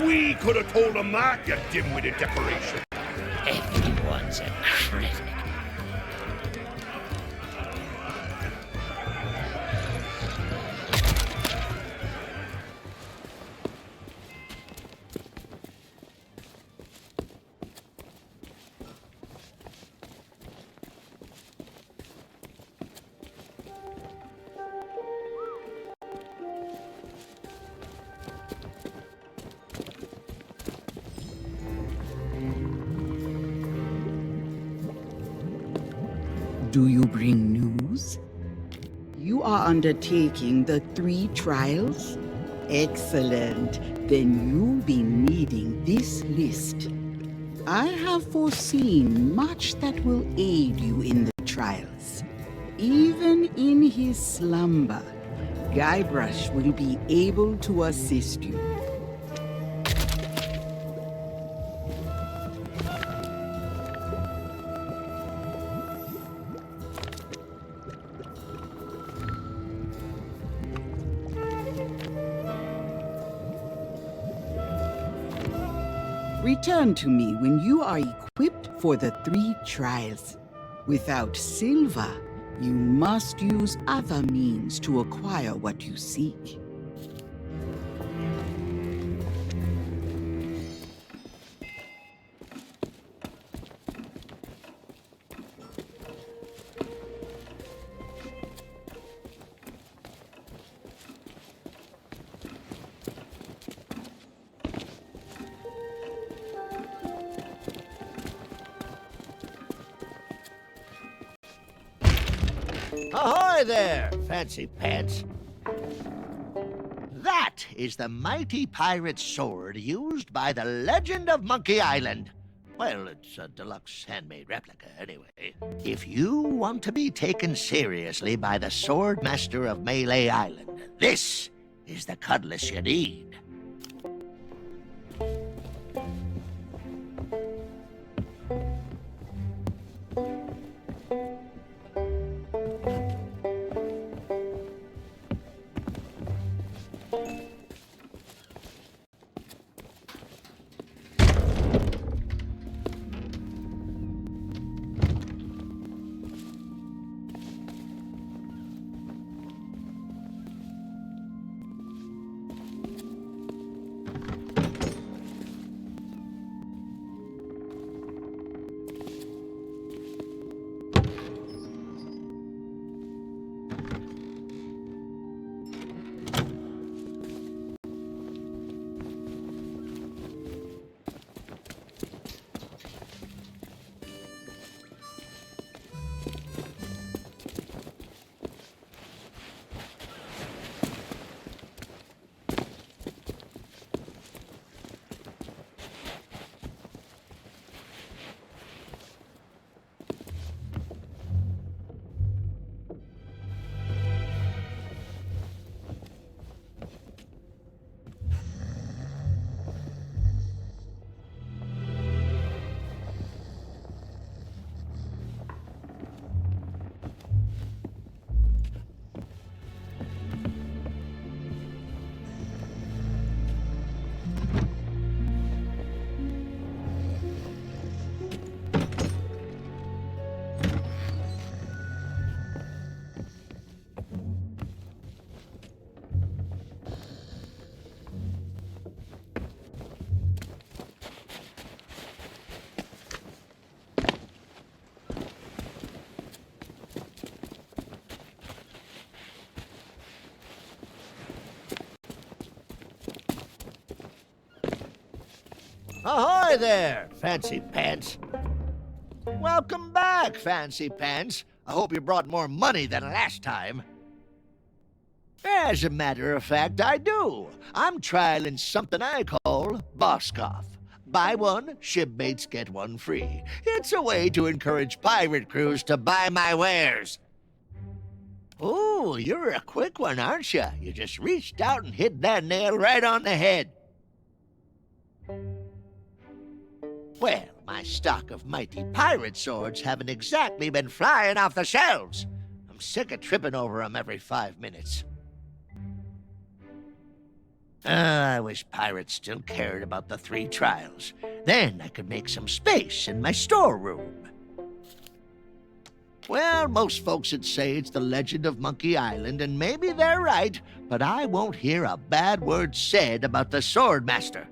We could have told him that, you dim-witted decoration. Everyone's a critic. Do you bring news? You are undertaking the 3 trials? Excellent. Then you'll be needing this list. I have foreseen much that will aid you in the trials. Even in his slumber, Guybrush will be able to assist you. Return to me when you are equipped for the 3 trials. Without silver, you must use other means to acquire what you seek. Ahoy there, Fancy Pants. That is the mighty pirate sword used by the Legend of Monkey Island. Well, it's a deluxe handmade replica, anyway. If you want to be taken seriously by the Sword Master of Melee Island, this is the cutlass you need. Ahoy there, Fancy Pants. Welcome back, Fancy Pants. I hope you brought more money than last time. As a matter of fact, I do. I'm trialing something I call Boscoff. Buy one, shipmates get one free. It's a way to encourage pirate crews to buy my wares. Ooh, you're a quick one, aren't you? You just reached out and hit that nail right on the head. Well, my stock of mighty pirate swords haven't exactly been flying off the shelves. I'm sick of tripping over them every 5 minutes. I wish pirates still cared about the 3 trials. Then I could make some space in my storeroom. Well, most folks would say it's the Legend of Monkey Island, and maybe they're right, but I won't hear a bad word said about the Sword Master.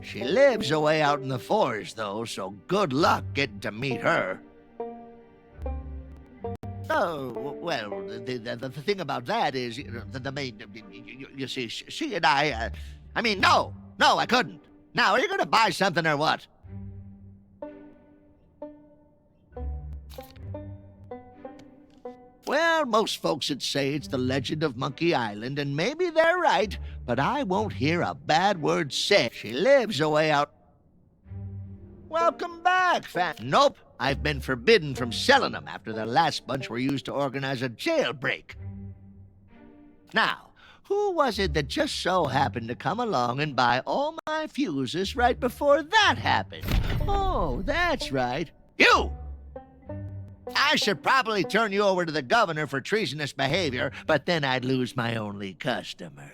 She lives away out in the forest, though, so good luck getting to meet her. Oh, well, the thing about that is, you see, she and I mean, no, I couldn't. Now, are you going to buy something or what? Well, most folks would say it's the legend of Monkey Island, and maybe they're right, but I won't hear a bad word said. She lives away out. Welcome back, Nope, I've been forbidden from selling them after the last bunch were used to organize a jailbreak. Now, who was it that just so happened to come along and buy all my fuses right before that happened? Oh, that's right. You! I should probably turn you over to the governor for treasonous behavior, but then I'd lose my only customer.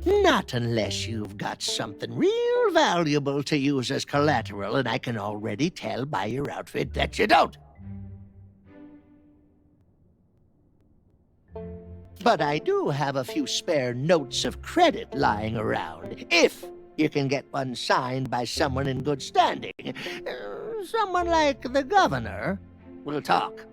Not unless you've got something real valuable to use as collateral, and I can already tell by your outfit that you don't. But I do have a few spare notes of credit lying around, if you can get one signed by someone in good standing. Someone like the governor. We'll talk.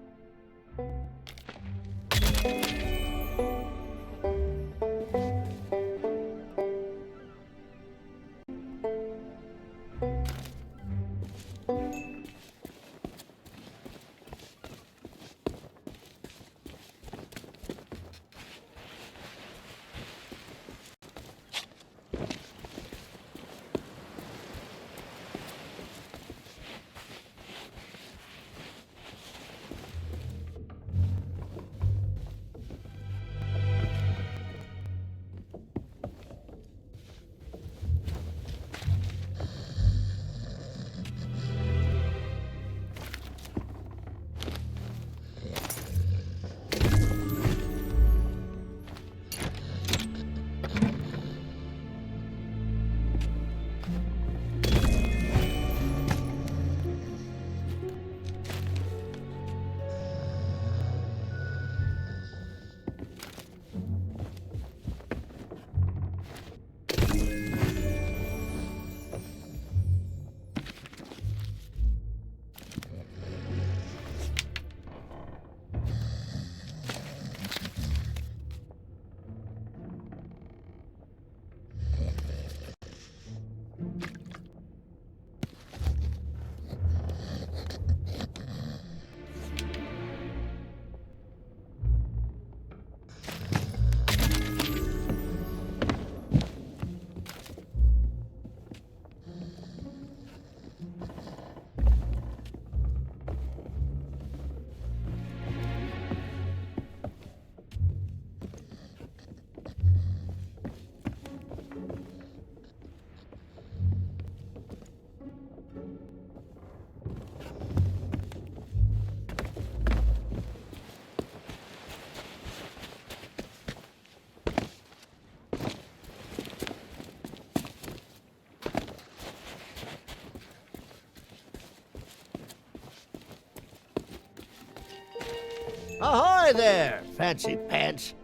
Ahoy there, fancy pants.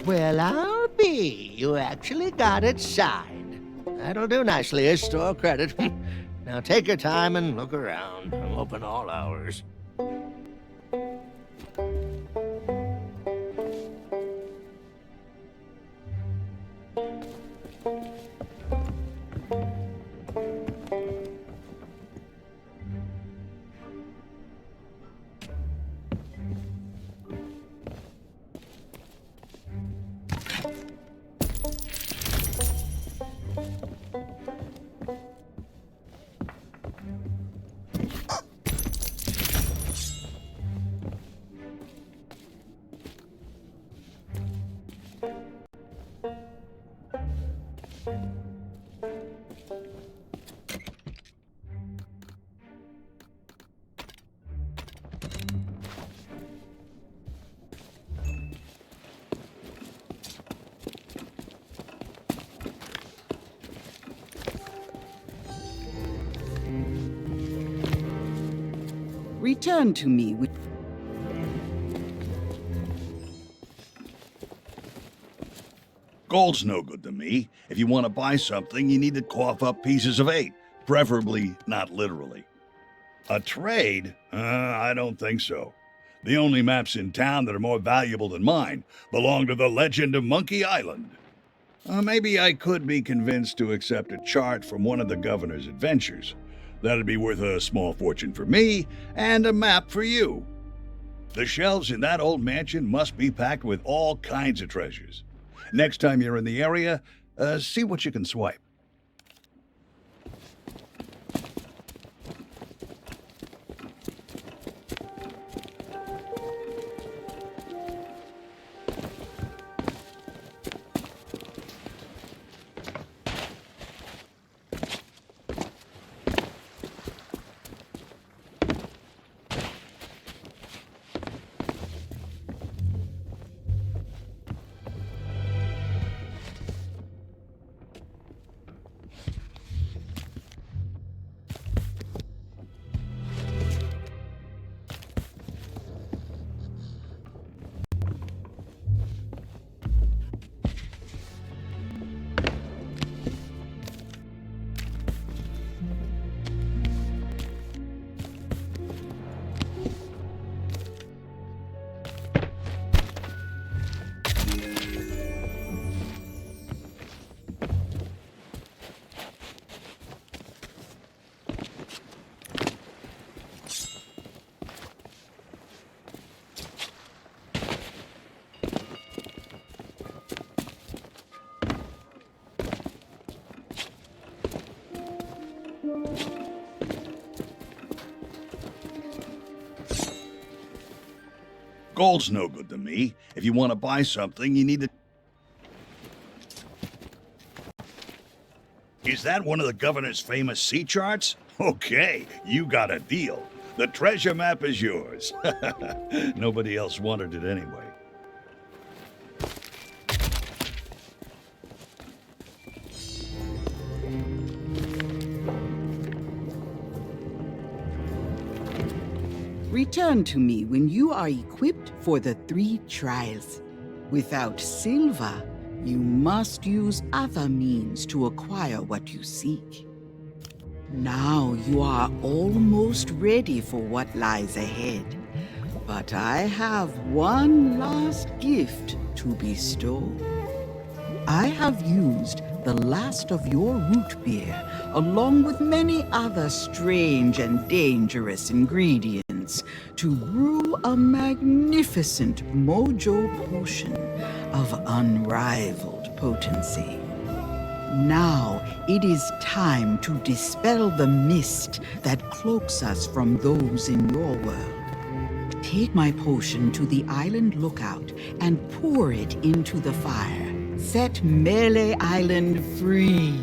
Well, I'll be. You actually got it signed. That'll do nicely as store credit. Now take your time and look around. I'm open all hours. Return to me with... Gold's no good to me. If you want to buy something, you need to cough up pieces of 8, preferably not literally. A trade? I don't think so. The only maps in town that are more valuable than mine belong to the legend of Monkey Island. Maybe I could be convinced to accept a chart from one of the governor's adventures. That'd be worth a small fortune for me, and a map for you. The shelves in that old mansion must be packed with all kinds of treasures. Next time you're in the area, see what you can swipe. Gold's no good to me. If you want to buy something, you need to... Is that one of the governor's famous sea charts? Okay, you got a deal. The treasure map is yours. Nobody else wanted it anyway. Return to me when you are equipped for the 3 trials. Without silver, you must use other means to acquire what you seek. Now you are almost ready for what lies ahead. But I have one last gift to bestow. I have used the last of your root beer, along with many other strange and dangerous ingredients, to brew a magnificent Mojo potion of unrivaled potency. Now it is time to dispel the mist that cloaks us from those in your world. Take my potion to the island lookout and pour it into the fire. Set Melee Island free.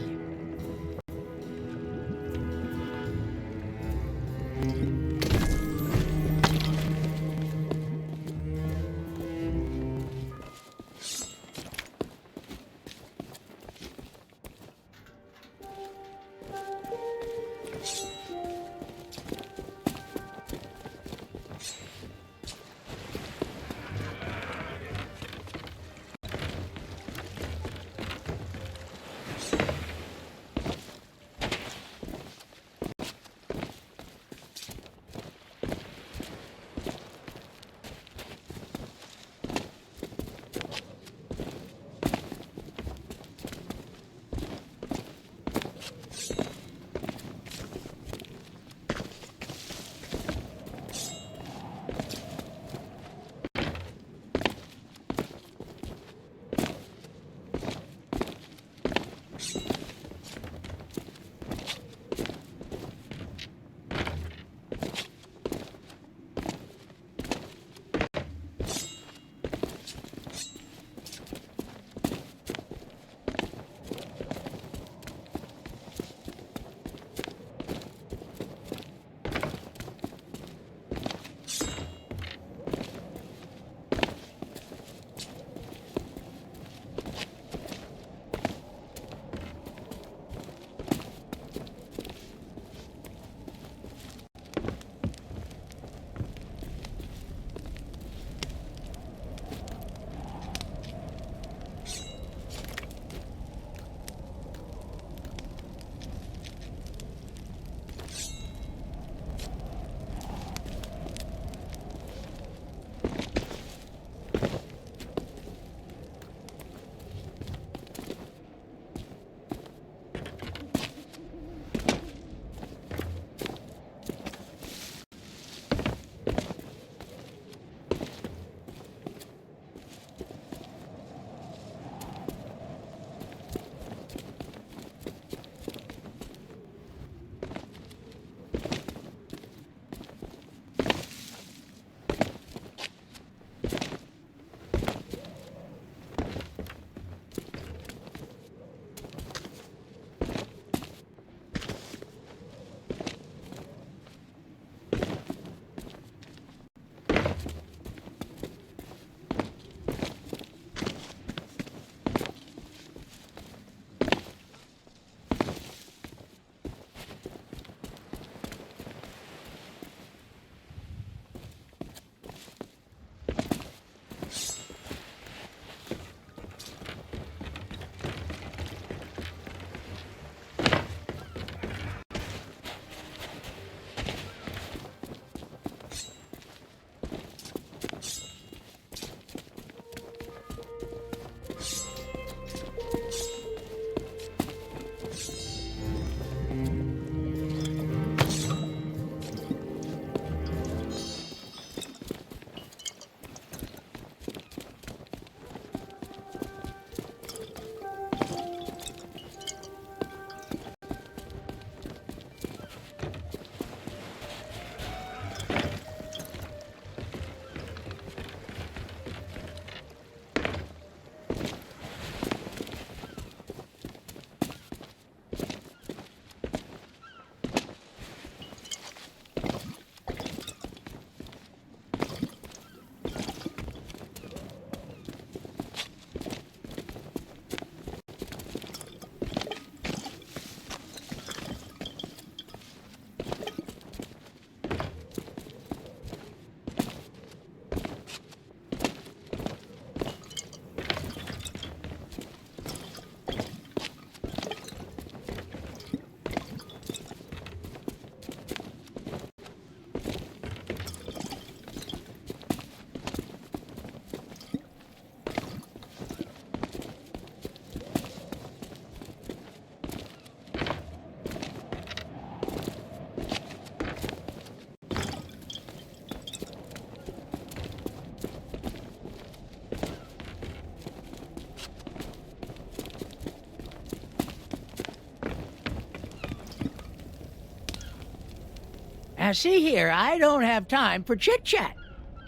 Now, see here, I don't have time for chit-chat.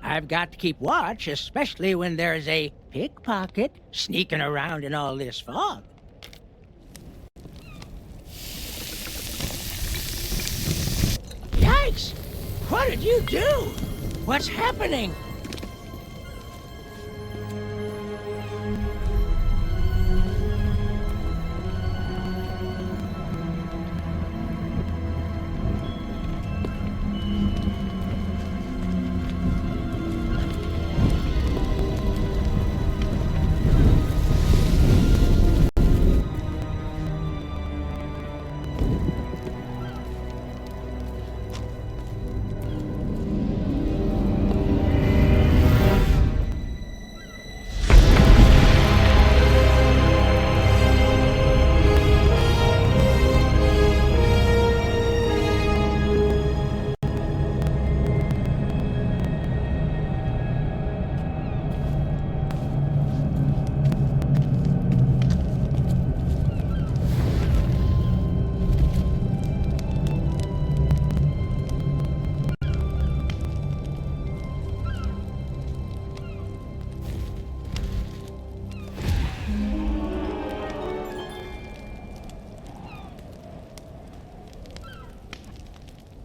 I've got to keep watch, especially when there's a pickpocket sneaking around in all this fog. Yikes! What did you do? What's happening?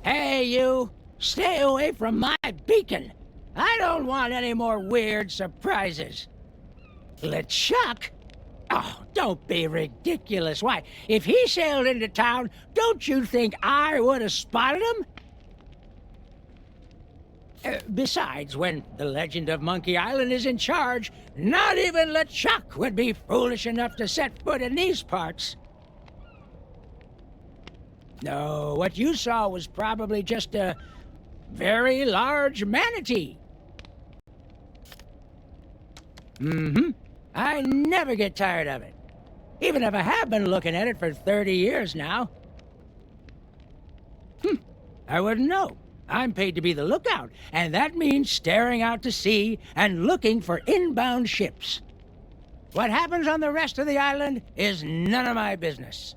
Hey, you! Stay away from my beacon! I don't want any more weird surprises. LeChuck? Oh, don't be ridiculous. Why, if he sailed into town, don't you think I would have spotted him? Besides, when the legend of Monkey Island is in charge, not even LeChuck would be foolish enough to set foot in these parts. No, what you saw was probably just a very large manatee. Mm-hmm. I never get tired of it. Even if I have been looking at it for 30 years now. I wouldn't know. I'm paid to be the lookout, and that means staring out to sea and looking for inbound ships. What happens on the rest of the island is none of my business.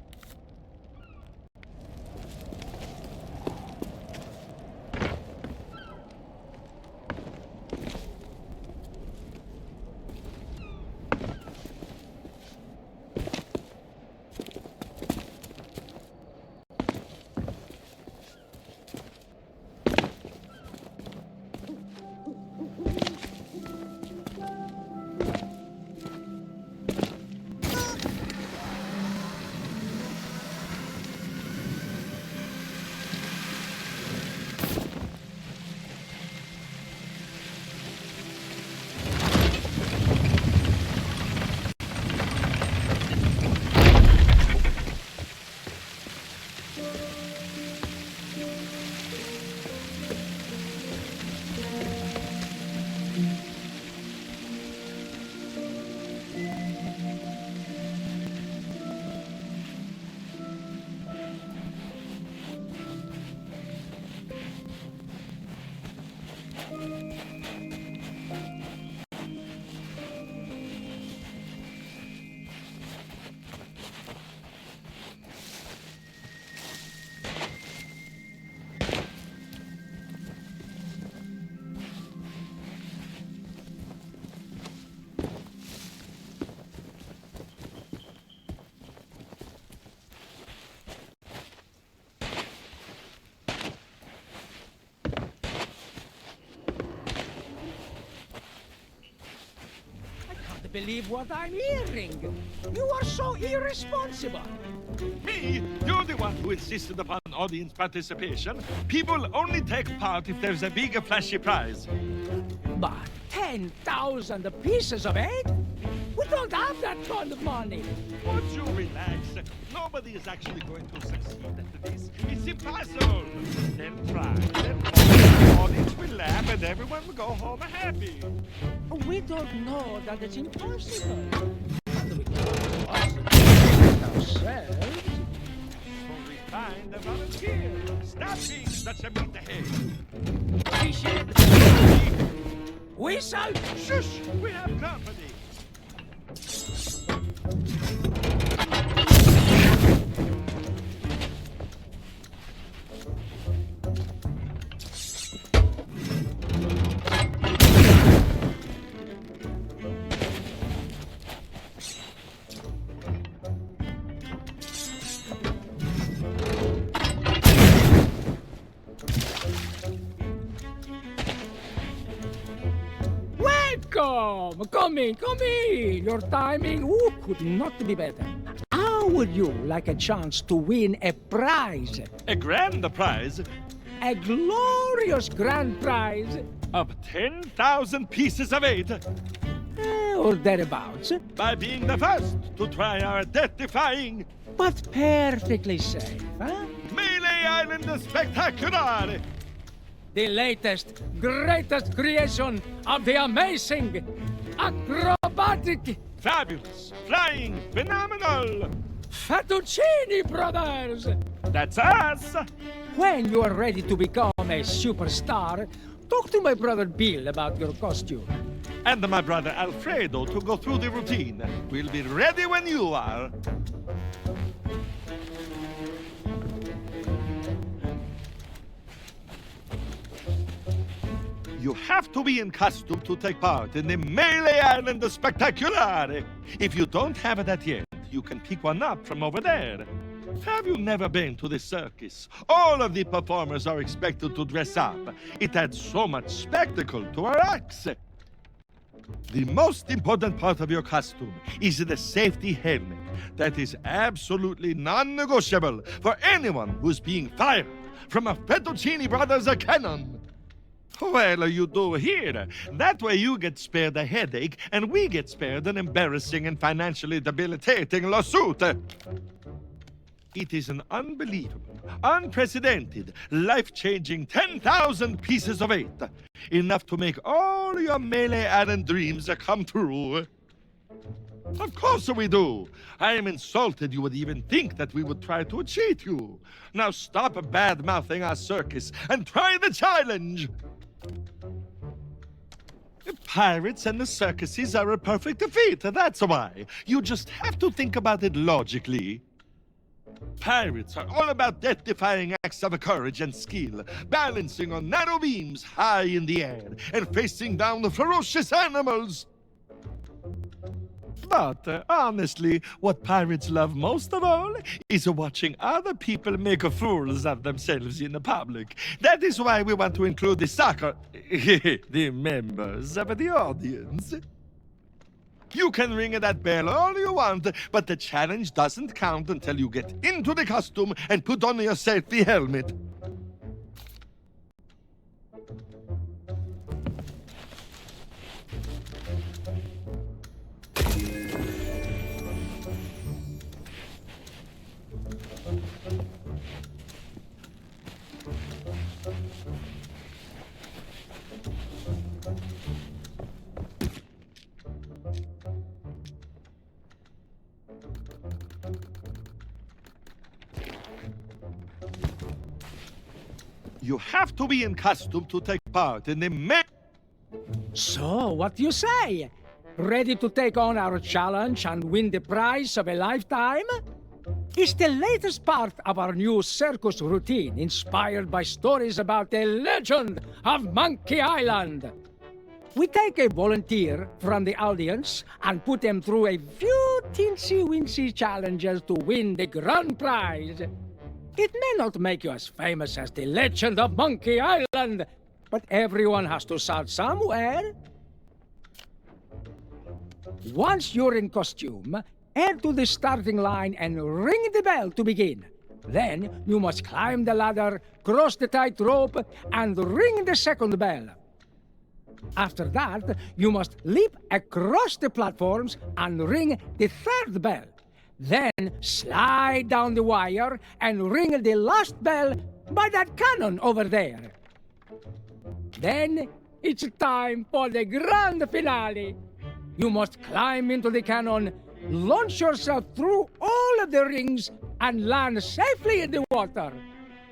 Believe what I'm hearing. You are so irresponsible. Me? You're the one who insisted upon audience participation. People only take part if there's a big flashy prize. But 10,000 pieces of egg? We don't have that kind of money. Won't you relax? Nobody is actually going to succeed at this. It's impossible. Then try. Then the audience will laugh and everyone will go home happy. We don't know that it's impossible. We ourselves. We find a volunteer. Stop being such a meathead. We shall. Shush! We have company. Welcome! Come in, come in! Your timing could not be better. How would you like a chance to win a prize? A grand prize A glorious grand prize? of 10,000 pieces of 8 Or thereabouts. by being the first to try our death-defying But perfectly safe, huh? Melee Island Spectacular! The latest, greatest creation of the amazing, acrobatic, fabulous, flying, phenomenal Fettuccini Brothers! That's us! When you are ready to become a superstar, talk to my brother Bill about your costume. And my brother Alfredo to go through the routine. We'll be ready when you are. You have to be in costume to take part in the Melee Island Spectacular. If you don't have that yet, you can pick one up from over there. Have you never been to the circus? All of the performers are expected to dress up. It adds so much spectacle to our acts. The most important part of your costume is the safety helmet. That is absolutely non-negotiable for anyone who's being fired from a Fettuccini Brothers cannon. Well, you do here. That way you get spared a headache, and we get spared an embarrassing and financially debilitating lawsuit. It is an unbelievable, unprecedented, life-changing 10,000 pieces of 8. Enough to make all your Melee Island dreams come true. Of course we do. I am insulted you would even think that we would try to cheat you. Now stop bad-mouthing our circus and try the challenge. The pirates and the circuses are a perfect fit, that's why. You just have to think about it logically. Pirates are all about death-defying acts of courage and skill, balancing on narrow beams high in the air and facing down the ferocious animals. But honestly, what pirates love most of all is watching other people make fools of themselves in the public. That is why we want to include the members of the audience. You can ring that bell all you want, but the challenge doesn't count until you get into the costume and put on your safety helmet. You have to be in costume to take part in the So, what do you say? Ready to take on our challenge and win the prize of a lifetime? It's the latest part of our new circus routine, inspired by stories about the legend of Monkey Island. We take a volunteer from the audience and put them through a few teensy-weensy challenges to win the grand prize. It may not make you as famous as the legend of Monkey Island, but everyone has to start somewhere. Once you're in costume, head to the starting line and ring the bell to begin. Then you must climb the ladder, cross the tightrope, and ring the second bell. After that, you must leap across the platforms and ring the third bell. Then slide down the wire and ring the last bell by that cannon over there. Then it's time for the grand finale. You must climb into the cannon, launch yourself through all of the rings, and land safely in the water.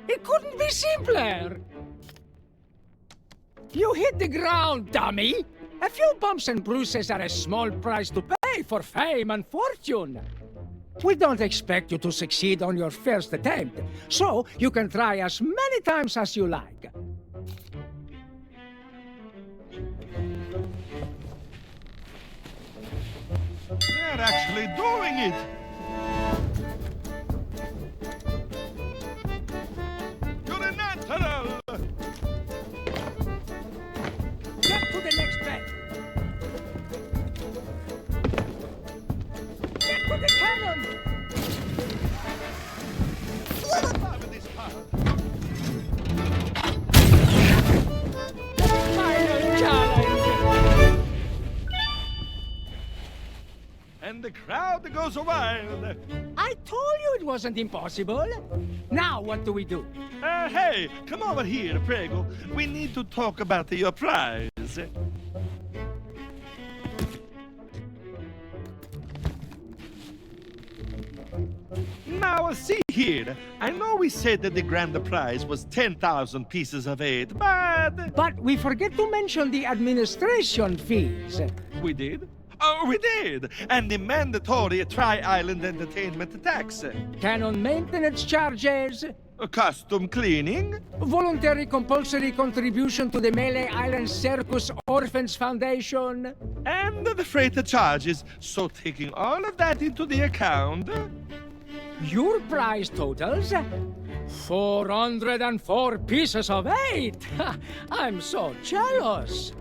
It couldn't be simpler. You hit the ground, dummy. A few bumps and bruises are a small price to pay for fame and fortune. We don't expect you to succeed on your first attempt, so you can try as many times as you like. They're actually doing it! You're a natural! Get to the next bed. the crowd goes wild. I told you it wasn't impossible. Now what do we do? Hey, come over here, Prego. We need to talk about your prize. Now, see here. I know we said that the grand prize was 10,000 pieces of 8, but... But we forget to mention the administration fees. We did? Oh, we did! And the mandatory Tri-Island Entertainment tax. Canon maintenance charges. Custom cleaning. Voluntary compulsory contribution to the Melee Island Circus Orphans Foundation. And the freight charges. So taking all of that into the account... Your prize totals 404 pieces of 8. I'm so jealous.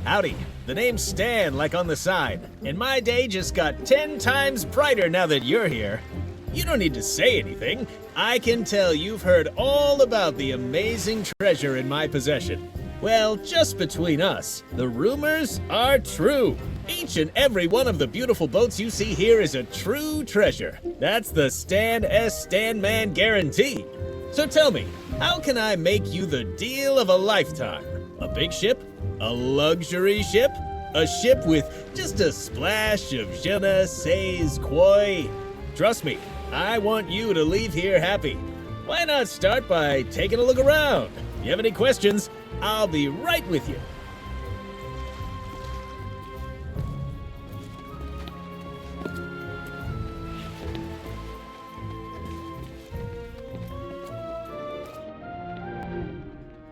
Howdy. The name's Stan, like on the side. And my day just got 10 times brighter now that you're here. You don't need to say anything. I can tell you've heard all about the amazing treasure in my possession. Well, just between us, the rumors are true. Each and every one of the beautiful boats you see here is a true treasure. That's the Stan S. Stanman guarantee. So tell me, how can I make you the deal of a lifetime? A big ship? A luxury ship? A ship with just a splash of je ne sais quoi? Trust me, I want you to leave here happy. Why not start by taking a look around? If you have any questions, I'll be right with you.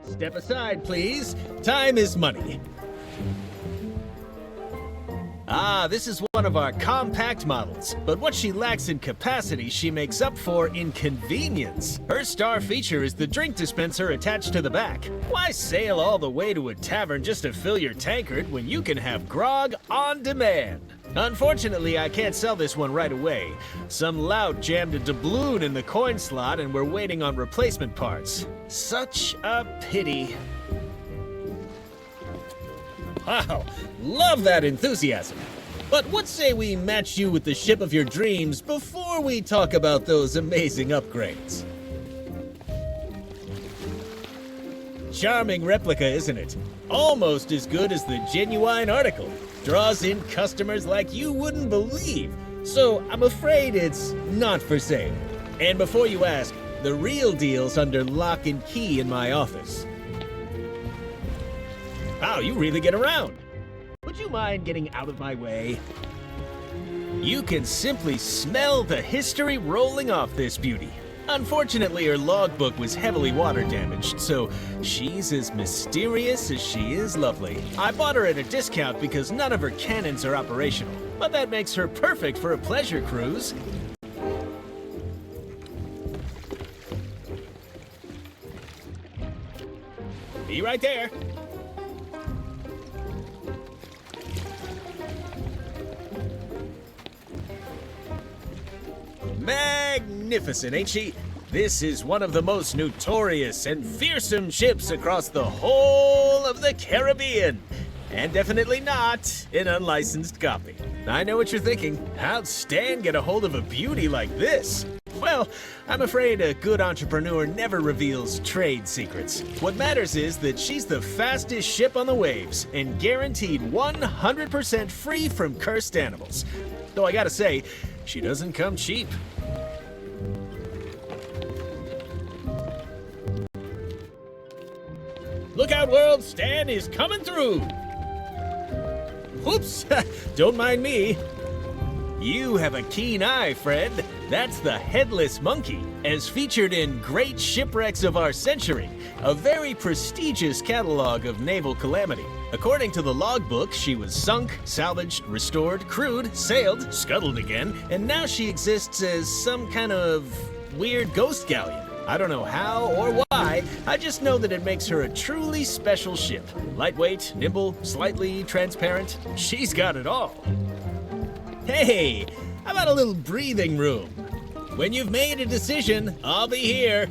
Step aside, please. Time is money. Ah, this is one of our compact models, but what she lacks in capacity, she makes up for in convenience. Her star feature is the drink dispenser attached to the back. Why sail all the way to a tavern just to fill your tankard when you can have grog on demand? Unfortunately, I can't sell this one right away. Some lout jammed a doubloon in the coin slot and we're waiting on replacement parts. Such a pity. Wow, love that enthusiasm. But what say we match you with the ship of your dreams before we talk about those amazing upgrades? Charming replica, isn't it? Almost as good as the genuine article. Draws in customers like you wouldn't believe. So I'm afraid it's not for sale. And before you ask, the real deal's under lock and key in my office. Wow, you really get around. Would you mind getting out of my way? You can simply smell the history rolling off this beauty. Unfortunately, her logbook was heavily water damaged, so she's as mysterious as she is lovely. I bought her at a discount because none of her cannons are operational, but that makes her perfect for a pleasure cruise. Be right there. Magnificent, ain't she? This is one of the most notorious and fearsome ships across the whole of the Caribbean. And definitely not an unlicensed copy. I know what you're thinking. How'd Stan get a hold of a beauty like this? Well, I'm afraid a good entrepreneur never reveals trade secrets. What matters is that she's the fastest ship on the waves and guaranteed 100% free from cursed animals. Though I gotta say, she doesn't come cheap. Look out, world! Stan is coming through! Whoops! Don't mind me. You have a keen eye, friend. That's the Headless Monkey, as featured in Great Shipwrecks of Our Century, a very prestigious catalog of naval calamity. According to the logbook, she was sunk, salvaged, restored, crewed, sailed, scuttled again, and now she exists as some kind of weird ghost galleon. I don't know how or why, I just know that it makes her a truly special ship. Lightweight, nimble, slightly transparent, she's got it all. Hey, how about a little breathing room? When you've made a decision, I'll be here.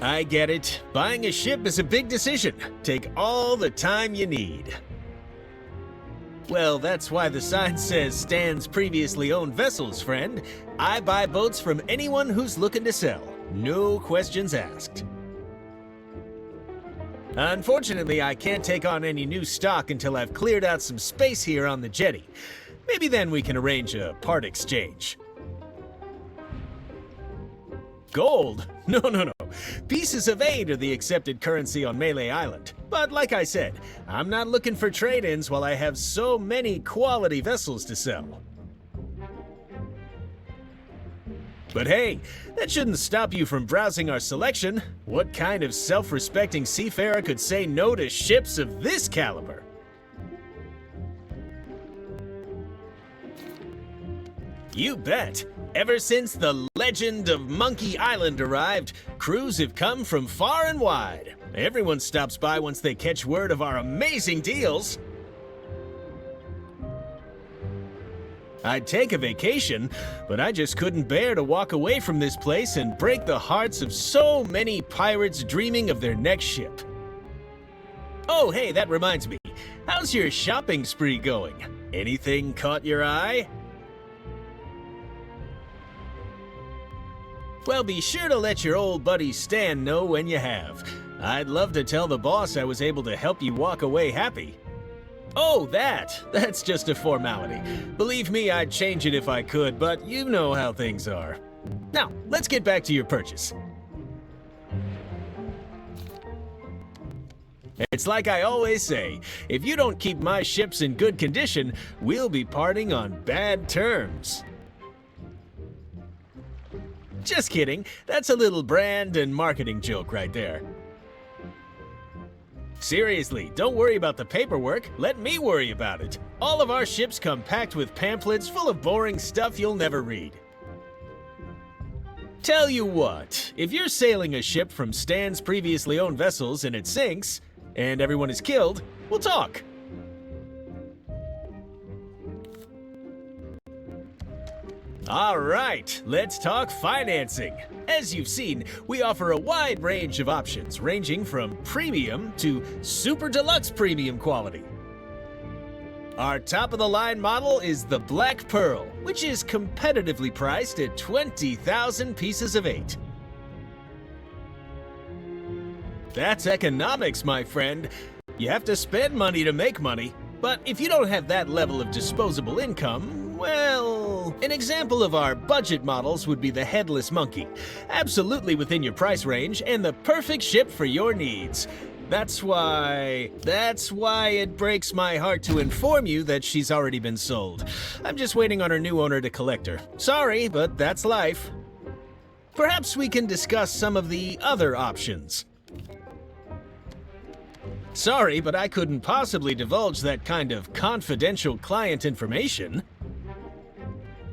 I get it. Buying a ship is a big decision. Take all the time you need. Well, that's why the sign says Stan's previously owned vessels, friend. I buy boats from anyone who's looking to sell. No questions asked. Unfortunately, I can't take on any new stock until I've cleared out some space here on the jetty. Maybe then we can arrange a part exchange. Gold? No. Pieces of 8 are the accepted currency on Melee Island. But like I said, I'm not looking for trade-ins while I have so many quality vessels to sell. But hey, that shouldn't stop you from browsing our selection. What kind of self-respecting seafarer could say no to ships of this caliber? You bet. Ever since the legend of Monkey Island arrived, crews have come from far and wide. Everyone stops by once they catch word of our amazing deals. I'd take a vacation, but I just couldn't bear to walk away from this place and break the hearts of so many pirates dreaming of their next ship. Oh, hey, that reminds me. How's your shopping spree going? Anything caught your eye? Well, be sure to let your old buddy Stan know when you have. I'd love to tell the boss I was able to help you walk away happy. Oh, that's just a formality. Believe me, I'd change it if I could, but you know how things are. Now, let's get back to your purchase. It's like I always say, if you don't keep my ships in good condition, we'll be parting on bad terms. Just kidding. That's a little brand and marketing joke right there. Seriously, don't worry about the paperwork. Let me worry about it. All of our ships come packed with pamphlets full of boring stuff you'll never read. Tell you what, if you're sailing a ship from Stan's previously owned vessels and it sinks, and everyone is killed, we'll talk. All right, let's talk financing. As you've seen, we offer a wide range of options, ranging from premium to super deluxe premium quality. Our top-of-the-line model is the Black Pearl, which is competitively priced at 20,000 pieces of 8. That's economics, my friend. You have to spend money to make money. But if you don't have that level of disposable income, well, an example of our budget models would be the Headless Monkey. Absolutely within your price range and the perfect ship for your needs. That's why it breaks my heart to inform you that she's already been sold. I'm just waiting on her new owner to collect her. Sorry, but that's life. Perhaps we can discuss some of the other options. Sorry, but I couldn't possibly divulge that kind of confidential client information.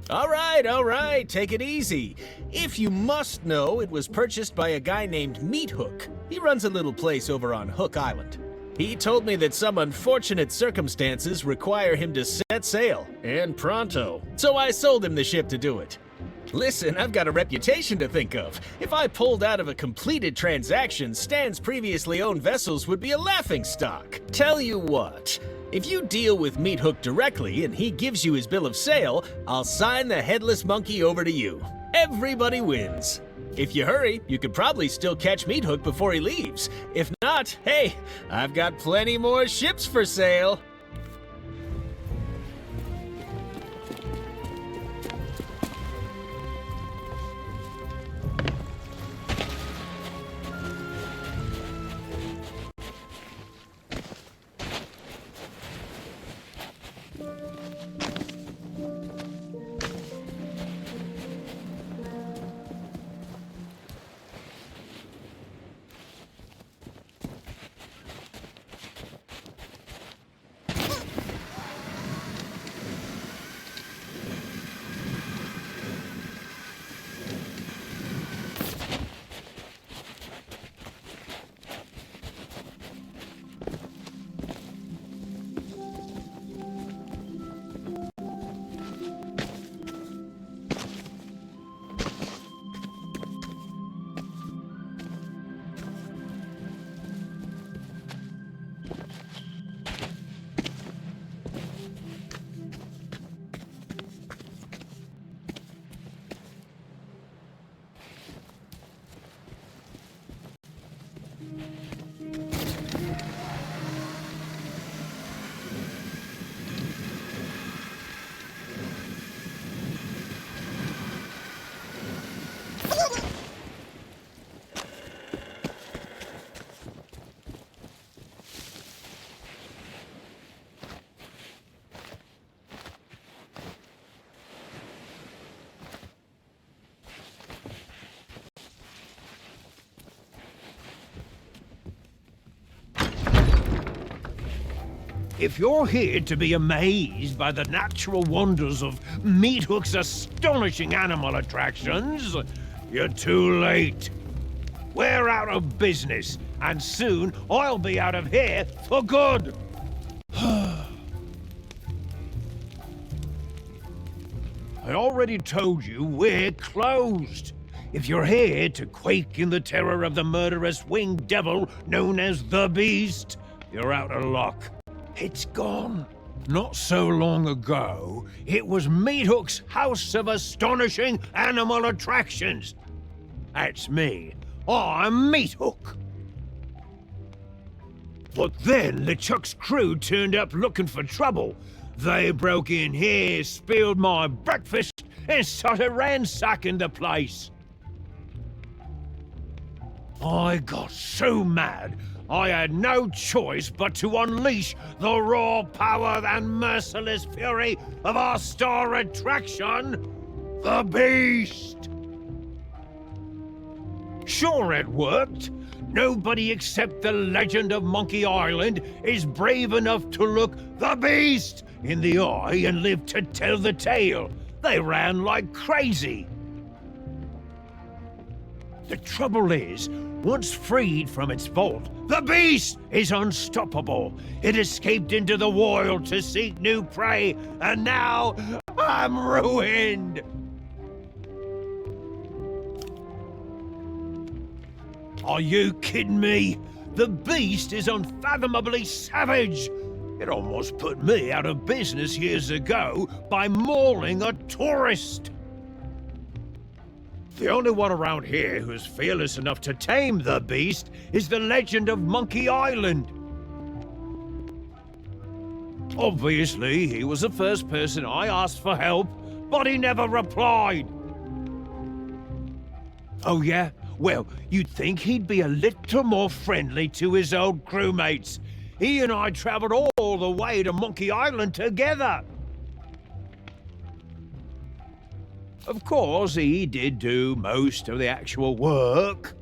All right, take it easy. If you must know, it was purchased by a guy named Meat Hook. He runs a little place over on Hook Island. He told me that some unfortunate circumstances require him to set sail, and pronto. So I sold him the ship to do it. Listen, I've got a reputation to think of. If I pulled out of a completed transaction, Stan's previously owned vessels would be a laughingstock. Tell you what, if you deal with Meat Hook directly and he gives you his bill of sale, I'll sign the headless monkey over to you. Everybody wins. If you hurry, you could probably still catch Meat Hook before he leaves. If not, hey, I've got plenty more ships for sale. If you're here to be amazed by the natural wonders of Meat Hook's astonishing animal attractions, you're too late. We're out of business, and soon I'll be out of here for good. I already told you we're closed. If you're here to quake in the terror of the murderous winged devil known as the Beast, you're out of luck. It's gone. Not so long ago, it was Meat Hook's House of Astonishing Animal Attractions. That's me. I'm Meat Hook. But then LeChuck's crew turned up looking for trouble. They broke in here, spilled my breakfast, and started ransacking the place. I got so mad, I had no choice but to unleash the raw power and merciless fury of our star attraction, the Beast. Sure, it worked. Nobody except the legend of Monkey Island is brave enough to look the Beast in the eye and live to tell the tale. They ran like crazy. The trouble is, once freed from its vault, the Beast is unstoppable. It escaped into the wild to seek new prey, and now I'm ruined. Are you kidding me? The Beast is unfathomably savage. It almost put me out of business years ago by mauling a tourist. The only one around here who's fearless enough to tame the Beast is the legend of Monkey Island. Obviously, he was the first person I asked for help, but he never replied. Oh yeah? Well, you'd think he'd be a little more friendly to his old crewmates. He and I traveled all the way to Monkey Island together. Of course, he did do most of the actual work.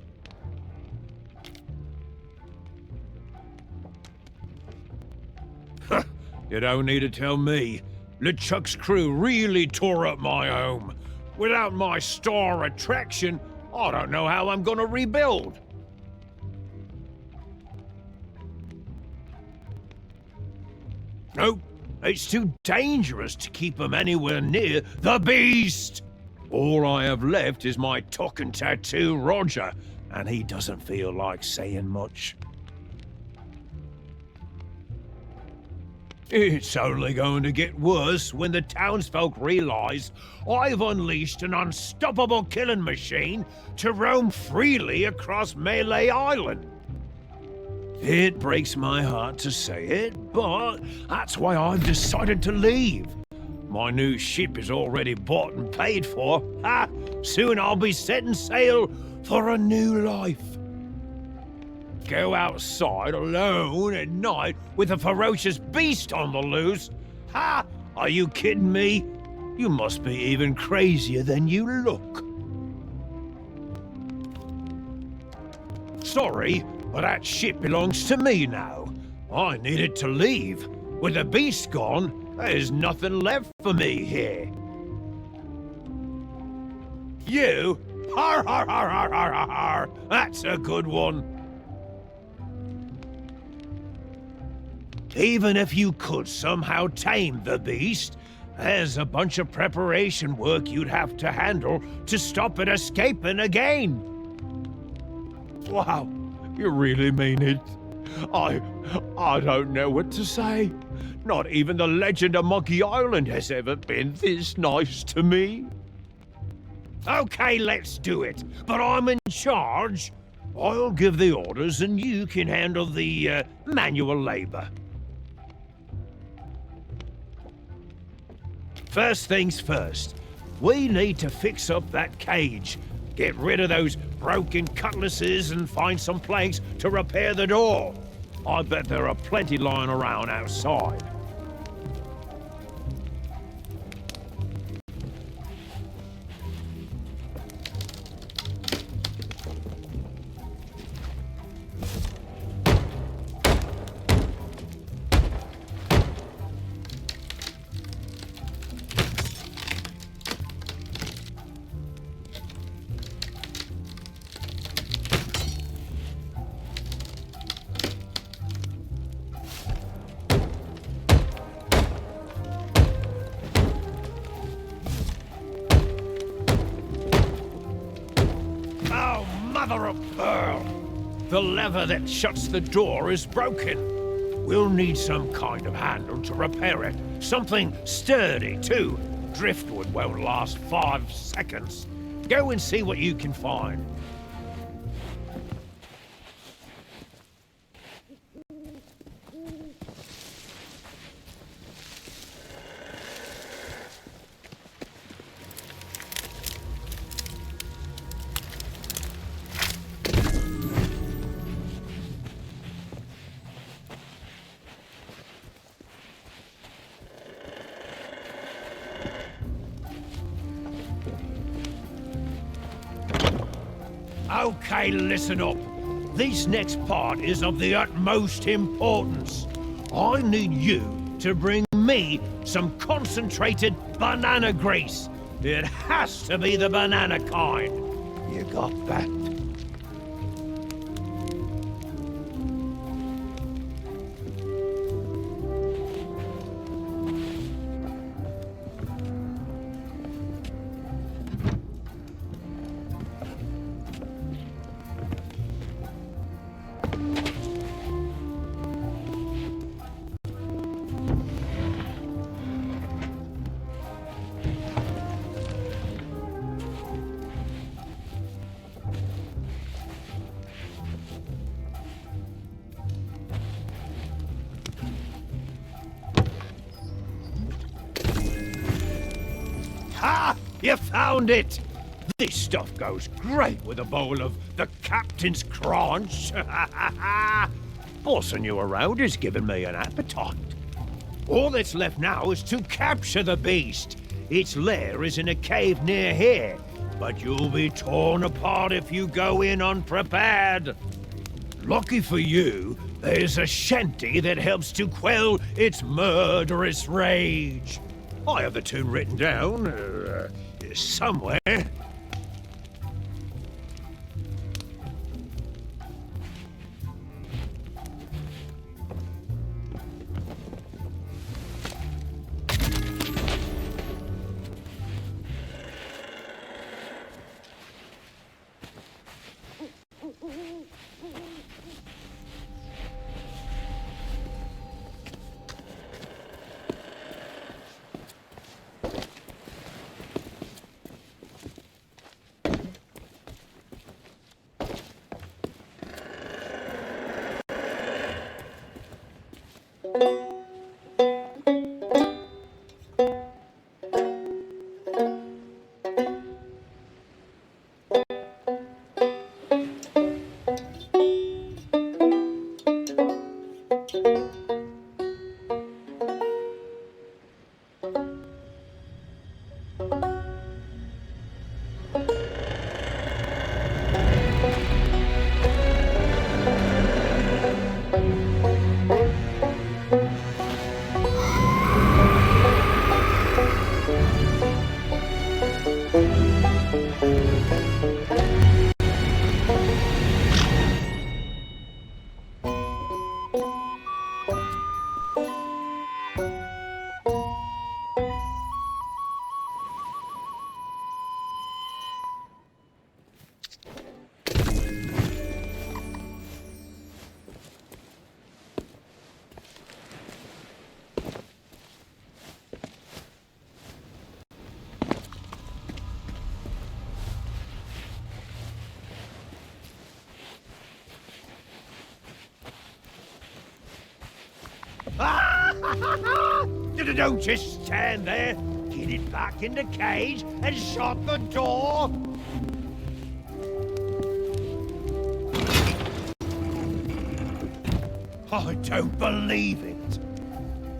You don't need to tell me. LeChuck's crew really tore up my home. Without my star attraction, I don't know how I'm gonna rebuild. Nope, it's too dangerous to keep them anywhere near the beast. All I have left is my talking tattoo, Roger, and he doesn't feel like saying much. It's only going to get worse when the townsfolk realize I've unleashed an unstoppable killing machine to roam freely across Melee Island. It breaks my heart to say it, but that's why I've decided to leave. My new ship is already bought and paid for. Soon I'll be setting sail for a new life. Go outside alone at night with a ferocious beast on the loose? Ha! Are you kidding me? You must be even crazier than you look. Sorry, but that ship belongs to me now. I needed to leave. With the beast gone, there's nothing left for me here. You? Har har har har har har har! That's a good one. Even if you could somehow tame the beast, there's a bunch of preparation work you'd have to handle to stop it escaping again. Wow, you really mean it? I don't know what to say. Not even the legend of Monkey Island has ever been this nice to me. Okay, let's do it, but I'm in charge. I'll give the orders and you can handle the manual labor. First things first, we need to fix up that cage. Get rid of those broken cutlasses and find some planks to repair the door. I bet there are plenty lying around outside. Mother of pearl! The lever that shuts the door is broken. We'll need some kind of handle to repair it. Something sturdy, too. Driftwood won't last 5 seconds. Go and see what you can find. Okay, listen up. This next part is of the utmost importance. I need you to bring me some concentrated banana grease. It has to be the banana kind. You got that? Ha! You found it! This stuff goes great with a bowl of the captain's crunch. Bossing you around is giving me an appetite. All that's left now is to capture the beast. Its lair is in a cave near here, but you'll be torn apart if you go in unprepared. Lucky for you, there's a shanty that helps to quell its murderous rage. I have the tune written down somewhere. Don't just stand there. Get it back in the cage and shut the door. I don't believe it.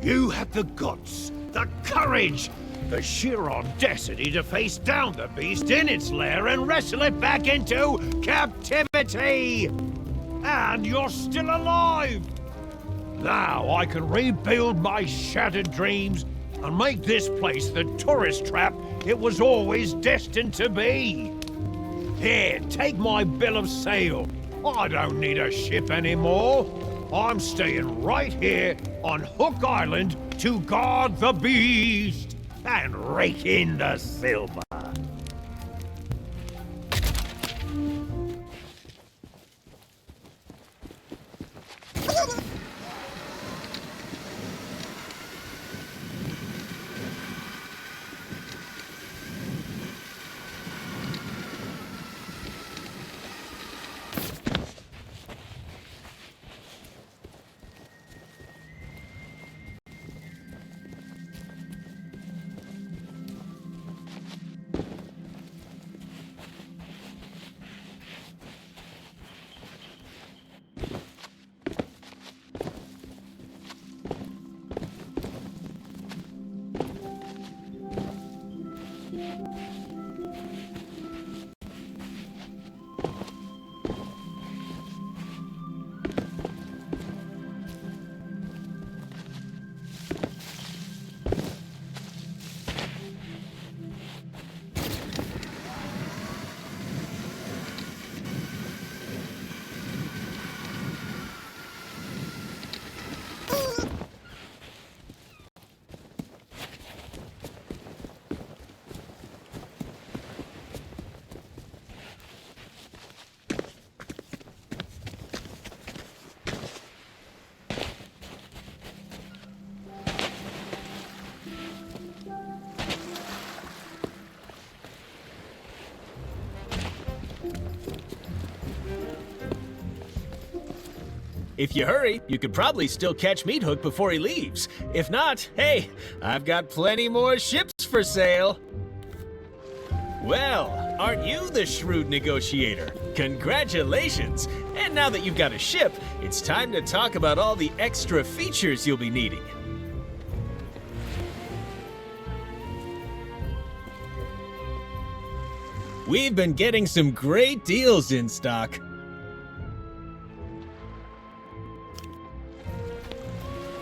You had the guts, the courage, the sheer audacity to face down the beast in its lair and wrestle it back into captivity. And you're still alive. Now I can rebuild my shattered dreams and make this place the tourist trap it was always destined to be. Here, take my bill of sale. I don't need a ship anymore. I'm staying right here on Hook Island to guard the beast and rake in the silver. If you hurry, you could probably still catch Meat Hook before he leaves. If not, hey, I've got plenty more ships for sale. Well, aren't you the shrewd negotiator? Congratulations! And now that you've got a ship, it's time to talk about all the extra features you'll be needing. We've been getting some great deals in stock.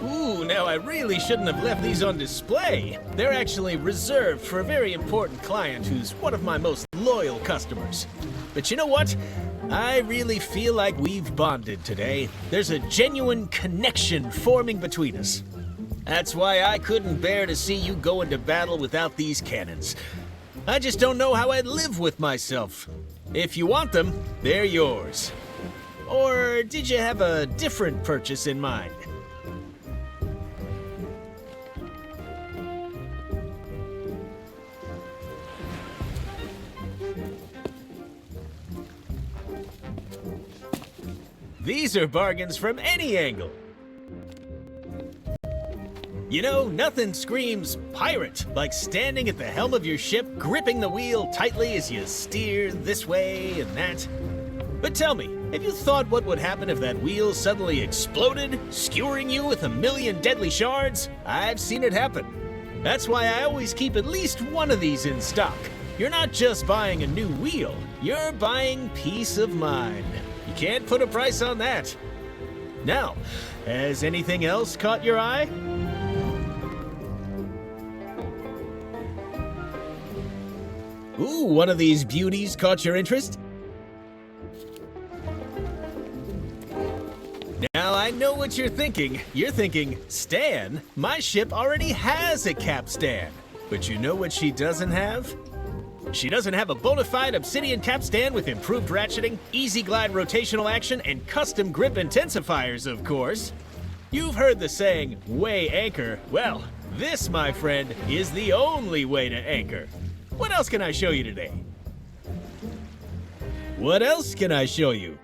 Ooh, now I really shouldn't have left these on display. They're actually reserved for a very important client who's one of my most loyal customers. But you know what? I really feel like we've bonded today. There's a genuine connection forming between us. That's why I couldn't bear to see you go into battle without these cannons. I just don't know how I'd live with myself. If you want them, they're yours. Or did you have a different purchase in mind? These are bargains from any angle. You know, nothing screams pirate like standing at the helm of your ship, gripping the wheel tightly as you steer this way and that. But tell me, have you thought what would happen if that wheel suddenly exploded, skewering you with 1,000,000 deadly shards? I've seen it happen. That's why I always keep at least one of these in stock. You're not just buying a new wheel, you're buying peace of mind. You can't put a price on that. Now, has anything else caught your eye? Ooh, one of these beauties caught your interest? Now, I know what you're thinking. You're thinking, Stan, my ship already has a capstan. But you know what she doesn't have? She doesn't have a bona fide obsidian capstan with improved ratcheting, easy glide rotational action, and custom grip intensifiers, of course. You've heard the saying, weigh anchor. Well, this, my friend, is the only way to anchor. What else can I show you today? What else can I show you?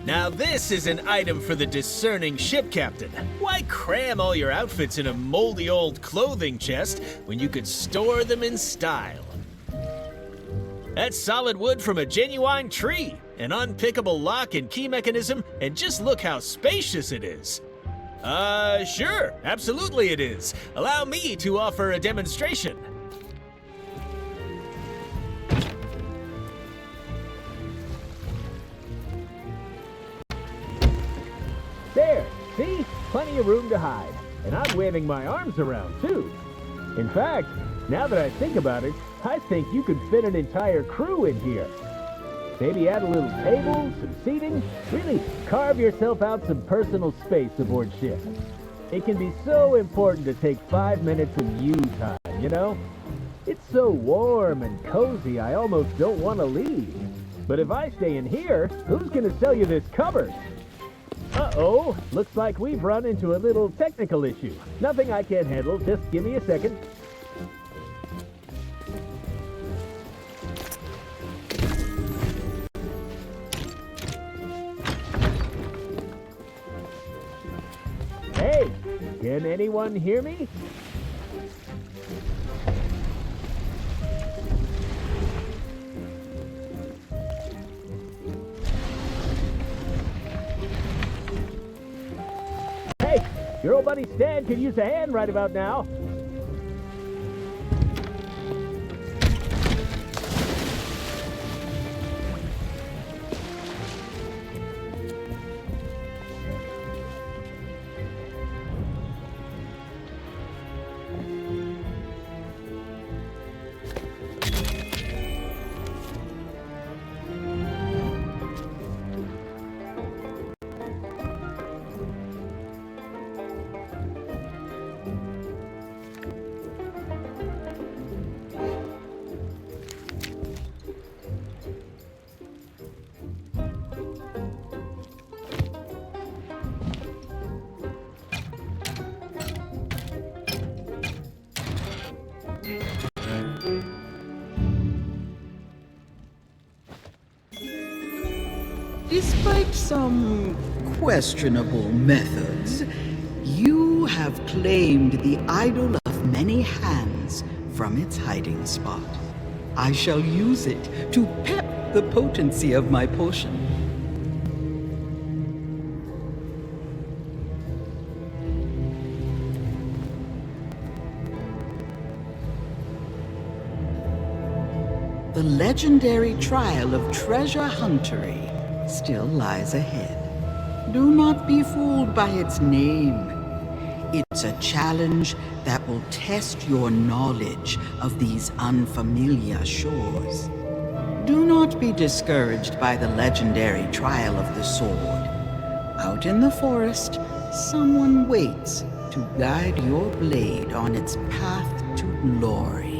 Now this is an item for the discerning ship captain. Why cram all your outfits in a moldy old clothing chest when you could store them in style? That's solid wood from a genuine tree, an unpickable lock and key mechanism, and just look how spacious it is. Sure, absolutely it is. Allow me to offer a demonstration. There, see? Plenty of room to hide. And I'm waving my arms around, too. In fact, now that I think about it, I think you could fit an entire crew in here. Maybe add a little table, some seating. Really carve yourself out some personal space aboard ship. It can be so important to take 5 minutes of you time, you know? It's so warm and cozy, I almost don't want to leave. But if I stay in here, who's going to sell you this cupboard? Uh-oh, looks like we've run into a little technical issue. Nothing I can't handle, just give me a second. Hey, can anyone hear me? Hey, your old buddy Stan could use a hand right about now. Despite some questionable methods, You have claimed the idol of many hands from its hiding spot. I shall use it to pep the potency of my potion. The legendary trial of treasure huntery still lies ahead. Do not be fooled by its name. It's a challenge that will test your knowledge of these unfamiliar shores. Do not be discouraged by the legendary trial of the sword. Out in the forest, someone waits to guide your blade on its path to glory.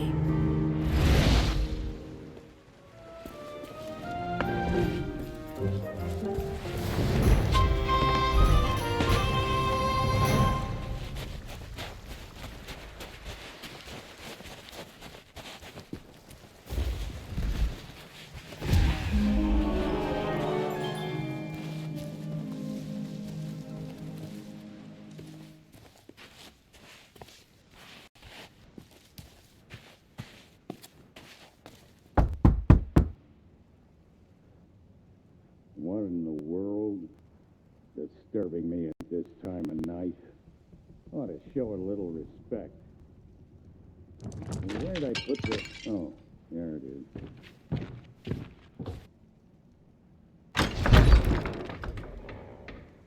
What in the world? Disturbing me at this time of night. Ought to show a little respect. Where did I put this? Oh, there it is.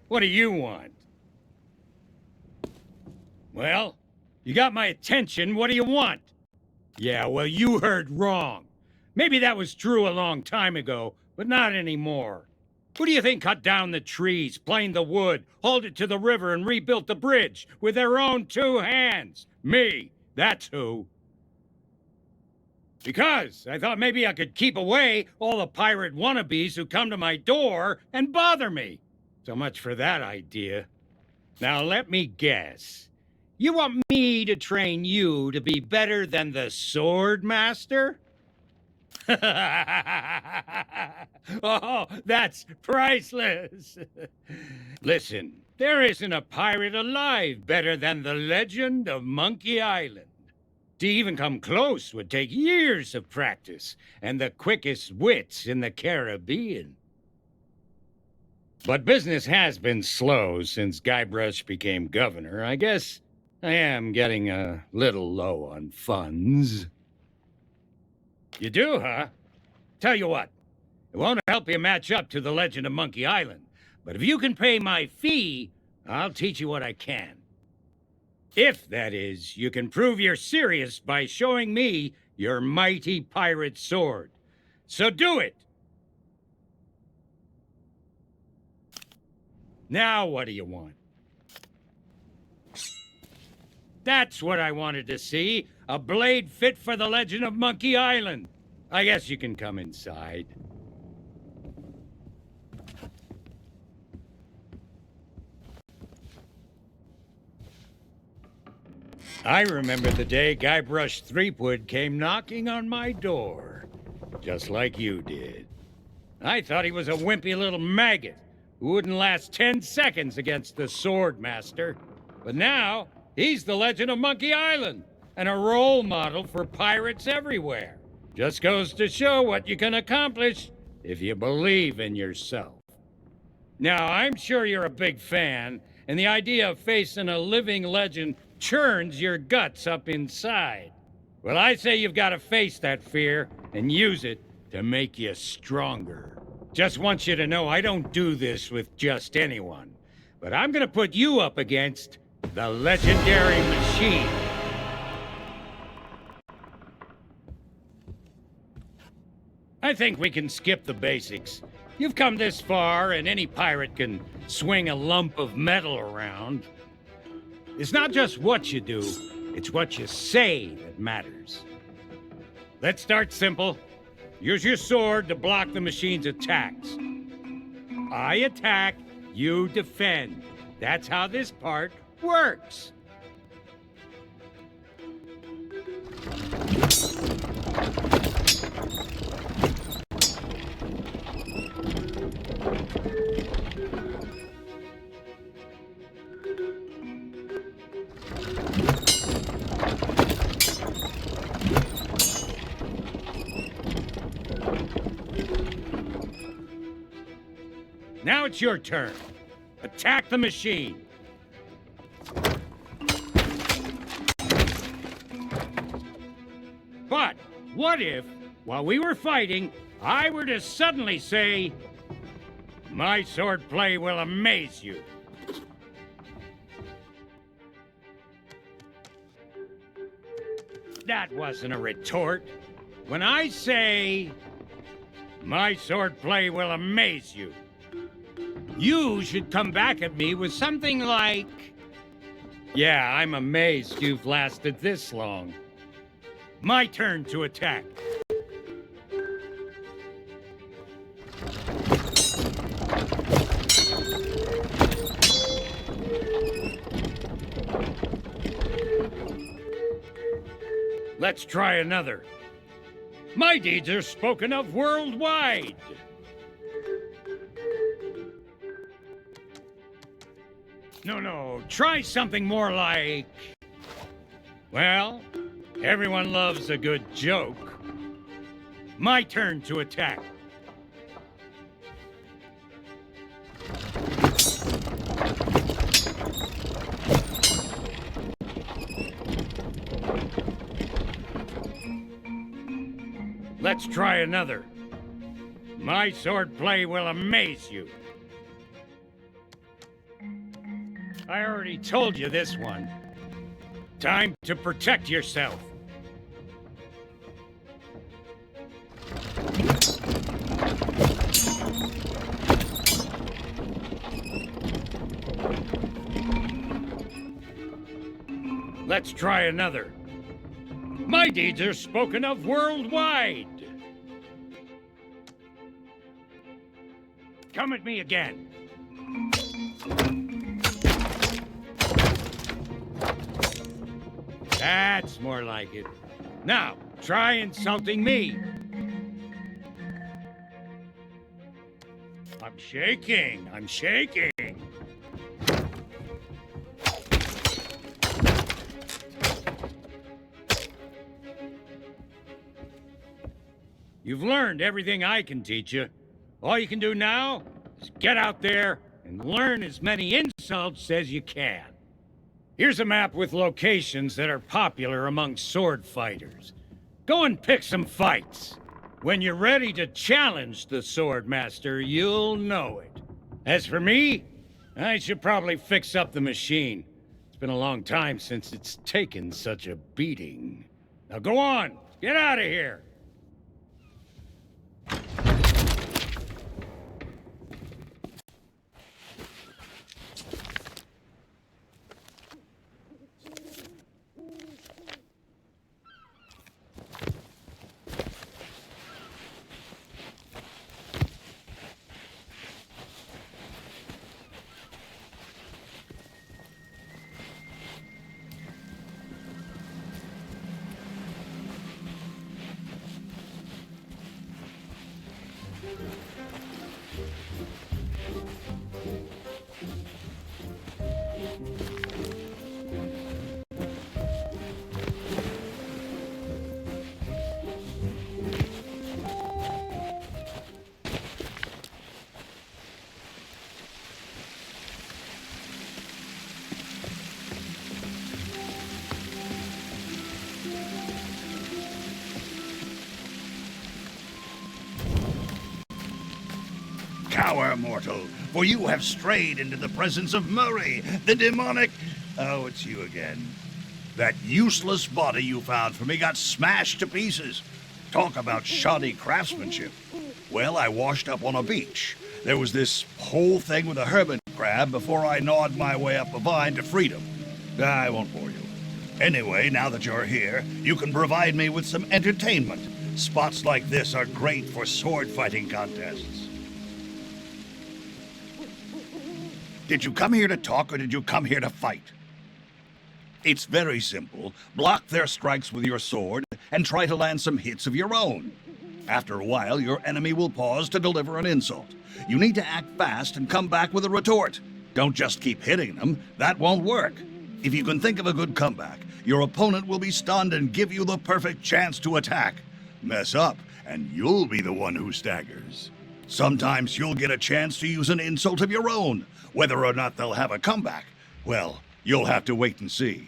What do you want? Well, you got my attention. What do you want? Yeah, well, you heard wrong. Maybe that was true a long time ago, but not anymore. Who do you think cut down the trees, planed the wood, hauled it to the river, and rebuilt the bridge with their own 2 hands? Me. That's who. Because I thought maybe I could keep away all the pirate wannabes who come to my door and bother me. So much for that idea. Now let me guess. You want me to train you to be better than the Sword Master? Oh, that's priceless. Listen, there isn't a pirate alive better than the legend of Monkey Island. To even come close would take years of practice and the quickest wits in the Caribbean. But business has been slow since Guybrush became governor. I guess I am getting a little low on funds. You do, huh? Tell you what, it won't help you match up to the legend of Monkey Island, but if you can pay my fee, I'll teach you what I can. If, that is, you can prove you're serious by showing me your mighty pirate sword. So do it! Now what do you want? That's what I wanted to see. A blade fit for the legend of Monkey Island. I guess you can come inside. I remember the day Guybrush Threepwood came knocking on my door. Just like you did. I thought he was a wimpy little maggot who wouldn't last 10 seconds against the Sword Master. But now, he's the legend of Monkey Island, and a role model for pirates everywhere. Just goes to show what you can accomplish if you believe in yourself. Now, I'm sure you're a big fan, and the idea of facing a living legend churns your guts up inside. Well, I say you've got to face that fear and use it to make you stronger. Just want you to know I don't do this with just anyone, but I'm gonna put you up against the legendary machine. I think we can skip the basics. You've come this far, and any pirate can swing a lump of metal around. It's not just what you do, it's what you say that matters. Let's start simple. Use your sword to block the machine's attacks. I attack, you defend. That's how this part works. it's your turn. Attack the machine. But what if, while we were fighting, I were to suddenly say, "My swordplay will amaze you"? That wasn't a retort. When I say, "My swordplay will amaze you," you should come back at me with something like, "Yeah, I'm amazed you've lasted this long. My turn to attack." Let's try another. My deeds are spoken of worldwide. No, try something more like... Well, everyone loves a good joke. My turn to attack. Let's try another. My swordplay will amaze you. I already told you this one. Time to protect yourself. Let's try another. My deeds are spoken of worldwide. Come at me again. That's more like it. Now, try insulting me. I'm shaking. I'm shaking. You've learned everything I can teach you. All you can do now is get out there and learn as many insults as you can. Here's a map with locations that are popular among sword fighters. Go and pick some fights. When you're ready to challenge the sword master, you'll know it. As for me, I should probably fix up the machine. It's been a long time since it's taken such a beating. Now go on, get out of here. Cower, mortal, for you have strayed into the presence of Murray, the demonic... Oh, it's you again. That useless body you found for me got smashed to pieces. Talk about shoddy craftsmanship. Well, I washed up on a beach. There was this whole thing with a hermit crab before I gnawed my way up a vine to freedom. I won't bore you. Anyway, now that you're here, you can provide me with some entertainment. Spots like this are great for sword fighting contests. Did you come here to talk or did you come here to fight? It's very simple. Block their strikes with your sword and try to land some hits of your own. After a while, your enemy will pause to deliver an insult. You need to act fast and come back with a retort. Don't just keep hitting them. That won't work. If you can think of a good comeback, your opponent will be stunned and give you the perfect chance to attack. Mess up, and you'll be the one who staggers. Sometimes you'll get a chance to use an insult of your own. Whether or not they'll have a comeback, well, you'll have to wait and see.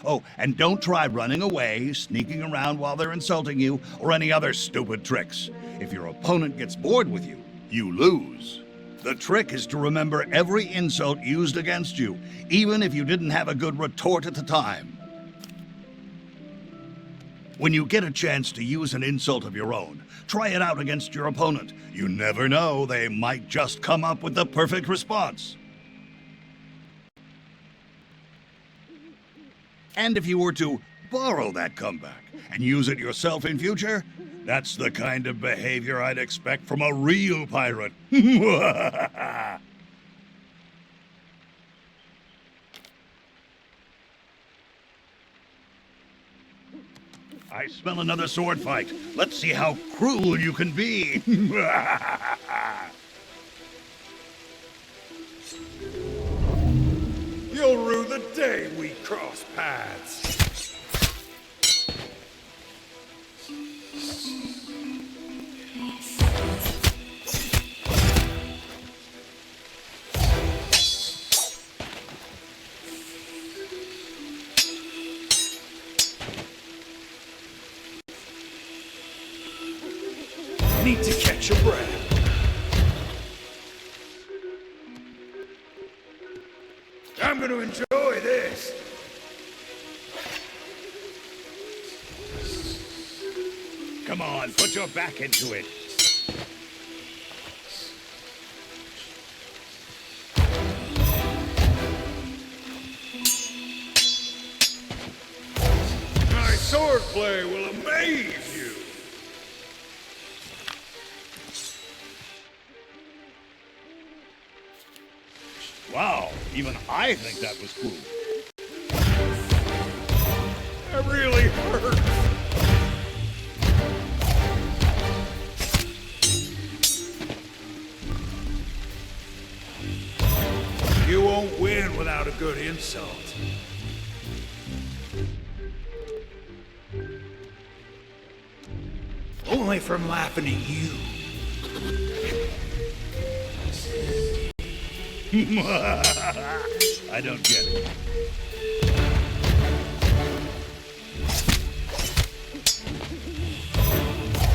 Oh, and don't try running away, sneaking around while they're insulting you, or any other stupid tricks. If your opponent gets bored with you, you lose. The trick is to remember every insult used against you, even if you didn't have a good retort at the time. When you get a chance to use an insult of your own, try it out against your opponent. You never know, they might just come up with the perfect response. And if you were to borrow that comeback and use it yourself in future, that's the kind of behavior I'd expect from a real pirate. I smell another sword fight. Let's see how cruel you can be. You'll rue the day we cross paths. Need to catch your breath. I'm going to enjoy this. Come on, put your back into it. My swordplay will amaze you. Wow, even I think that was cool. That really hurts. You won't win without a good insult. Only from laughing at you. I don't get it.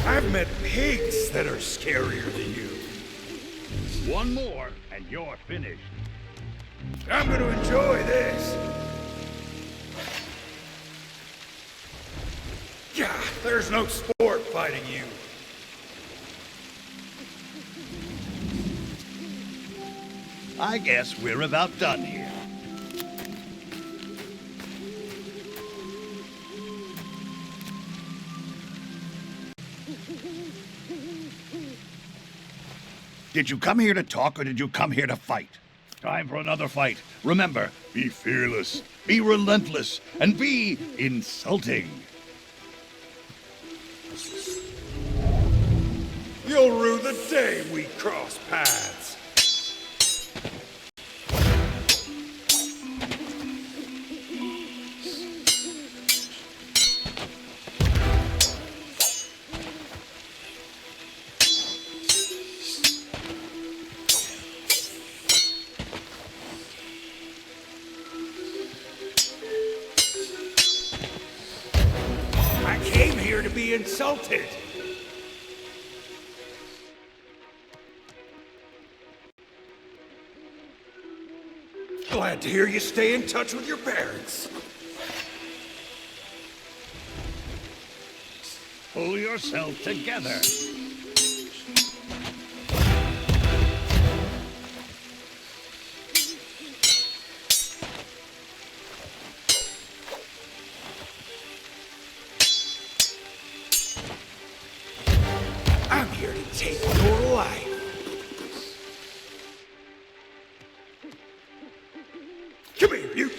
I've met pigs that are scarier than you. One more, and you're finished. I'm going to enjoy this. Yeah, there's no sport fighting you. I guess we're about done here. Did you come here to talk or did you come here to fight? Time for another fight. Remember, be fearless, be relentless, and be insulting. You'll rue the day we cross paths. I came here to be insulted. Glad to hear you stay in touch with your parents. Pull yourself together. I'm here to take your life. Come here, you.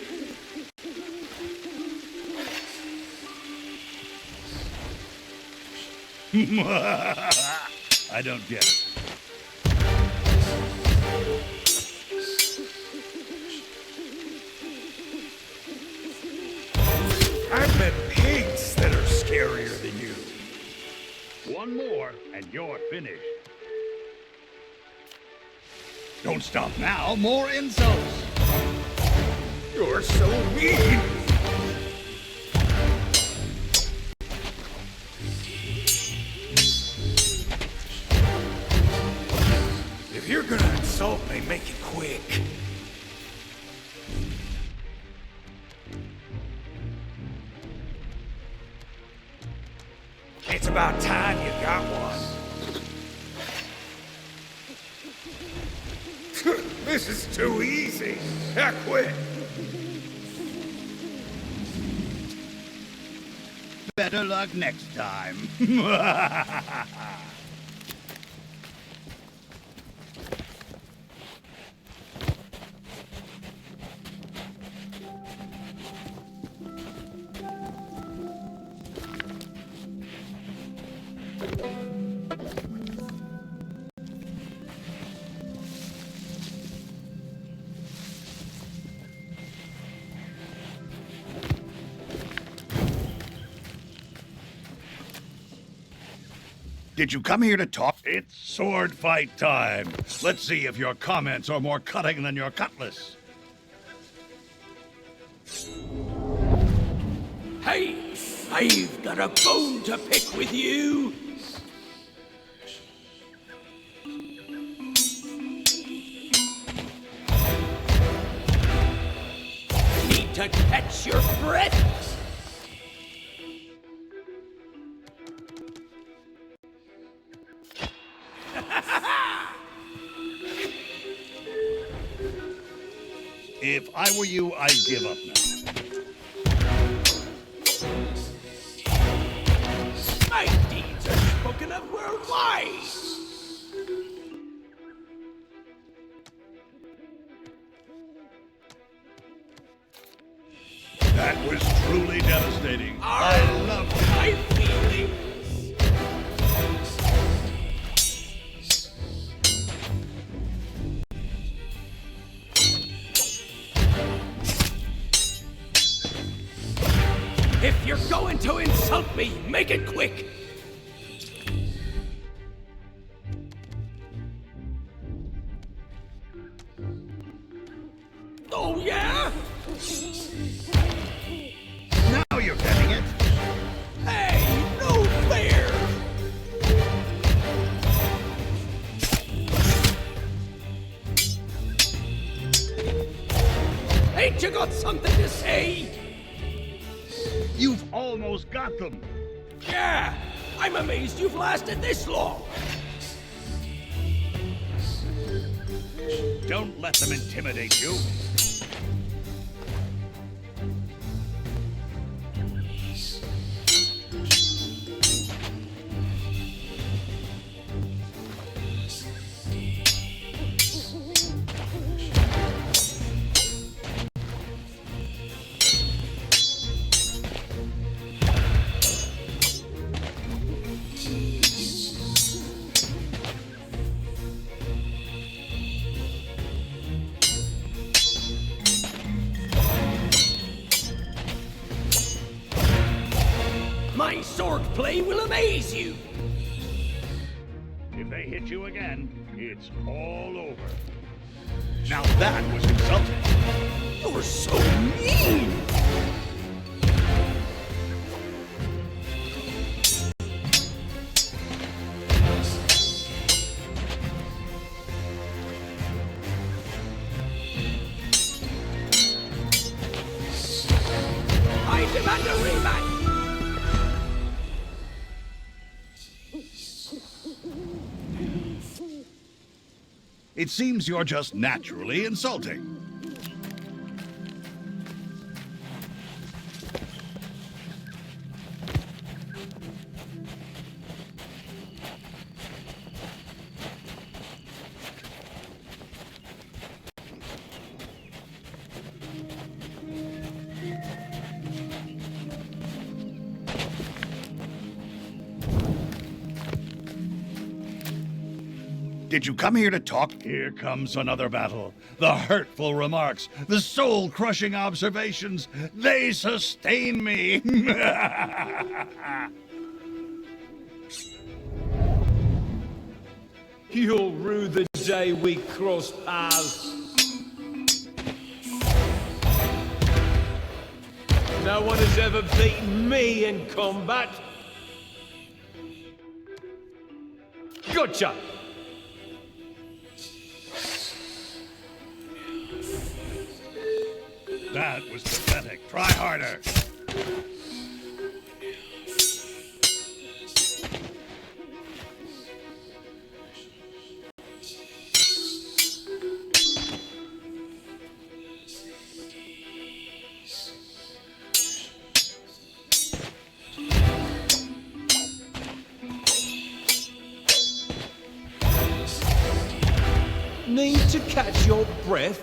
I don't get it. I've met pigs that are scarier than you. One more, and you're finished. Don't stop now. More insults. You're so mean! If you're gonna insult me, make it quick. It's about time you got one. This is too easy. I quit. Better luck next time. Did you come here to talk? It's sword fight time. Let's see if your comments are more cutting than your cutlass. Hey, I've got a bone to pick with you. Need to catch your breath. If I were you, I'd give up now. My deeds are spoken of worldwide. That was truly devastating. I loved it. My feelings. If you're going to insult me, make it quick! Oh, yeah? Now you're getting it. Hey, no fair! Ain't you got something to say? You've almost got them. Yeah, I'm amazed you've lasted this long. Don't let them intimidate you. My swordplay will amaze you. If they hit you again, it's all over. Now that was insulting. You're so mean! I demand a rematch! It seems you're just naturally insulting. Did you come here to talk? Here comes another battle. The hurtful remarks, the soul-crushing observations, they sustain me. You'll rue the day we cross paths. No one has ever beaten me in combat. Gotcha! That was pathetic. Try harder. Need to catch your breath?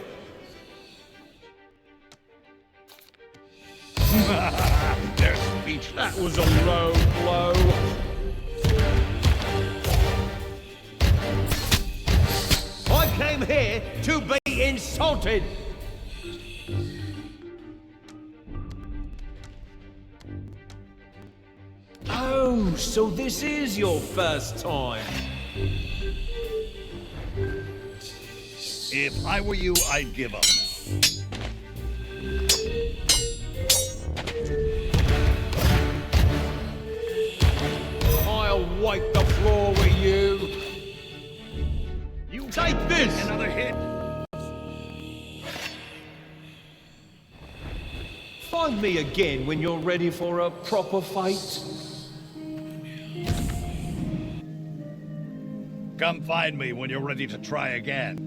They're speechless. That was a low blow. I came here to be insulted. Oh, so this is your first time. If I were you, I'd give up now. I'll wipe the floor with you. You take this! Another hit. Find me again when you're ready for a proper fight. Come find me when you're ready to try again.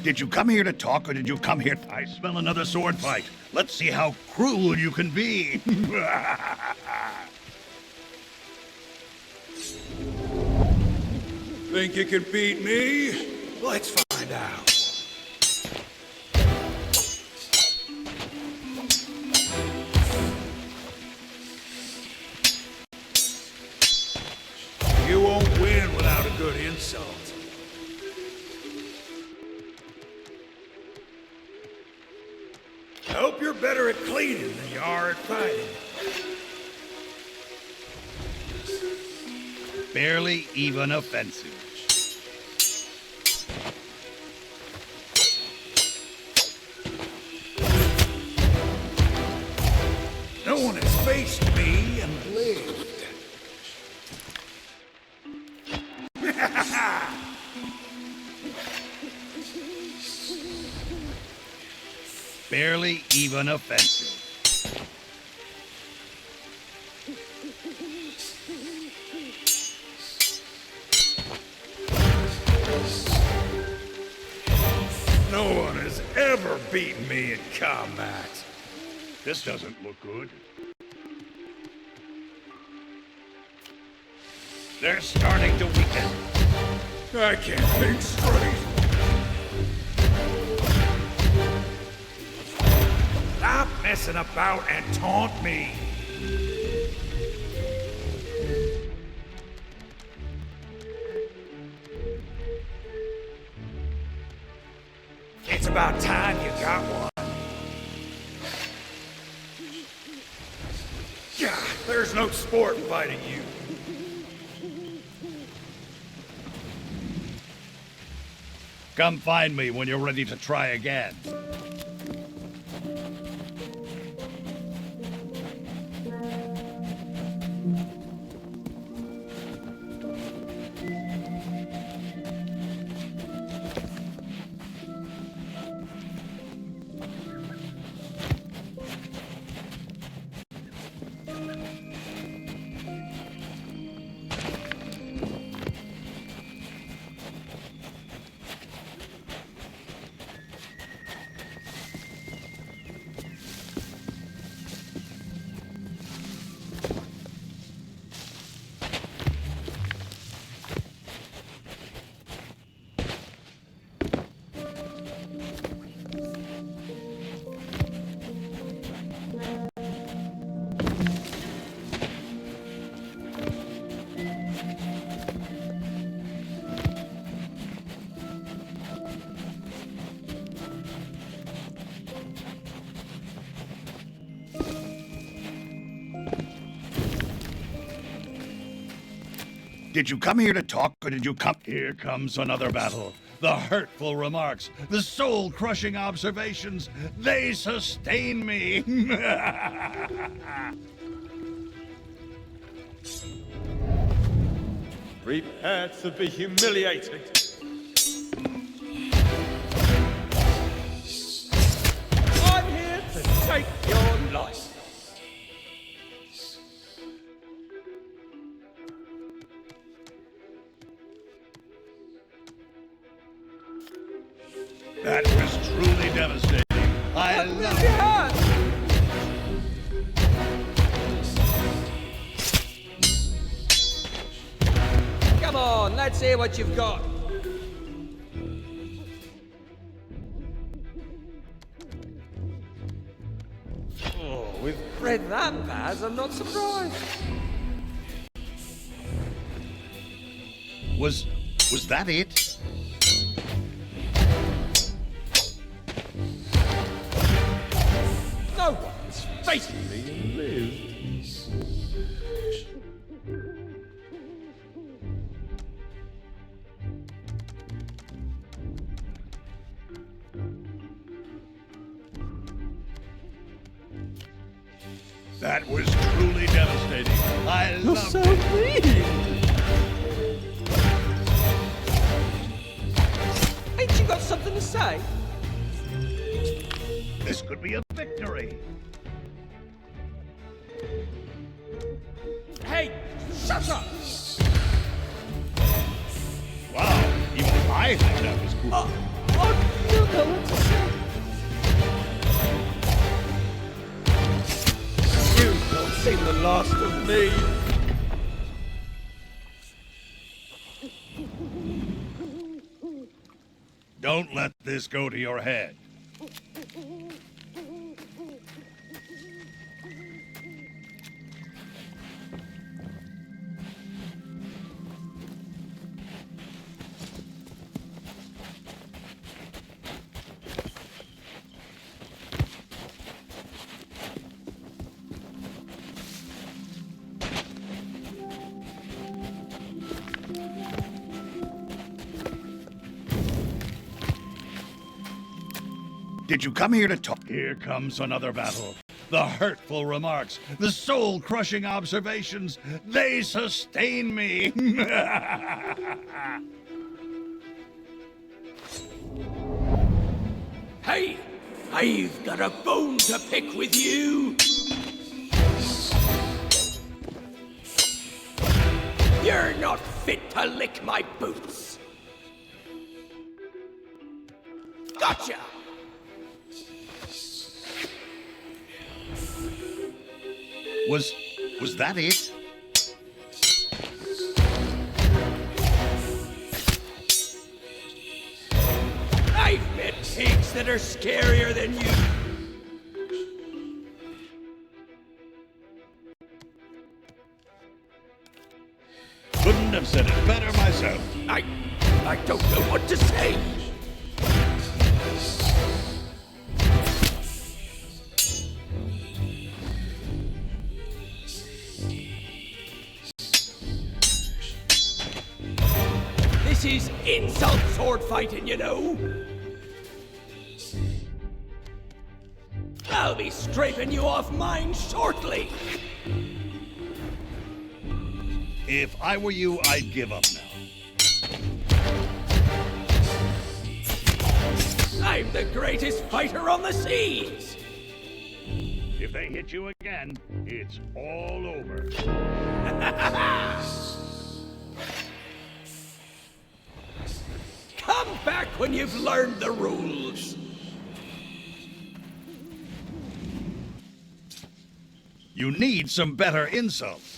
Did you come here to talk, or did you come here? I smell another sword fight. Let's see how cruel you can be. Think you can beat me? Let's find out. You won't win without a good insult. I hope you're better at cleaning than you are at fighting. Barely even offensive. No one has faced me and lived. Barely even offensive. No one has ever beaten me in combat. This doesn't look good. They're starting to weaken. I can't think straight. Stop messing about and taunt me. It's about time you got one. God, there's no sport in fighting you. Come find me when you're ready to try again. Did you come here to talk, or did you come... Here comes another battle. The hurtful remarks, the soul-crushing observations, they sustain me. Prepare to be humiliated. I'm here to take your life. That was truly devastating. I love it. Come on, let's hear what you've got. Oh, with bread that bad, I'm not surprised. Was that it? No one's faced me and lived. That was truly devastating. I You're loved so it. mean. Ain't you got something to say? This could be a victory. Hey, shut up! Wow, even I think that was cool. Oh, you know what to say. You've not seen the last of me. Don't let this go to your head. Did you come here to talk? Here comes another battle. The hurtful remarks, the soul-crushing observations, they sustain me. Hey, I've got a bone to pick with you. You're not fit to lick my boots. Gotcha! Was that it? I've met pigs that are scarier than you. Couldn't have said it better myself. I don't know what to say. This is insult sword fighting, you know. I'll be scraping you off mine shortly. If I were you, I'd give up now. I'm the greatest fighter on the seas. If they hit you again, it's all over. Come back when you've learned the rules. You need some better insults.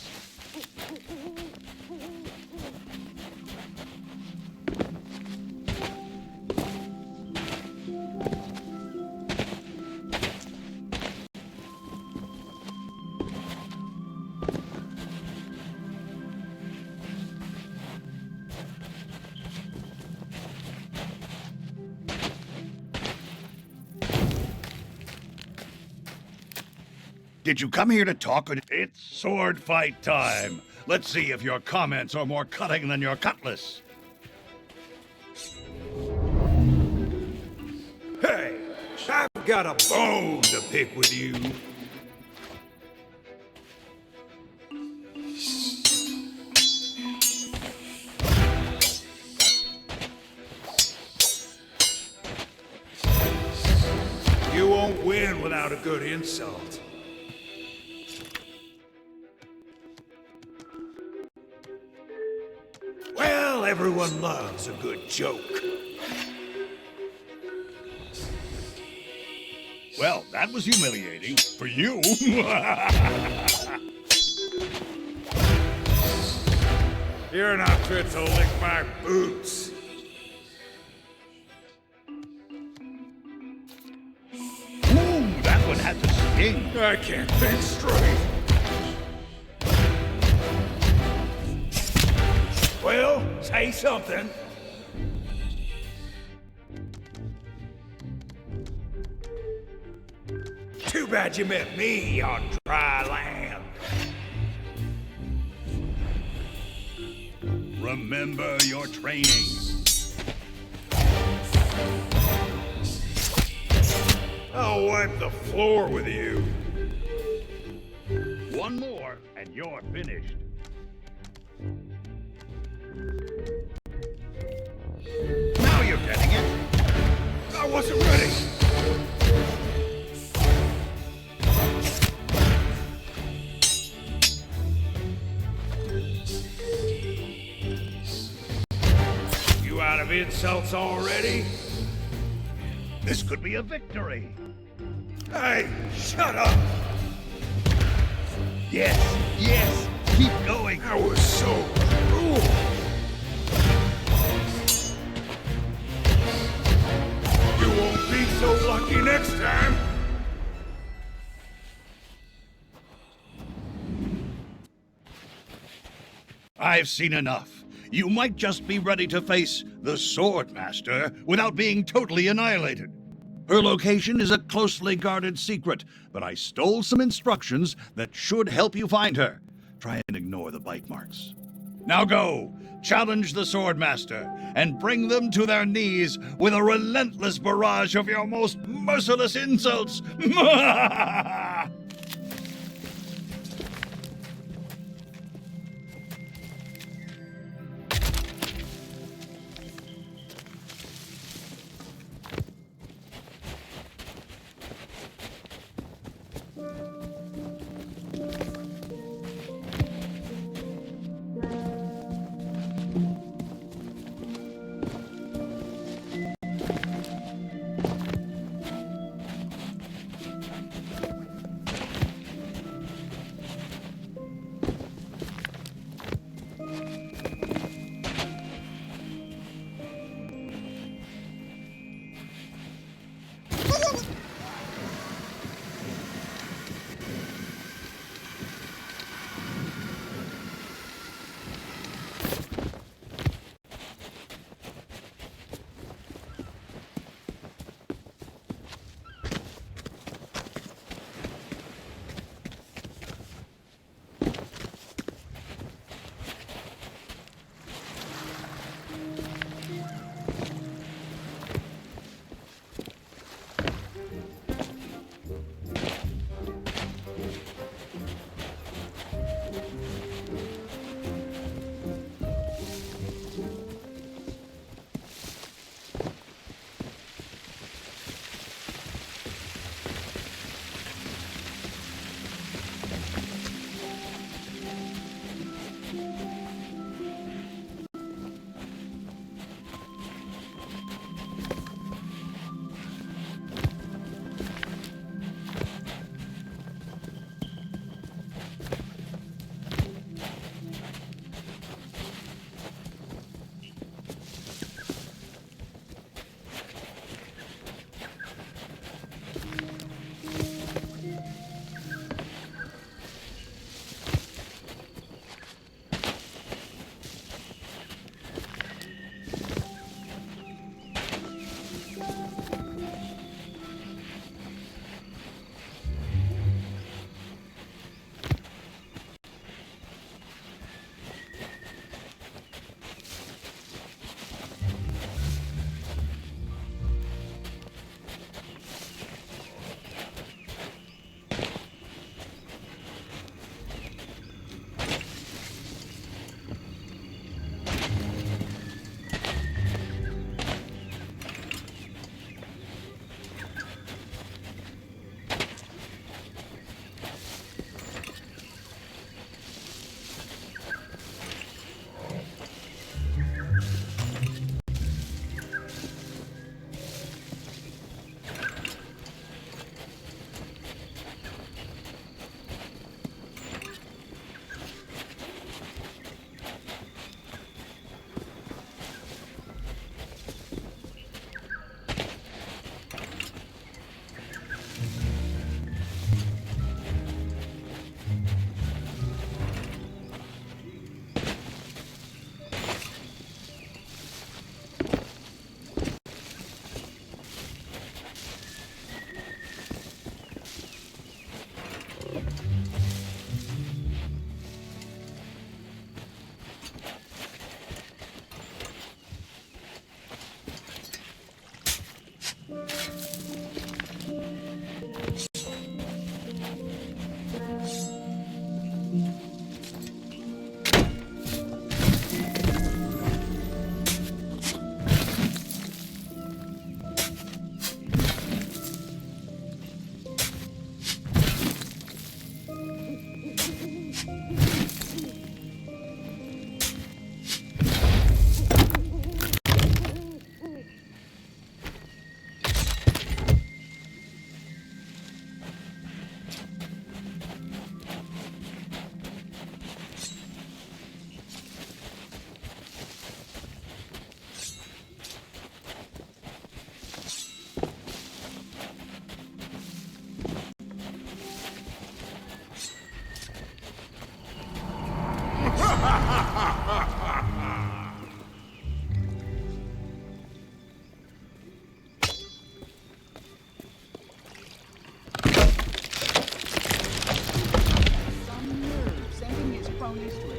Did you come here to talk or... It's sword fight time. Let's see if your comments are more cutting than your cutlass. Hey, I've got a bone to pick with you. You won't win without a good insult. Well, everyone loves a good joke. Well, that was humiliating. For you. You're not fit to lick my boots. Ooh, that one had to sting. I can't think straight. Well, say something. Too bad you met me on dry land. Remember your training. I'll wipe the floor with you. One more, and you're finished. Now you're getting it. I wasn't ready. You out of insults already? This could be a victory. Hey, shut up! Yes, keep going. That was so cruel. You won't be so lucky next time. I've seen enough. You might just be ready to face the Sword Master without being totally annihilated. Her location is a closely guarded secret, but I stole some instructions that should help you find her. Try and ignore the bite marks. Now go, challenge the Sword Master, and bring them to their knees with a relentless barrage of your most merciless insults.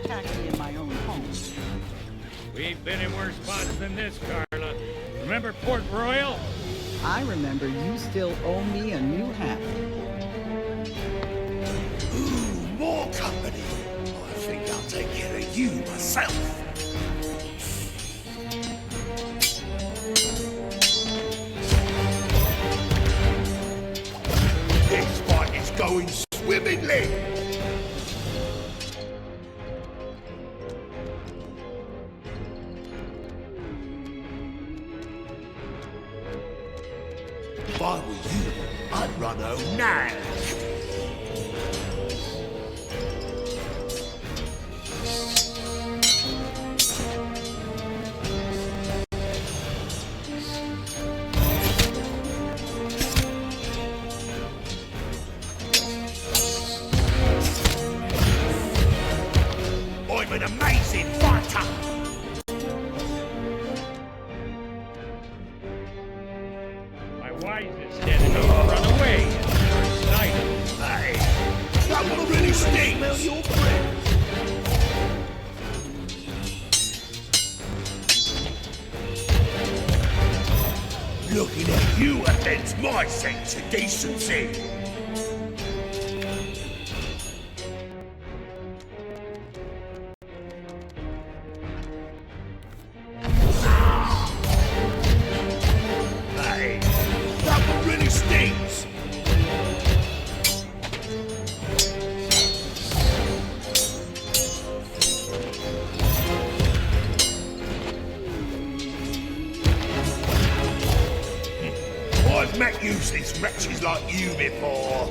attack me in my own home. We've been in worse spots than this, Carla. Remember Port Royal? I remember you still owe me a new hat. Ooh, more company. I think I'll take care of you myself. This fight is going swimmingly. If I were you, I'd run home now. I'm an amazing fighter! My wisest enemy run away at first sight. Hey, that one really stinks! Smell your breath. Looking at you offends my sense of decency. Hey, that one really stinks! I've met useless wretches like you before.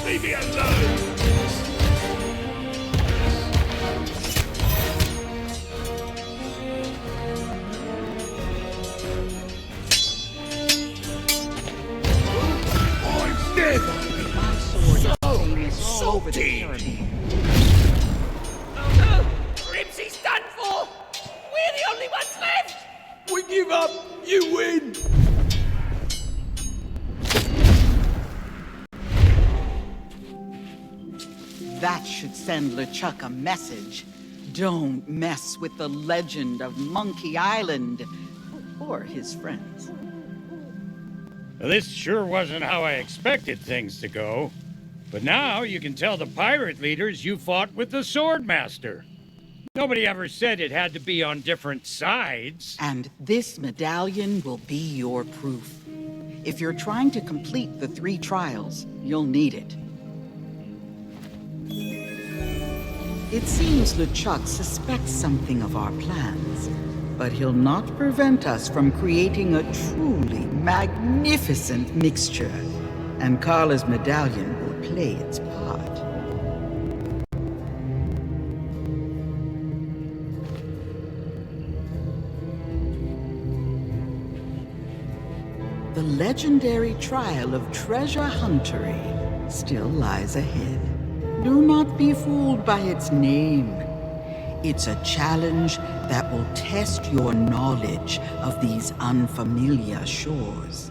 Leave me alone! I've never been My sword so is all over the insulting! Caribbean. Oh no! Ribsy's done for! We're the only ones left! We give up. You win. That should send LeChuck a message. Don't mess with the legend of Monkey Island. Or his friends. Well, this sure wasn't how I expected things to go. But now you can tell the pirate leaders you fought with the Swordmaster. Nobody ever said it had to be on different sides. And this medallion will be your proof. If you're trying to complete the 3 trials, you'll need it. It seems LeChuck suspects something of our plans, but he'll not prevent us from creating a truly magnificent mixture, and Carla's medallion will play its part. The legendary trial of treasure huntery still lies ahead. Do not be fooled by its name. It's a challenge that will test your knowledge of these unfamiliar shores.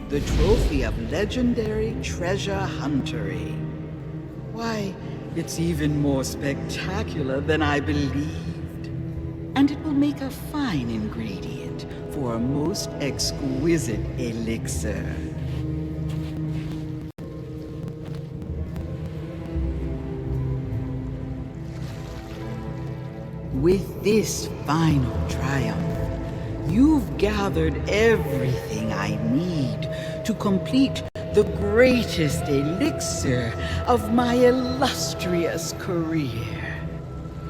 the trophy of legendary treasure huntery. Why, it's even more spectacular than I believed. And it will make a fine ingredient for a most exquisite elixir. With this final triumph, you've gathered everything I need to complete the greatest elixir of my illustrious career.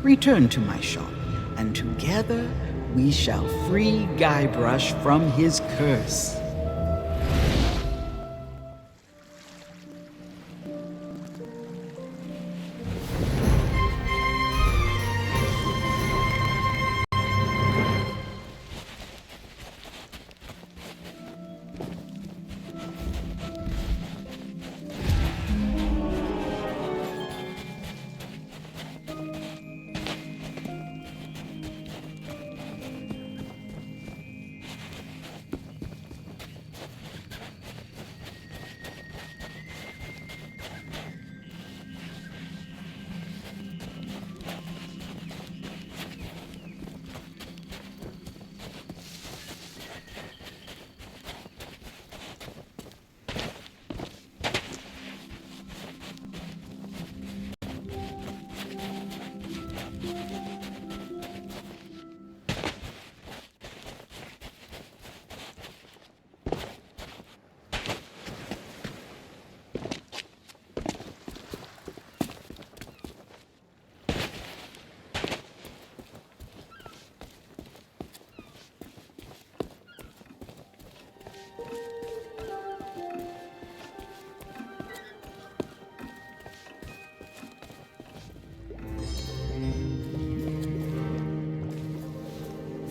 Return to my shop, and together we shall free Guybrush from his curse.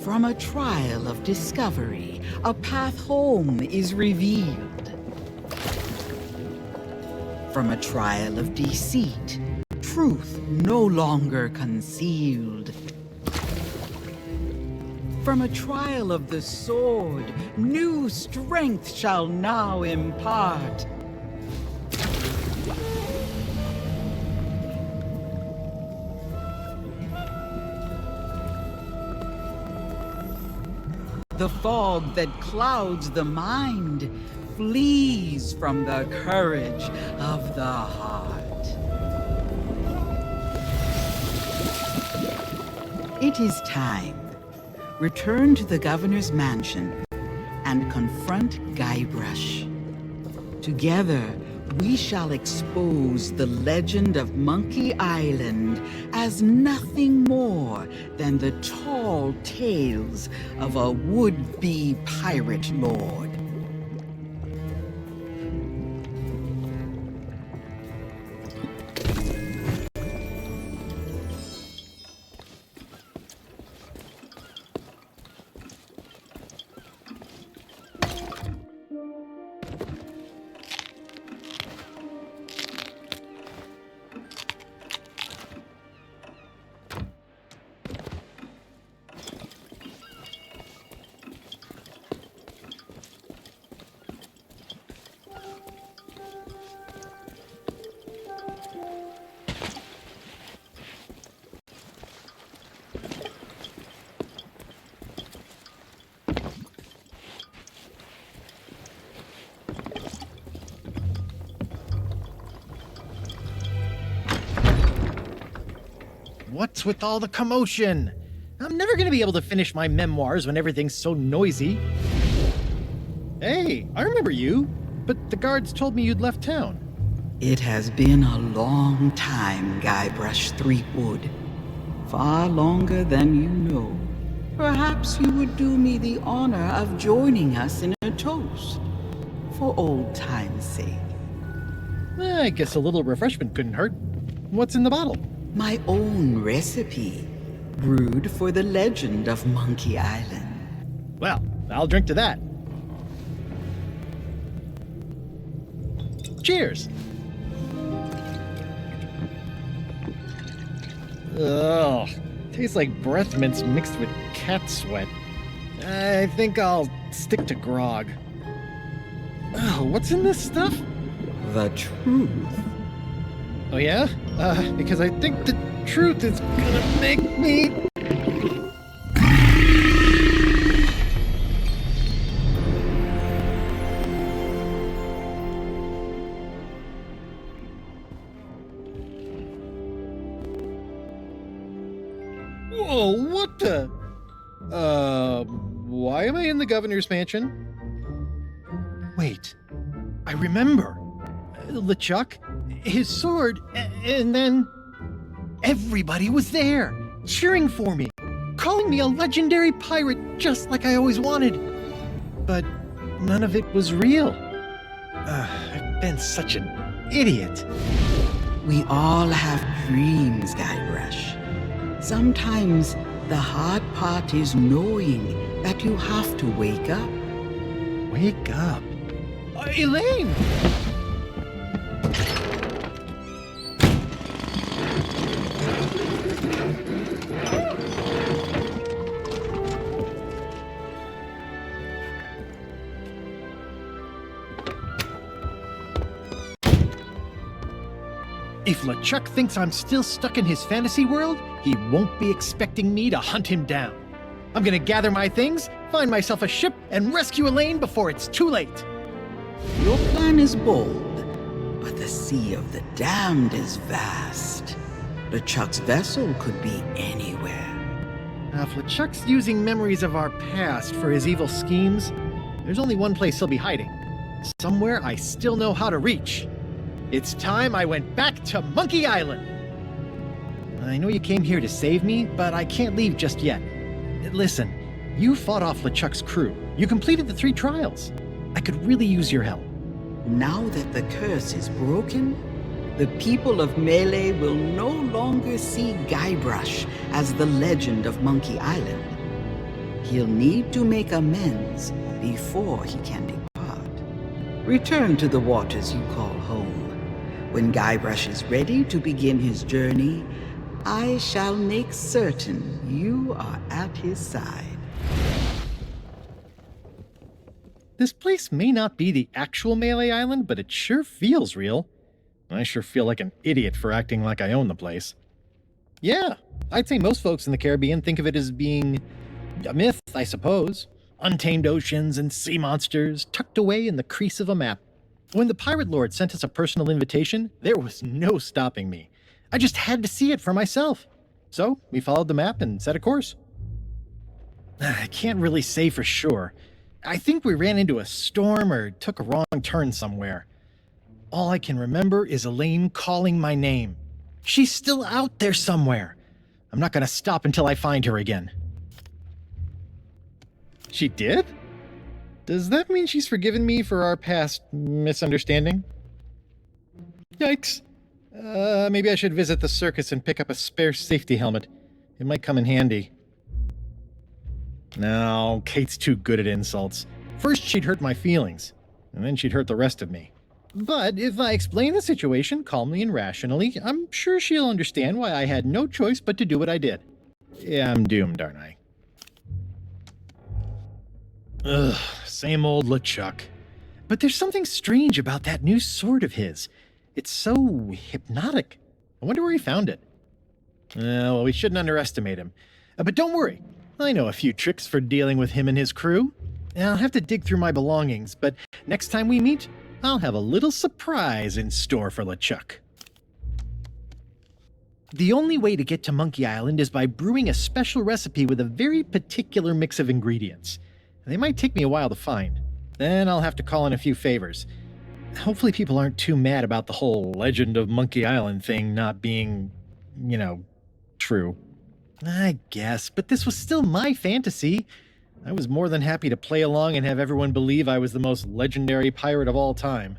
From a trial of discovery, a path home is revealed. From a trial of deceit, truth no longer concealed. From a trial of the sword, new strength shall now impart. The fog that clouds the mind flees from the courage of the heart. It is time. Return to the governor's mansion and confront Guybrush. Together, we shall expose the legend of Monkey Island as nothing more than the tall tales of a would-be pirate lord. What's with all the commotion? I'm never gonna be able to finish my memoirs when everything's so noisy. Hey, I remember you, but the guards told me you'd left town. It has been a long time, Guybrush Threepwood. Far longer than you know. Perhaps you would do me the honor of joining us in a toast, for old time's sake. I guess a little refreshment couldn't hurt. What's in the bottle? My own recipe, brewed for the legend of Monkey Island. Well, I'll drink to that. Cheers! Ugh, tastes like breath mints mixed with cat sweat. I think I'll stick to grog. Oh, what's in this stuff? The truth. Oh, yeah? Because I think the truth is gonna make me... Whoa, what the... why am I in the governor's mansion? Wait, I remember. LeChuck, his sword, and then... Everybody was there, cheering for me, calling me a legendary pirate just like I always wanted. But none of it was real. I've been such an idiot. We all have dreams, Guybrush. Sometimes the hard part is knowing that you have to wake up. Wake up? Elaine! If LeChuck thinks I'm still stuck in his fantasy world, he won't be expecting me to hunt him down. I'm gonna gather my things, find myself a ship, and rescue Elaine before it's too late. Your plan is bold, but the Sea of the Damned is vast. LeChuck's vessel could be anywhere. Now, if LeChuck's using memories of our past for his evil schemes, there's only one place he'll be hiding. Somewhere I still know how to reach. It's time I went back to Monkey Island. I know you came here to save me, but I can't leave just yet. Listen, you fought off LeChuck's crew. You completed the 3 trials. I could really use your help. Now that the curse is broken, the people of Melee will no longer see Guybrush as the legend of Monkey Island. He'll need to make amends before he can depart. Return to the waters you call home. When Guybrush is ready to begin his journey, I shall make certain you are at his side. This place may not be the actual Melee Island, but it sure feels real. I sure feel like an idiot for acting like I own the place. Yeah, I'd say most folks in the Caribbean think of it as being a myth, I suppose. Untamed oceans and sea monsters tucked away in the crease of a map. When the Pirate Lord sent us a personal invitation, there was no stopping me. I just had to see it for myself. So, we followed the map and set a course. I can't really say for sure. I think we ran into a storm or took a wrong turn somewhere. All I can remember is Elaine calling my name. She's still out there somewhere. I'm not gonna stop until I find her again. She did? Does that mean she's forgiven me for our past misunderstanding? Yikes. Maybe I should visit the circus and pick up a spare safety helmet. It might come in handy. No, Kate's too good at insults. First she'd hurt my feelings, and then she'd hurt the rest of me. But if I explain the situation calmly and rationally, I'm sure she'll understand why I had no choice but to do what I did. Yeah, I'm doomed, aren't I? Ugh, same old LeChuck. But there's something strange about that new sword of his. It's so hypnotic. I wonder where he found it. Well, we shouldn't underestimate him. But don't worry, I know a few tricks for dealing with him and his crew. I'll have to dig through my belongings, but next time we meet, I'll have a little surprise in store for LeChuck. The only way to get to Monkey Island is by brewing a special recipe with a very particular mix of ingredients. They might take me a while to find. Then I'll have to call in a few favors. Hopefully people aren't too mad about the whole Legend of Monkey Island thing not being, true. I guess, but this was still my fantasy. I was more than happy to play along and have everyone believe I was the most legendary pirate of all time.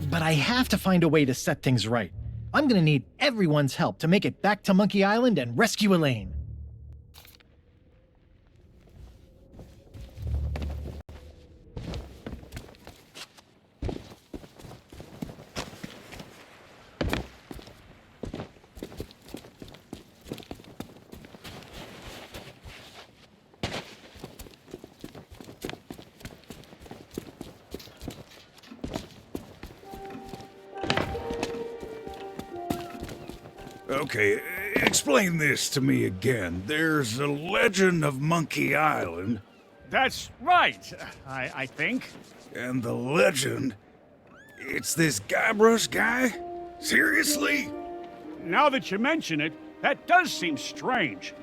But I have to find a way to set things right. I'm gonna need everyone's help to make it back to Monkey Island and rescue Elaine. Okay, explain this to me again. There's a legend of Monkey Island. That's right, I think. And the legend... It's this Guybrush guy? Seriously? Now that you mention it, that does seem strange.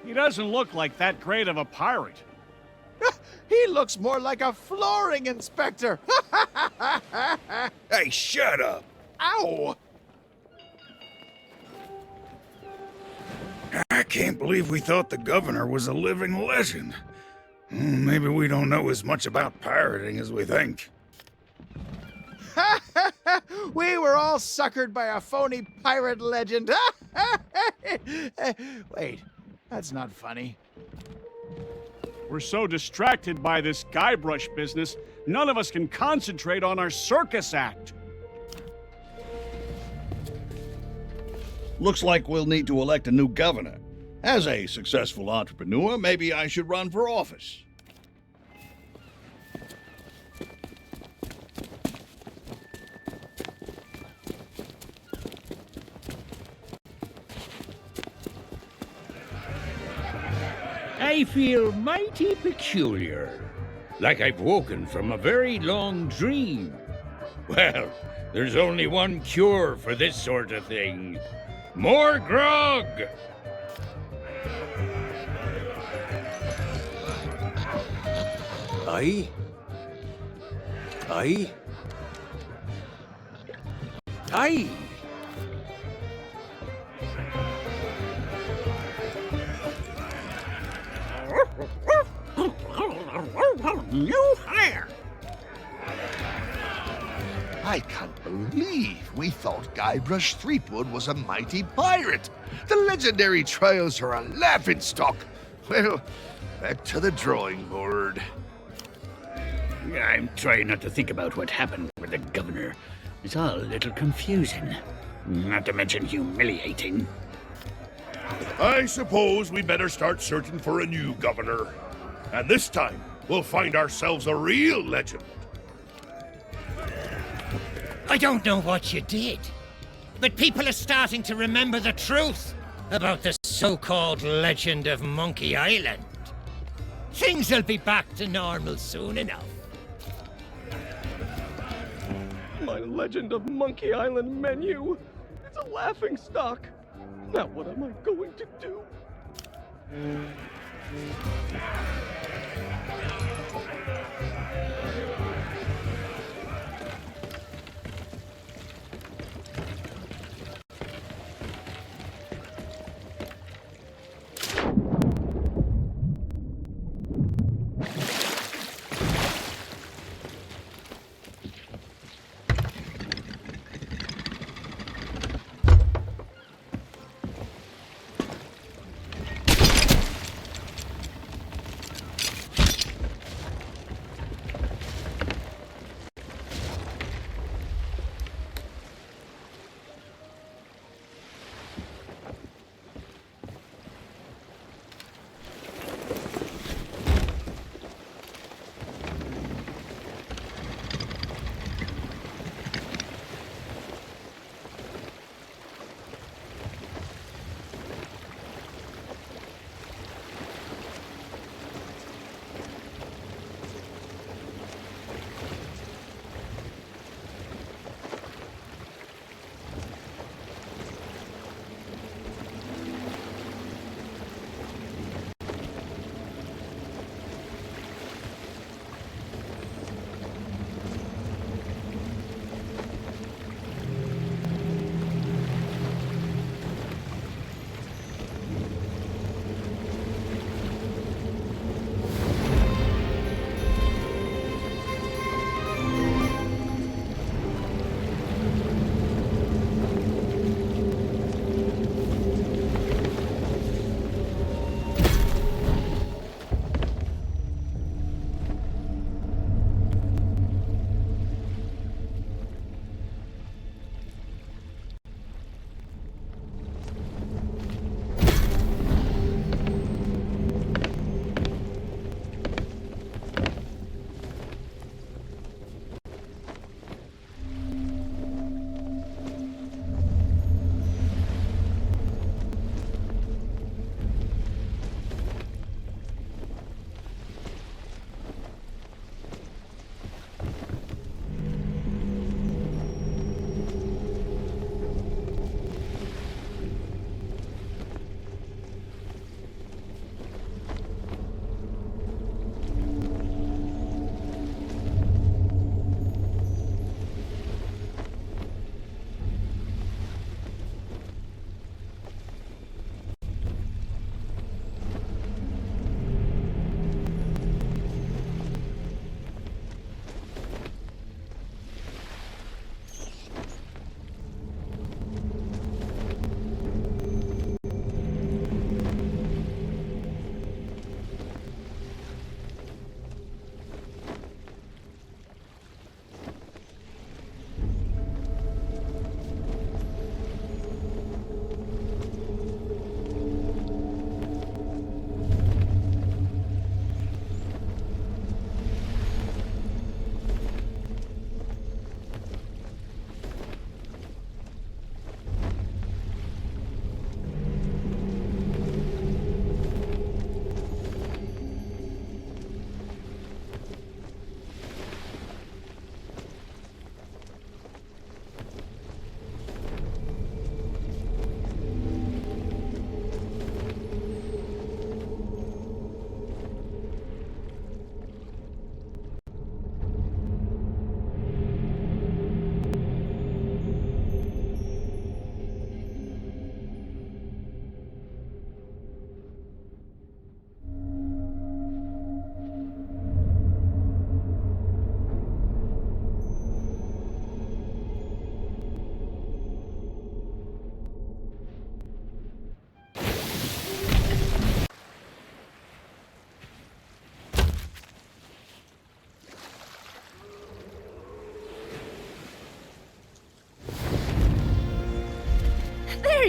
He doesn't look like that great of a pirate. He looks more like a flooring inspector. Hey, shut up. Ow! I can't believe we thought the governor was a living legend. Maybe we don't know as much about pirating as we think. We were all suckered by a phony pirate legend. Wait, that's not funny. We're so distracted by this Guybrush business, none of us can concentrate on our circus act. Looks like we'll need to elect a new governor. As a successful entrepreneur, maybe I should run for office. I feel mighty peculiar, like I've woken from a very long dream. Well, there's only one cure for this sort of thing. More grog! Aye. Aye. Aye. New hire! I can't believe we thought Guybrush Threepwood was a mighty pirate. The legendary trials are a laughingstock. Well, back to the drawing board. I'm trying not to think about what happened with the governor. It's all a little confusing. Not to mention humiliating. I suppose we better start searching for a new governor. And this time, we'll find ourselves a real legend. I don't know what you did, but people are starting to remember the truth about the so-called legend of Monkey Island. Things will be back to normal soon enough. My Legend of Monkey Island menu. It's a laughing stock. Now what am I going to do?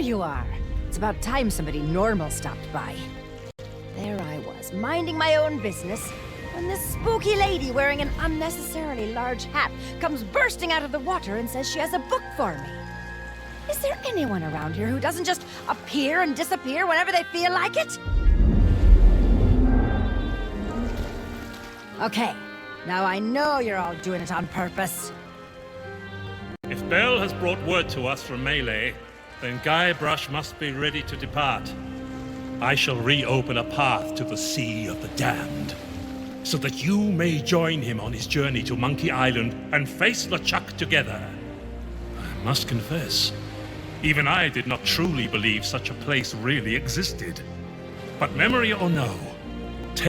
you are. It's about time somebody normal stopped by. There I was, minding my own business, when this spooky lady wearing an unnecessarily large hat comes bursting out of the water and says she has a book for me. Is there anyone around here who doesn't just appear and disappear whenever they feel like it? Okay, now I know you're all doing it on purpose. If Bell has brought word to us from Melee, then Guybrush must be ready to depart. I shall reopen a path to the Sea of the Damned, so that you may join him on his journey to Monkey Island and face LeChuck together. I must confess, even I did not truly believe such a place really existed. But memory or no,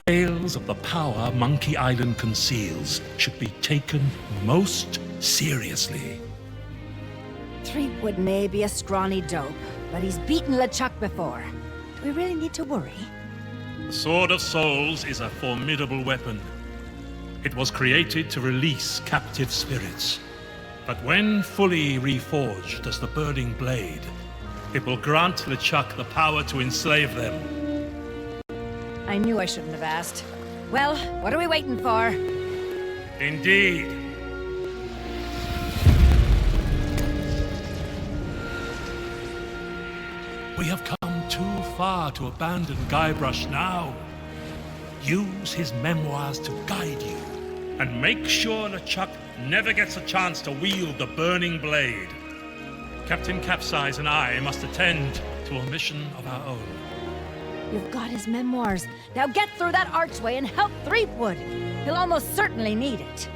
tales of the power Monkey Island conceals should be taken most seriously. Threepwood may be a scrawny dope, but he's beaten LeChuck before. Do we really need to worry? The Sword of Souls is a formidable weapon. It was created to release captive spirits. But when fully reforged as the Burning Blade, it will grant LeChuck the power to enslave them. I knew I shouldn't have asked. Well, what are we waiting for? Indeed. We have come too far to abandon Guybrush now. Use his memoirs to guide you, and make sure LeChuck never gets a chance to wield the Burning Blade. Captain Capsize and I must attend to a mission of our own. You've got his memoirs. Now get through that archway and help Threepwood. He'll almost certainly need it.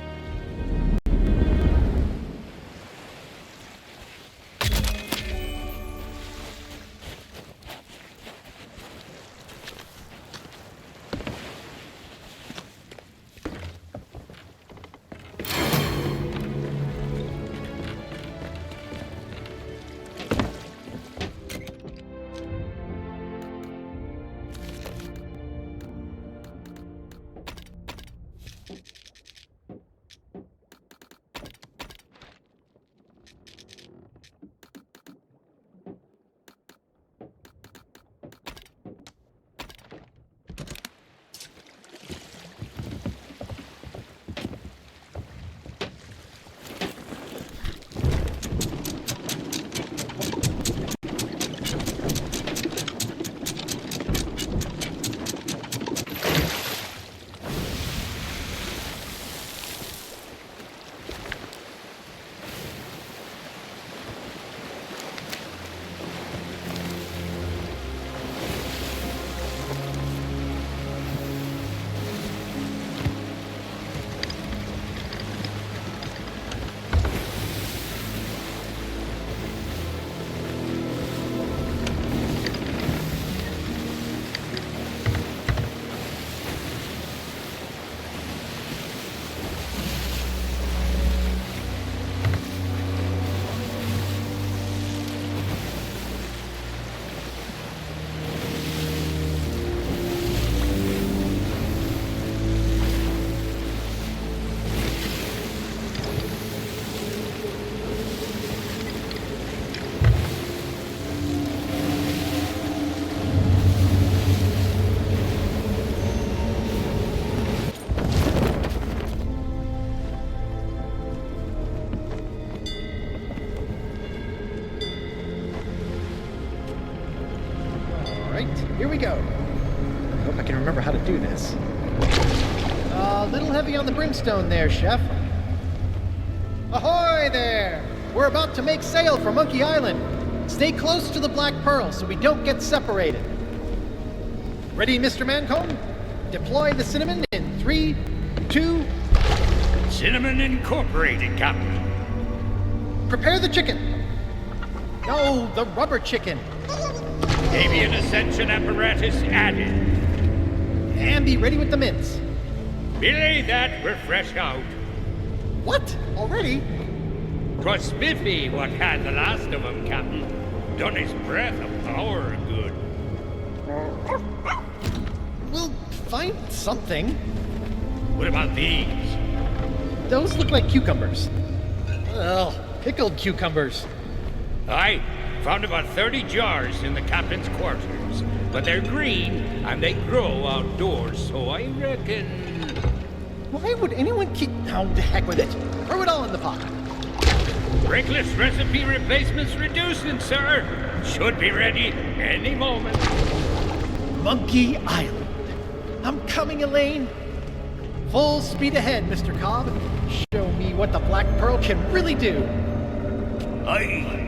Here we go. I hope I can remember how to do this. A little heavy on the brimstone there, Chef. Ahoy there! We're about to make sail for Monkey Island. Stay close to the Black Pearl so we don't get separated. Ready, Mr. Mancomb? Deploy the cinnamon in 3, 2... Cinnamon Incorporated, Captain. Prepare the chicken. No, the rubber chicken. Avian ascension apparatus added. And be ready with the mints. Belay that, we're fresh out. What? Already? 'Twas Spiffy what had the last of 'em, Captain. Done his breath of power good. We'll find something. What about these? Those look like cucumbers. Well, pickled cucumbers. Aye, Found about 30 jars in the captain's quarters, but they're green and they grow outdoors, so I reckon... Why would anyone keep... Oh, the heck with it. Throw it all in the pot. Brickless recipe replacements reducing, sir. Should be ready any moment. Monkey Island. I'm coming, Elaine. Full speed ahead, Mr. Cobb. Show me what the Black Pearl can really do. Aye.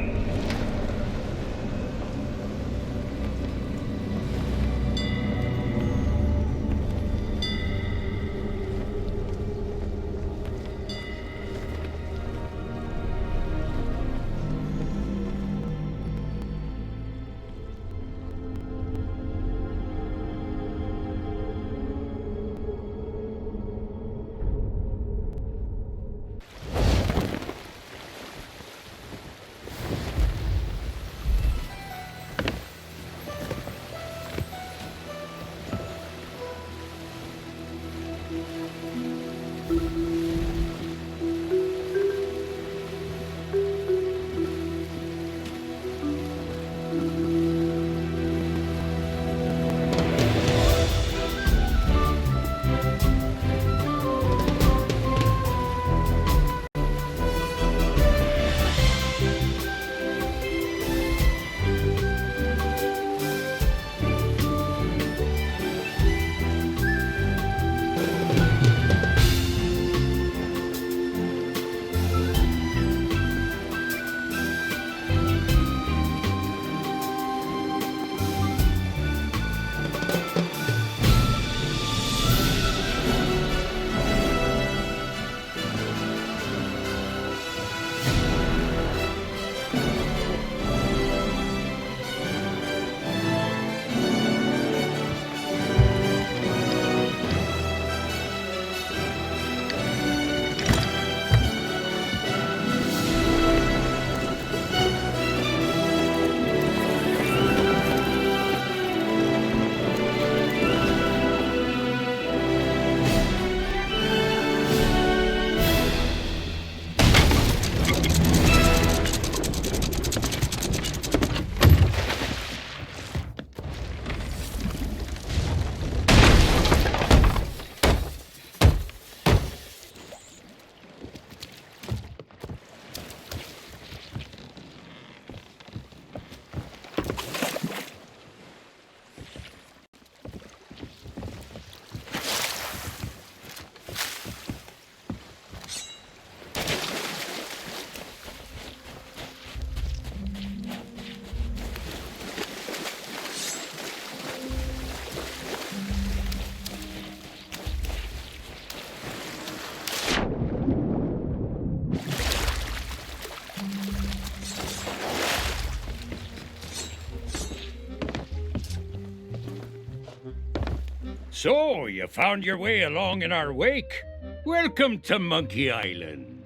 So, you found your way along in our wake? Welcome to Monkey Island.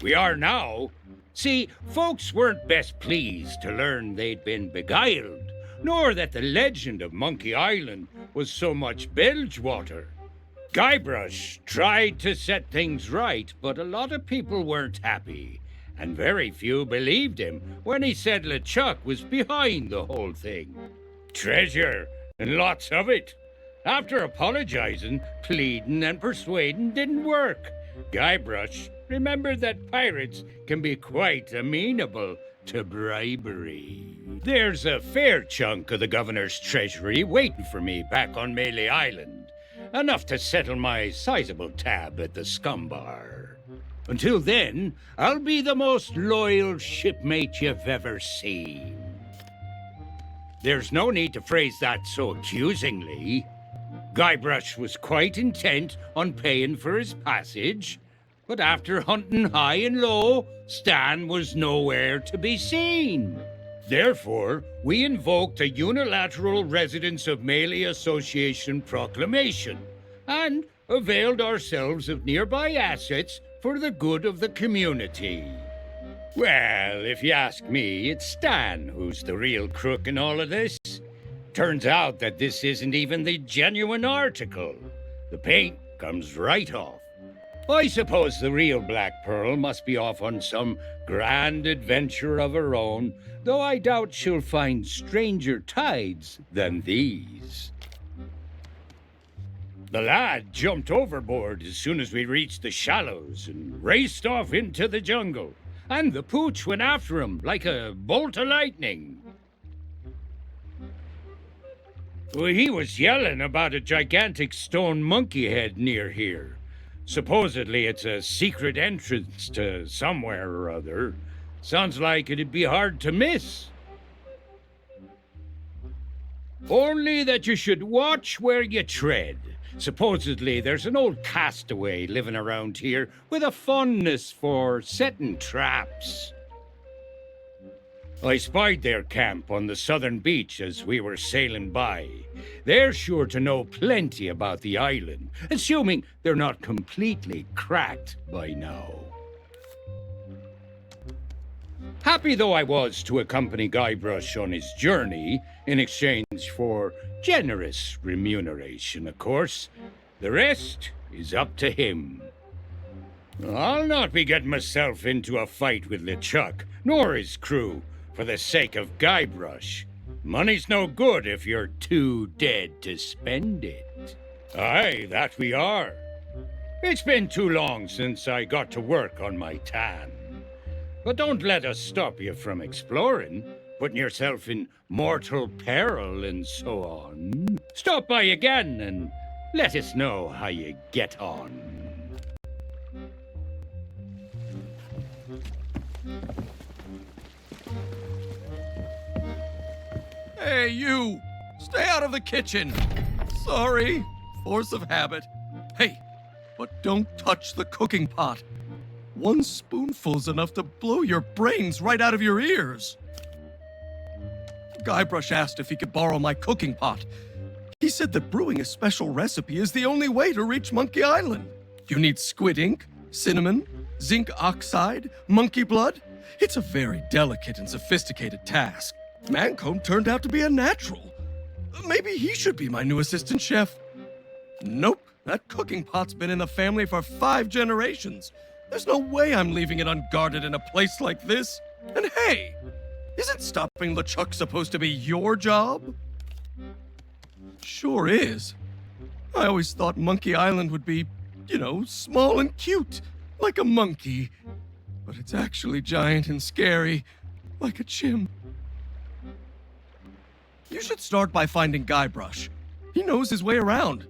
We are now. See, folks weren't best pleased to learn they'd been beguiled, nor that the legend of Monkey Island was so much bilge water. Guybrush tried to set things right, but a lot of people weren't happy, and very few believed him when he said LeChuck was behind the whole thing. Treasure, and lots of it. After apologizing, pleading, and persuading didn't work, Guybrush remembered that pirates can be quite amenable to bribery. There's a fair chunk of the governor's treasury waiting for me back on Melee Island. Enough to settle my sizable tab at the scum bar. Until then, I'll be the most loyal shipmate you've ever seen. There's no need to phrase that so accusingly. Guybrush was quite intent on paying for his passage, but after hunting high and low, Stan was nowhere to be seen. Therefore, we invoked a unilateral Residents of Melee Association proclamation and availed ourselves of nearby assets for the good of the community. Well, if you ask me, it's Stan who's the real crook in all of this. Turns out that this isn't even the genuine article. The paint comes right off. I suppose the real Black Pearl must be off on some grand adventure of her own, though I doubt she'll find stranger tides than these. The lad jumped overboard as soon as we reached the shallows and raced off into the jungle, and the pooch went after him like a bolt of lightning. Well, he was yelling about a gigantic stone monkey head near here. Supposedly it's a secret entrance to somewhere or other. Sounds like it'd be hard to miss. Only that you should watch where you tread. Supposedly there's an old castaway living around here with a fondness for setting traps. I spied their camp on the southern beach as we were sailing by. They're sure to know plenty about the island, assuming they're not completely cracked by now. Happy though I was to accompany Guybrush on his journey, in exchange for generous remuneration, of course, the rest is up to him. I'll not be getting myself into a fight with LeChuck, nor his crew, for the sake of Guybrush. Money's no good if you're too dead to spend it. Aye, that we are. It's been too long since I got to work on my tan. But don't let us stop you from exploring, putting yourself in mortal peril and so on. Stop by again and let us know how you get on. Hey, you! Stay out of the kitchen! Sorry, force of habit. Hey, but don't touch the cooking pot. One spoonful's enough to blow your brains right out of your ears. Guybrush asked if he could borrow my cooking pot. He said that brewing a special recipe is the only way to reach Monkey Island. You need squid ink, cinnamon, zinc oxide, monkey blood. It's a very delicate and sophisticated task. Mancone turned out to be a natural. Maybe he should be my new assistant chef. Nope, that cooking pot's been in the family for 5 generations. There's no way I'm leaving it unguarded in a place like this. And hey, isn't stopping LeChuck supposed to be your job? Sure is. I always thought Monkey Island would be, small and cute, like a monkey. But it's actually giant and scary, like a chimp. You should start by finding Guybrush. He knows his way around.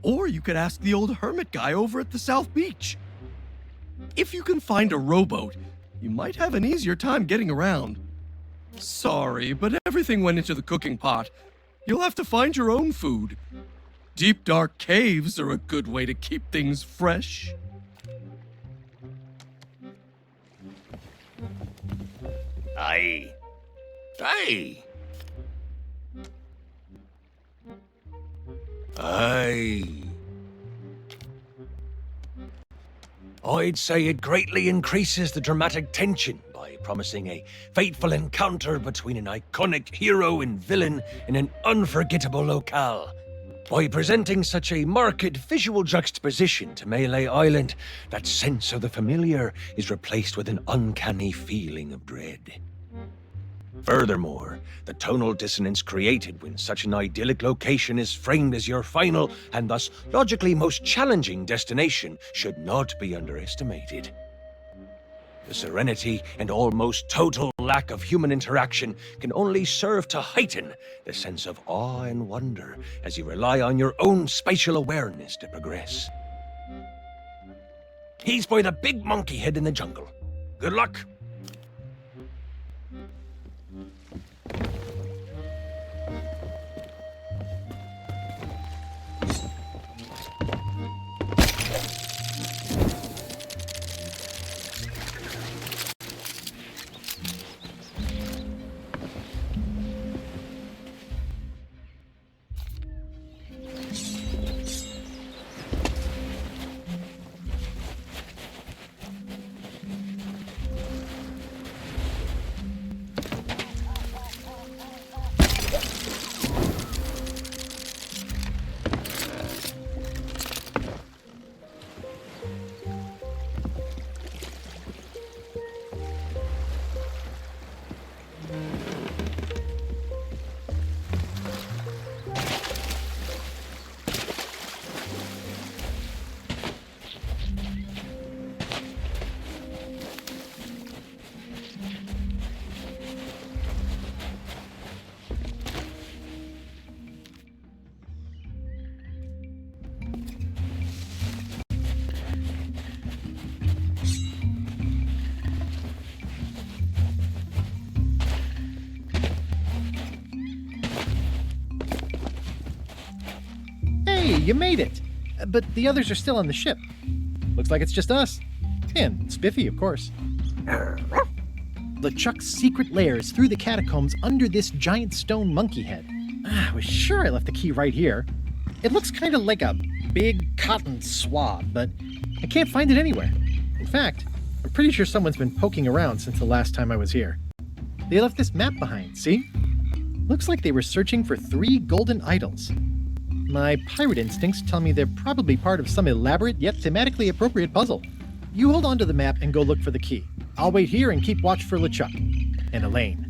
Or you could ask the old hermit guy over at the South Beach. If you can find a rowboat, you might have an easier time getting around. Sorry, but everything went into the cooking pot. You'll have to find your own food. Deep, dark caves are a good way to keep things fresh. Aye. Aye. Aye. I'd say it greatly increases the dramatic tension by promising a fateful encounter between an iconic hero and villain in an unforgettable locale. By presenting such a marked visual juxtaposition to Melee Island, that sense of the familiar is replaced with an uncanny feeling of dread. Furthermore, the tonal dissonance created when such an idyllic location is framed as your final and thus logically most challenging destination should not be underestimated. The serenity and almost total lack of human interaction can only serve to heighten the sense of awe and wonder as you rely on your own spatial awareness to progress. He's by the big monkey head in the jungle. Good luck. you made it! But the others are still on the ship. Looks like it's just us. And Spiffy, of course. LeChuck's secret lair is through the catacombs under this giant stone monkey head. I was sure I left the key right here. It looks kind of like a big cotton swab, but I can't find it anywhere. In fact, I'm pretty sure someone's been poking around since the last time I was here. They left this map behind, see? Looks like they were searching for 3 golden idols. My pirate instincts tell me they're probably part of some elaborate yet thematically appropriate puzzle. You hold on to the map and go look for the key. I'll wait here and keep watch for LeChuck and Elaine.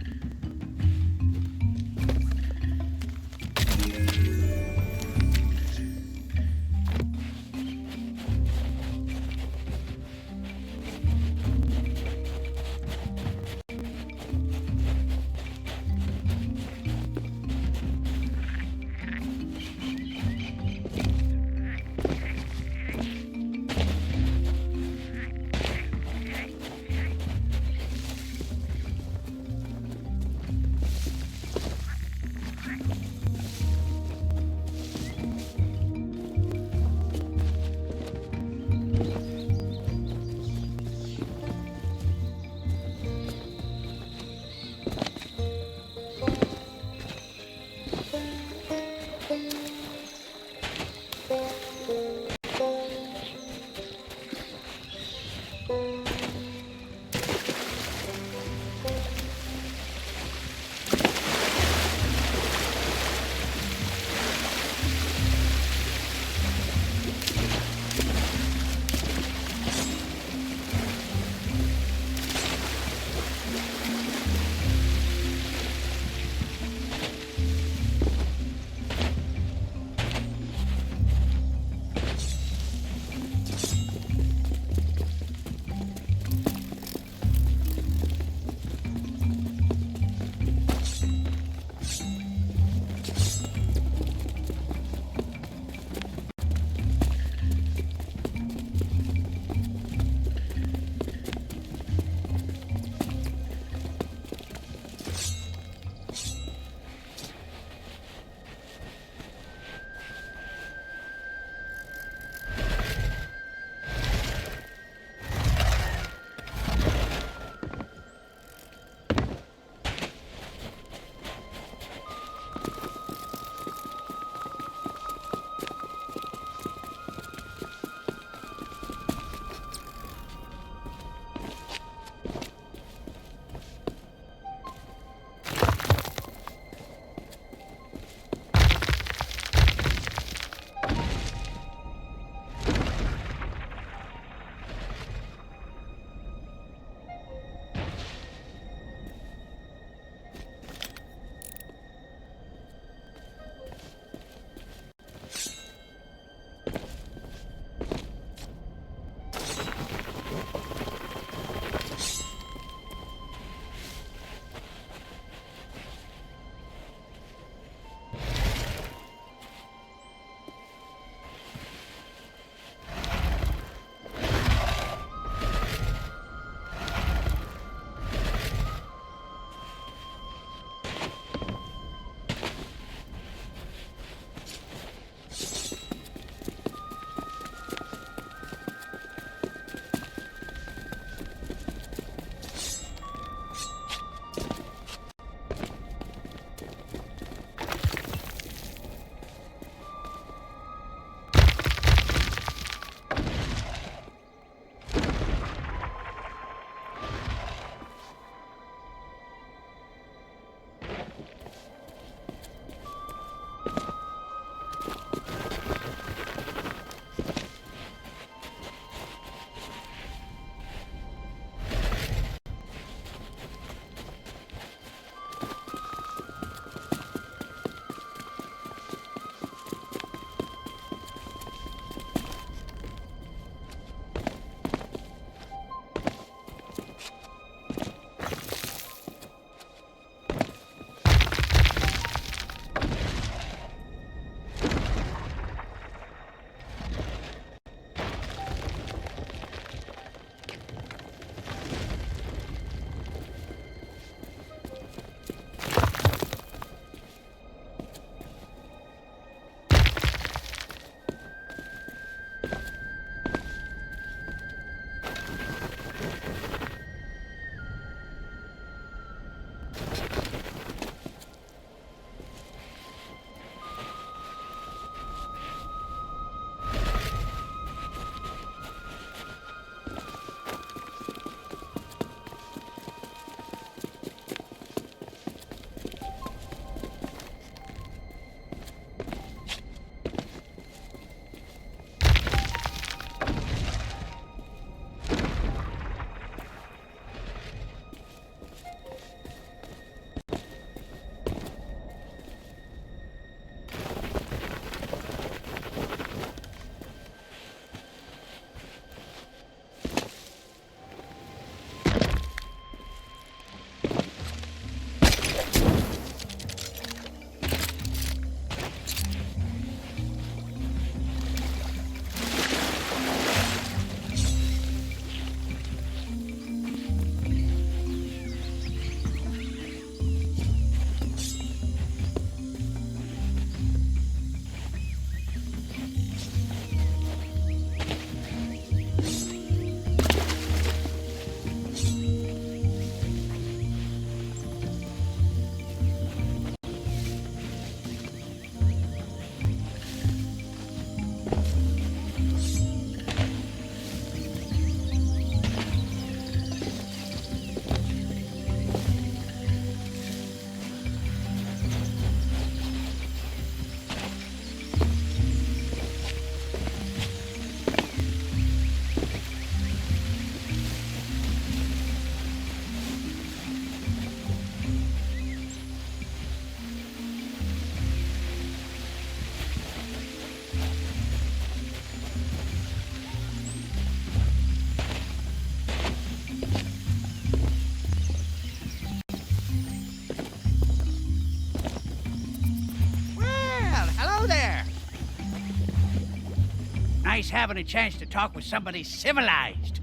Nice having a chance to talk with somebody civilized.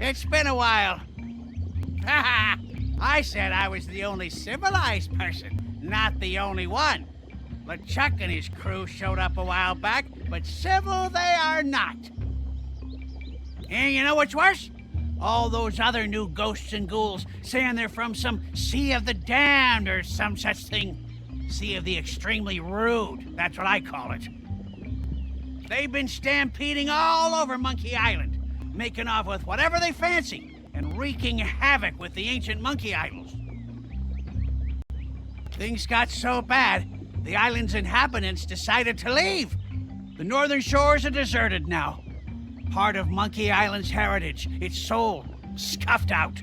It's been a while. I said I was the only civilized person, not the only one. LeChuck and his crew showed up a while back, but civil they are not. And you know what's worse? All those other new ghosts and ghouls saying they're from some Sea of the Damned or some such thing. Sea of the Extremely Rude, that's what I call it. They've been stampeding all over Monkey Island, making off with whatever they fancy, and wreaking havoc with the ancient monkey idols. Things got so bad, the island's inhabitants decided to leave. The northern shores are deserted now. Part of Monkey Island's heritage, its soul, scuffed out.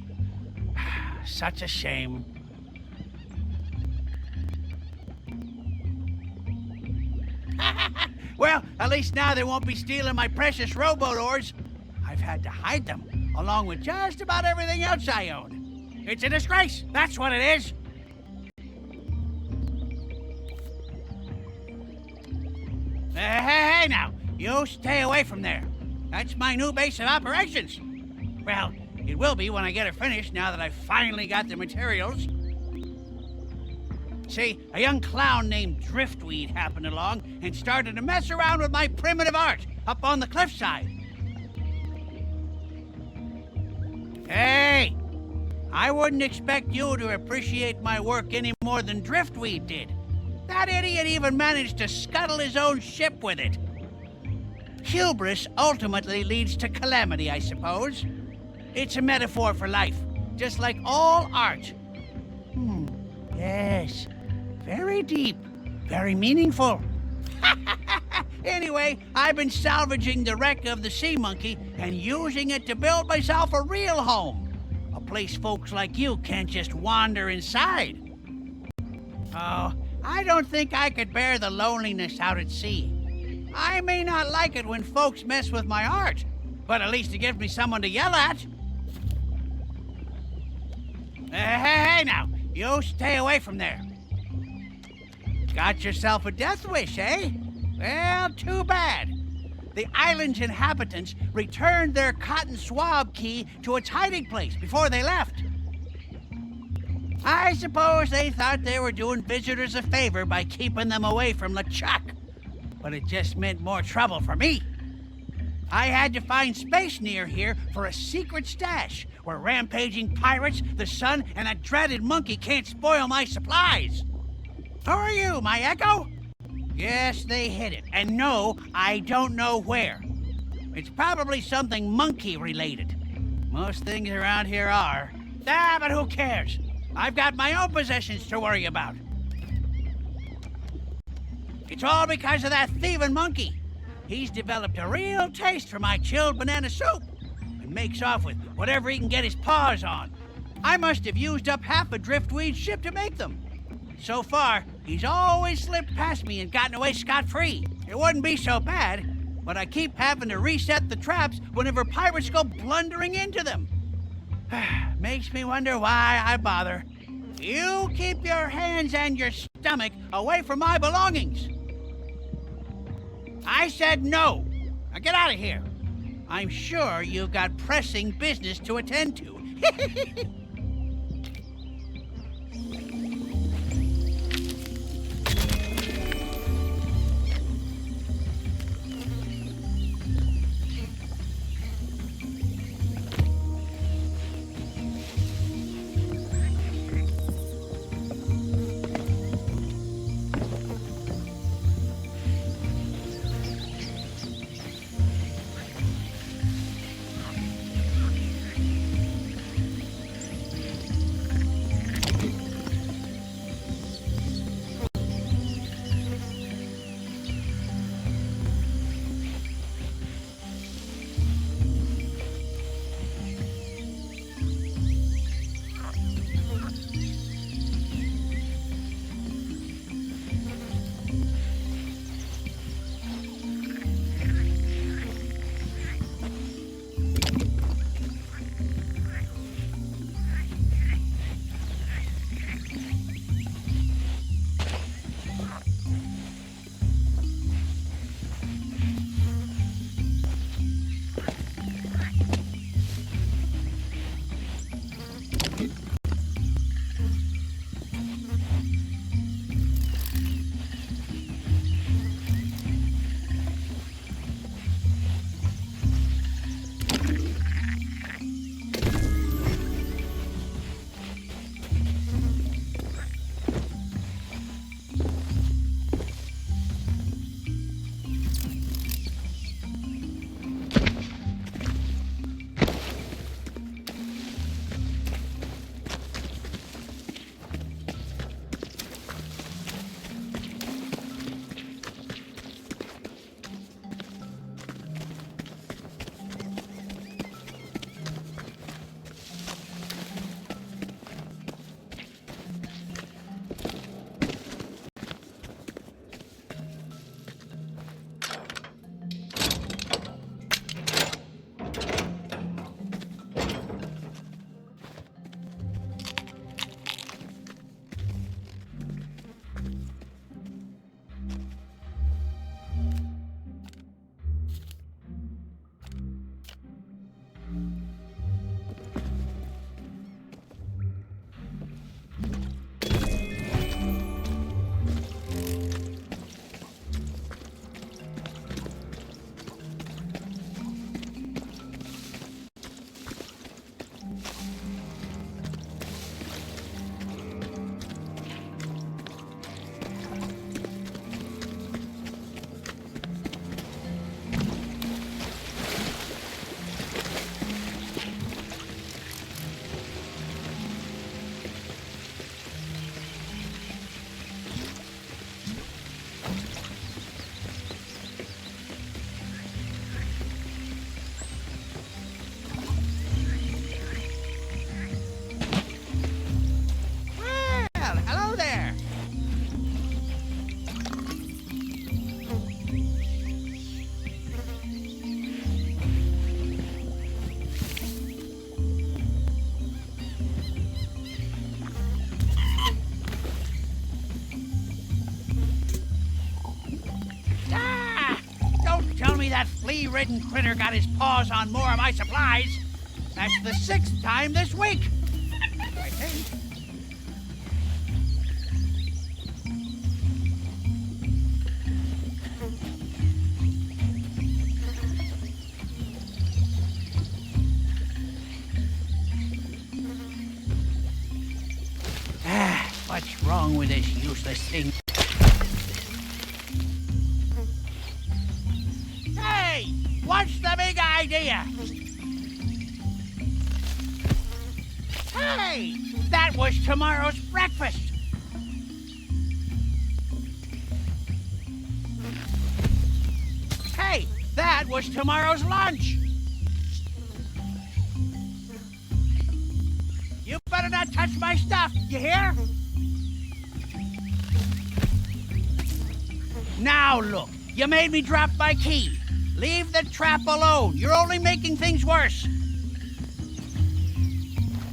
Such a shame. Well, at least now they won't be stealing my precious rowboat oars. I've had to hide them, along with just about everything else I own. It's a disgrace, that's what it is. Hey, now, you stay away from there. That's my new base of operations. Well, it will be when I get it finished, now that I've finally got the materials. See, a young clown named Driftweed happened along and started to mess around with my primitive art up on the cliffside. Hey, I wouldn't expect you to appreciate my work any more than Driftweed did. That idiot even managed to scuttle his own ship with it. Hubris ultimately leads to calamity, I suppose. It's a metaphor for life, just like all art. Yes. Very deep. Very meaningful. Anyway, I've been salvaging the wreck of the Sea Monkey and using it to build myself a real home. A place folks like you can't just wander inside. Oh, I don't think I could bear the loneliness out at sea. I may not like it when folks mess with my art, but at least it gives me someone to yell at. Hey, now, you stay away from there. Got yourself a death wish, eh? Well, too bad. The island's inhabitants returned their cotton swab key to its hiding place before they left. I suppose they thought they were doing visitors a favor by keeping them away from LeChuck, but it just meant more trouble for me. I had to find space near here for a secret stash where rampaging pirates, the sun, and a dreaded monkey can't spoil my supplies. Who are you, my echo? Yes, they hid it. And no, I don't know where. It's probably something monkey-related. Most things around here are. But who cares? I've got my own possessions to worry about. It's all because of that thieving monkey. He's developed a real taste for my chilled banana soup and makes off with whatever he can get his paws on. I must have used up half a Driftweed's ship to make them. So far, he's always slipped past me and gotten away scot-free. It wouldn't be so bad, but I keep having to reset the traps whenever pirates go blundering into them. Makes me wonder why I bother. You keep your hands and your stomach away from my belongings. I said no. Now get out of here. I'm sure you've got pressing business to attend to. me that flea-ridden critter got his paws on more of my supplies. That's the 6th time this week, I think. What's wrong with this useless thing? Hey! What's the big idea? Hey! That was tomorrow's breakfast! Hey! That was tomorrow's lunch! You better not touch my stuff, you hear? Now look, you made me drop my key. Leave the trap alone. You're only making things worse.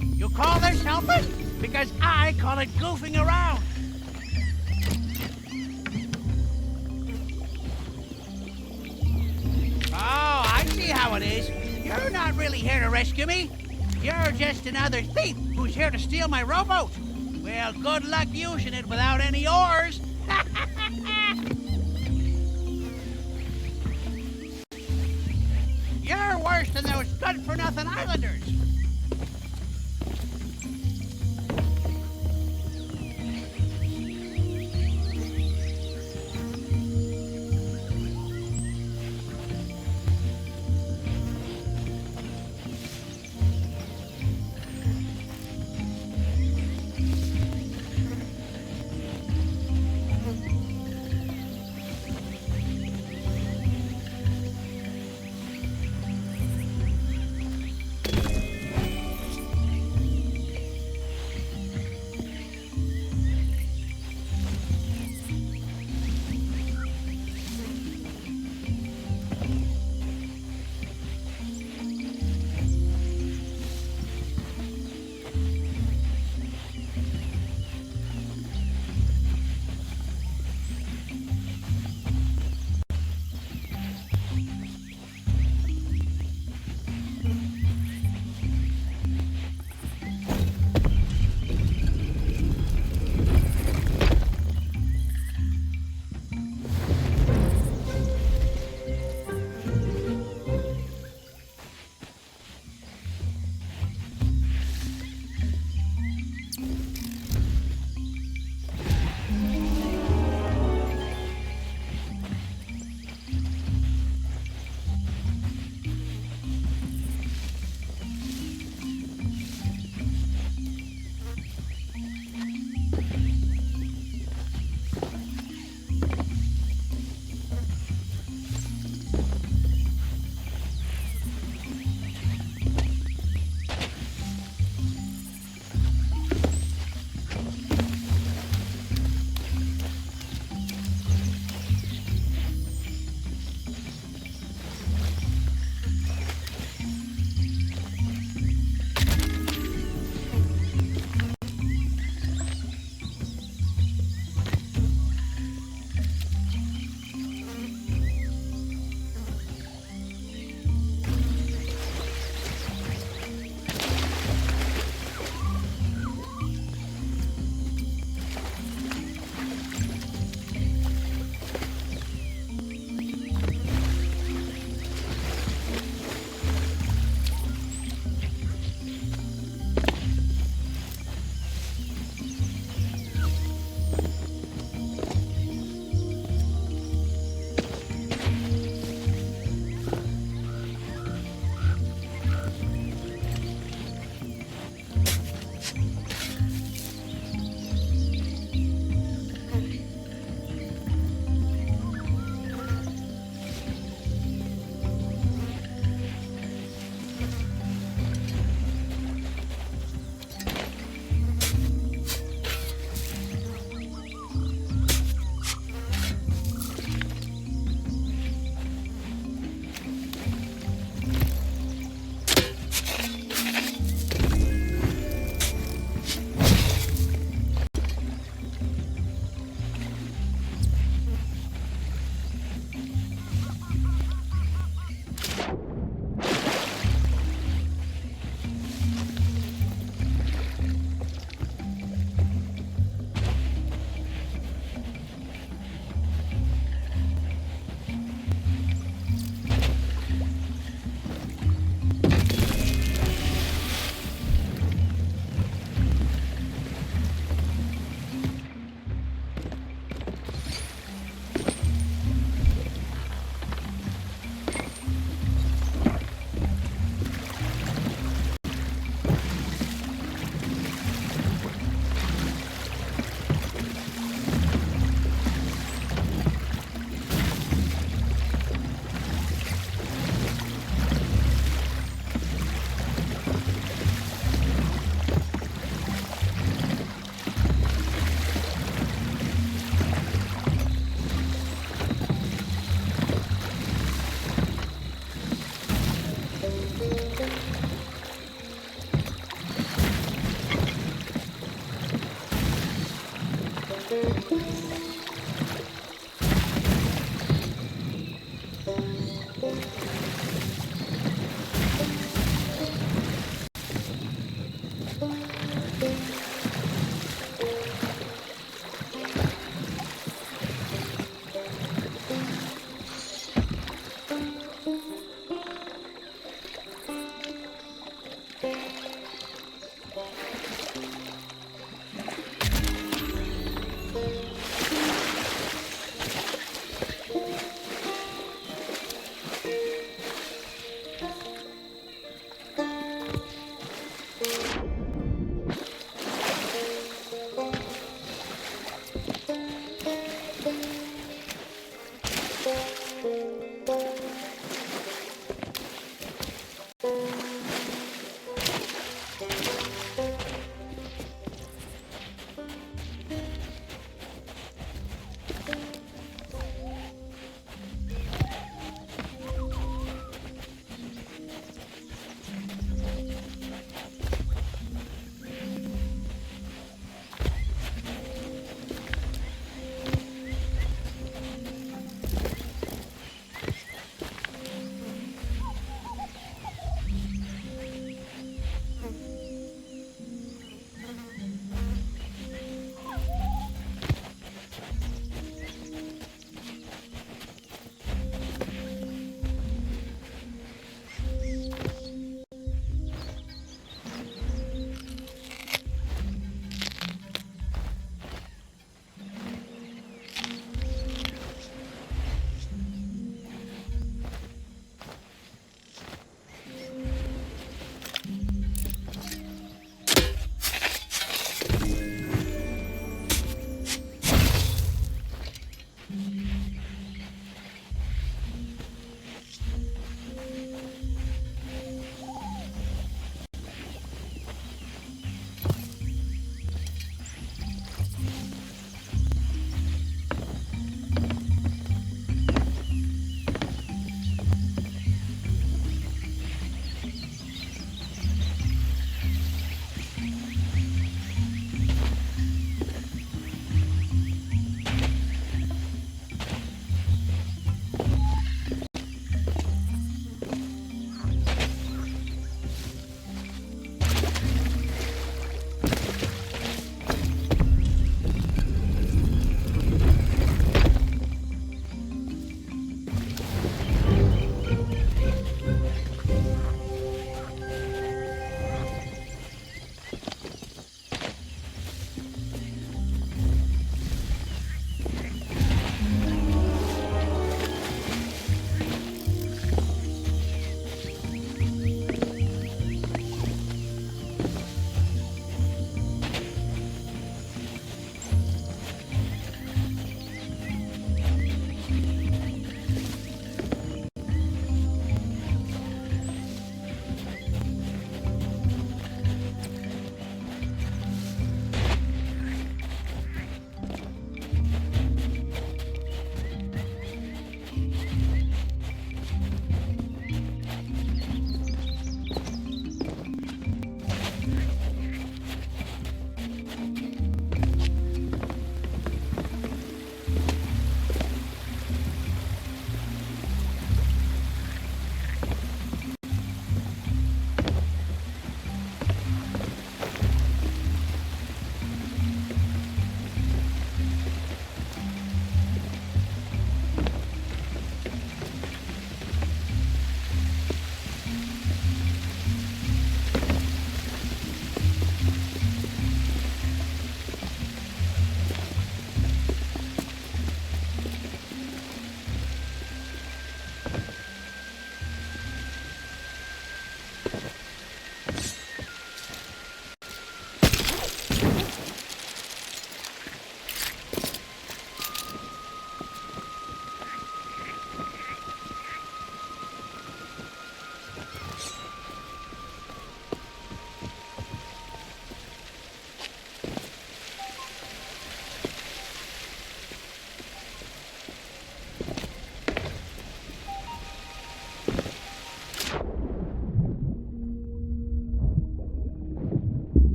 You call this helping? Because I call it goofing around. Oh, I see how it is. You're not really here to rescue me. You're just another thief who's here to steal my rowboat. Well, good luck using it without any oars. You're worse than those good-for-nothing islanders.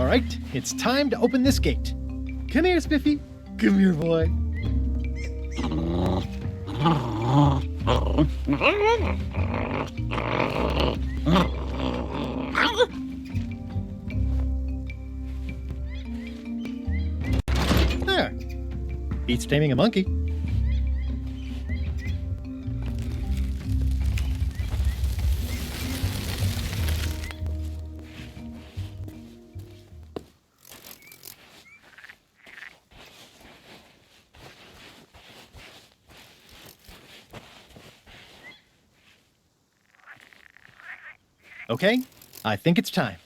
right, it's time to open this gate. Come here, Spiffy. Come here, boy. There. Beats taming a monkey. Okay, I think it's time.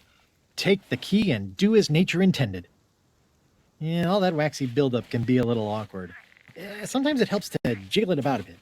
Take the key and do as nature intended. Yeah, all that waxy buildup can be a little awkward. Sometimes it helps to jiggle it about a bit.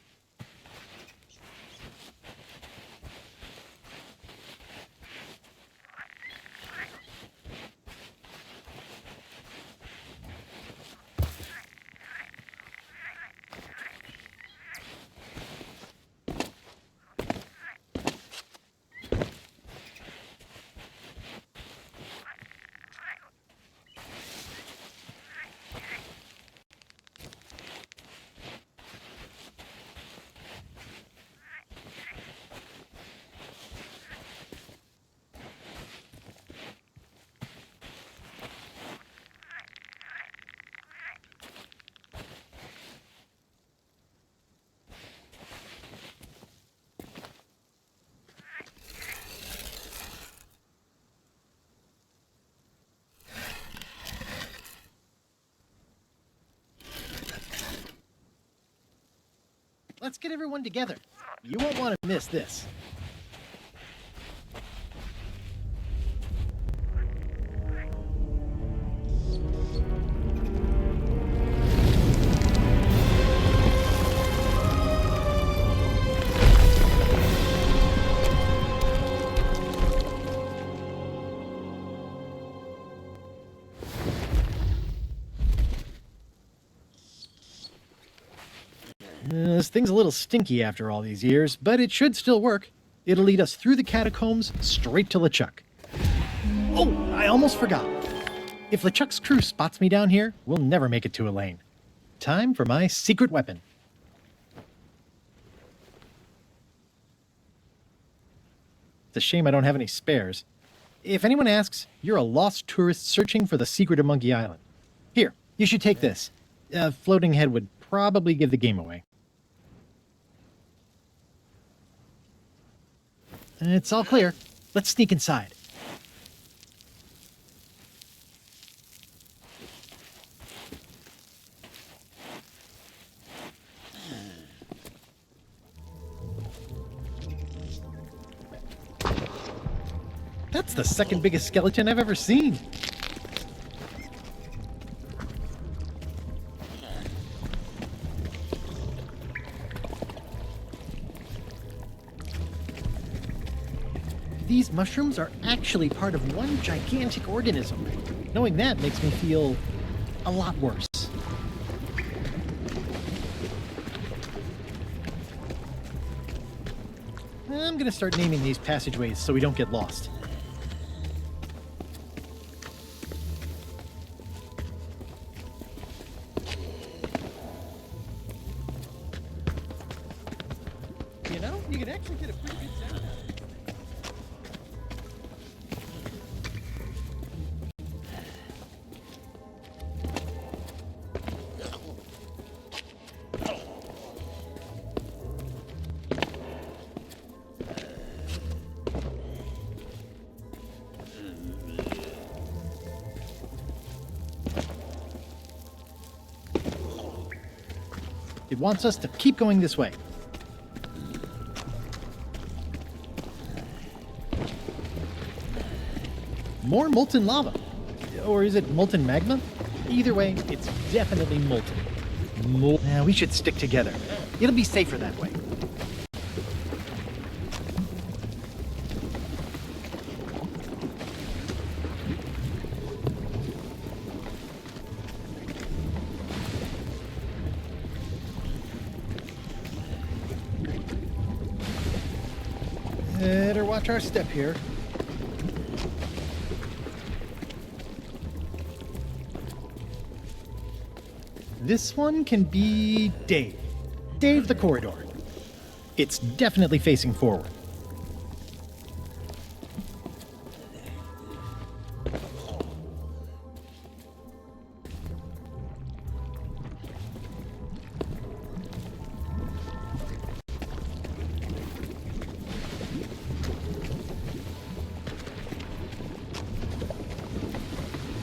Let's get everyone together. You won't want to miss this. This thing's a little stinky after all these years, but it should still work. It'll lead us through the catacombs straight to LeChuck. Oh, I almost forgot. If LeChuck's crew spots me down here, we'll never make it to Elaine. Time for my secret weapon. It's a shame I don't have any spares. If anyone asks, you're a lost tourist searching for the secret of Monkey Island. Here, you should take this. A floating head would probably give the game away. It's all clear. Let's sneak inside. That's the second biggest skeleton I've ever seen. These mushrooms are actually part of one gigantic organism. Knowing that makes me feel a lot worse. I'm gonna start naming these passageways so we don't get lost. You know, you can actually get a pretty good sound out of it. It wants us to keep going this way. More molten lava. Or is it molten magma? Either way, it's definitely molten. Now we should stick together. It'll be safer that way. Better watch our step here. This one can be Dave. Dave the corridor. It's definitely facing forward.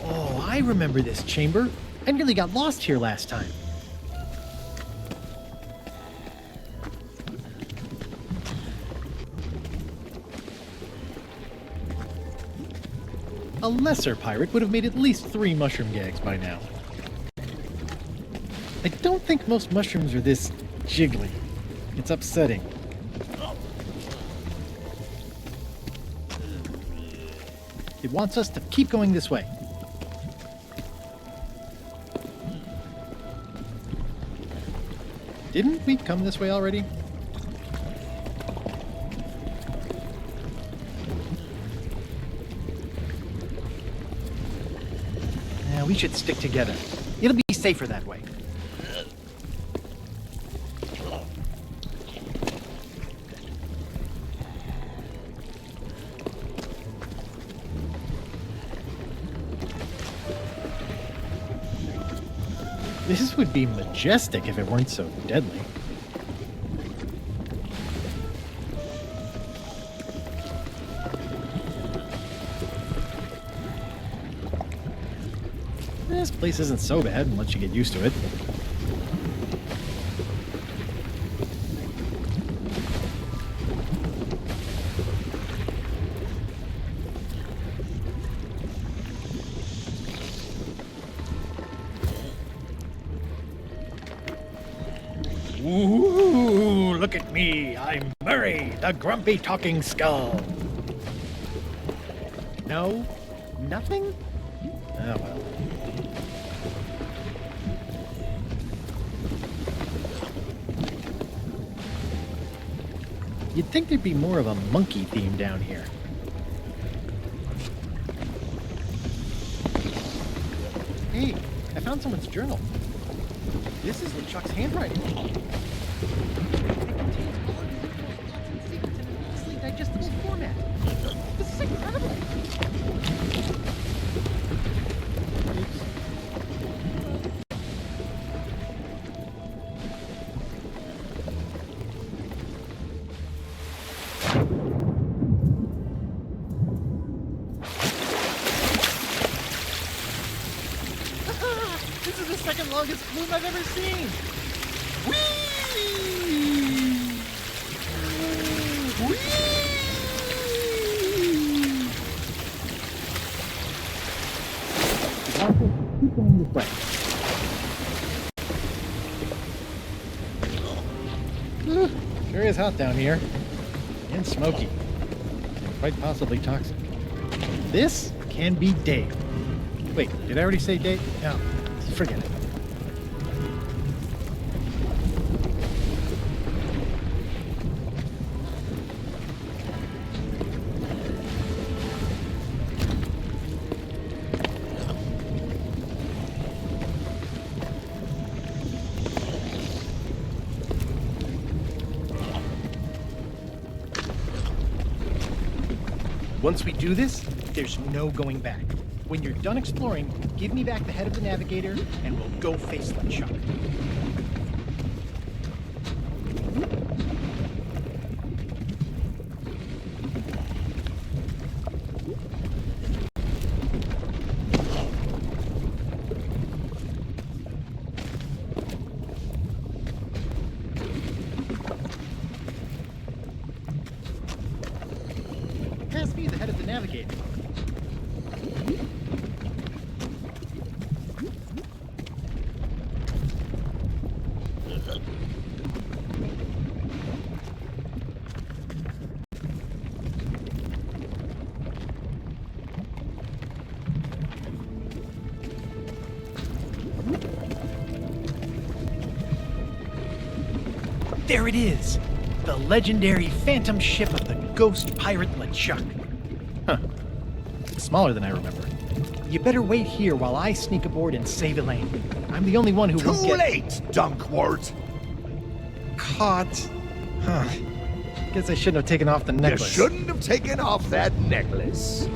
Oh, I remember this chamber. I nearly got lost here last time. A lesser pirate would have made at least 3 mushroom gags by now. I don't think most mushrooms are this jiggly. It's upsetting. It wants us to keep going this way. Didn't we come this way already? We should stick together. It'll be safer that way. This would be majestic if it weren't so deadly. This place isn't so bad once you get used to it. Ooh, look at me. I'm Murray, the grumpy talking skull. No? Nothing? Oh well. You'd think there'd be more of a monkey theme down here. Hey, I found someone's journal. This is LeChuck's handwriting. It contains all of the secrets in an easily digestible format. This is incredible! This is the second longest plume I've ever seen! Keep going this way. Sure is hot down here. And smoky. And quite possibly toxic. This can be Dave. Wait, did I already say Dave? No, forget it. Once we do this, there's no going back. When you're done exploring, give me back the head of the navigator, and we'll go face LeChuck. Pass me the head of the navigator. There it is! The legendary phantom ship of the ghost pirate LeChuck. Huh. Smaller than I remember. You better wait here while I sneak aboard and save Elaine. I'm the only one who won't get... Too late, Dunkwart! Caught. Huh. Guess I shouldn't have taken off the necklace. You shouldn't have taken off that necklace.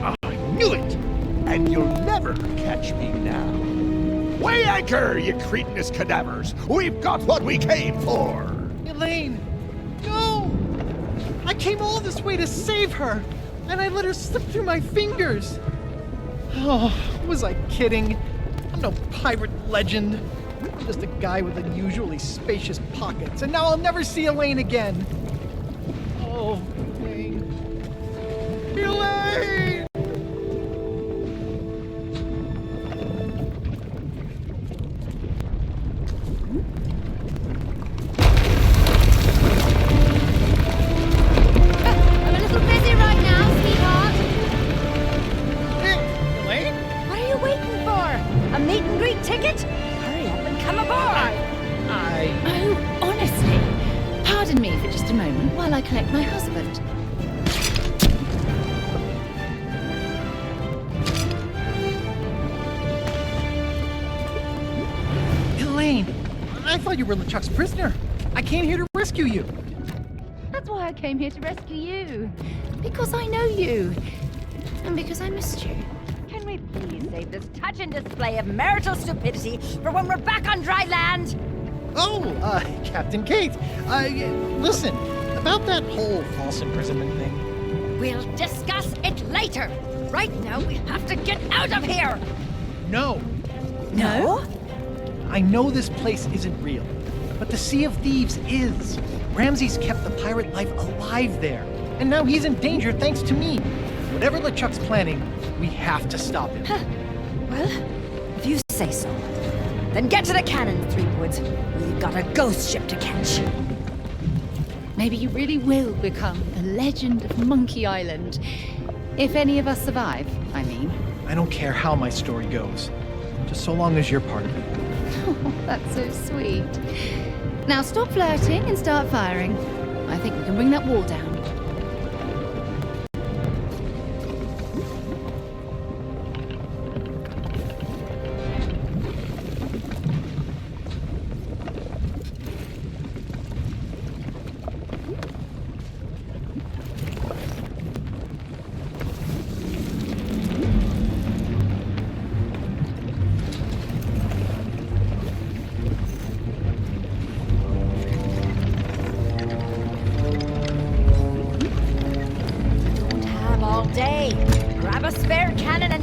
I knew it! And you'll never catch me now. Weigh anchor, you cretinous cadavers! We've got what we came for! Elaine! No! I came all this way to save her, and I let her slip through my fingers. Oh, was I kidding? I'm no pirate legend. I'm just a guy with unusually spacious pockets, and now I'll never see Elaine again. Oh, Elaine. Elaine! I'm a little busy right now, sweetheart. Hey, Elaine? What are you waiting for? A meet and greet ticket? Hurry up and come aboard. Oh, honestly. Pardon me for just a moment while I collect my husband. Elaine! I thought you were LeChuck's prisoner. I came here to rescue you. That's why I came here to rescue you. Because I know you. And because I missed you. Can we please save this touching display of marital stupidity for when we're back on dry land? Oh, Captain Kate. Listen, about that whole false imprisonment thing. We'll discuss it later. Right now, we have to get out of here. No. No? I know this place isn't real, but the Sea of Thieves is. Ramsay's kept the pirate life alive there, and now he's in danger thanks to me. Whatever LeChuck's planning, we have to stop him. Well, if you say so. Then get to the cannon, Three Woods. We've got a ghost ship to catch. Maybe you really will become the legend of Monkey Island. If any of us survive, I mean. I don't care how my story goes, just so long as you're part of it. Oh, that's so sweet. Now stop flirting and start firing. I think we can bring that wall down.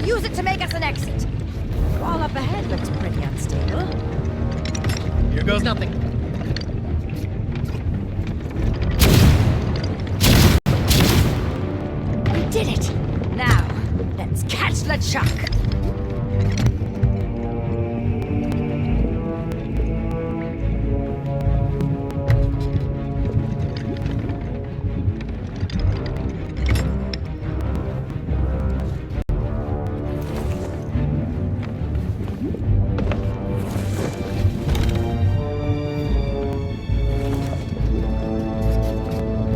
Use it to make us an exit. The wall up ahead looks pretty unstable. Here goes nothing. We did it! Now, let's catch LeChuck.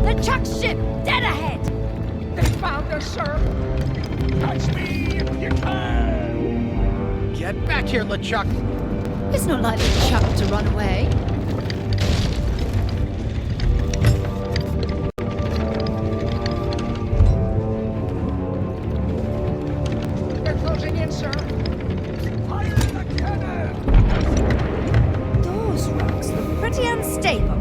LeChuck's ship, dead ahead! They found us, sir! Catch me if you can! Get back here, LeChuck! It's not like LeChuck to run away. They're closing in, sir! Fire the cannon! Those rocks look pretty unstable.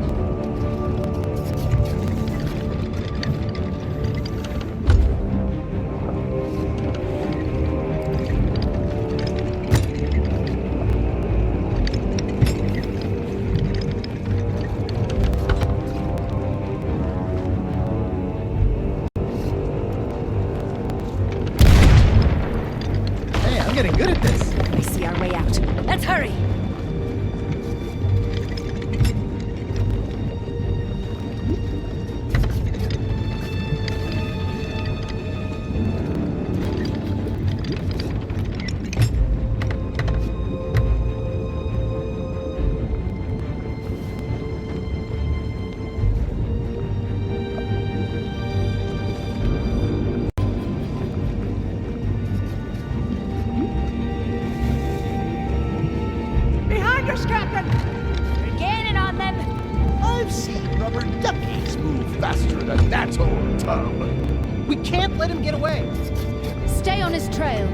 Getting good at this. I see our way out. Let's hurry. tub. We can't let him get away. Stay on his trail.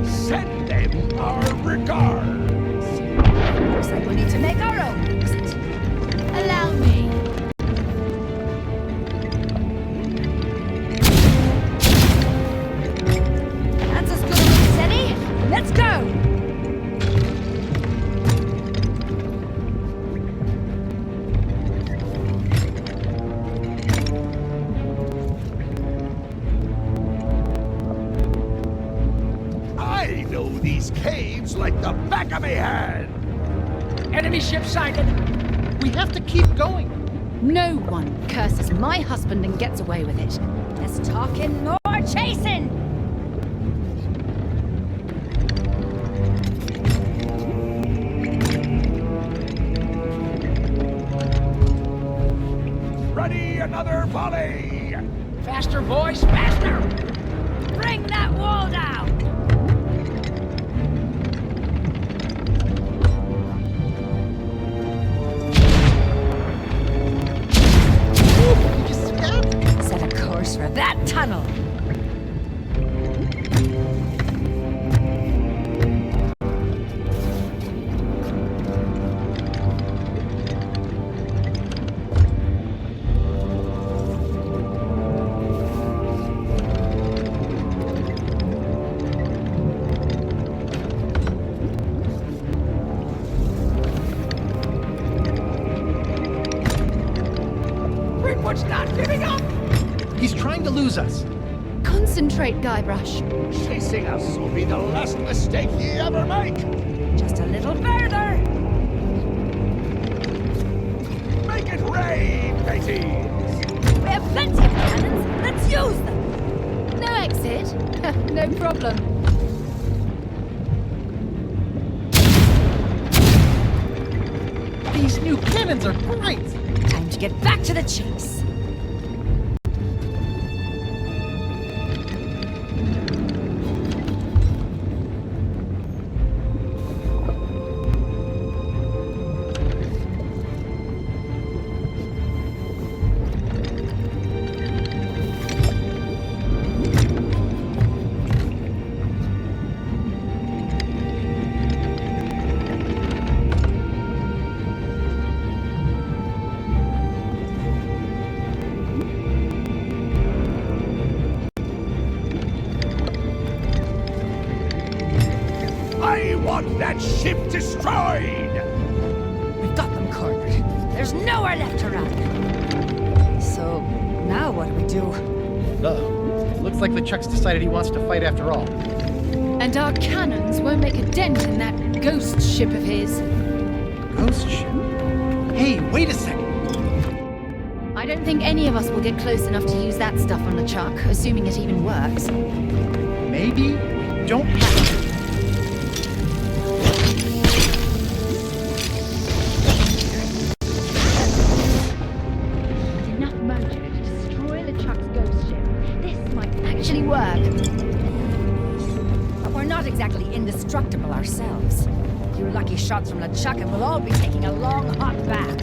Send them our regards. Looks like we need to make our own exit. Allow me. That's as good as any. Let's go! I know these caves like the back of my hand. Enemy ship sighted. We have to keep going. No one curses my husband and gets away with it. Less talking, more chasing! Ready another volley. Faster, boys, faster! Bring that wall down! Set a course for that tunnel! Ringwood's not giving up! He's trying to lose us. Concentrate, Guybrush. Chasing us will be the last mistake ye ever make. Just a little further! Make it rain, mateys. We have plenty of cannons! Let's use them! No exit? No problem. These new cannons are great. Time to get back to the chase. I want that ship destroyed. We've got them cornered. There's nowhere left to run. So, now what do we do? Looks like LeChuck's decided he wants to fight after all. And our cannons won't make a dent in that ghost ship of his. Ghost ship? Hey, wait a second. I don't think any of us will get close enough to use that stuff on LeChuck, assuming it even works. Maybe we don't have to. Enough mojo to destroy LeChuck's ghost ship. This might actually work. But we're not exactly indestructible ourselves. A few lucky shots from LeChuck and we'll all be taking a long, hot bath.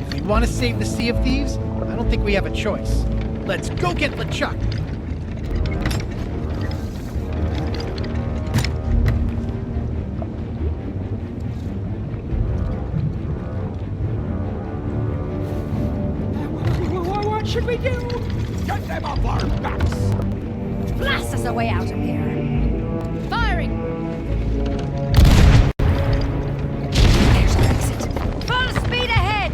If we want to save the Sea of Thieves, I don't think we have a choice. Let's go get LeChuck. What should we do? Get them off our backs. Blast us away out of here. Firing! There's our exit. Full speed ahead!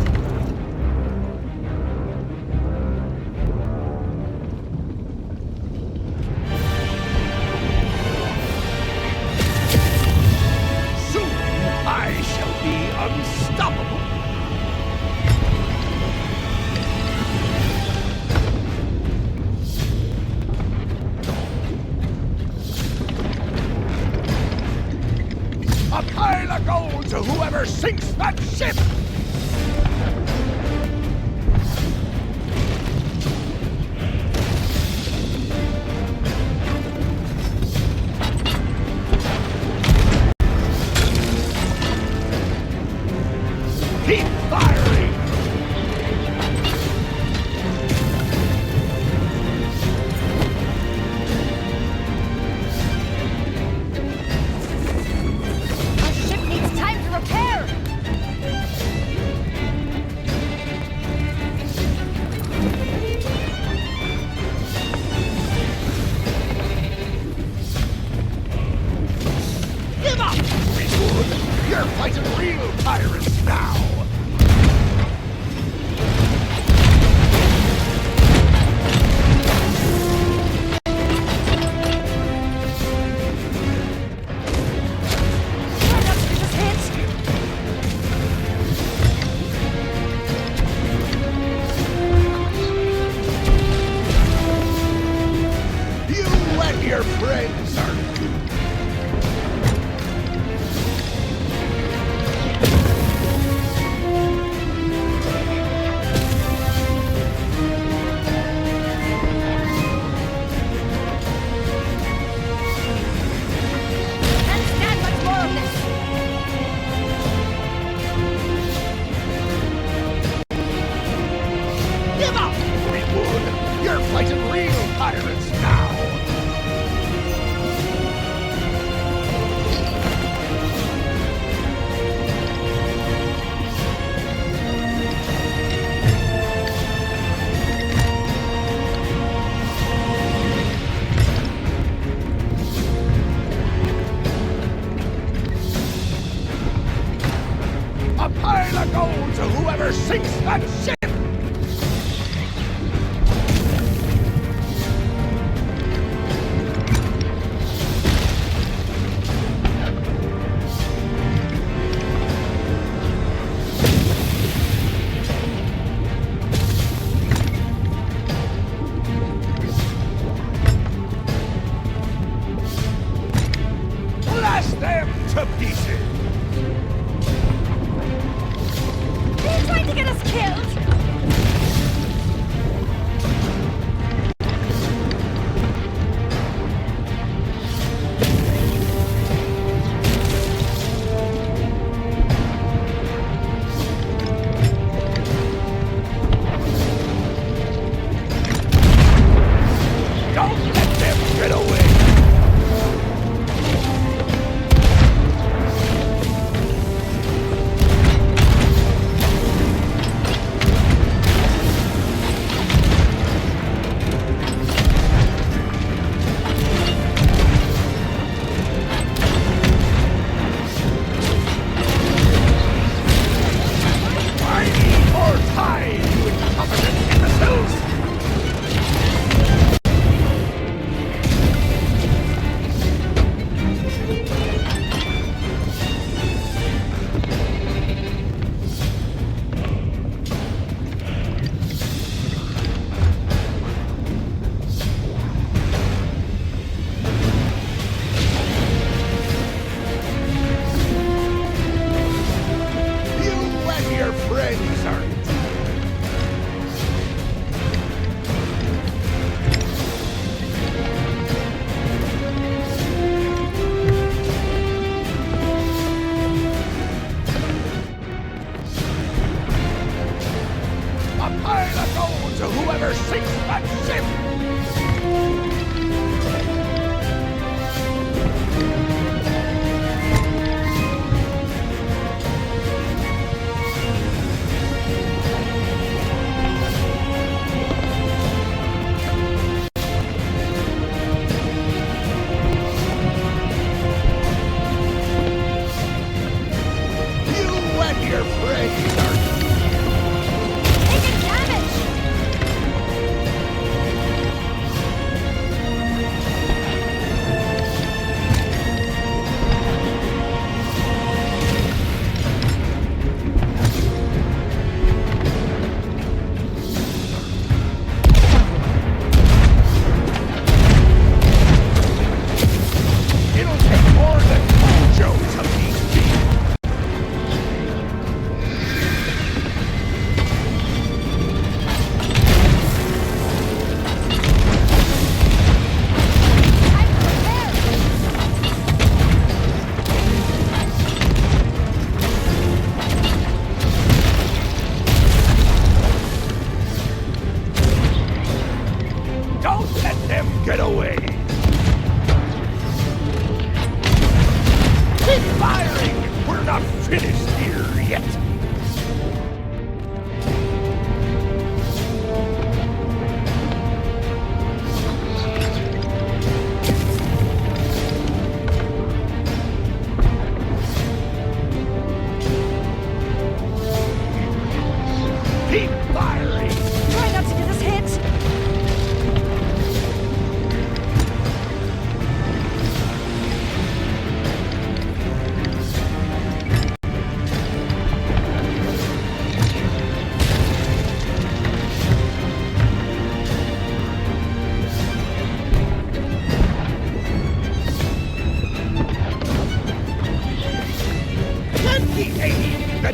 A pile of gold to whoever sinks that ship! Keep firing! Our ship needs time to repair! Give up, Greenwood! You're fighting real pirates now! You and your friends are doomed. Can't stand much more of this! Give up, Greenwood! You're fighting real pirates now! A pile of gold to whoever sinks that ship! Blast them to pieces! Are you trying to get us killed? Don't let them get away!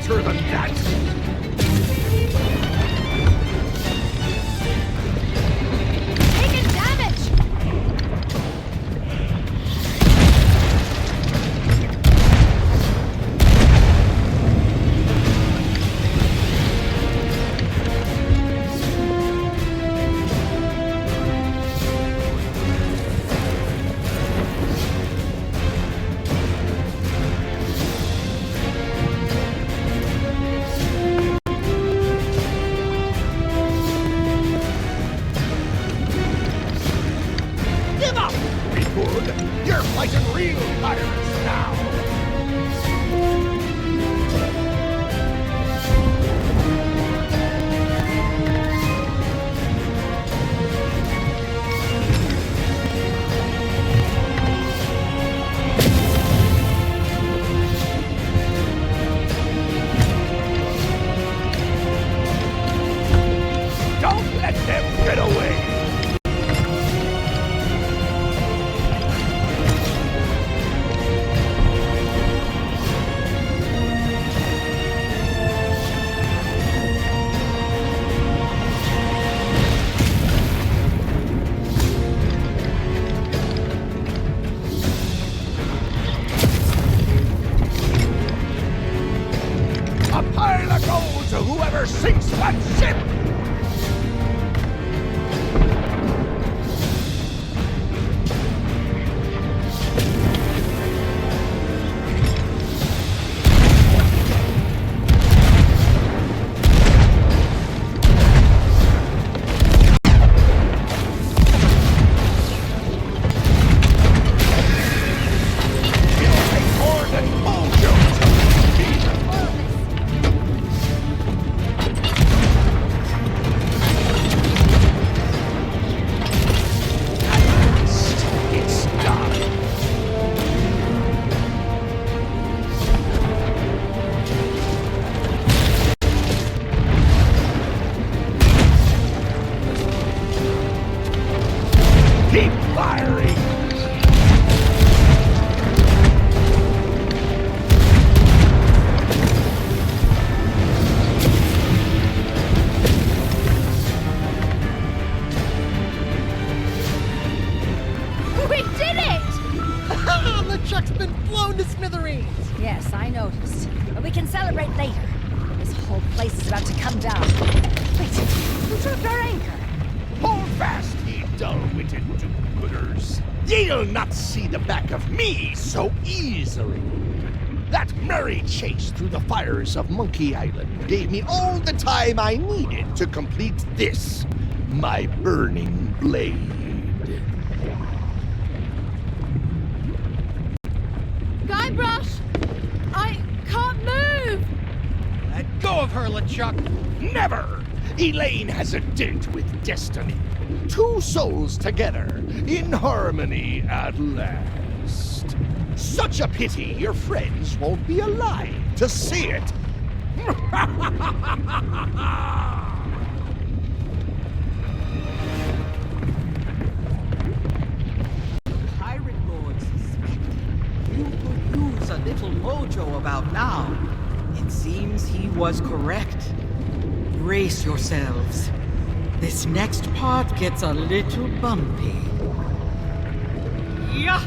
better than that! Taking damage! Give up! Be good! You're fighting real pirates now! Don't let them get away! A pile of gold to whoever sinks that ship! It'll take more than mojo to defeat it's done. Keep firing! We did it! LeChuck's been blown to smithereens! Yes, I noticed. But we can celebrate later. This whole place is about to come down. Wait, who dropped our anchor? Hold fast, ye dull-witted do-gooders. Ye'll not see the back of me so easily. That merry chase through the fires of Monkey Island gave me all the time I needed to complete this, my burning blade. Guybrush! I can't move! Let go of her, LeChuck! Never! Elaine has a dent with destiny. Two souls together, in harmony at last. Such a pity your friends won't be alive to see it. Pirate Lord suspected you could use a little mojo about now. It seems he was correct. Brace yourselves. This next part gets a little bumpy. Yeah!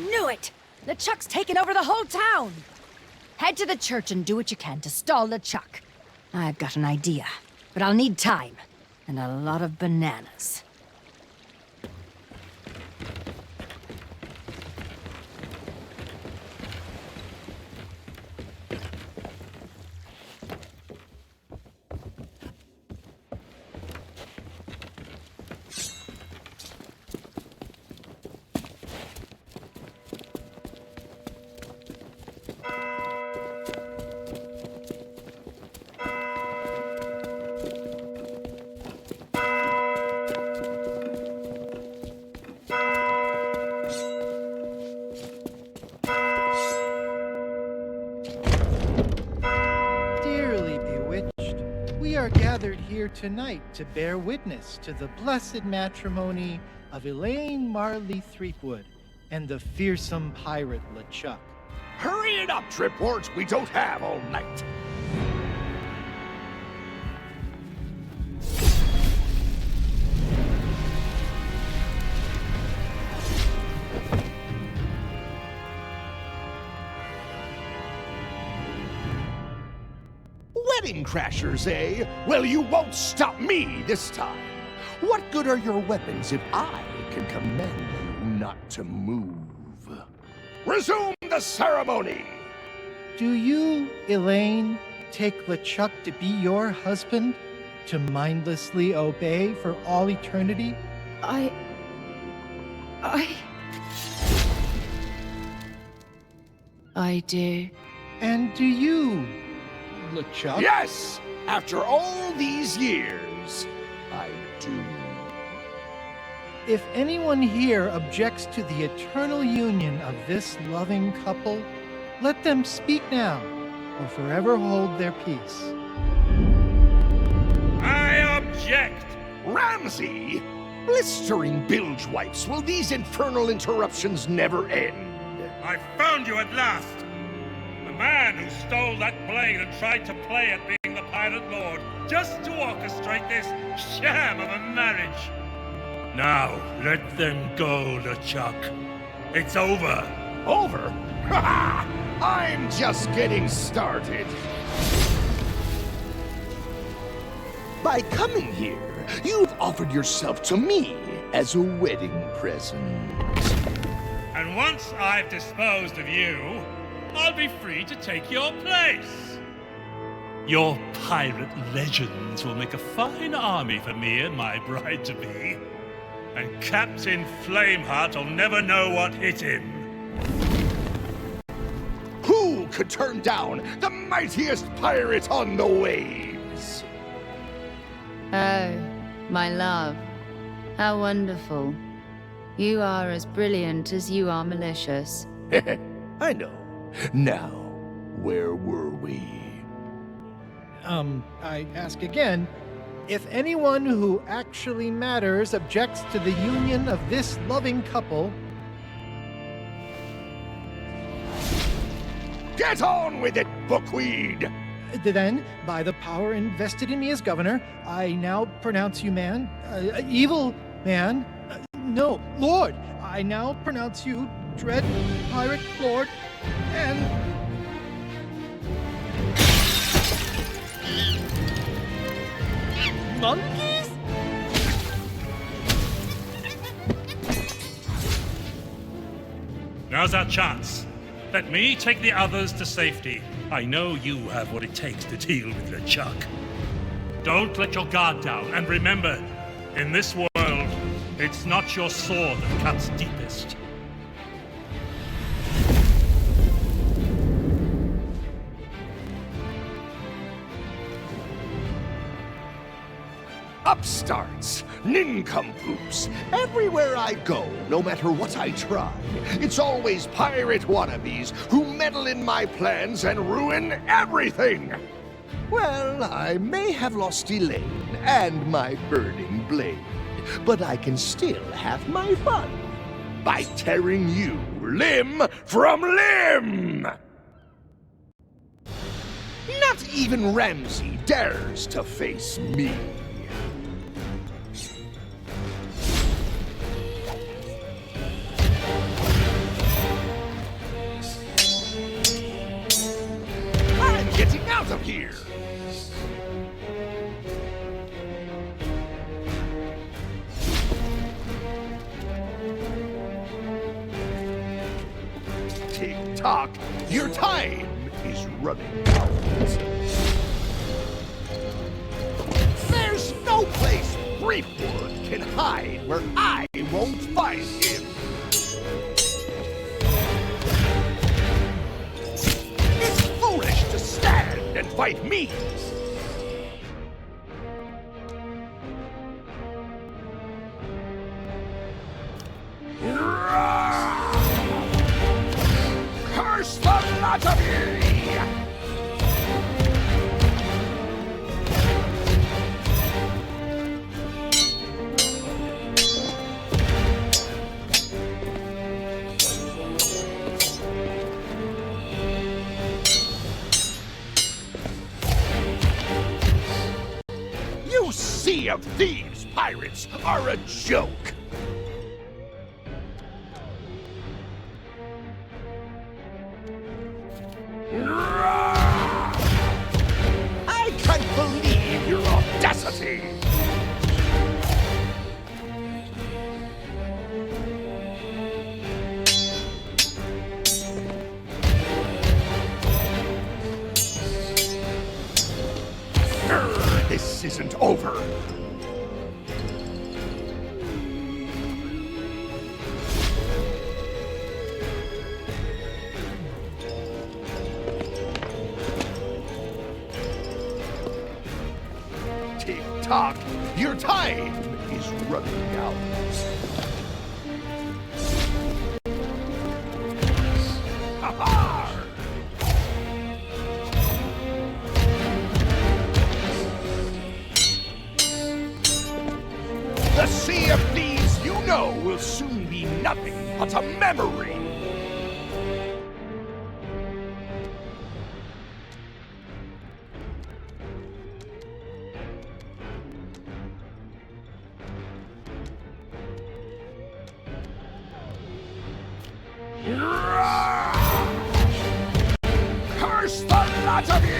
knew it! LeChuck's taken over the whole town! Head to the church and do what you can to stall LeChuck. I've got an idea, but I'll need time. And a lot of bananas. Gathered here tonight to bear witness to the blessed matrimony of Elaine Marley Threepwood and the fearsome pirate LeChuck. Hurry it up, Tripwards. We don't have all night. Wedding crashers, eh? Well, you won't stop me this time. What good are your weapons if I can command you not to move? Resume the ceremony! Do you, Elaine, take LeChuck to be your husband? To mindlessly obey for all eternity? I do. And do you, LeChuck? Yes! After all these years, I do. If anyone here objects to the eternal union of this loving couple, let them speak now, or forever hold their peace. I object! Ramsay! Blistering bilge wipes, will these infernal interruptions never end? I found you at last! The man who stole that blade and tried to play at being the Pirate Lord, just to orchestrate this sham of a marriage. Now, let them go, LeChuck. It's over. Over? Ha ha! I'm just getting started. By coming here, you've offered yourself to me as a wedding present. And once I've disposed of you, I'll be free to take your place. Your pirate legends will make a fine army for me and my bride-to-be. And Captain Flameheart will never know what hit him. Who could turn down the mightiest pirate on the waves? Oh, my love. How wonderful. You are as brilliant as you are malicious. I know. Now, where were we? I ask again, if anyone who actually matters objects to the union of this loving couple... Get on with it, Bookweed! Then, by the power invested in me as governor, I now pronounce you man, evil man, no, Lord! I now pronounce you dread pirate lord, and... Monkeys? Now's our chance. Let me take the others to safety. I know you have what it takes to deal with LeChuck. Don't let your guard down, and remember, in this world, it's not your sword that cuts deepest. Upstarts, nincompoops, everywhere I go, no matter what I try, it's always pirate wannabes who meddle in my plans and ruin everything. Well, I may have lost Elaine and my burning blade, but I can still have my fun by tearing you limb from limb! Not even Ramsay dares to face me. Tick-tock, your time is running out. There's no place Creepwood can hide where I won't find him. It's foolish to stand and fight me. Curse the lot of you! You Sea of Thieves pirates are a joke! I can't believe your audacity! This isn't over. Tick-tock, your time is running out. Ha-ha! The Sea of Thieves you know will soon be nothing but a memory. Curse the lot of you!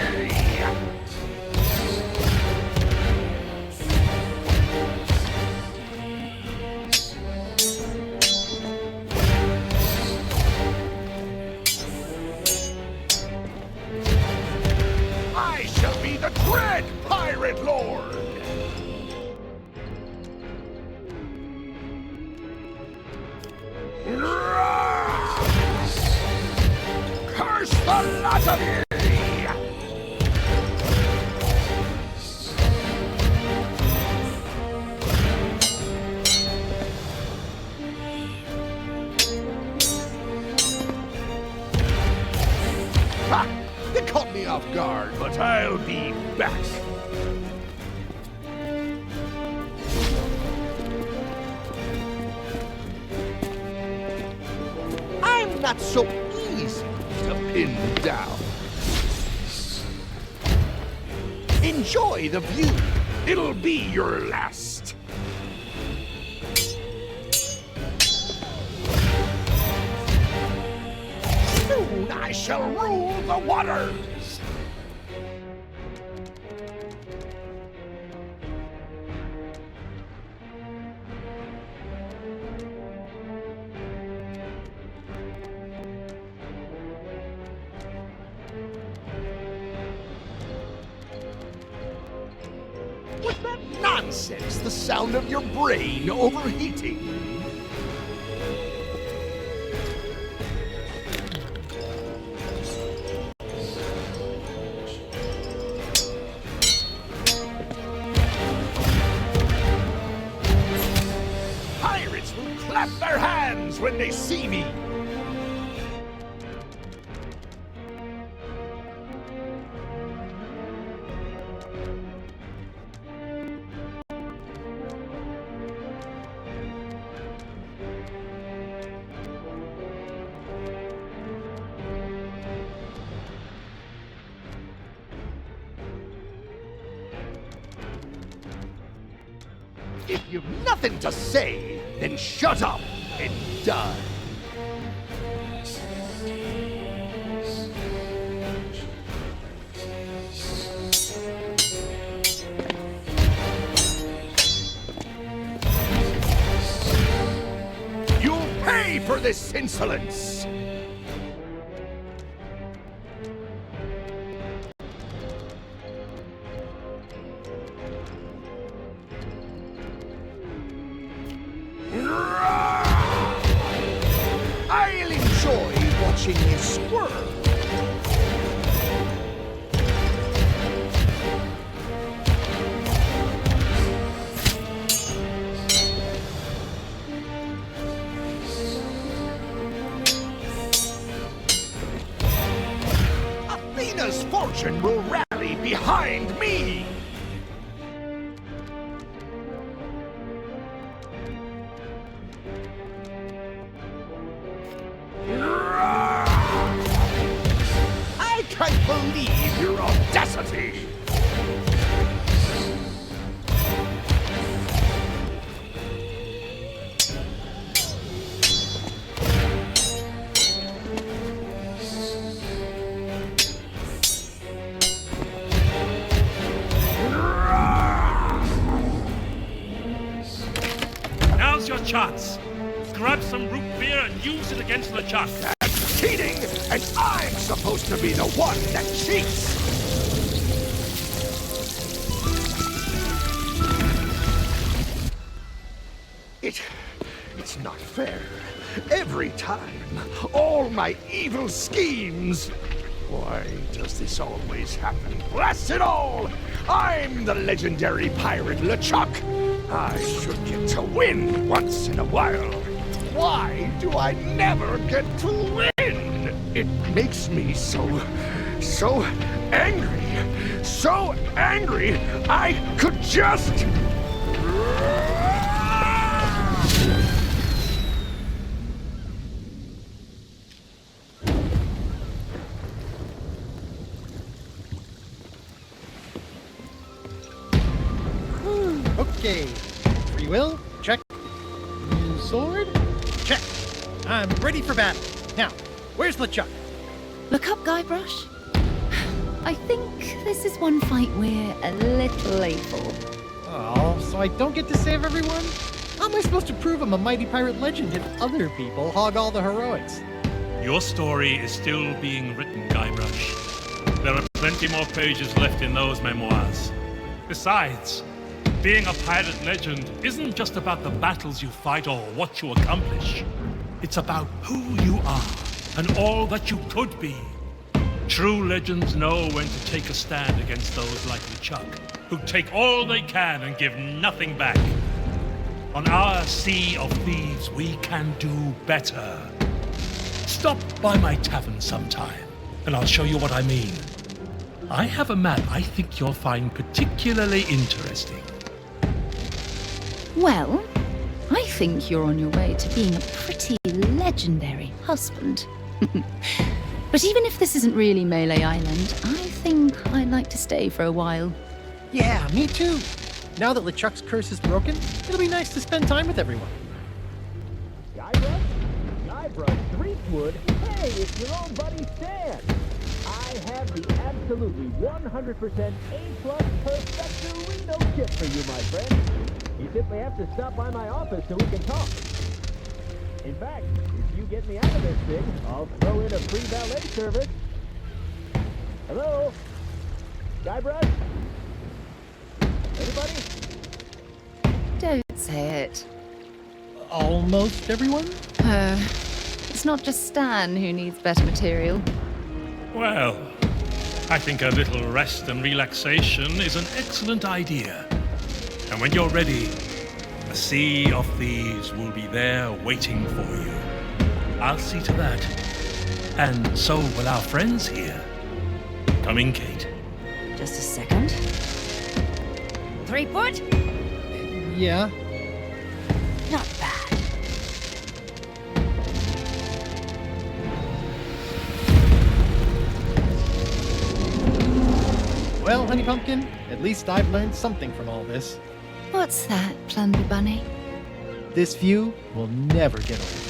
I shall be the Dread Pirate Lord! Curse the lot of you! Ha! You caught me off guard, but I'll be back. I'm not so easy to pin down. Enjoy the view. It'll be your last. Soon I shall rule the waters. Was that nonsense the sound of your brain overheating? Pirates will clap their hands when they see me. If you've nothing to say, then shut up and die. You'll pay for this insolence! watching you squirm. Athena's fortune will rally behind me! I can't believe your audacity! Now's your chance. Grab some root beer and use it against LeChuck. That's cheating, and I'm supposed to be the one that cheats! It's not fair. Every time, all my evil schemes. Why does this always happen? Blast it all! I'm the legendary pirate LeChuck. I should get to win once in a while. Why do I never get to win? It makes me so angry. So angry, I could just... Okay. Free will? Check. New sword? Check. I'm ready for battle. Now, where's LeChuck? Look up, Guybrush. I think this is one fight we're a little late for. Oh, so I don't get to save everyone? How am I supposed to prove I'm a mighty pirate legend if other people hog all the heroics? Your story is still being written, Guybrush. There are plenty more pages left in those memoirs. Besides, being a pirate legend isn't just about the battles you fight or what you accomplish. It's about who you are and all that you could be. True legends know when to take a stand against those like LeChuck, who take all they can and give nothing back. On our Sea of Thieves, we can do better. Stop by my tavern sometime, and I'll show you what I mean. I have a map I think you'll find particularly interesting. Well, I think you're on your way to being a pretty legendary husband. But even if this isn't really Melee Island, I think I'd like to stay for a while. Yeah, me too. Now that LeChuck's curse is broken, it'll be nice to spend time with everyone. Guybrush, Threepwood, hey, it's your own buddy Stan. I have the absolutely 100% A+ Perfectorino kit for you, my friend. You simply have to stop by my office so we can talk. In fact, if you get me out of this thing, I'll throw in a free valet service. Hello? Guybrush? Anybody? Don't say it. Almost everyone? It's not just Stan who needs better material. Well, I think a little rest and relaxation is an excellent idea. And when you're ready, a Sea of Thieves will be there waiting for you. I'll see to that. And so will our friends here. Come in, Kate. Just a second. Threepwood? Yeah. Not bad. Well, Honey Pumpkin, at least I've learned something from all this. What's that, Plunder Bunny? This view will never get old.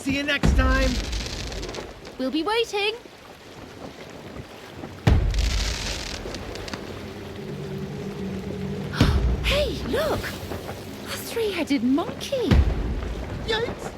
See you next time. We'll be waiting. Hey, look! A three-headed monkey! Yikes!